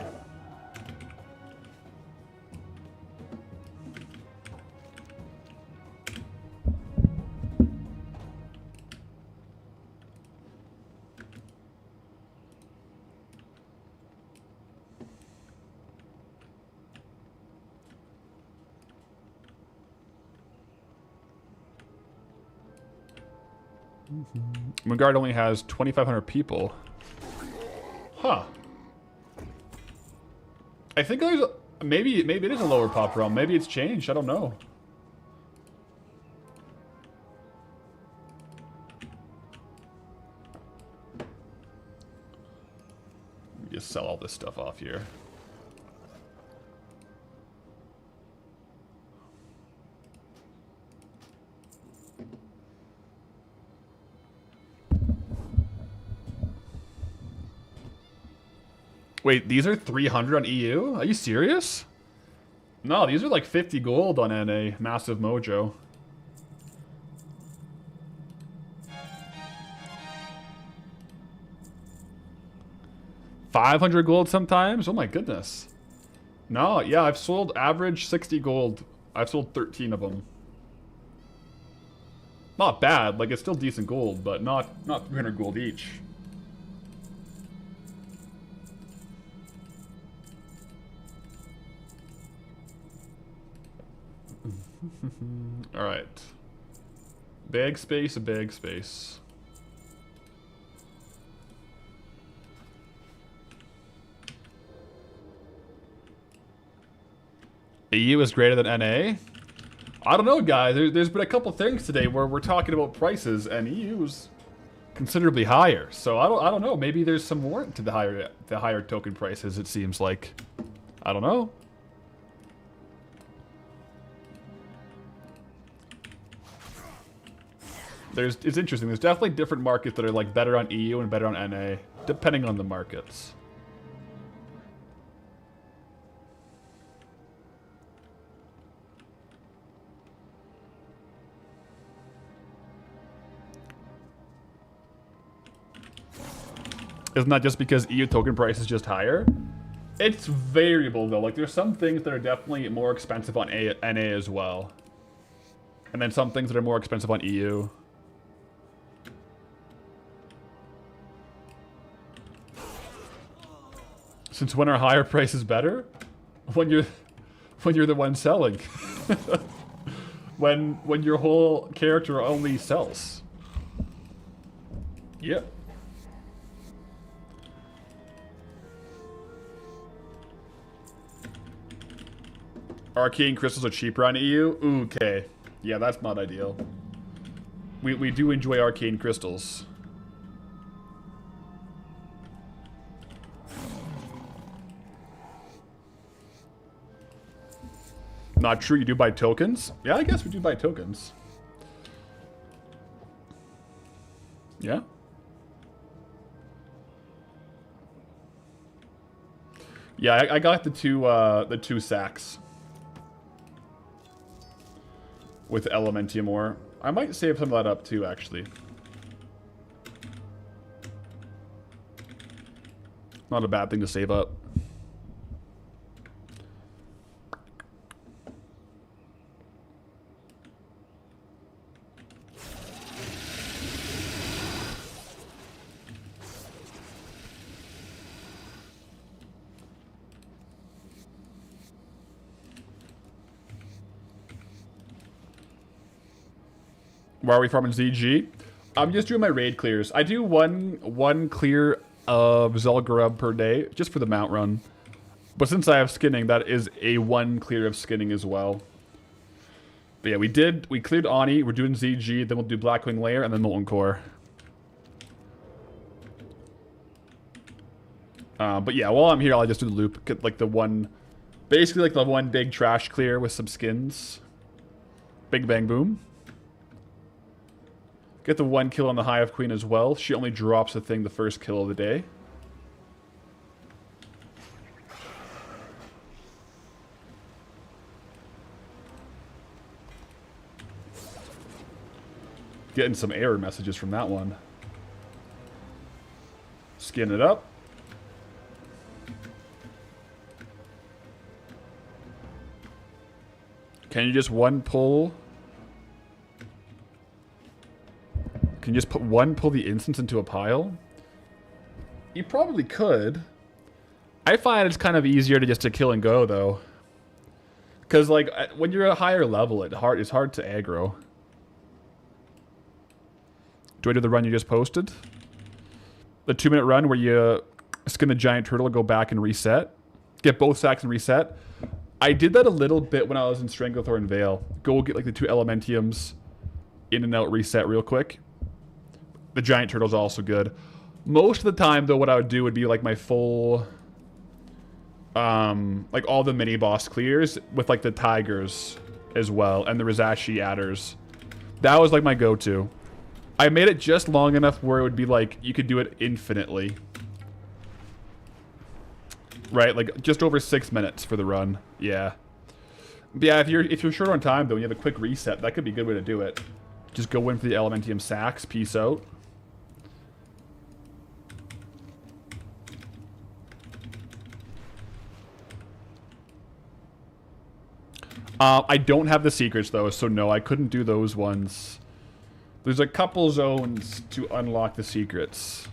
Speaker 1: Moonguard only has 2,500 people. Huh. I think there's maybe it is a lower pop realm. Maybe it's changed. I don't know. Just sell all this stuff off here. Wait, these are 300 on EU? Are you serious? No, these are like 50 gold on NA. Massive mojo. $500 gold sometimes? Oh my goodness. No, yeah, I've sold average 60 gold. I've sold 13 of them. Not bad, like it's still decent gold, but not 300 gold each. Alright. Bag space, a bag space. EU is greater than NA? I don't know, guys. There's been a couple things today where we're talking about prices, and EU's considerably higher. So I don't know. Maybe there's some warrant to the higher token prices. It seems like. I don't know. It's interesting. There's definitely different markets that are like better on EU and better on NA, depending on the markets. Isn't that just because EU token price is just higher? It's variable though. Like there's some things that are definitely more expensive on NA as well. And then some things that are more expensive on EU. Since when are higher prices better? When you're the one selling. when your whole character only sells. Yep. Arcane crystals are cheaper on EU? Ooh, okay. Yeah, that's not ideal. We do enjoy arcane crystals. Not true, you do buy tokens? Yeah, I guess we do buy tokens. Yeah. Yeah, I got the two sacks. With Elementium ore. I might save some of that up too, actually. Not a bad thing to save up. Why are we farming ZG? I'm just doing my raid clears. I do one clear of Zul'Gurub per day, just for the mount run. But since I have skinning, that is a one clear of skinning as well. But yeah, we cleared Ani, we're doing ZG, then we'll do Blackwing Lair, and then Molten Core. But yeah, while I'm here, I'll just do the loop. Get like the one, basically like the one big trash clear with some skins. Big bang boom. Get the one kill on the Hive Queen as well. She only drops the thing the first kill of the day. Getting some error messages from that one. Skin it up. Can you just one pull? Can you just pull the instance into a pile? You probably could. I find it's kind of easier to kill and go though. Because like when you're a higher level, it's hard to aggro. Do I do the run you just posted? The 2-minute run where you skin the giant turtle, go back and reset. Get both sacks and reset. I did that a little bit when I was in Stranglethorn Vale. Go get like the 2 Elementiums, in and out, reset real quick. The giant turtle's also good. Most of the time, though, what I would do would be like my full, like all the mini boss clears with like the tigers as well and the Rizashi adders. That was like my go-to. I made it just long enough where it would be like you could do it infinitely. Right, like just over 6 minutes for the run. Yeah. But yeah, if you're short on time though, and you have a quick reset, that could be a good way to do it. Just go in for the Elementium sacks, peace out. I don't have the secrets though, so no, I couldn't do those ones. There's a couple zones to unlock the secrets.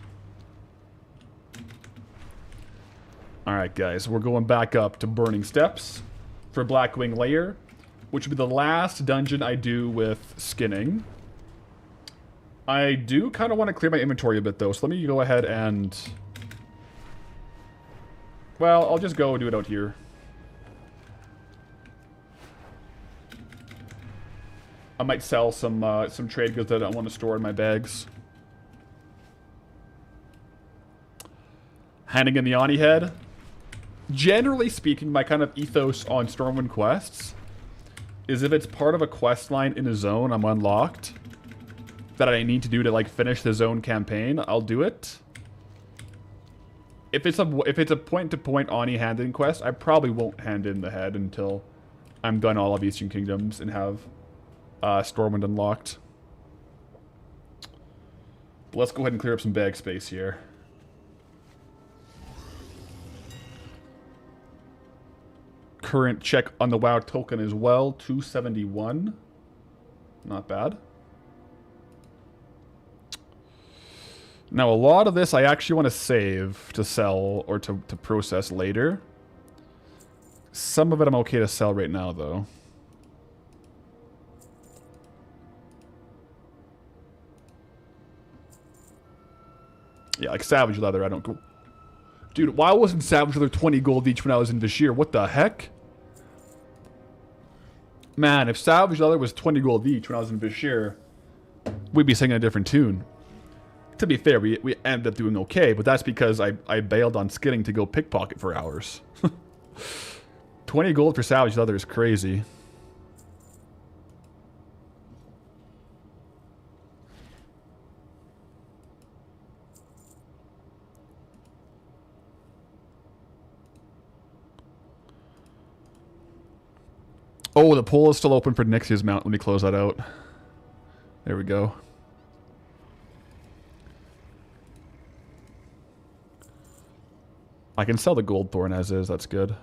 Speaker 1: Alright guys, we're going back up to Burning Steps for Blackwing Lair, which will be the last dungeon I do with skinning. I do kind of want to clear my inventory a bit though, so let me go ahead and... Well, I'll just go do it out here. I might sell some trade goods that I don't want to store in my bags. Handing in the Ani head. Generally speaking, my kind of ethos on Stormwind quests is if it's part of a quest line in a zone I'm unlocked that I need to do to like finish the zone campaign, I'll do it. If it's a point-to-point Ani hand-in quest, I probably won't hand in the head until I'm done all of Eastern Kingdoms and have Stormwind unlocked. But let's go ahead and clear up some bag space here. current check on the WoW token as well. 271. Not bad. Now, a lot of this I actually want to save to sell or to process later. Some of it I'm okay to sell right now, though. Yeah, like Savage Leather, I don't go... Dude, why wasn't Savage Leather 20 gold each when I was in Vashir? What the heck? Man, if Savage Leather was 20 gold each when I was in Vashir, we'd be singing a different tune. To be fair, we ended up doing okay, but that's because I bailed on skinning to go pickpocket for hours. 20 gold for Savage Leather is crazy. Oh, the poll is still open for Nixia's mount. Let me close that out. There we go. I can sell the Goldthorn as is. That's good.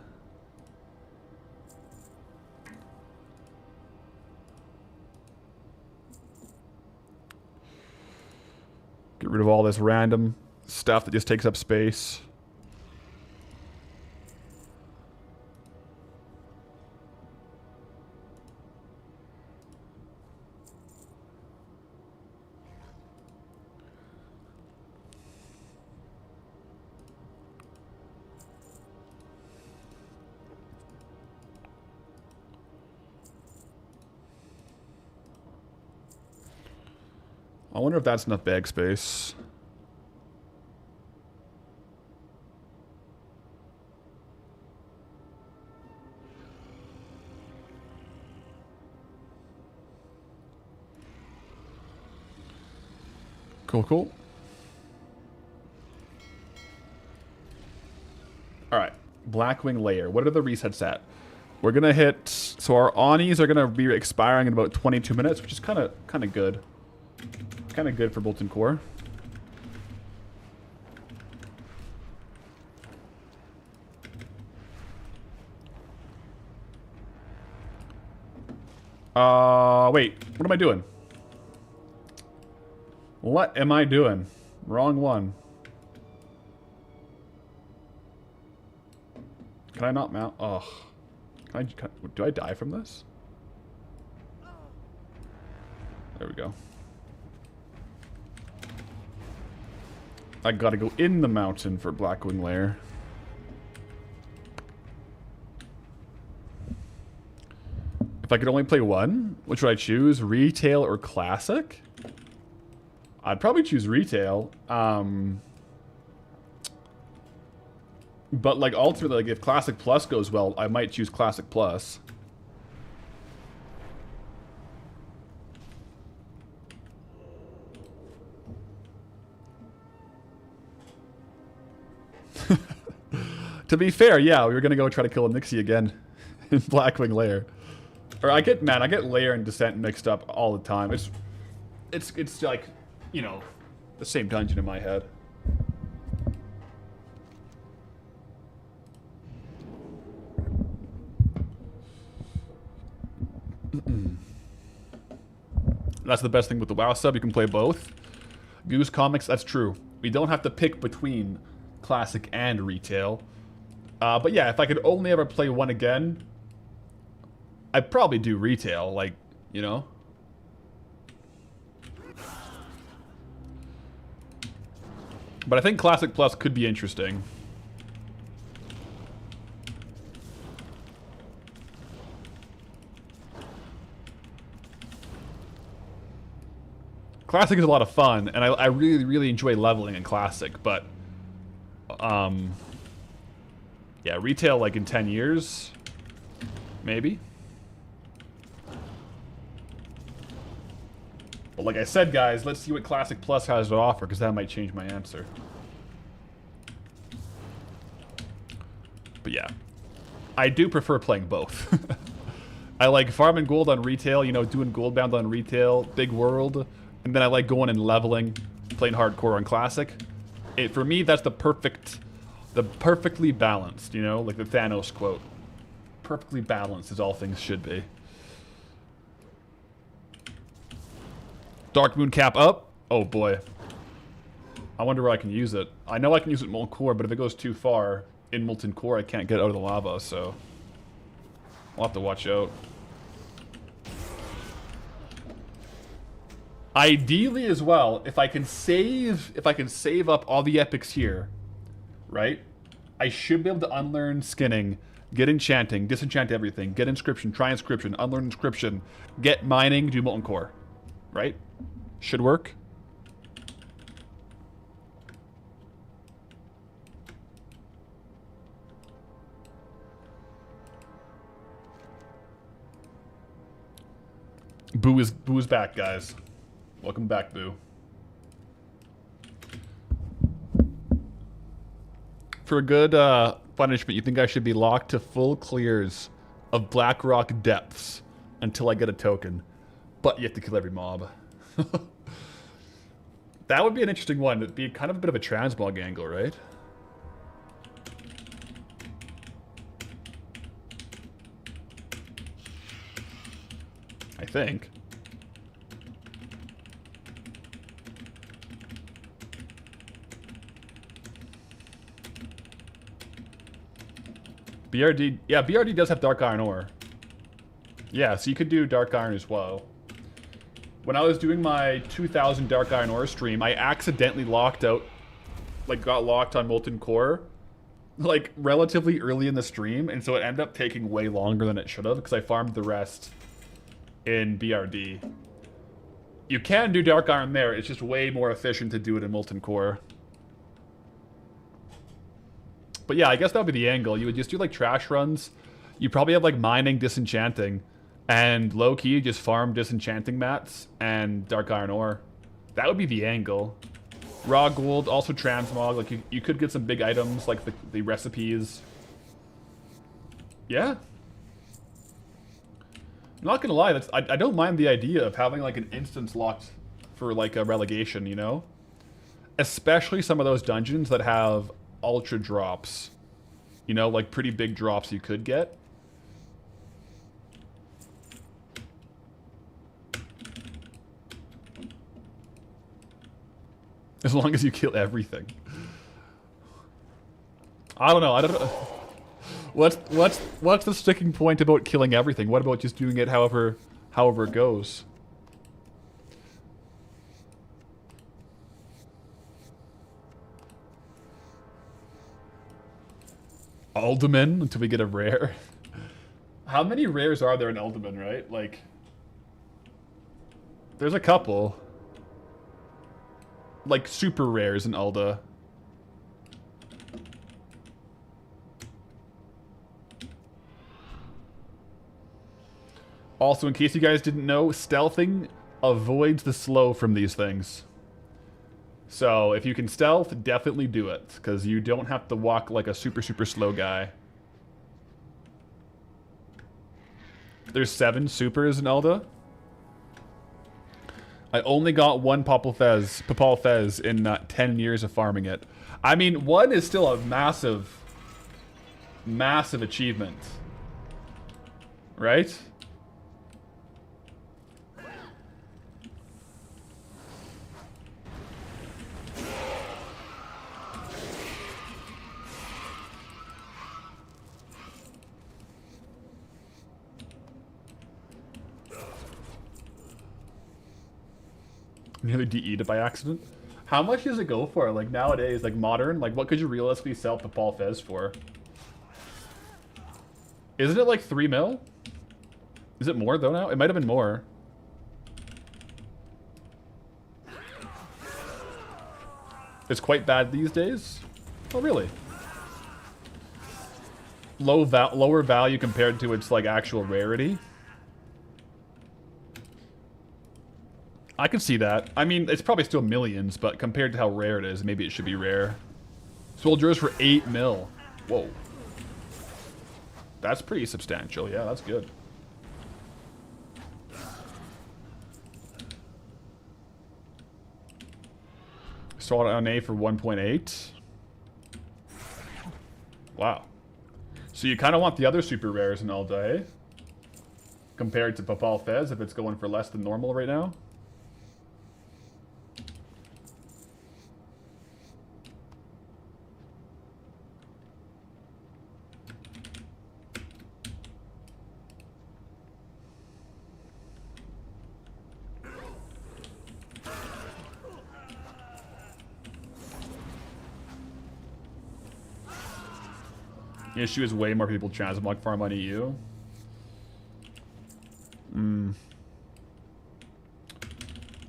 Speaker 1: Get rid of all this random stuff that just takes up space. I wonder if that's enough bag space. Cool, cool. Alright. Blackwing Layer. What are the resets at? We're gonna hit... So our Anis are gonna be expiring in about 22 minutes, which is kind of good. Kind of good for Bolton Core. Wait. What am I doing? What am I doing? Wrong one. Can I not mount? Ugh. Do I die from this? There we go. I gotta go in the mountain for Blackwing Lair. If I could only play one, which would I choose? Retail or Classic? I'd probably choose Retail. But like ultimately, like if Classic Plus goes well, I might choose Classic Plus. To be fair, yeah, we were gonna go try to kill a Nixie again in Blackwing Lair. Or I get Lair and Descent mixed up all the time. It's like, you know, the same dungeon in my head. That's the best thing with the WoW sub. You can play both. Goose Comics, that's true. We don't have to pick between Classic and Retail. But yeah, if I could only ever play one again, I'd probably do Retail, like, you know? But I think Classic Plus could be interesting. Classic is a lot of fun, and I really, really enjoy leveling in Classic, but... yeah, Retail, like, in 10 years? Maybe? But like I said, guys, let's see what Classic Plus has to offer, because that might change my answer. But yeah. I do prefer playing both. I like farming gold on Retail, you know, doing Goldbound on Retail, big world. And then I like going and leveling, playing hardcore on Classic. For me, that's the perfectly balanced, you know, like the Thanos quote. perfectly balanced as all things should be. Dark Moon Cap up. Oh boy. I wonder where I can use it. I know I can use it in Molten Core, but if it goes too far in Molten Core, I can't get it out of the lava, so I'll have to watch out. Ideally as well, if I can save up all the epics here, right? I should be able to unlearn skinning, get enchanting, disenchant everything, get inscription, try inscription, unlearn inscription, get mining, do Molten Core. Right? Should work. Boo is back, guys. Welcome back, Boo. For a good punishment, you think I should be locked to full clears of Blackrock depths until I get a token. But you have to kill every mob. That would be an interesting one. It'd be kind of a bit of a transmog angle, right? I think. BRD, yeah, BRD does have Dark Iron ore. Yeah, so you could do Dark Iron as well. When I was doing my 2000 Dark Iron ore stream, I accidentally locked out, like got locked on Molten Core, like relatively early in the stream, and so it ended up taking way longer than it should have because I farmed the rest in BRD. You can do Dark Iron there, it's just way more efficient to do it in Molten Core. But yeah, I guess that would be the angle. You would just do like trash runs. You probably have like mining, disenchanting, and low-key just farm disenchanting mats and Dark Iron ore. That would be the angle. Raw gold, also transmog. Like you could get some big items like the recipes. Yeah. I'm not gonna lie, I don't mind the idea of having like an instance locked for like a relegation, you know? Especially some of those dungeons that have ultra drops. You know, like pretty big drops you could get. As long as you kill everything. I don't know. What's the sticking point about killing everything? What about just doing it however it goes? Alderman until we get a rare. How many rares are there in Alderman, right? Like, there's a couple. Like super rares in Alda. Also, in case you guys didn't know, stealthing avoids the slow from these things. So, if you can stealth, definitely do it, because you don't have to walk like a super slow guy. There's 7 supers in Alda. I only got 1 Papal Fez in 10 years of farming it. I mean, 1 is still a massive achievement. Right? Nearly de-eat it by accident. How much does it go for? Like nowadays, like modern, like what could you realistically sell Papal Fez for? Isn't it like 3 mil? Is it more though now? It might have been more. It's quite bad these days? Oh really? Lower value compared to its like actual rarity? I can see that. I mean, it's probably still millions, but compared to how rare it is, maybe it should be rare. Soldiers for 8 mil. Whoa. That's pretty substantial. Yeah, that's good. Sword on A for 1.8. Wow. So you kind of want the other super rares in all day. Compared to Papal Fez, if it's going for less than normal right now. The issue is way more people transmog farm on EU. A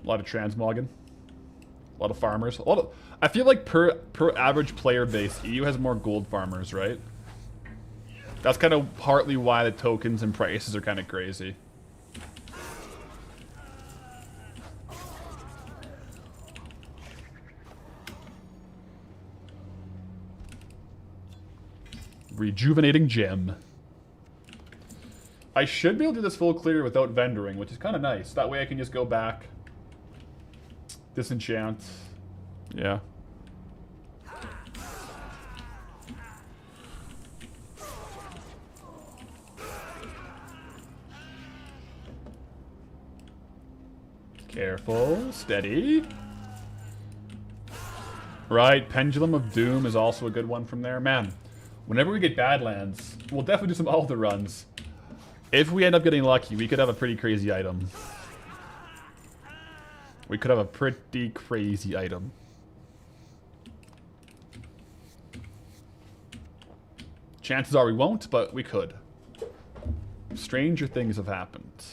Speaker 1: lot of transmogging. A lot of farmers. I feel like per average player base, EU has more gold farmers, right? That's kind of partly why the tokens and prices are kind of crazy. Rejuvenating gem. I should be able to do this full clear without vendoring, which is kind of nice. That way I can just go back. Disenchant. Yeah. Careful. Steady. Right. Pendulum of Doom is also a good one from there. Man, whenever we get Badlands, we'll definitely do some Alder runs. If we end up getting lucky, we could have a pretty crazy item. We could have a pretty crazy item. Chances are we won't, but we could. Stranger things have happened.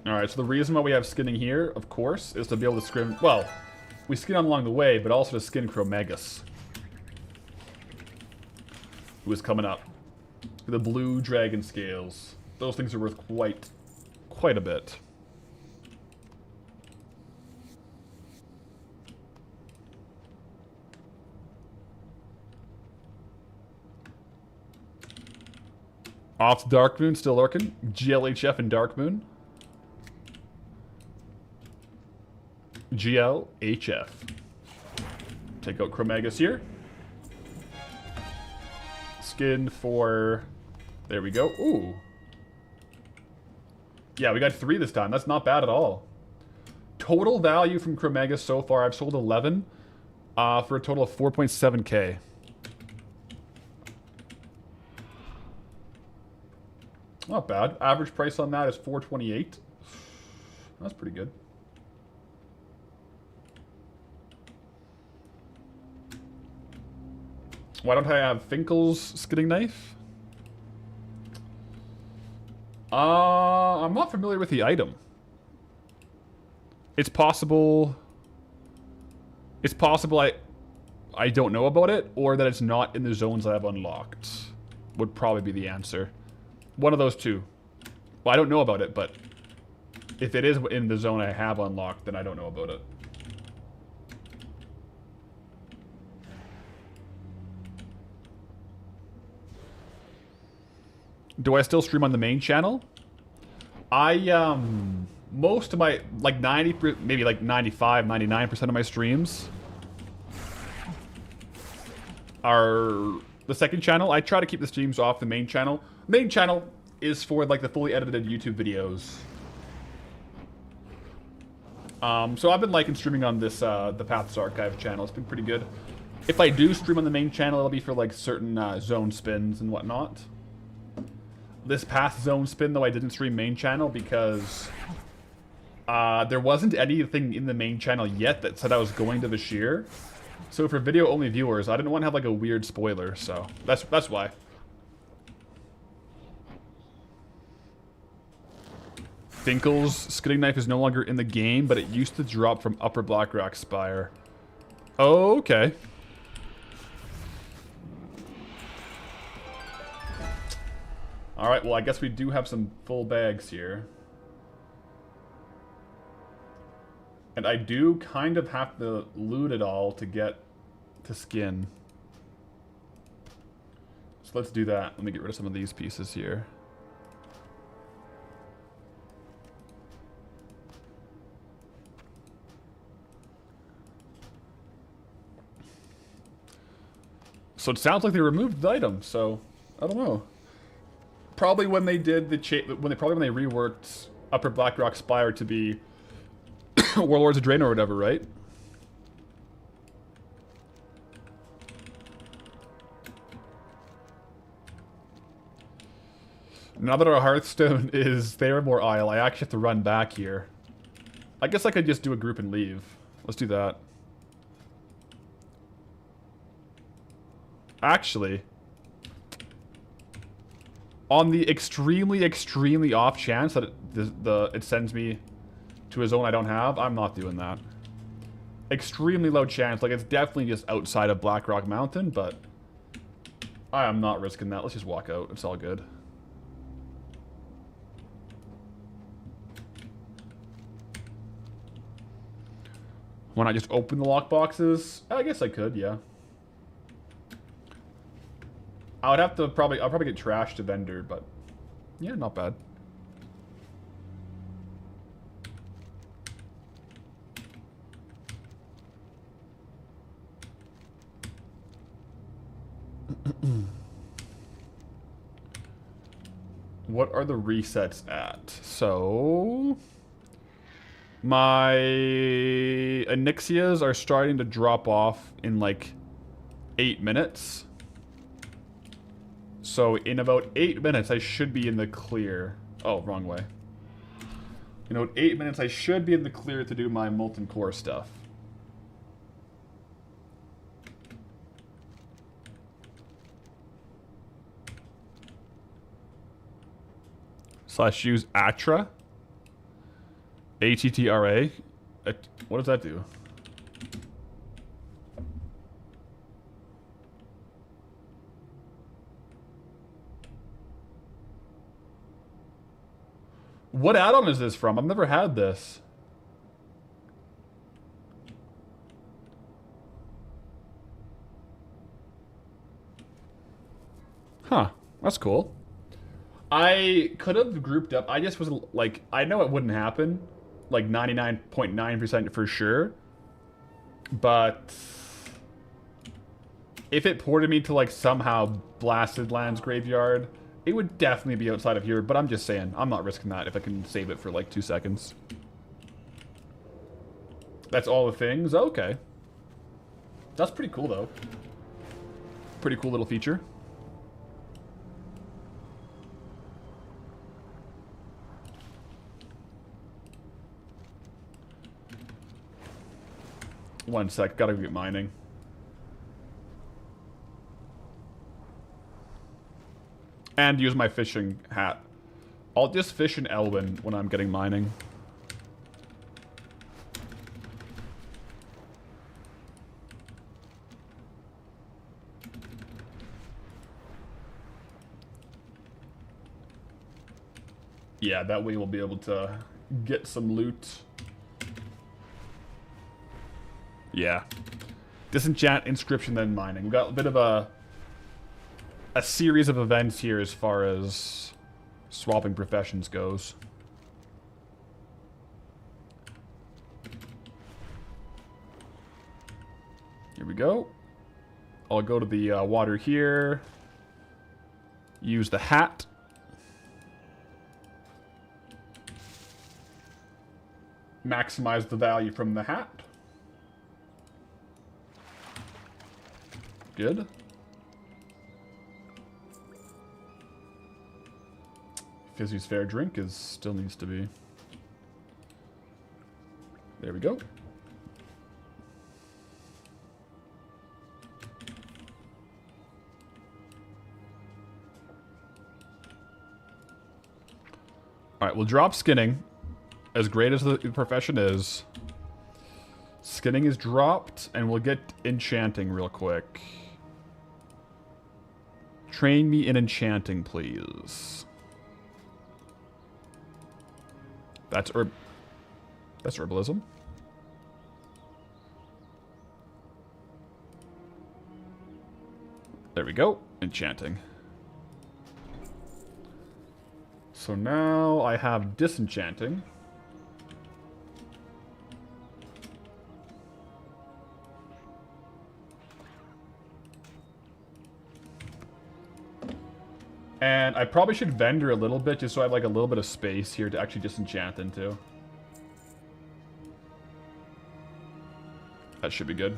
Speaker 1: Alright, so the reason why we have skinning here, of course, is to be able to skin... Well, we skin along the way, but also to skin Chromegus. Who is coming up. The blue dragon scales. Those things are worth quite a bit. Off Darkmoon, still lurking. GLHF and Darkmoon. GLHF. Take out Chromegus here. Skin for... There we go. Ooh. Yeah, we got 3 this time. That's not bad at all. Total value from Chromegus so far, I've sold 11 for a total of 4.7k. Not bad. Average price on that is 428. That's pretty good. Why don't I have Finkel's skinning knife? I'm not familiar with the item. It's possible I don't know about it, or that it's not in the zones I have unlocked. Would probably be the answer. One of those two. Well, I don't know about it, but if it is in the zone I have unlocked, then I don't know about it. Do I still stream on the main channel? Most of my, like 90, maybe like 95, 99% of my streams are the second channel. I try to keep the streams off the main channel. Main channel is for like the fully edited YouTube videos. So I've been liking streaming on this, the Paths Archive channel. It's been pretty good. If I do stream on the main channel, it'll be for like certain zone spins and whatnot. This past zone spin, though, I didn't stream main channel because there wasn't anything in the main channel yet that said I was going to Vashir. So for video-only viewers, I didn't want to have like a weird spoiler, so that's why. Finkel's skinning knife is no longer in the game, but it used to drop from Upper Blackrock Spire. Oh, okay. Alright, well I guess we do have some full bags here. And I do kind of have to loot it all to get to skin. So let's do that. Let me get rid of some of these pieces here. So it sounds like they removed the item, so I don't know. Probably when they did the when they reworked Upper Blackrock Spire to be Warlords of Draenor or whatever, right? Now that our Hearthstone is Theramore Isle, I actually have to run back here. I guess I could just do a group and leave. Let's do that. Actually, on the extremely, extremely off chance that it sends me to a zone I don't have, I'm not doing that. Extremely low chance. Like, it's definitely just outside of Blackrock Mountain, but I am not risking that. Let's just walk out. It's all good. Why not just open the lockboxes? I guess I could, yeah. I would have to I'll probably get trashed to vendor, but yeah, not bad. What are the resets at? So my Onyxias are starting to drop off in like 8 minutes. So in about 8 minutes, I should be in the clear. Oh, wrong way. In about 8 minutes, I should be in the clear to do my Molten Core stuff. / use Atra. ATTRA. What does that do? What add-on is this from? I've never had this. Huh. That's cool. I could have grouped up. I just was like, I know it wouldn't happen. Like 99.9% for sure. But if it ported me to like somehow Blasted Lands Graveyard, it would definitely be outside of here, but I'm just saying, I'm not risking that if I can save it for like 2 seconds. That's all the things? Okay. That's pretty cool, though. Pretty cool little feature. One sec, gotta get mining. And use my fishing hat. I'll just fish in Elwyn when I'm getting mining. Yeah, that way we'll be able to get some loot. Yeah. Disenchant, inscription, then mining. We've got a bit of a series of events here as far as swapping professions goes. Here we go. I'll go to the water here. Use the hat. Maximize the value from the hat. Good. Fizzy's fair drink still needs to be. There we go. Alright, we'll drop skinning. As great as the profession is. Skinning is dropped, and we'll get enchanting real quick. Train me in enchanting, please. That's herbalism. There we go. Enchanting. So now I have disenchanting. And I probably should vendor a little bit just so I have like a little bit of space here to actually disenchant into. That should be good.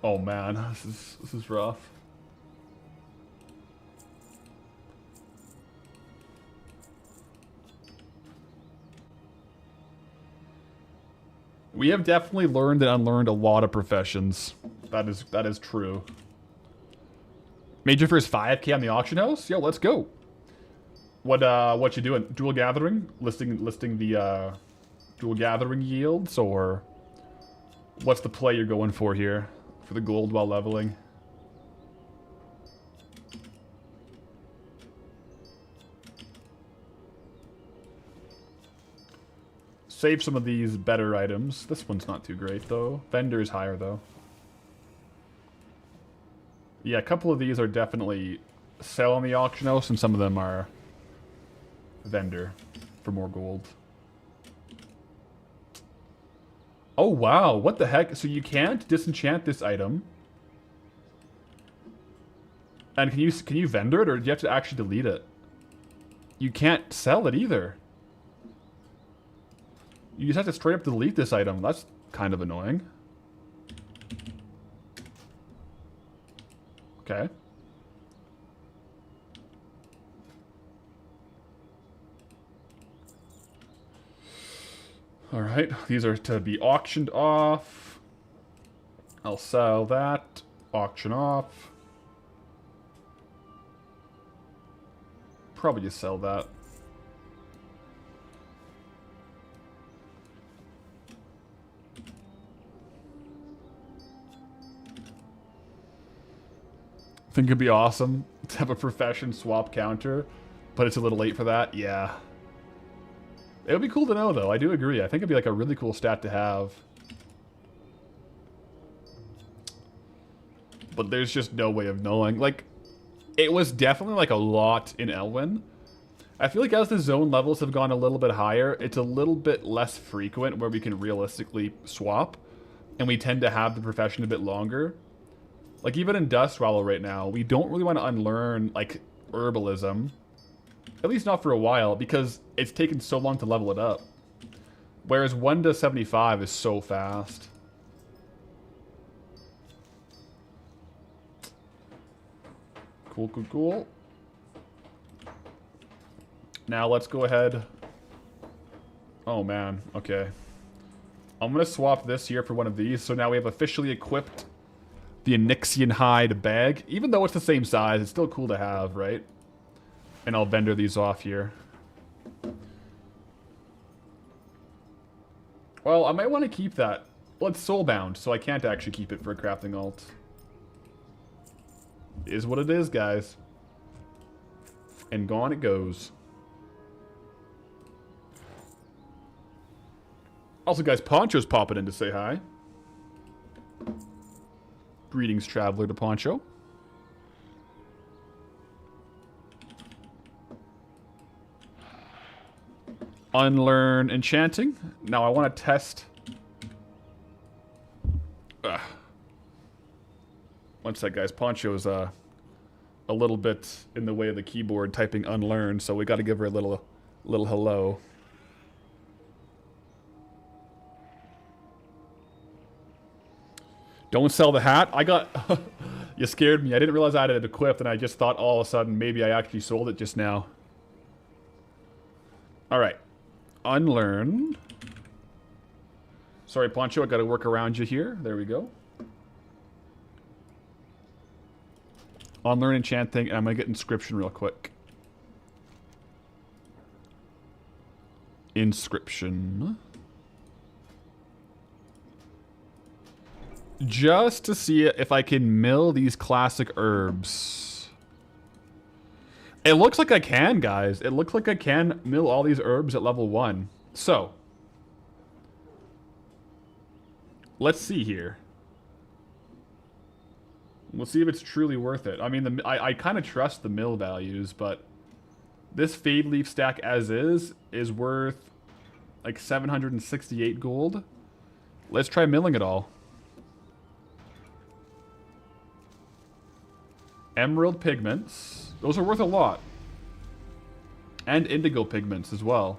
Speaker 1: Oh man, this is rough. We have definitely learned and unlearned a lot of professions. That is true. Major first 5K on the auction house? Yo, let's go. What you doing? Dual gathering? Listing the dual gathering yields, or what's the play you're going for here for the gold while leveling? Save some of these better items. This one's not too great though. Vendor's higher though. Yeah, a couple of these are definitely sell on the auction house, and some of them are vendor for more gold. Oh wow, what the heck? So you can't disenchant this item. And can you vendor it, or do you have to actually delete it? You can't sell it either. You just have to straight up delete this item. That's kind of annoying. Okay. Alright, these are to be auctioned off. I'll sell that. Auction off. Probably just sell that. I think it'd be awesome to have a profession swap counter, but it's a little late for that. Yeah. It would be cool to know, though. I do agree. I think it'd be like a really cool stat to have. But there's just no way of knowing. Like, it was definitely like a lot in Elwyn. I feel like as the zone levels have gone a little bit higher, it's a little bit less frequent where we can realistically swap. And we tend to have the profession a bit longer. Like, even in Dustwallow right now, we don't really want to unlearn, like, herbalism. At least not for a while, because it's taken so long to level it up. Whereas 1 to 75 is so fast. Cool, cool, cool. Now let's go ahead. Oh, man. Okay. I'm going to swap this here for one of these. So now we have officially equipped the Onyxian hide bag. Even though it's the same size, it's still cool to have, right? And I'll vendor these off here. Well, I might want to keep that. Well, it's soulbound, so I can't actually keep it for a crafting alt. Is what it is, guys. And gone it goes. Also, guys, Poncho's popping in to say hi. Greetings, traveler, to Poncho. Unlearn enchanting. Now I want to test. One sec, guys. Poncho's a little bit in the way of the keyboard typing unlearn, so we got to give her a little hello. Don't sell the hat. I got... You scared me. I didn't realize I had it equipped, and I just thought all of a sudden maybe I actually sold it just now. Alright. Unlearn. Sorry, Poncho, I gotta work around you here. There we go. Unlearn enchanting, and I'm gonna get inscription real quick. Inscription. Just to see if I can mill these classic herbs. It looks like I can, guys. It looks like I can mill all these herbs at level 1. So, let's see here. We'll see if it's truly worth it. I mean, I kind of trust the mill values, but this Fade Leaf stack as is worth like 768 gold. Let's try milling it all. Emerald pigments. Those are worth a lot. And indigo pigments as well.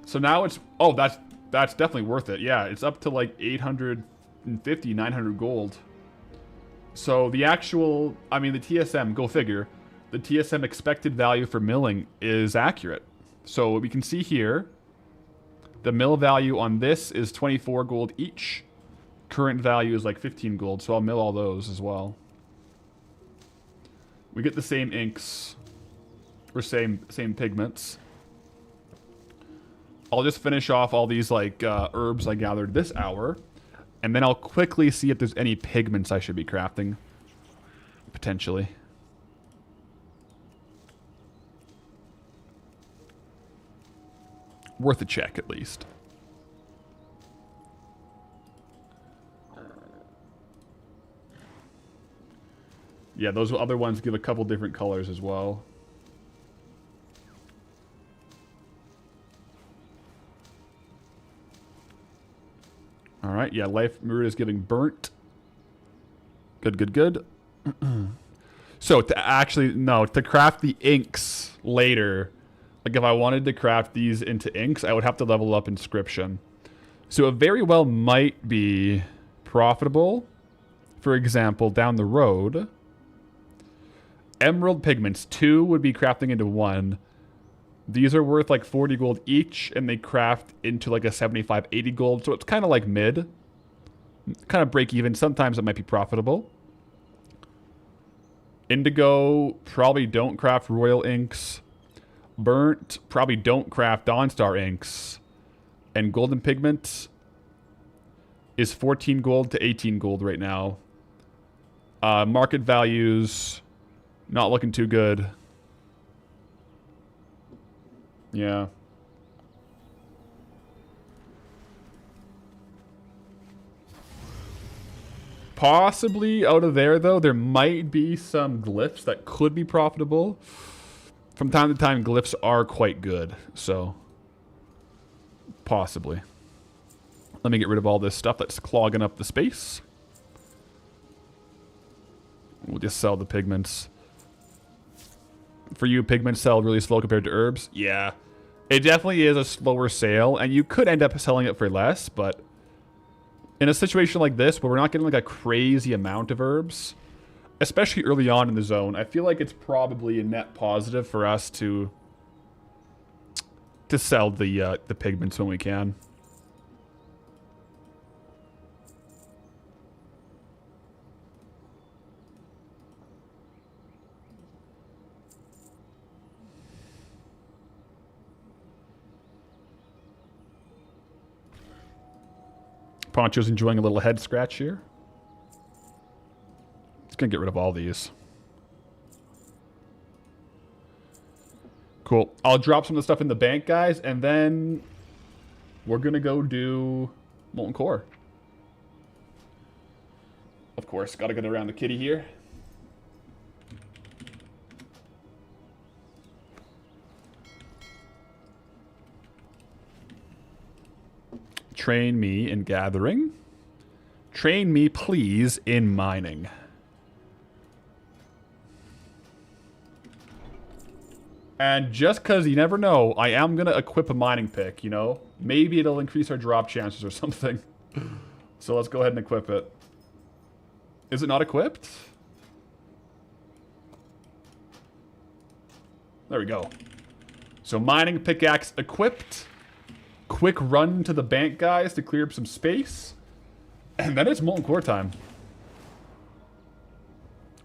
Speaker 1: So now it's... Oh, that's definitely worth it. Yeah, it's up to like 850, 900 gold. So the actual... I mean, the TSM, go figure. The TSM expected value for milling is accurate. So what we can see here, the mill value on this is 24 gold each. Current value is like 15 gold, so I'll mill all those as well. We get the same inks, or same pigments. I'll just finish off all these like herbs I gathered this hour, and then I'll quickly see if there's any pigments I should be crafting, potentially. Worth a check, at least. Yeah, those other ones give a couple different colors as well. Alright, yeah, Life Mirror is giving burnt. Good, good, good. So, to craft the inks later... Like, if I wanted to craft these into inks, I would have to level up inscription. So it very well might be profitable. For example, down the road, emerald pigments, 2 would be crafting into 1. These are worth like 40 gold each, and they craft into like a 75, 80 gold. So it's kind of like mid. Kind of break even. Sometimes it might be profitable. Indigo, probably don't craft royal inks. Burnt, probably don't craft Dawnstar inks. And golden pigment is 14 gold to 18 gold right now. Market values, not looking too good. Yeah. Possibly out of there, though, there might be some glyphs that could be profitable. From time to time, glyphs are quite good, so possibly. Let me get rid of all this stuff that's clogging up the space. We'll just sell the pigments. For you, pigments sell really slow compared to herbs? Yeah. It definitely is a slower sale, and you could end up selling it for less, but in a situation like this, where we're not getting like a crazy amount of herbs, especially early on in the zone, I feel like it's probably a net positive for us to sell the pigments when we can. Poncho's enjoying a little head scratch here. Just gonna get rid of all these. Cool. I'll drop some of the stuff in the bank, guys, and then we're gonna go do Molten Core. Of course, gotta get around the kitty here. Train me in gathering. Train me, please, in mining. And just because you never know, I am going to equip a mining pick, you know? Maybe it'll increase our drop chances or something. So let's go ahead and equip it. Is it not equipped? There we go. So mining pickaxe equipped. Quick run to the bank, guys, to clear up some space. And then it's Molten Core time.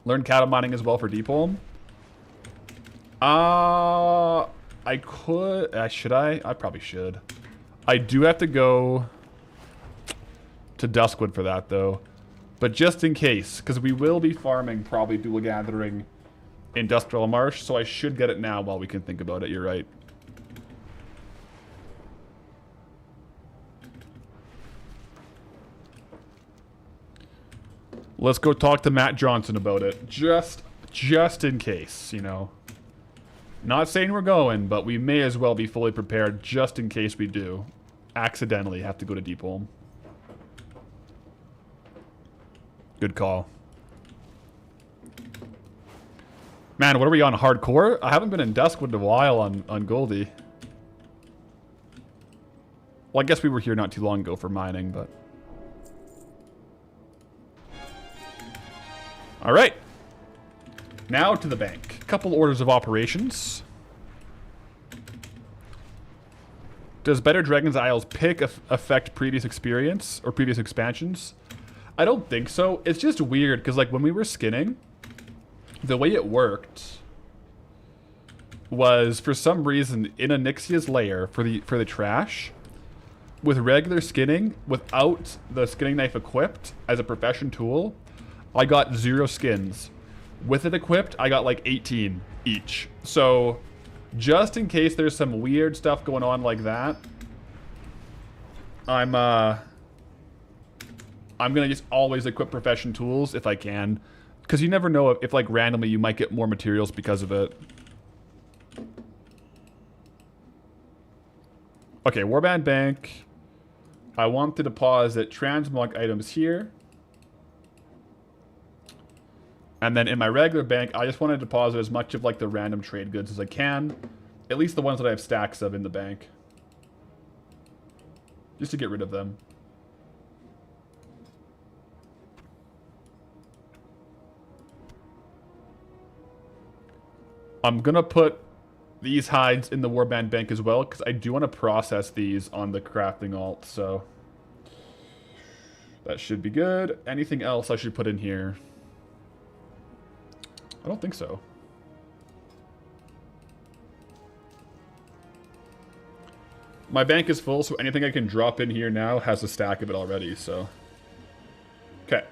Speaker 1: Learn cattle mining as well for deep home. I could... should I? I probably should. I do have to go to Duskwood for that, though. But just in case, because we will be farming probably dual gathering Industrial Marsh, so I should get it now while we can think about it. You're right. Let's go talk to Matt Johnson about it. Just in case, you know. Not saying we're going, but we may as well be fully prepared just in case we do accidentally have to go to Deep Home. Good call. Man, what are we on? Hardcore? I haven't been in Duskwood in a while on Goldie. Well, I guess we were here not too long ago for mining, but... Alright. Now to the bank. Couple orders of operations. Does Better Dragon's Isles pick affect previous experience or previous expansions? I don't think so. It's just weird, because like when we were skinning, the way it worked was for some reason in Onyxia's lair for the trash, with regular skinning, without the skinning knife equipped as a profession tool, I got 0 skins. With it equipped, I got like 18 each. So just in case there's some weird stuff going on like that, I'm gonna just always equip profession tools if I can, because you never know if like randomly you might get more materials because of it. Okay, Warband Bank. I want to deposit transmog items here. And then in my regular bank, I just want to deposit as much of like the random trade goods as I can. At least the ones that I have stacks of in the bank. Just to get rid of them. I'm gonna put these hides in the Warband bank as well, because I do want to process these on the crafting alt, so... That should be good. Anything else I should put in here? I don't think so. My bank is full, so anything I can drop in here now has a stack of it already, so... Okay.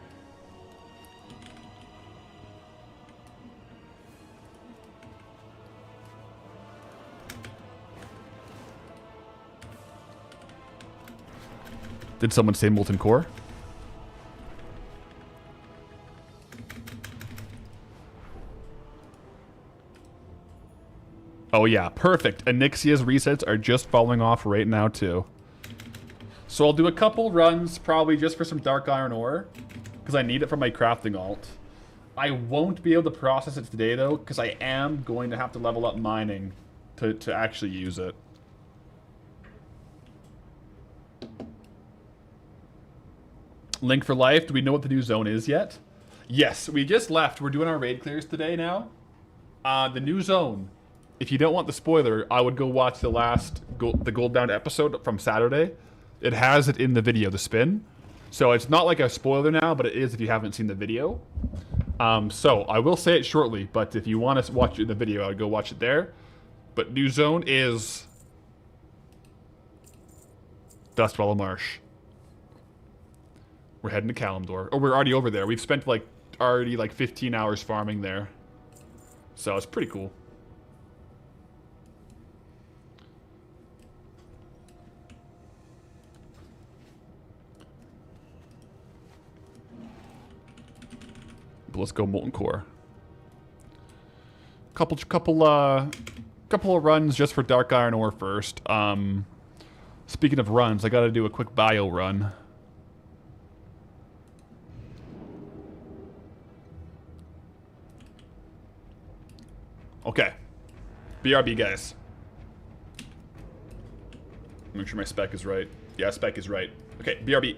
Speaker 1: Did someone say molten core? Oh yeah, perfect. Onyxia's resets are just falling off right now too. So I'll do a couple runs, probably just for some dark iron ore, because I need it for my crafting alt. I won't be able to process it today though, because I am going to have to level up mining to actually use it. Link for Life, do we know what the new zone is yet? Yes, we just left. We're doing our raid clears today now. The new zone. If you don't want the spoiler, I would go watch the last the Goldbound episode from Saturday. It has it in the video, the spin. So it's not like a spoiler now, but it is if you haven't seen the video. So I will say it shortly, but if you want to watch it in the video, I would go watch it there. But new zone is Dustwallow Marsh. We're heading to Kalimdor. Oh, we're already over there. We've spent like already like 15 hours farming there. So it's pretty cool. But let's go molten core. Couple of runs just for dark iron ore first. Speaking of runs, I got to do a quick bio run. Okay. BRB, guys. Make sure my spec is right. Yeah, spec is right. Okay, BRB.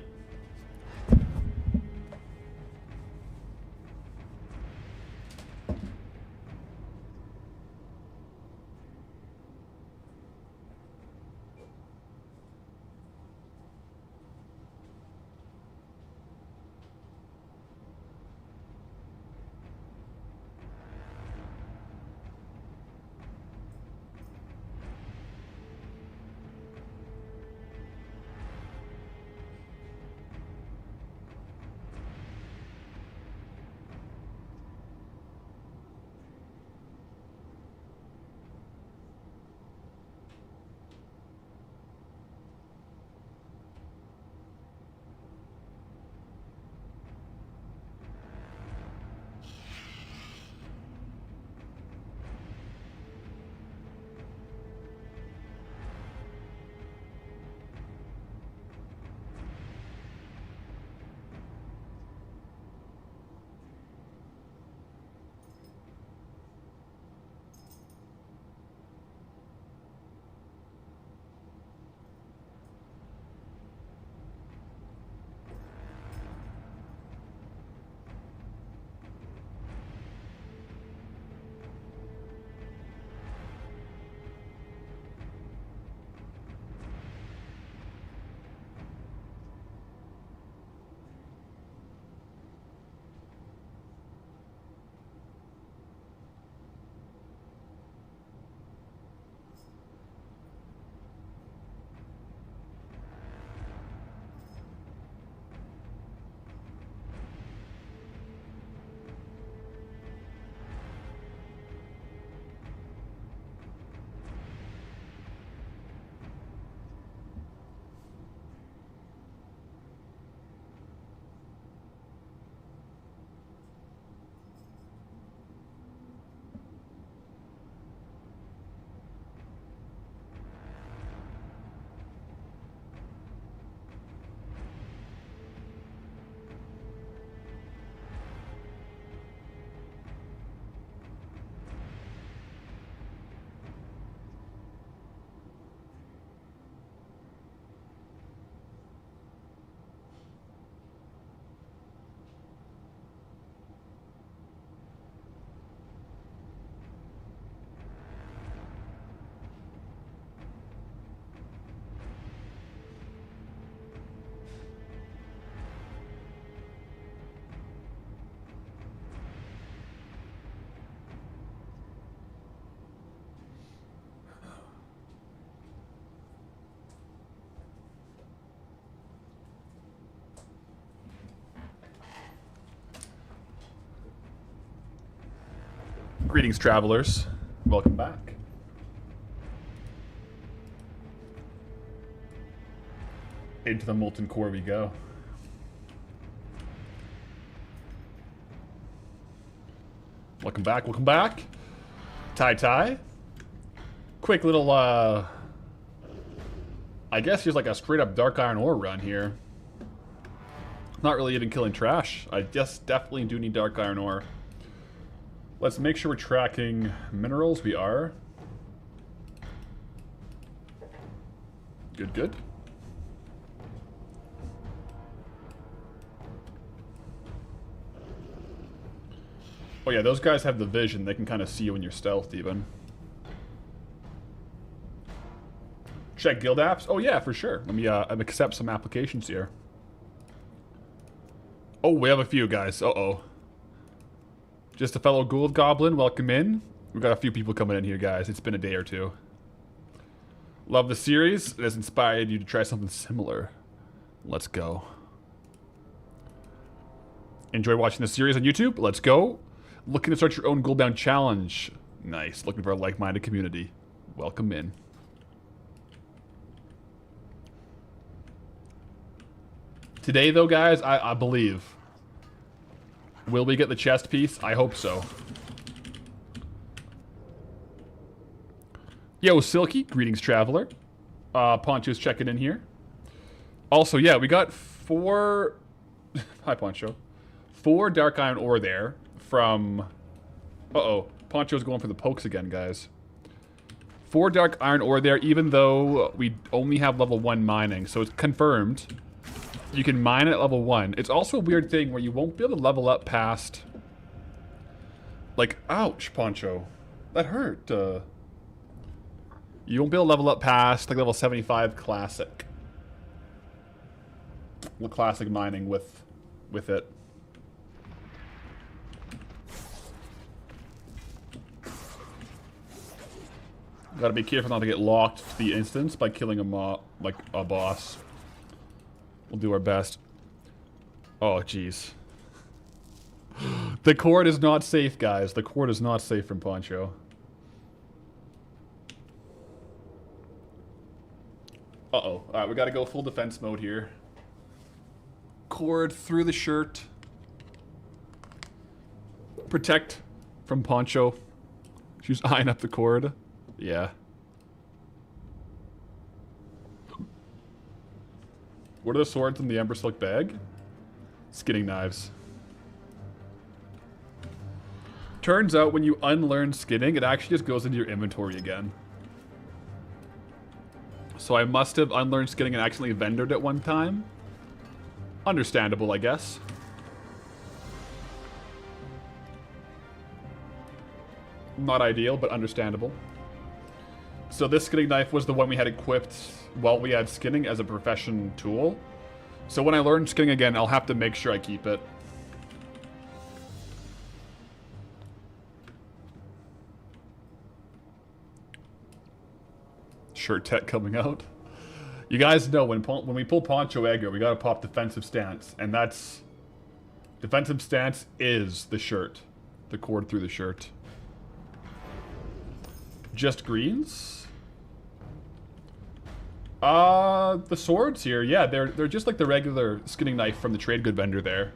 Speaker 1: Greetings, travelers. Welcome back. Into the molten core we go. Welcome back, welcome back. Tai. Quick little, I guess just like a straight up dark iron ore run here. Not really even killing trash. I just definitely do need dark iron ore. Let's make sure we're tracking minerals. We are. Good. Oh yeah, those guys have the vision. They can kind of see you when you're stealthed even. Check guild apps? Oh yeah, for sure. Let me accept some applications here. Oh, we have a few guys. Uh-oh. Just a fellow gold goblin, welcome in. We've got a few people coming in here, guys. It's been a day or two. Love the series. It has inspired you to try something similar. Let's go. Enjoy watching the series on YouTube? Let's go. Looking to start your own Goldbound challenge? Nice. Looking for a like-minded community? Welcome in. Today, though, guys, I believe. Will we get the chest piece? I hope so. Yo, Silky. Greetings, traveler. Poncho's checking in here. Also, yeah, we got 4... Hi, Poncho. 4 dark iron ore there from... Uh-oh. Poncho's going for the pokes again, guys. 4 dark iron ore there, even though we only have level 1 mining. So it's confirmed. You can mine at level 1. It's also a weird thing where you won't be able to level up past... Like, ouch, Poncho. That hurt. You won't be able to level up past, like, level 75 classic. Well, classic mining with it. Gotta be careful not to get locked to the instance by killing a boss. We'll do our best. Oh, jeez. The cord is not safe, guys. The cord is not safe from Poncho. Uh-oh. Alright, we gotta go full defense mode here. Cord through the shirt. Protect from Poncho. She's eyeing up the cord. Yeah. What are the swords in the Ember Silk bag? Skinning knives. Turns out when you unlearn skinning, it actually just goes into your inventory again. So I must have unlearned skinning and accidentally vendored it one time. Understandable, I guess. Not ideal, but understandable. So this skinning knife was the one we had equipped while we had skinning as a profession tool. So when I learn skinning again, I'll have to make sure I keep it. Shirt tech coming out. You guys know when we pull Poncho aggro, we gotta pop defensive stance, and that's... Defensive stance is the shirt. The cord through the shirt. Just greens? The swords here, yeah, they're just like the regular skinning knife from the trade good vendor there.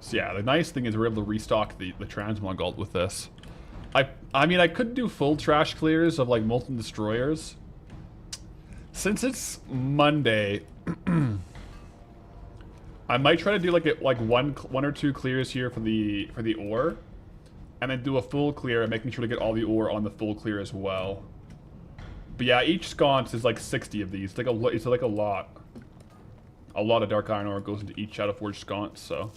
Speaker 1: So yeah, the nice thing is we're able to restock the transmog ult with this. I mean, I could do full trash clears of like molten destroyers. Since it's Monday, I might try to do like one or two clears here for the ore, and then do a full clear and making sure to get all the ore on the full clear as well. But yeah, each sconce is like 60 of these. It's like a lot. A lot of dark iron ore goes into each Shadowforged sconce, so.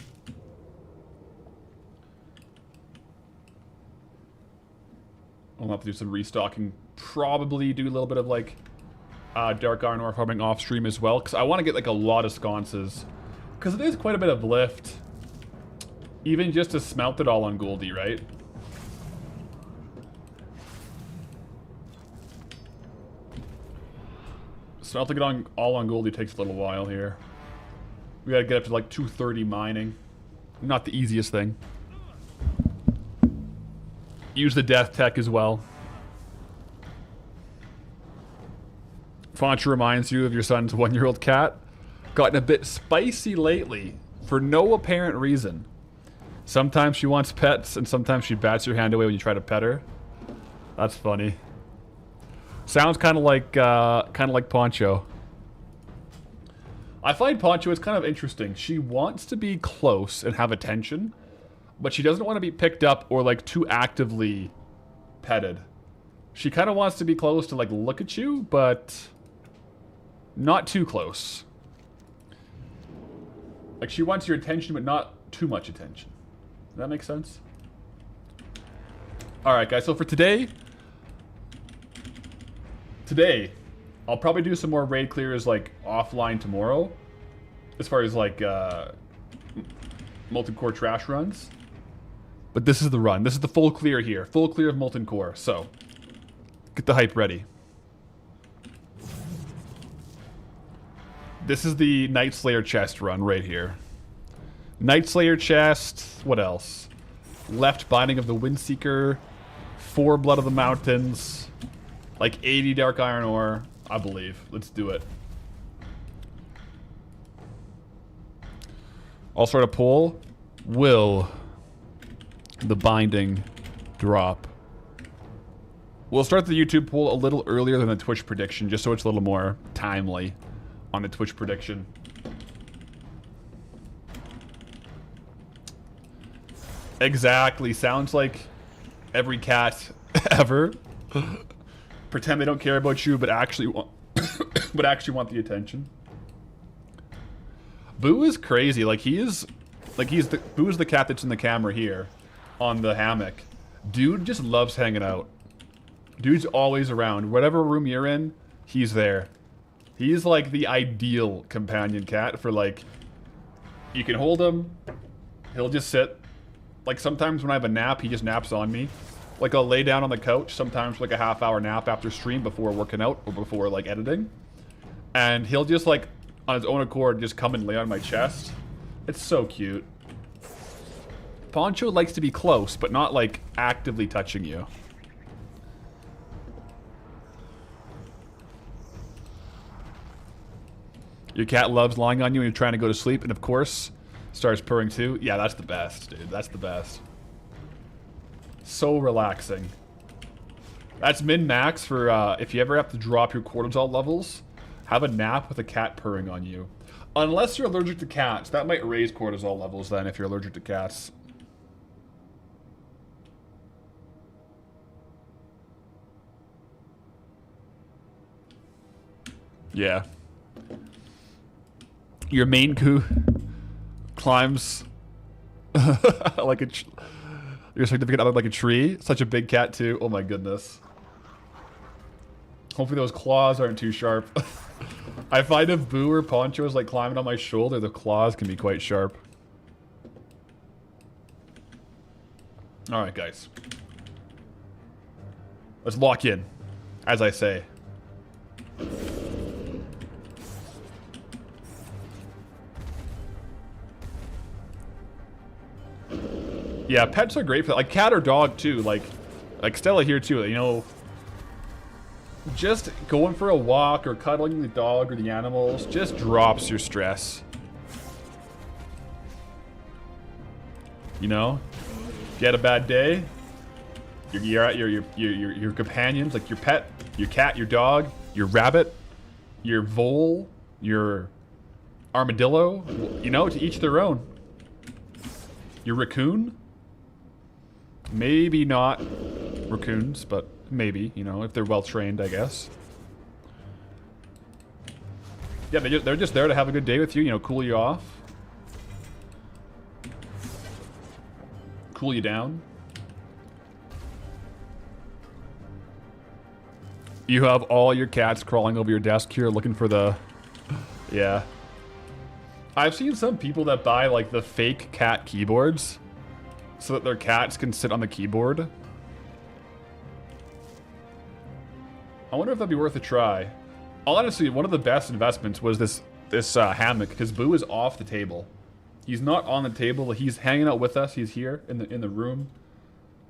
Speaker 1: I'll have to do some restocking. Probably do a little bit of like dark iron ore farming off stream as well, because I want to get like a lot of sconces, because it is quite a bit of lift, even just to smelt it all on Goldie, right? Smelting it on all on Goldie takes a little while here. We gotta get up to like 230 mining. Not the easiest thing. Use the death tech as well. Foncha reminds you of your son's 1-year-old cat. Gotten a bit spicy lately for no apparent reason. Sometimes she wants pets and sometimes she bats your hand away when you try to pet her. That's funny. Sounds kind of like Poncho. I find Poncho is kind of interesting. She wants to be close and have attention, but she doesn't want to be picked up or like too actively petted. She kind of wants to be close to like look at you, but not too close. Like she wants your attention, but not too much attention. Does that make sense? All right, guys. So for today, I'll probably do some more raid clears like offline tomorrow, as far as like molten core trash runs. But this is the run. This is the full clear here. Full clear of molten core. So get the hype ready. This is the Night Slayer chest run right here. Night Slayer chest. What else? Left Binding of the Windseeker. 4 Blood of the Mountains. Like 80 Dark Iron Ore. I believe. Let's do it. I'll start a poll. Will the binding drop? We'll start the YouTube poll a little earlier than the Twitch prediction, just so it's a little more timely on the Twitch prediction. Exactly. Sounds like every cat ever. Pretend they don't care about you, but actually want, want the attention. Boo is crazy. Boo is the cat that's in the camera here, on the hammock. Dude just loves hanging out. Dude's always around. Whatever room you're in, he's there. He's like the ideal companion cat for like, you can hold him, he'll just sit. Like sometimes when I have a nap, he just naps on me. Like I'll lay down on the couch, sometimes for like a half-hour nap after stream before working out or before like editing. And he'll just like, on his own accord, just come and lay on my chest. It's so cute. Poncho likes to be close, but not like actively touching you. Your cat loves lying on you when you're trying to go to sleep, and of course, starts purring too. Yeah, that's the best, dude. That's the best. So relaxing. That's min-max for if you ever have to drop your cortisol levels, have a nap with a cat purring on you. Unless you're allergic to cats. That might raise cortisol levels then if you're allergic to cats. Yeah. Your Maine Coon climbs like your significant other like a tree. Such a big cat too. Oh my goodness. Hopefully those claws aren't too sharp. I find if Boo or Poncho is like climbing on my shoulder, the claws can be quite sharp. Alright guys. Let's lock in, as I say. Yeah, pets are great for that. Like cat or dog too. Like Stella here too. You know, just going for a walk or cuddling the dog or the animals just drops your stress. You know, if you had a bad day, you're at your companions, like your pet, your cat, your dog, your rabbit, your vole, your armadillo. You know, to each their own. Your raccoon. Maybe not raccoons, but maybe, you know, if they're well trained, I guess. Yeah, they're just there to have a good day with you, you know, cool you off. Cool you down. You have all your cats crawling over your desk here looking for the... Yeah. I've seen some people that buy, like, the fake cat keyboards so that their cats can sit on the keyboard. I wonder if that'd be worth a try. Honestly, one of the best investments was this hammock, because Boo is off the table. He's not on the table. He's hanging out with us. He's here in the room,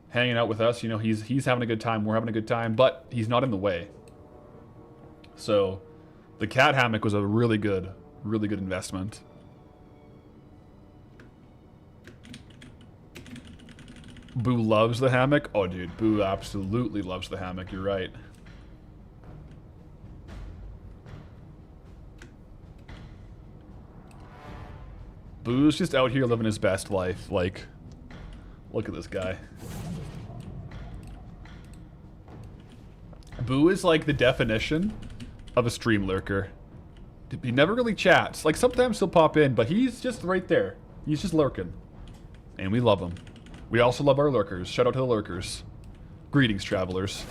Speaker 1: hanging out with us. You know, he's having a good time. We're having a good time, but he's not in the way. So, the cat hammock was a really good investment. Boo loves the hammock. Oh, dude, Boo absolutely loves the hammock. You're right. Boo's just out here living his best life. Like, look at this guy. Boo is like the definition of a stream lurker. He never really chats. Like, sometimes he'll pop in, but he's just right there. He's just lurking. And we love him. We also love our lurkers. Shout out to the lurkers. Greetings, travelers.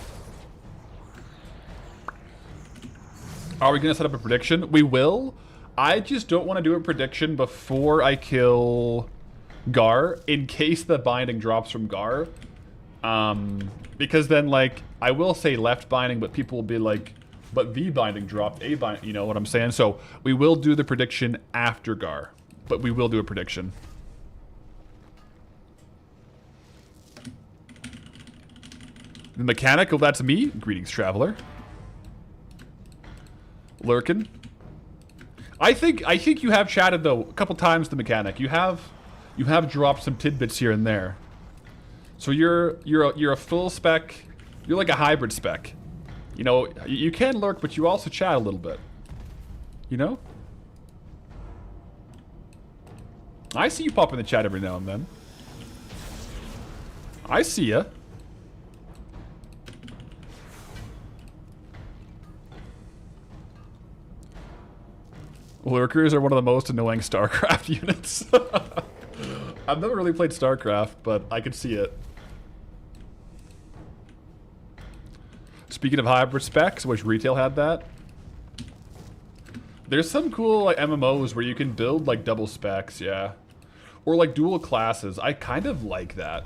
Speaker 1: Are we going to set up a prediction? We will. I just don't want to do a prediction before I kill Gar, in case the binding drops from Gar. Because then, like, I will say left binding, but people will be like, but the binding dropped a binding, you know what I'm saying? So we will do the prediction after Gar, but we will do a prediction. The mechanic, oh, that's me. Greetings, traveler. Lurkin. I think you have chatted though a couple times. The mechanic, you have dropped some tidbits here and there. So you're a full spec. You're like a hybrid spec. You know, you can lurk, but you also chat a little bit. You know. I see you pop in the chat every now and then. I see ya. Lurkers are one of the most annoying StarCraft units. I've never really played StarCraft, but I can see it. Speaking of hybrid specs, which retail had that. There's some cool like MMOs where you can build like double specs, yeah. Or like dual classes. I kind of like that.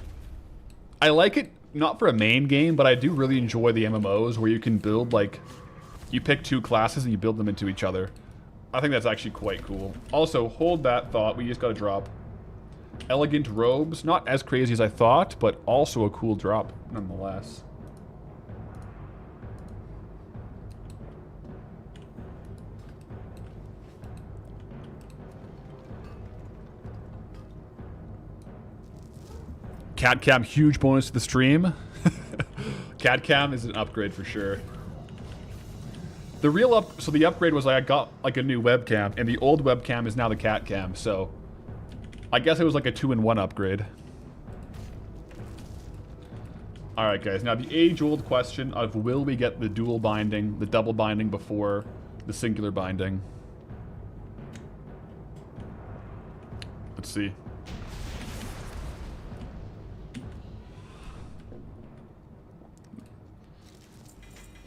Speaker 1: I like it not for a main game, but I do really enjoy the MMOs where you can build like, you pick two classes and you build them into each other. I think that's actually quite cool. Also, hold that thought. We just got a drop. Elegant robes. Not as crazy as I thought, but also a cool drop, nonetheless. Cat cam, huge bonus to the stream. Cat cam is an upgrade for sure. The real so the upgrade was like I got like a new webcam, and the old webcam is now the cat cam, so I guess it was like a 2-in-1 upgrade. Alright guys, now the age-old question of will we get the dual binding, the double binding before the singular binding? Let's see.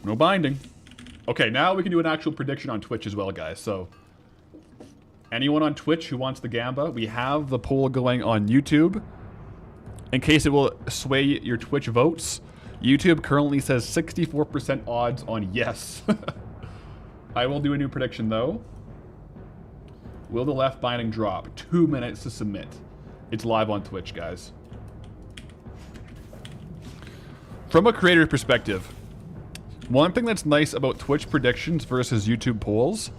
Speaker 1: No binding. Okay, now we can do an actual prediction on Twitch as well, guys. So, anyone on Twitch who wants the Gamba, we have the poll going on YouTube. In case it will sway your Twitch votes, YouTube currently says 64% odds on yes. I will do a new prediction, though. Will the left binding drop? 2 minutes to submit. It's live on Twitch, guys. From a creator perspective, one thing that's nice about Twitch predictions versus YouTube polls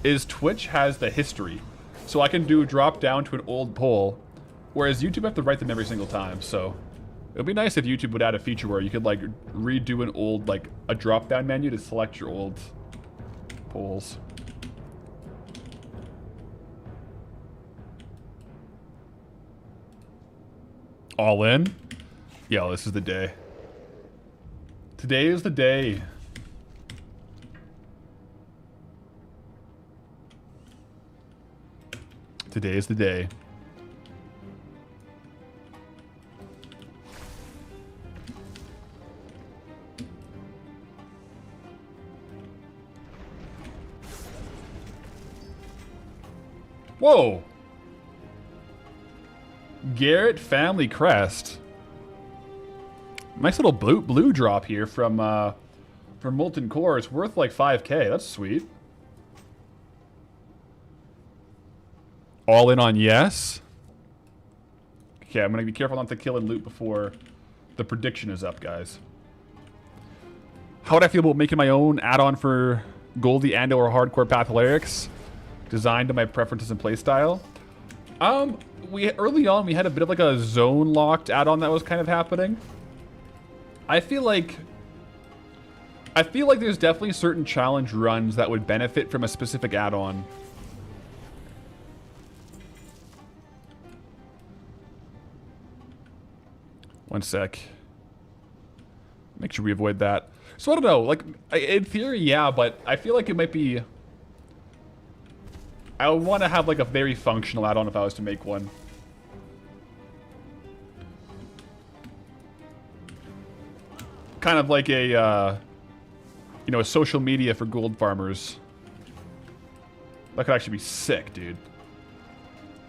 Speaker 1: is Twitch has the history. So I can drop down to an old poll, whereas YouTube have to write them every single time. So it would be nice if YouTube would add a feature where you could like redo an old, like a drop down menu to select your old polls. All in? Yo, this is the day. Today is the day. Today is the day. Whoa! Garrett Family Crest. Nice little blue drop here from For Molten Core, it's worth like 5k. That's sweet. All in on yes. Okay, I'm gonna be careful not to kill and loot before the prediction is up, guys. How would I feel about making my own add-on for Goldie and or Hardcore Path Lyrics, designed to my preferences and playstyle? Early on we had a bit of like a zone locked add-on that was kind of happening. I feel like there's definitely certain challenge runs that would benefit from a specific add-on. One sec. Make sure we avoid that. So I don't know, like, in theory, yeah, but I feel like it might be... I would want to have, like, a very functional add-on if I was to make one. Kind of like a, you know, a social media for gold farmers. That could actually be sick, dude.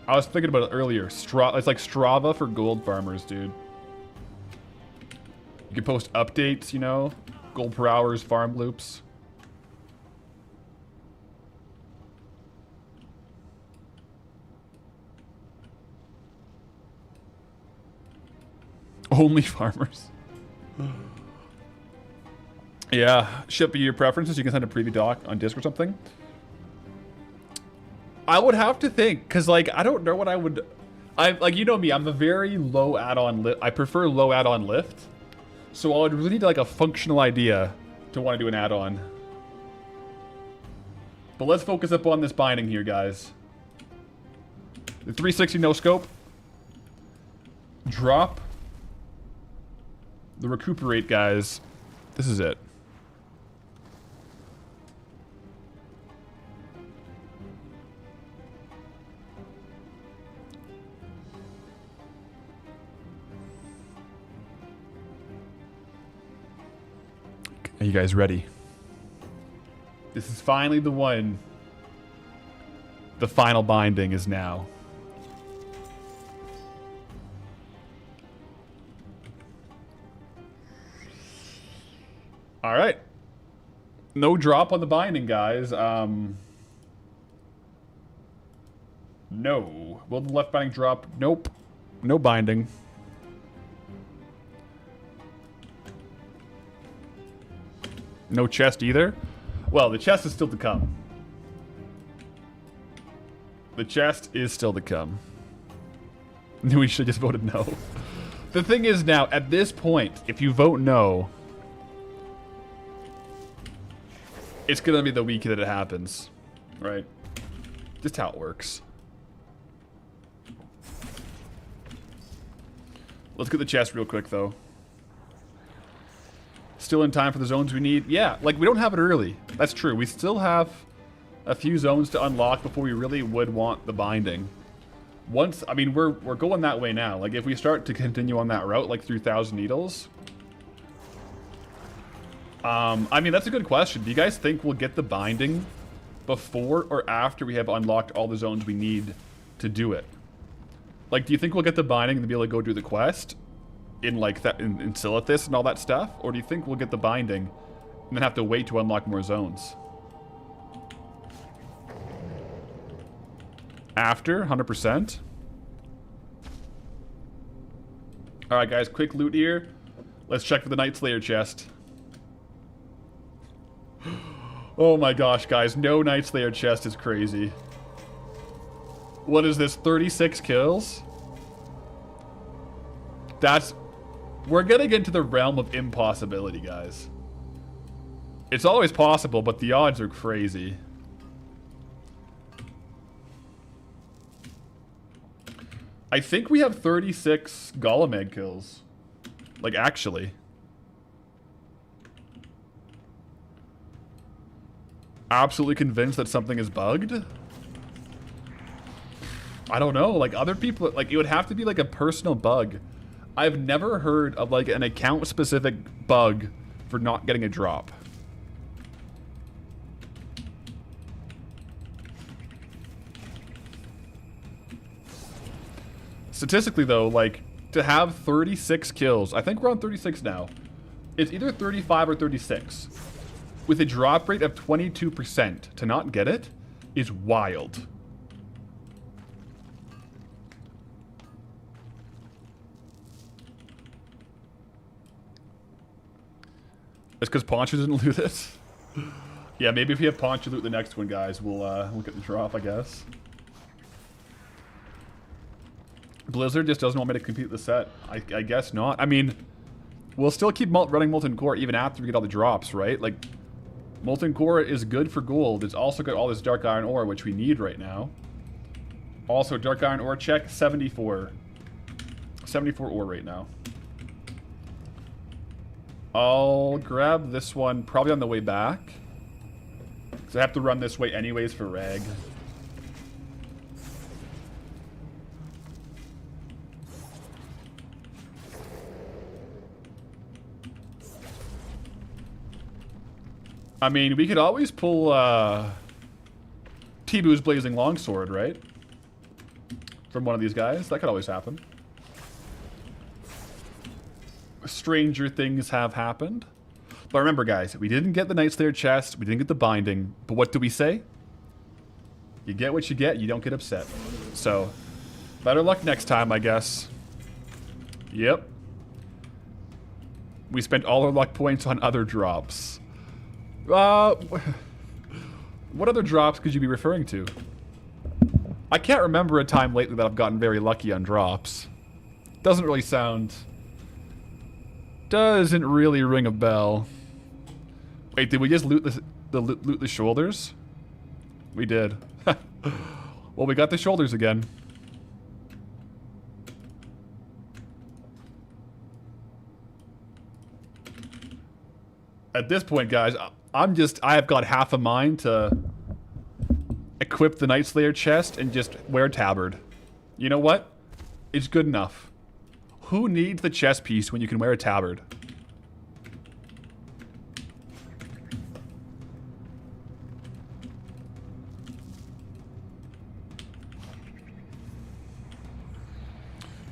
Speaker 1: I was thinking about it earlier. It's like Strava for gold farmers, dude. You can post updates, you know? Gold per hours, farm loops. Only farmers. Yeah, ship your preferences. You can send a preview doc on Disc or something. I would have to think, because, like, I don't know what I would... like, you know me, I'm a very low add-on lift. I prefer low add-on lift. So I would really need, like, a functional idea to want to do an add-on. But let's focus up on this binding here, guys. The 360 no scope. Drop. The recuperate, guys. This is it. Are you guys ready? This is finally the one. The final binding is now. All right. No drop on the binding, guys. No. Will the left binding drop? Nope. No binding. No chest either? Well, the chest is still to come. The chest is still to come. We should have just voted no. The thing is now, at this point, if you vote no, it's gonna be the week that it happens. Right? Just how it works. Let's get the chest real quick, though. Still in time for the zones we need? Yeah, like, we don't have it early. That's true. We still have a few zones to unlock before we really would want the binding. Once, I mean, we're going that way now. Like, if we start to continue on that route, like through Thousand Needles. I mean, that's a good question. Do you guys think we'll get the binding before or after we have unlocked all the zones we need to do it? Like, do you think we'll get the binding to be able to go do the quest? In like that in Silithus and all that stuff, or do you think we'll get the binding and then have to wait to unlock more zones? After 100%. All right, guys, quick loot here. Let's check for the Night Slayer chest. Oh my gosh, guys, no Night Slayer chest is crazy. What is this? 36 kills? That's... We're getting into the realm of impossibility, guys. It's always possible, but the odds are crazy. I think we have 36 Golem egg kills. Like, actually. Absolutely convinced that something is bugged? I don't know. Like, other people... Like, it would have to be, like, a personal bug. I've never heard of, like, an account-specific bug for not getting a drop. Statistically, though, like, to have 36 kills... I think we're on 36 now. It's either 35 or 36. with a drop rate of 22% to not get it is wild. It's because Poncho didn't loot it. Yeah, maybe if we have Poncho loot the next one, guys, we'll get the drop, I guess. Blizzard just doesn't want me to complete the set. I guess not. I mean, we'll still keep running Molten Core even after we get all the drops, right? Like, Molten Core is good for gold. It's also got all this Dark Iron Ore, which we need right now. Also, Dark Iron Ore check, 74. 74 ore right now. I'll grab this one probably on the way back. Because I have to run this way anyways for reg. I mean, we could always pull Tibu's Blazing Longsword, right? From one of these guys. That could always happen. Stranger things have happened. But remember, guys, we didn't get the Night Slayer chest. We didn't get the binding. But what do we say? You get what you get. You don't get upset. So, better luck next time, I guess. Yep. We spent all our luck points on other drops. What other drops could you be referring to? I can't remember a time lately that I've gotten very lucky on drops. Doesn't really sound... Doesn't really ring a bell. Wait, did we just loot the shoulders? We did. Well, we got the shoulders again. At this point, guys, I have got half a mind to equip the Night Slayer chest and just wear tabard. You know what? It's good enough. Who needs the chest piece when you can wear a tabard?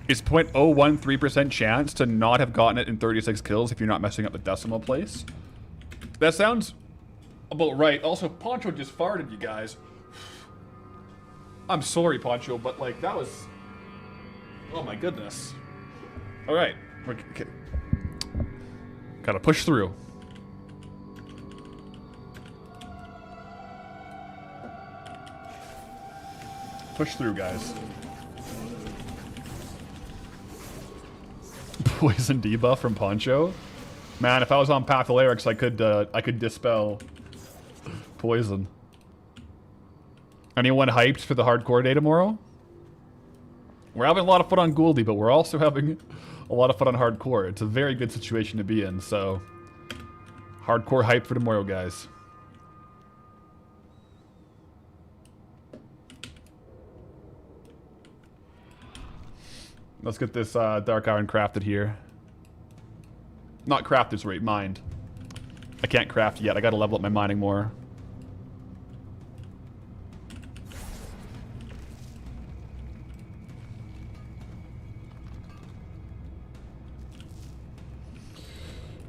Speaker 1: It's 0.013% chance to not have gotten it in 36 kills if you're not messing up the decimal place. That sounds about right. Also, Poncho just farted, you guys. I'm sorry, Poncho, but like that was... Oh my goodness. Alright. Okay. Gotta push through. Push through, guys. Poison debuff from Poncho? Man, if I was on Path of Lyrics, I could dispel poison. Anyone hyped for the hardcore day tomorrow? We're having a lot of fun on Gouldy, but we're also having a lot of fun on hardcore. It's a very good situation to be in, so... Hardcore hype for tomorrow, guys. Let's get this Dark Iron crafted here. Not crafted, sorry, mined. I can't craft yet. I gotta level up my mining more.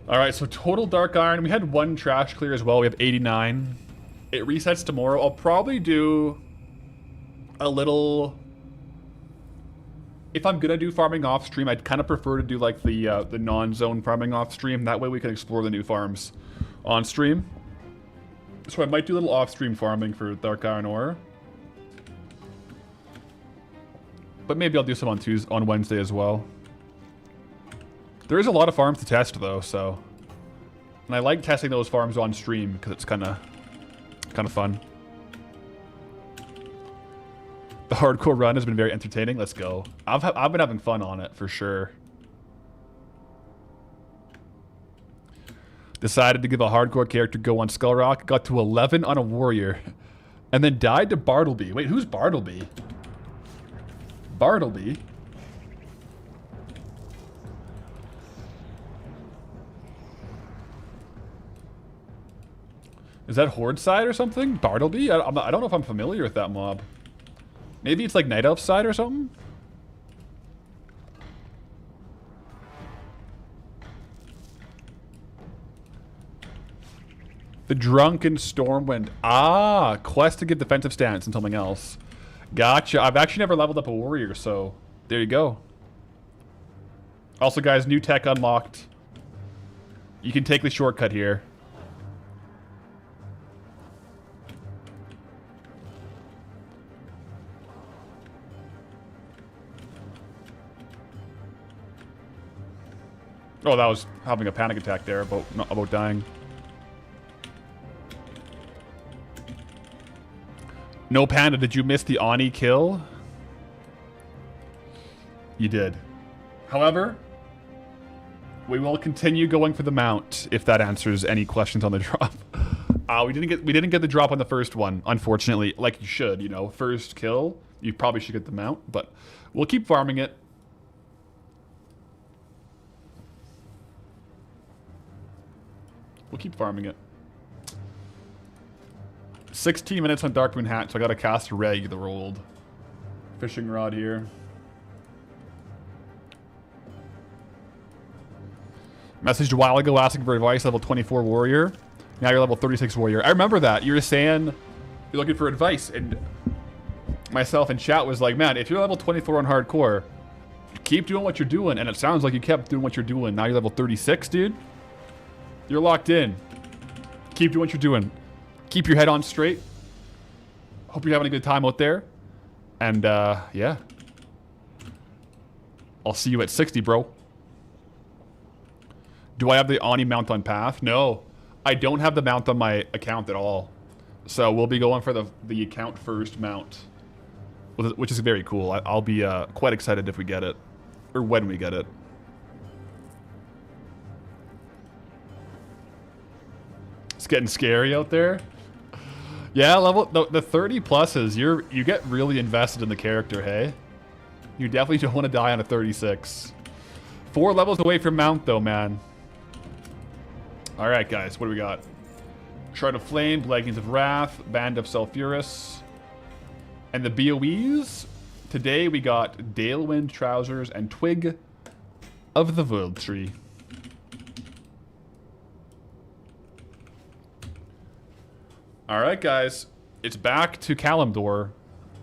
Speaker 1: Alright, so total Dark Iron. We had one trash clear as well. We have 89. It resets tomorrow. I'll probably do a little... If I'm gonna do farming off stream, I'd kind of prefer to do like the non-zone farming off stream. That way we can explore the new farms on stream. So I might do a little off stream farming for Dark Iron Ore. But maybe I'll do some on Wednesday as well. There is a lot of farms to test though, so... And I like testing those farms on stream because it's kind of fun. The hardcore run has been very entertaining. Let's go. I've been having fun on it for sure. Decided to give a hardcore character go on Skull Rock. Got to 11 on a warrior. And then died to Bartleby. Wait, who's Bartleby? Bartleby? Is that Horde side or something? Bartleby? I don't know if I'm familiar with that mob. Maybe it's like Night Elf side or something? The Drunken Stormwind. Ah, quest to give defensive stance and something else. Gotcha. I've actually never leveled up a warrior, so there you go. Also, guys, new tech unlocked. You can take the shortcut here. Oh, that was having a panic attack there about dying. No Panda, did you miss the Ani kill? You did. However, we will continue going for the mount if that answers any questions on the drop. We didn't get the drop on the first one, unfortunately. Like you should, you know, first kill, you probably should get the mount, but we'll keep farming it. We'll keep farming it. 16 minutes on Darkmoon Hat, so I gotta cast a regular old fishing rod here. Messaged a while ago asking for advice, level 24 warrior. Now you're level 36 warrior. I remember that. You were saying you're looking for advice, and myself in chat was like, man, if you're level 24 on hardcore, keep doing what you're doing, and it sounds like you kept doing what you're doing. Now you're level 36, dude. You're locked in. Keep doing what you're doing. Keep your head on straight. Hope you're having a good time out there. And, yeah. I'll see you at 60, bro. Do I have the Ani mount on path? No. I don't have the mount on my account at all. So we'll be going for the account first mount. Which is very cool. I'll be quite excited if we get it. Or when we get it. It's getting scary out there. Yeah, the 30 pluses, you get really invested in the character, hey? You definitely don't want to die on a 36. 4 levels away from mount though, man. Alright guys, what do we got? Shard of Flame, Leggings of Wrath, Band of Sulphurous. And the BOEs? Today we got Dalewind Trousers and Twig of the World Tree. Alright guys, it's back to Kalimdor,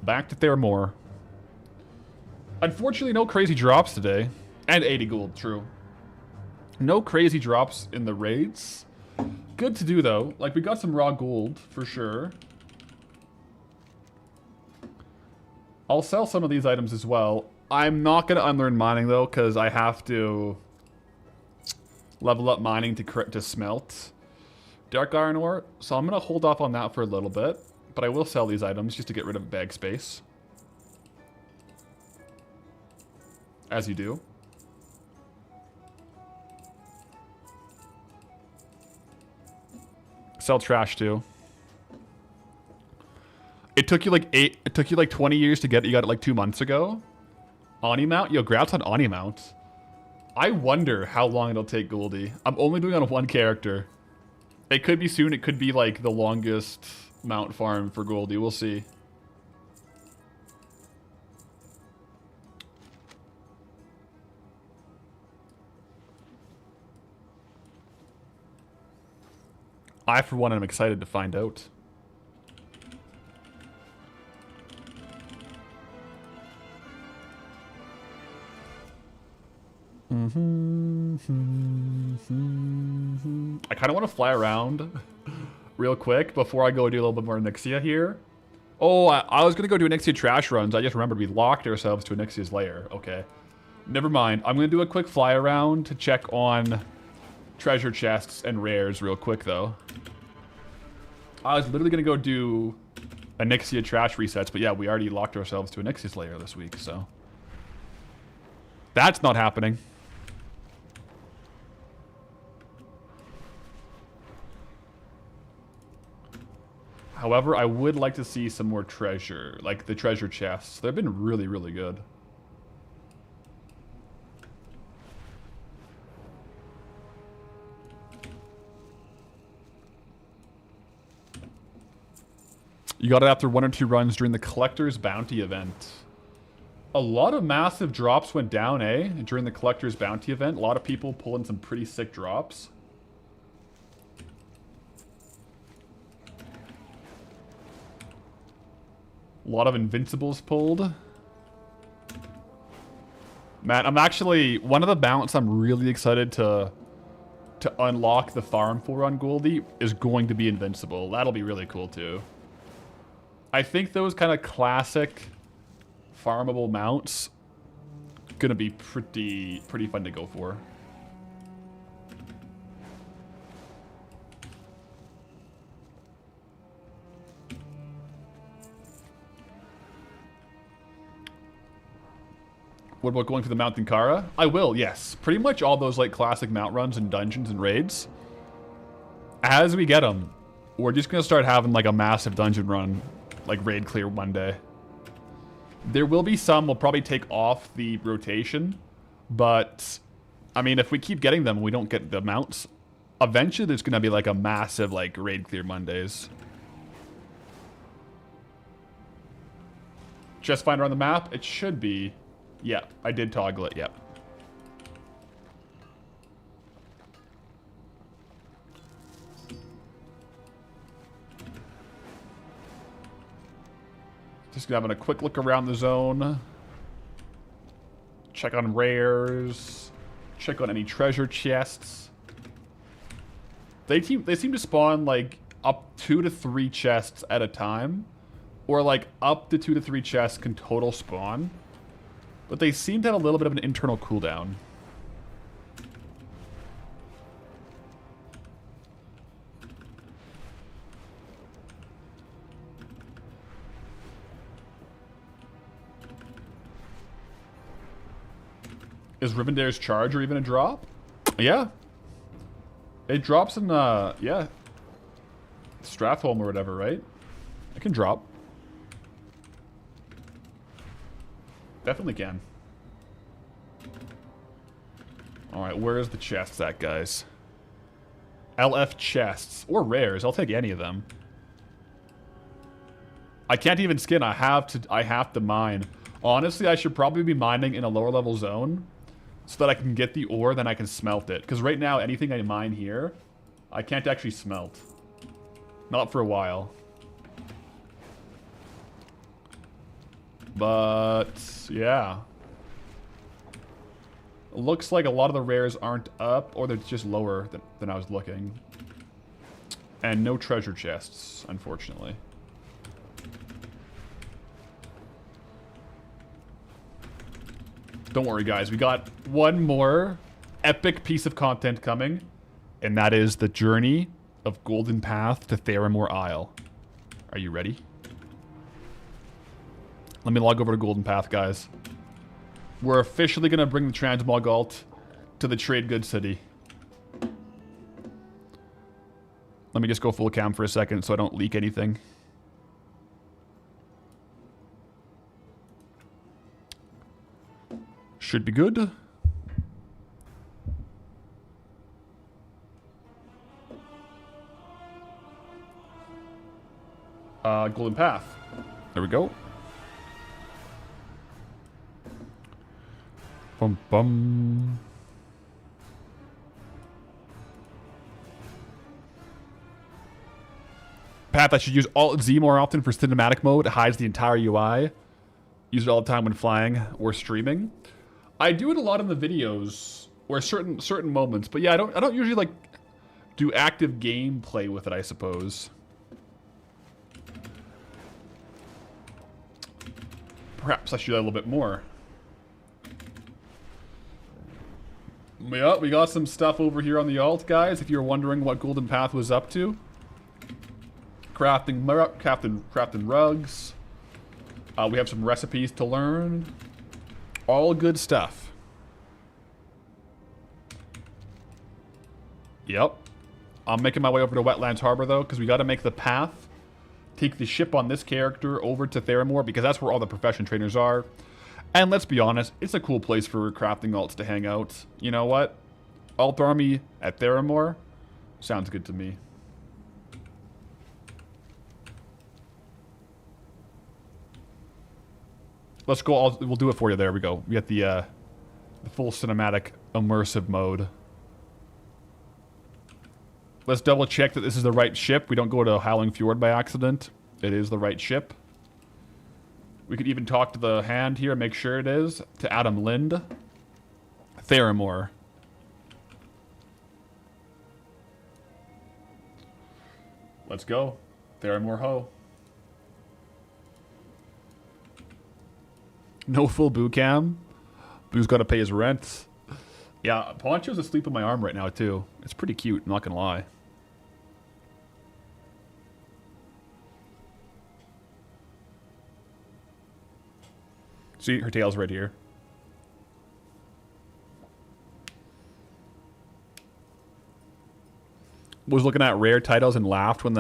Speaker 1: back to Theramore. Unfortunately no crazy drops today, and 80 gold, true. No crazy drops in the raids. Good to do though, like we got some raw gold for sure. I'll sell some of these items as well. I'm not going to unlearn mining though, because I have to level up mining to smelt dark iron ore, so I'm going to hold off on that for a little bit, but I will sell these items just to get rid of bag space. As you do. Sell trash too. It took you like 20 years to get it. You got it like 2 months ago. Ani mount? Yo, grats on Ani mount. I wonder how long it'll take Goldie. I'm only doing on one character. It could be soon. It could be like the longest mount farm for Goldie. We'll see. I, for one, am excited to find out. I kind of want to fly around real quick before I go do a little bit more Nixia here. Oh, I was going to go do Nixia trash runs. I just remembered we locked ourselves to Nixia's lair. Okay. Never mind. I'm going to do a quick fly around to check on treasure chests and rares real quick, though. I was literally going to go do Nixia trash resets, but yeah, we already locked ourselves to Nixia's lair this week, so. That's not happening. However, I would like to see some more treasure, like the treasure chests. They've been really, really good. You got it after 1 or 2 runs during the Collector's Bounty event. A lot of massive drops went down, eh? During the Collector's Bounty event. A lot of people pulling some pretty sick drops. A lot of invincibles pulled. Man, I'm actually... One of the mounts I'm really excited to unlock the farm for on Goldie is going to be invincible. That'll be really cool too. I think those kind of classic farmable mounts gonna be pretty fun to go for. What about going for the Mount Ankara? I will, yes. Pretty much all those like classic mount runs and dungeons and raids. As we get them, we're just gonna start having like a massive dungeon run, like raid clear one day. There will be some we'll probably take off the rotation, but I mean, if we keep getting them, we don't get the mounts. Eventually, there's gonna be like a massive like raid clear Mondays. Chest finder on the map. It should be. Yeah, I did toggle it. Yep. Just having a quick look around the zone. Check on rares. Check on any treasure chests. They seem to spawn like up 2 to 3 chests at a time, or like up to 2 to 3 chests can total spawn. But they seem to have a little bit of an internal cooldown. Is Rivendare's Charger even a drop? Yeah. It drops in, yeah. Strathholm or whatever, right? It can drop. Definitely can. Alright, where's the chests at, guys? LF chests. Or rares. I'll take any of them. I can't even skin. I have to mine. Honestly, I should probably be mining in a lower level zone so that I can get the ore, then I can smelt it. Because right now, anything I mine here, I can't actually smelt. Not for a while. But, yeah. It looks like a lot of the rares aren't up, or they're just lower than I was looking. And no treasure chests, unfortunately. Don't worry, guys. We got one more epic piece of content coming, and that is the journey of Golden Path to Theramore Isle. Are you ready? Let me log over to Golden Path, guys. We're officially going to bring the Transmog Alt to the Trade Goods City. Let me just go full cam for a second so I don't leak anything. Should be good. Golden Path. There we go. Bum bum. Path, I should use Alt-Z more often for cinematic mode. It hides the entire UI. Use it all the time when flying or streaming. I do it a lot in the videos or certain moments, but yeah, I don't usually like do active gameplay with it, I suppose. Perhaps I should do that a little bit more. Yeah, we got some stuff over here on the alt, guys, if you're wondering what Golden Path was up to. Crafting rugs. We have some recipes to learn. All good stuff. Yep. I'm making my way over to Wetlands Harbor, though, because we got to make the path. Take the ship on this character over to Theramore, because that's where all the profession trainers are. And let's be honest, it's a cool place for crafting alts to hang out. You know what? Alt Army at Theramore sounds good to me. Let's go. We'll do it for you. There we go. We got the full cinematic immersive mode. Let's double check that this is the right ship. We don't go to Howling Fjord by accident. It is the right ship. We could even talk to the hand here and make sure it is. To Adam Lind. Theramore. Let's go. Theramore Ho. No full boo cam. Boo's got to pay his rent. Yeah, Poncho's asleep on my arm right now, too. It's pretty cute, I'm not going to lie. See, her tail's right here. Was looking at rare titles and laughed when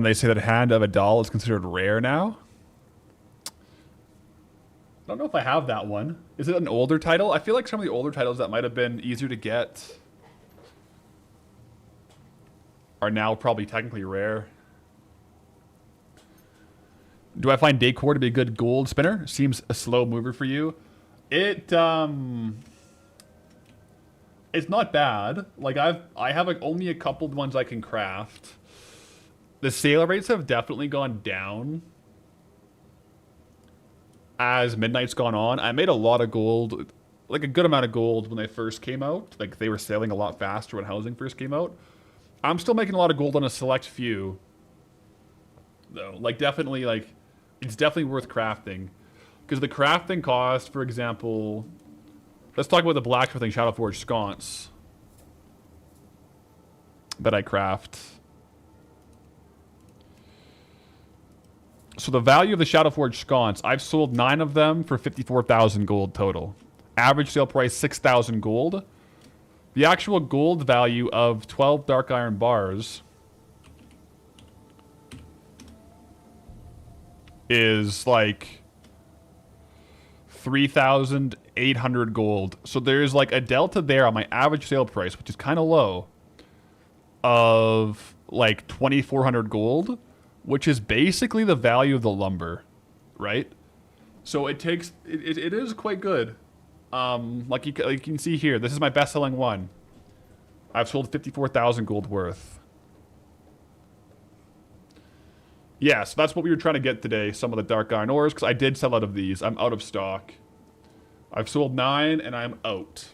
Speaker 1: they say that Hand of a Doll is considered rare now. I don't know if I have that one. Is it an older title? I feel like some of the older titles that might have been easier to get are now probably technically rare. Do I find Decor to be a good gold spinner? Seems a slow mover for you. It's not bad. Like I have like only a couple ones I can craft. The sale rates have definitely gone down as Midnight's gone on. I made a lot of gold, like a good amount of gold when they first came out. Like they were selling a lot faster when housing first came out. I'm still making a lot of gold on a select few, though. Like definitely, like it's definitely worth crafting because the crafting cost, for example, let's talk about the blacksmithing Shadowforge sconce that I craft. So the value of the Shadowforge sconce, I've sold 9 of them for 54,000 gold total. Average sale price 6,000 gold. The actual gold value of 12 dark iron bars is like 3,800 gold. So there's like a delta there on my average sale price, which is kind of low, of like 2,400 gold, which is basically the value of the lumber, right? So it takes, it is quite good. Like you can see here, this is my best-selling one. I've sold 54,000 gold worth. Yeah, so that's what we were trying to get today, some of the dark iron ores, because I did sell out of these. I'm out of stock. I've sold 9, and I'm out.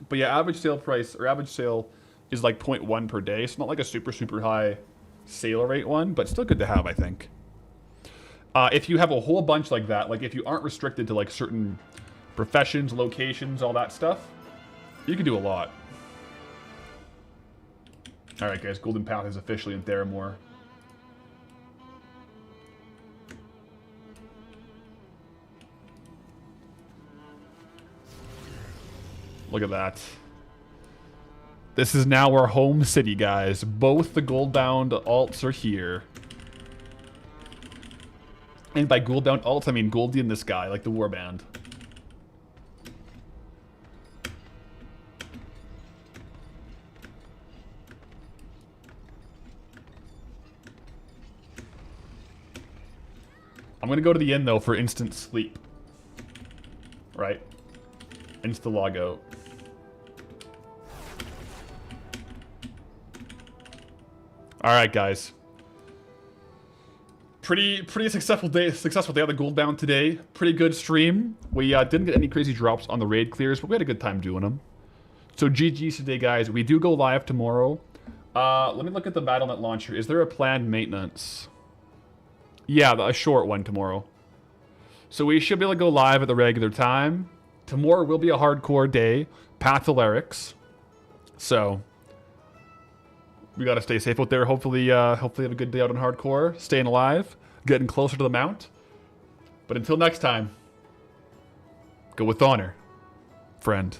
Speaker 1: But yeah, average sale price, or average sale is like 0.1 per day, so not like a super, super high sale rate one, but still good to have, I think. If you have a whole bunch like that, like if you aren't restricted to like certain professions, locations, all that stuff, you can do a lot. Alright guys, Golden Path is officially in Theramore. Look at that. This is now our home city, guys. Both the Goldbound alts are here. And by Goldbound alts, I mean Goldie and this guy, like the warband. I'm gonna go to the inn, though, for instant sleep. Right? Insta-log out. Alright, guys. Pretty successful day on the Goldbound today. Pretty good stream. We didn't get any crazy drops on the raid clears, but we had a good time doing them. So GG's today, guys. We do go live tomorrow. Let me look at the BattleNet launcher. Is there a planned maintenance? Yeah, a short one tomorrow. So we should be able to go live at the regular time. Tomorrow will be a hardcore day. Path to Lyrics. So we gotta stay safe out there. Hopefully have a good day out on hardcore. Staying alive. Getting closer to the mount. But until next time, go with honor, friend.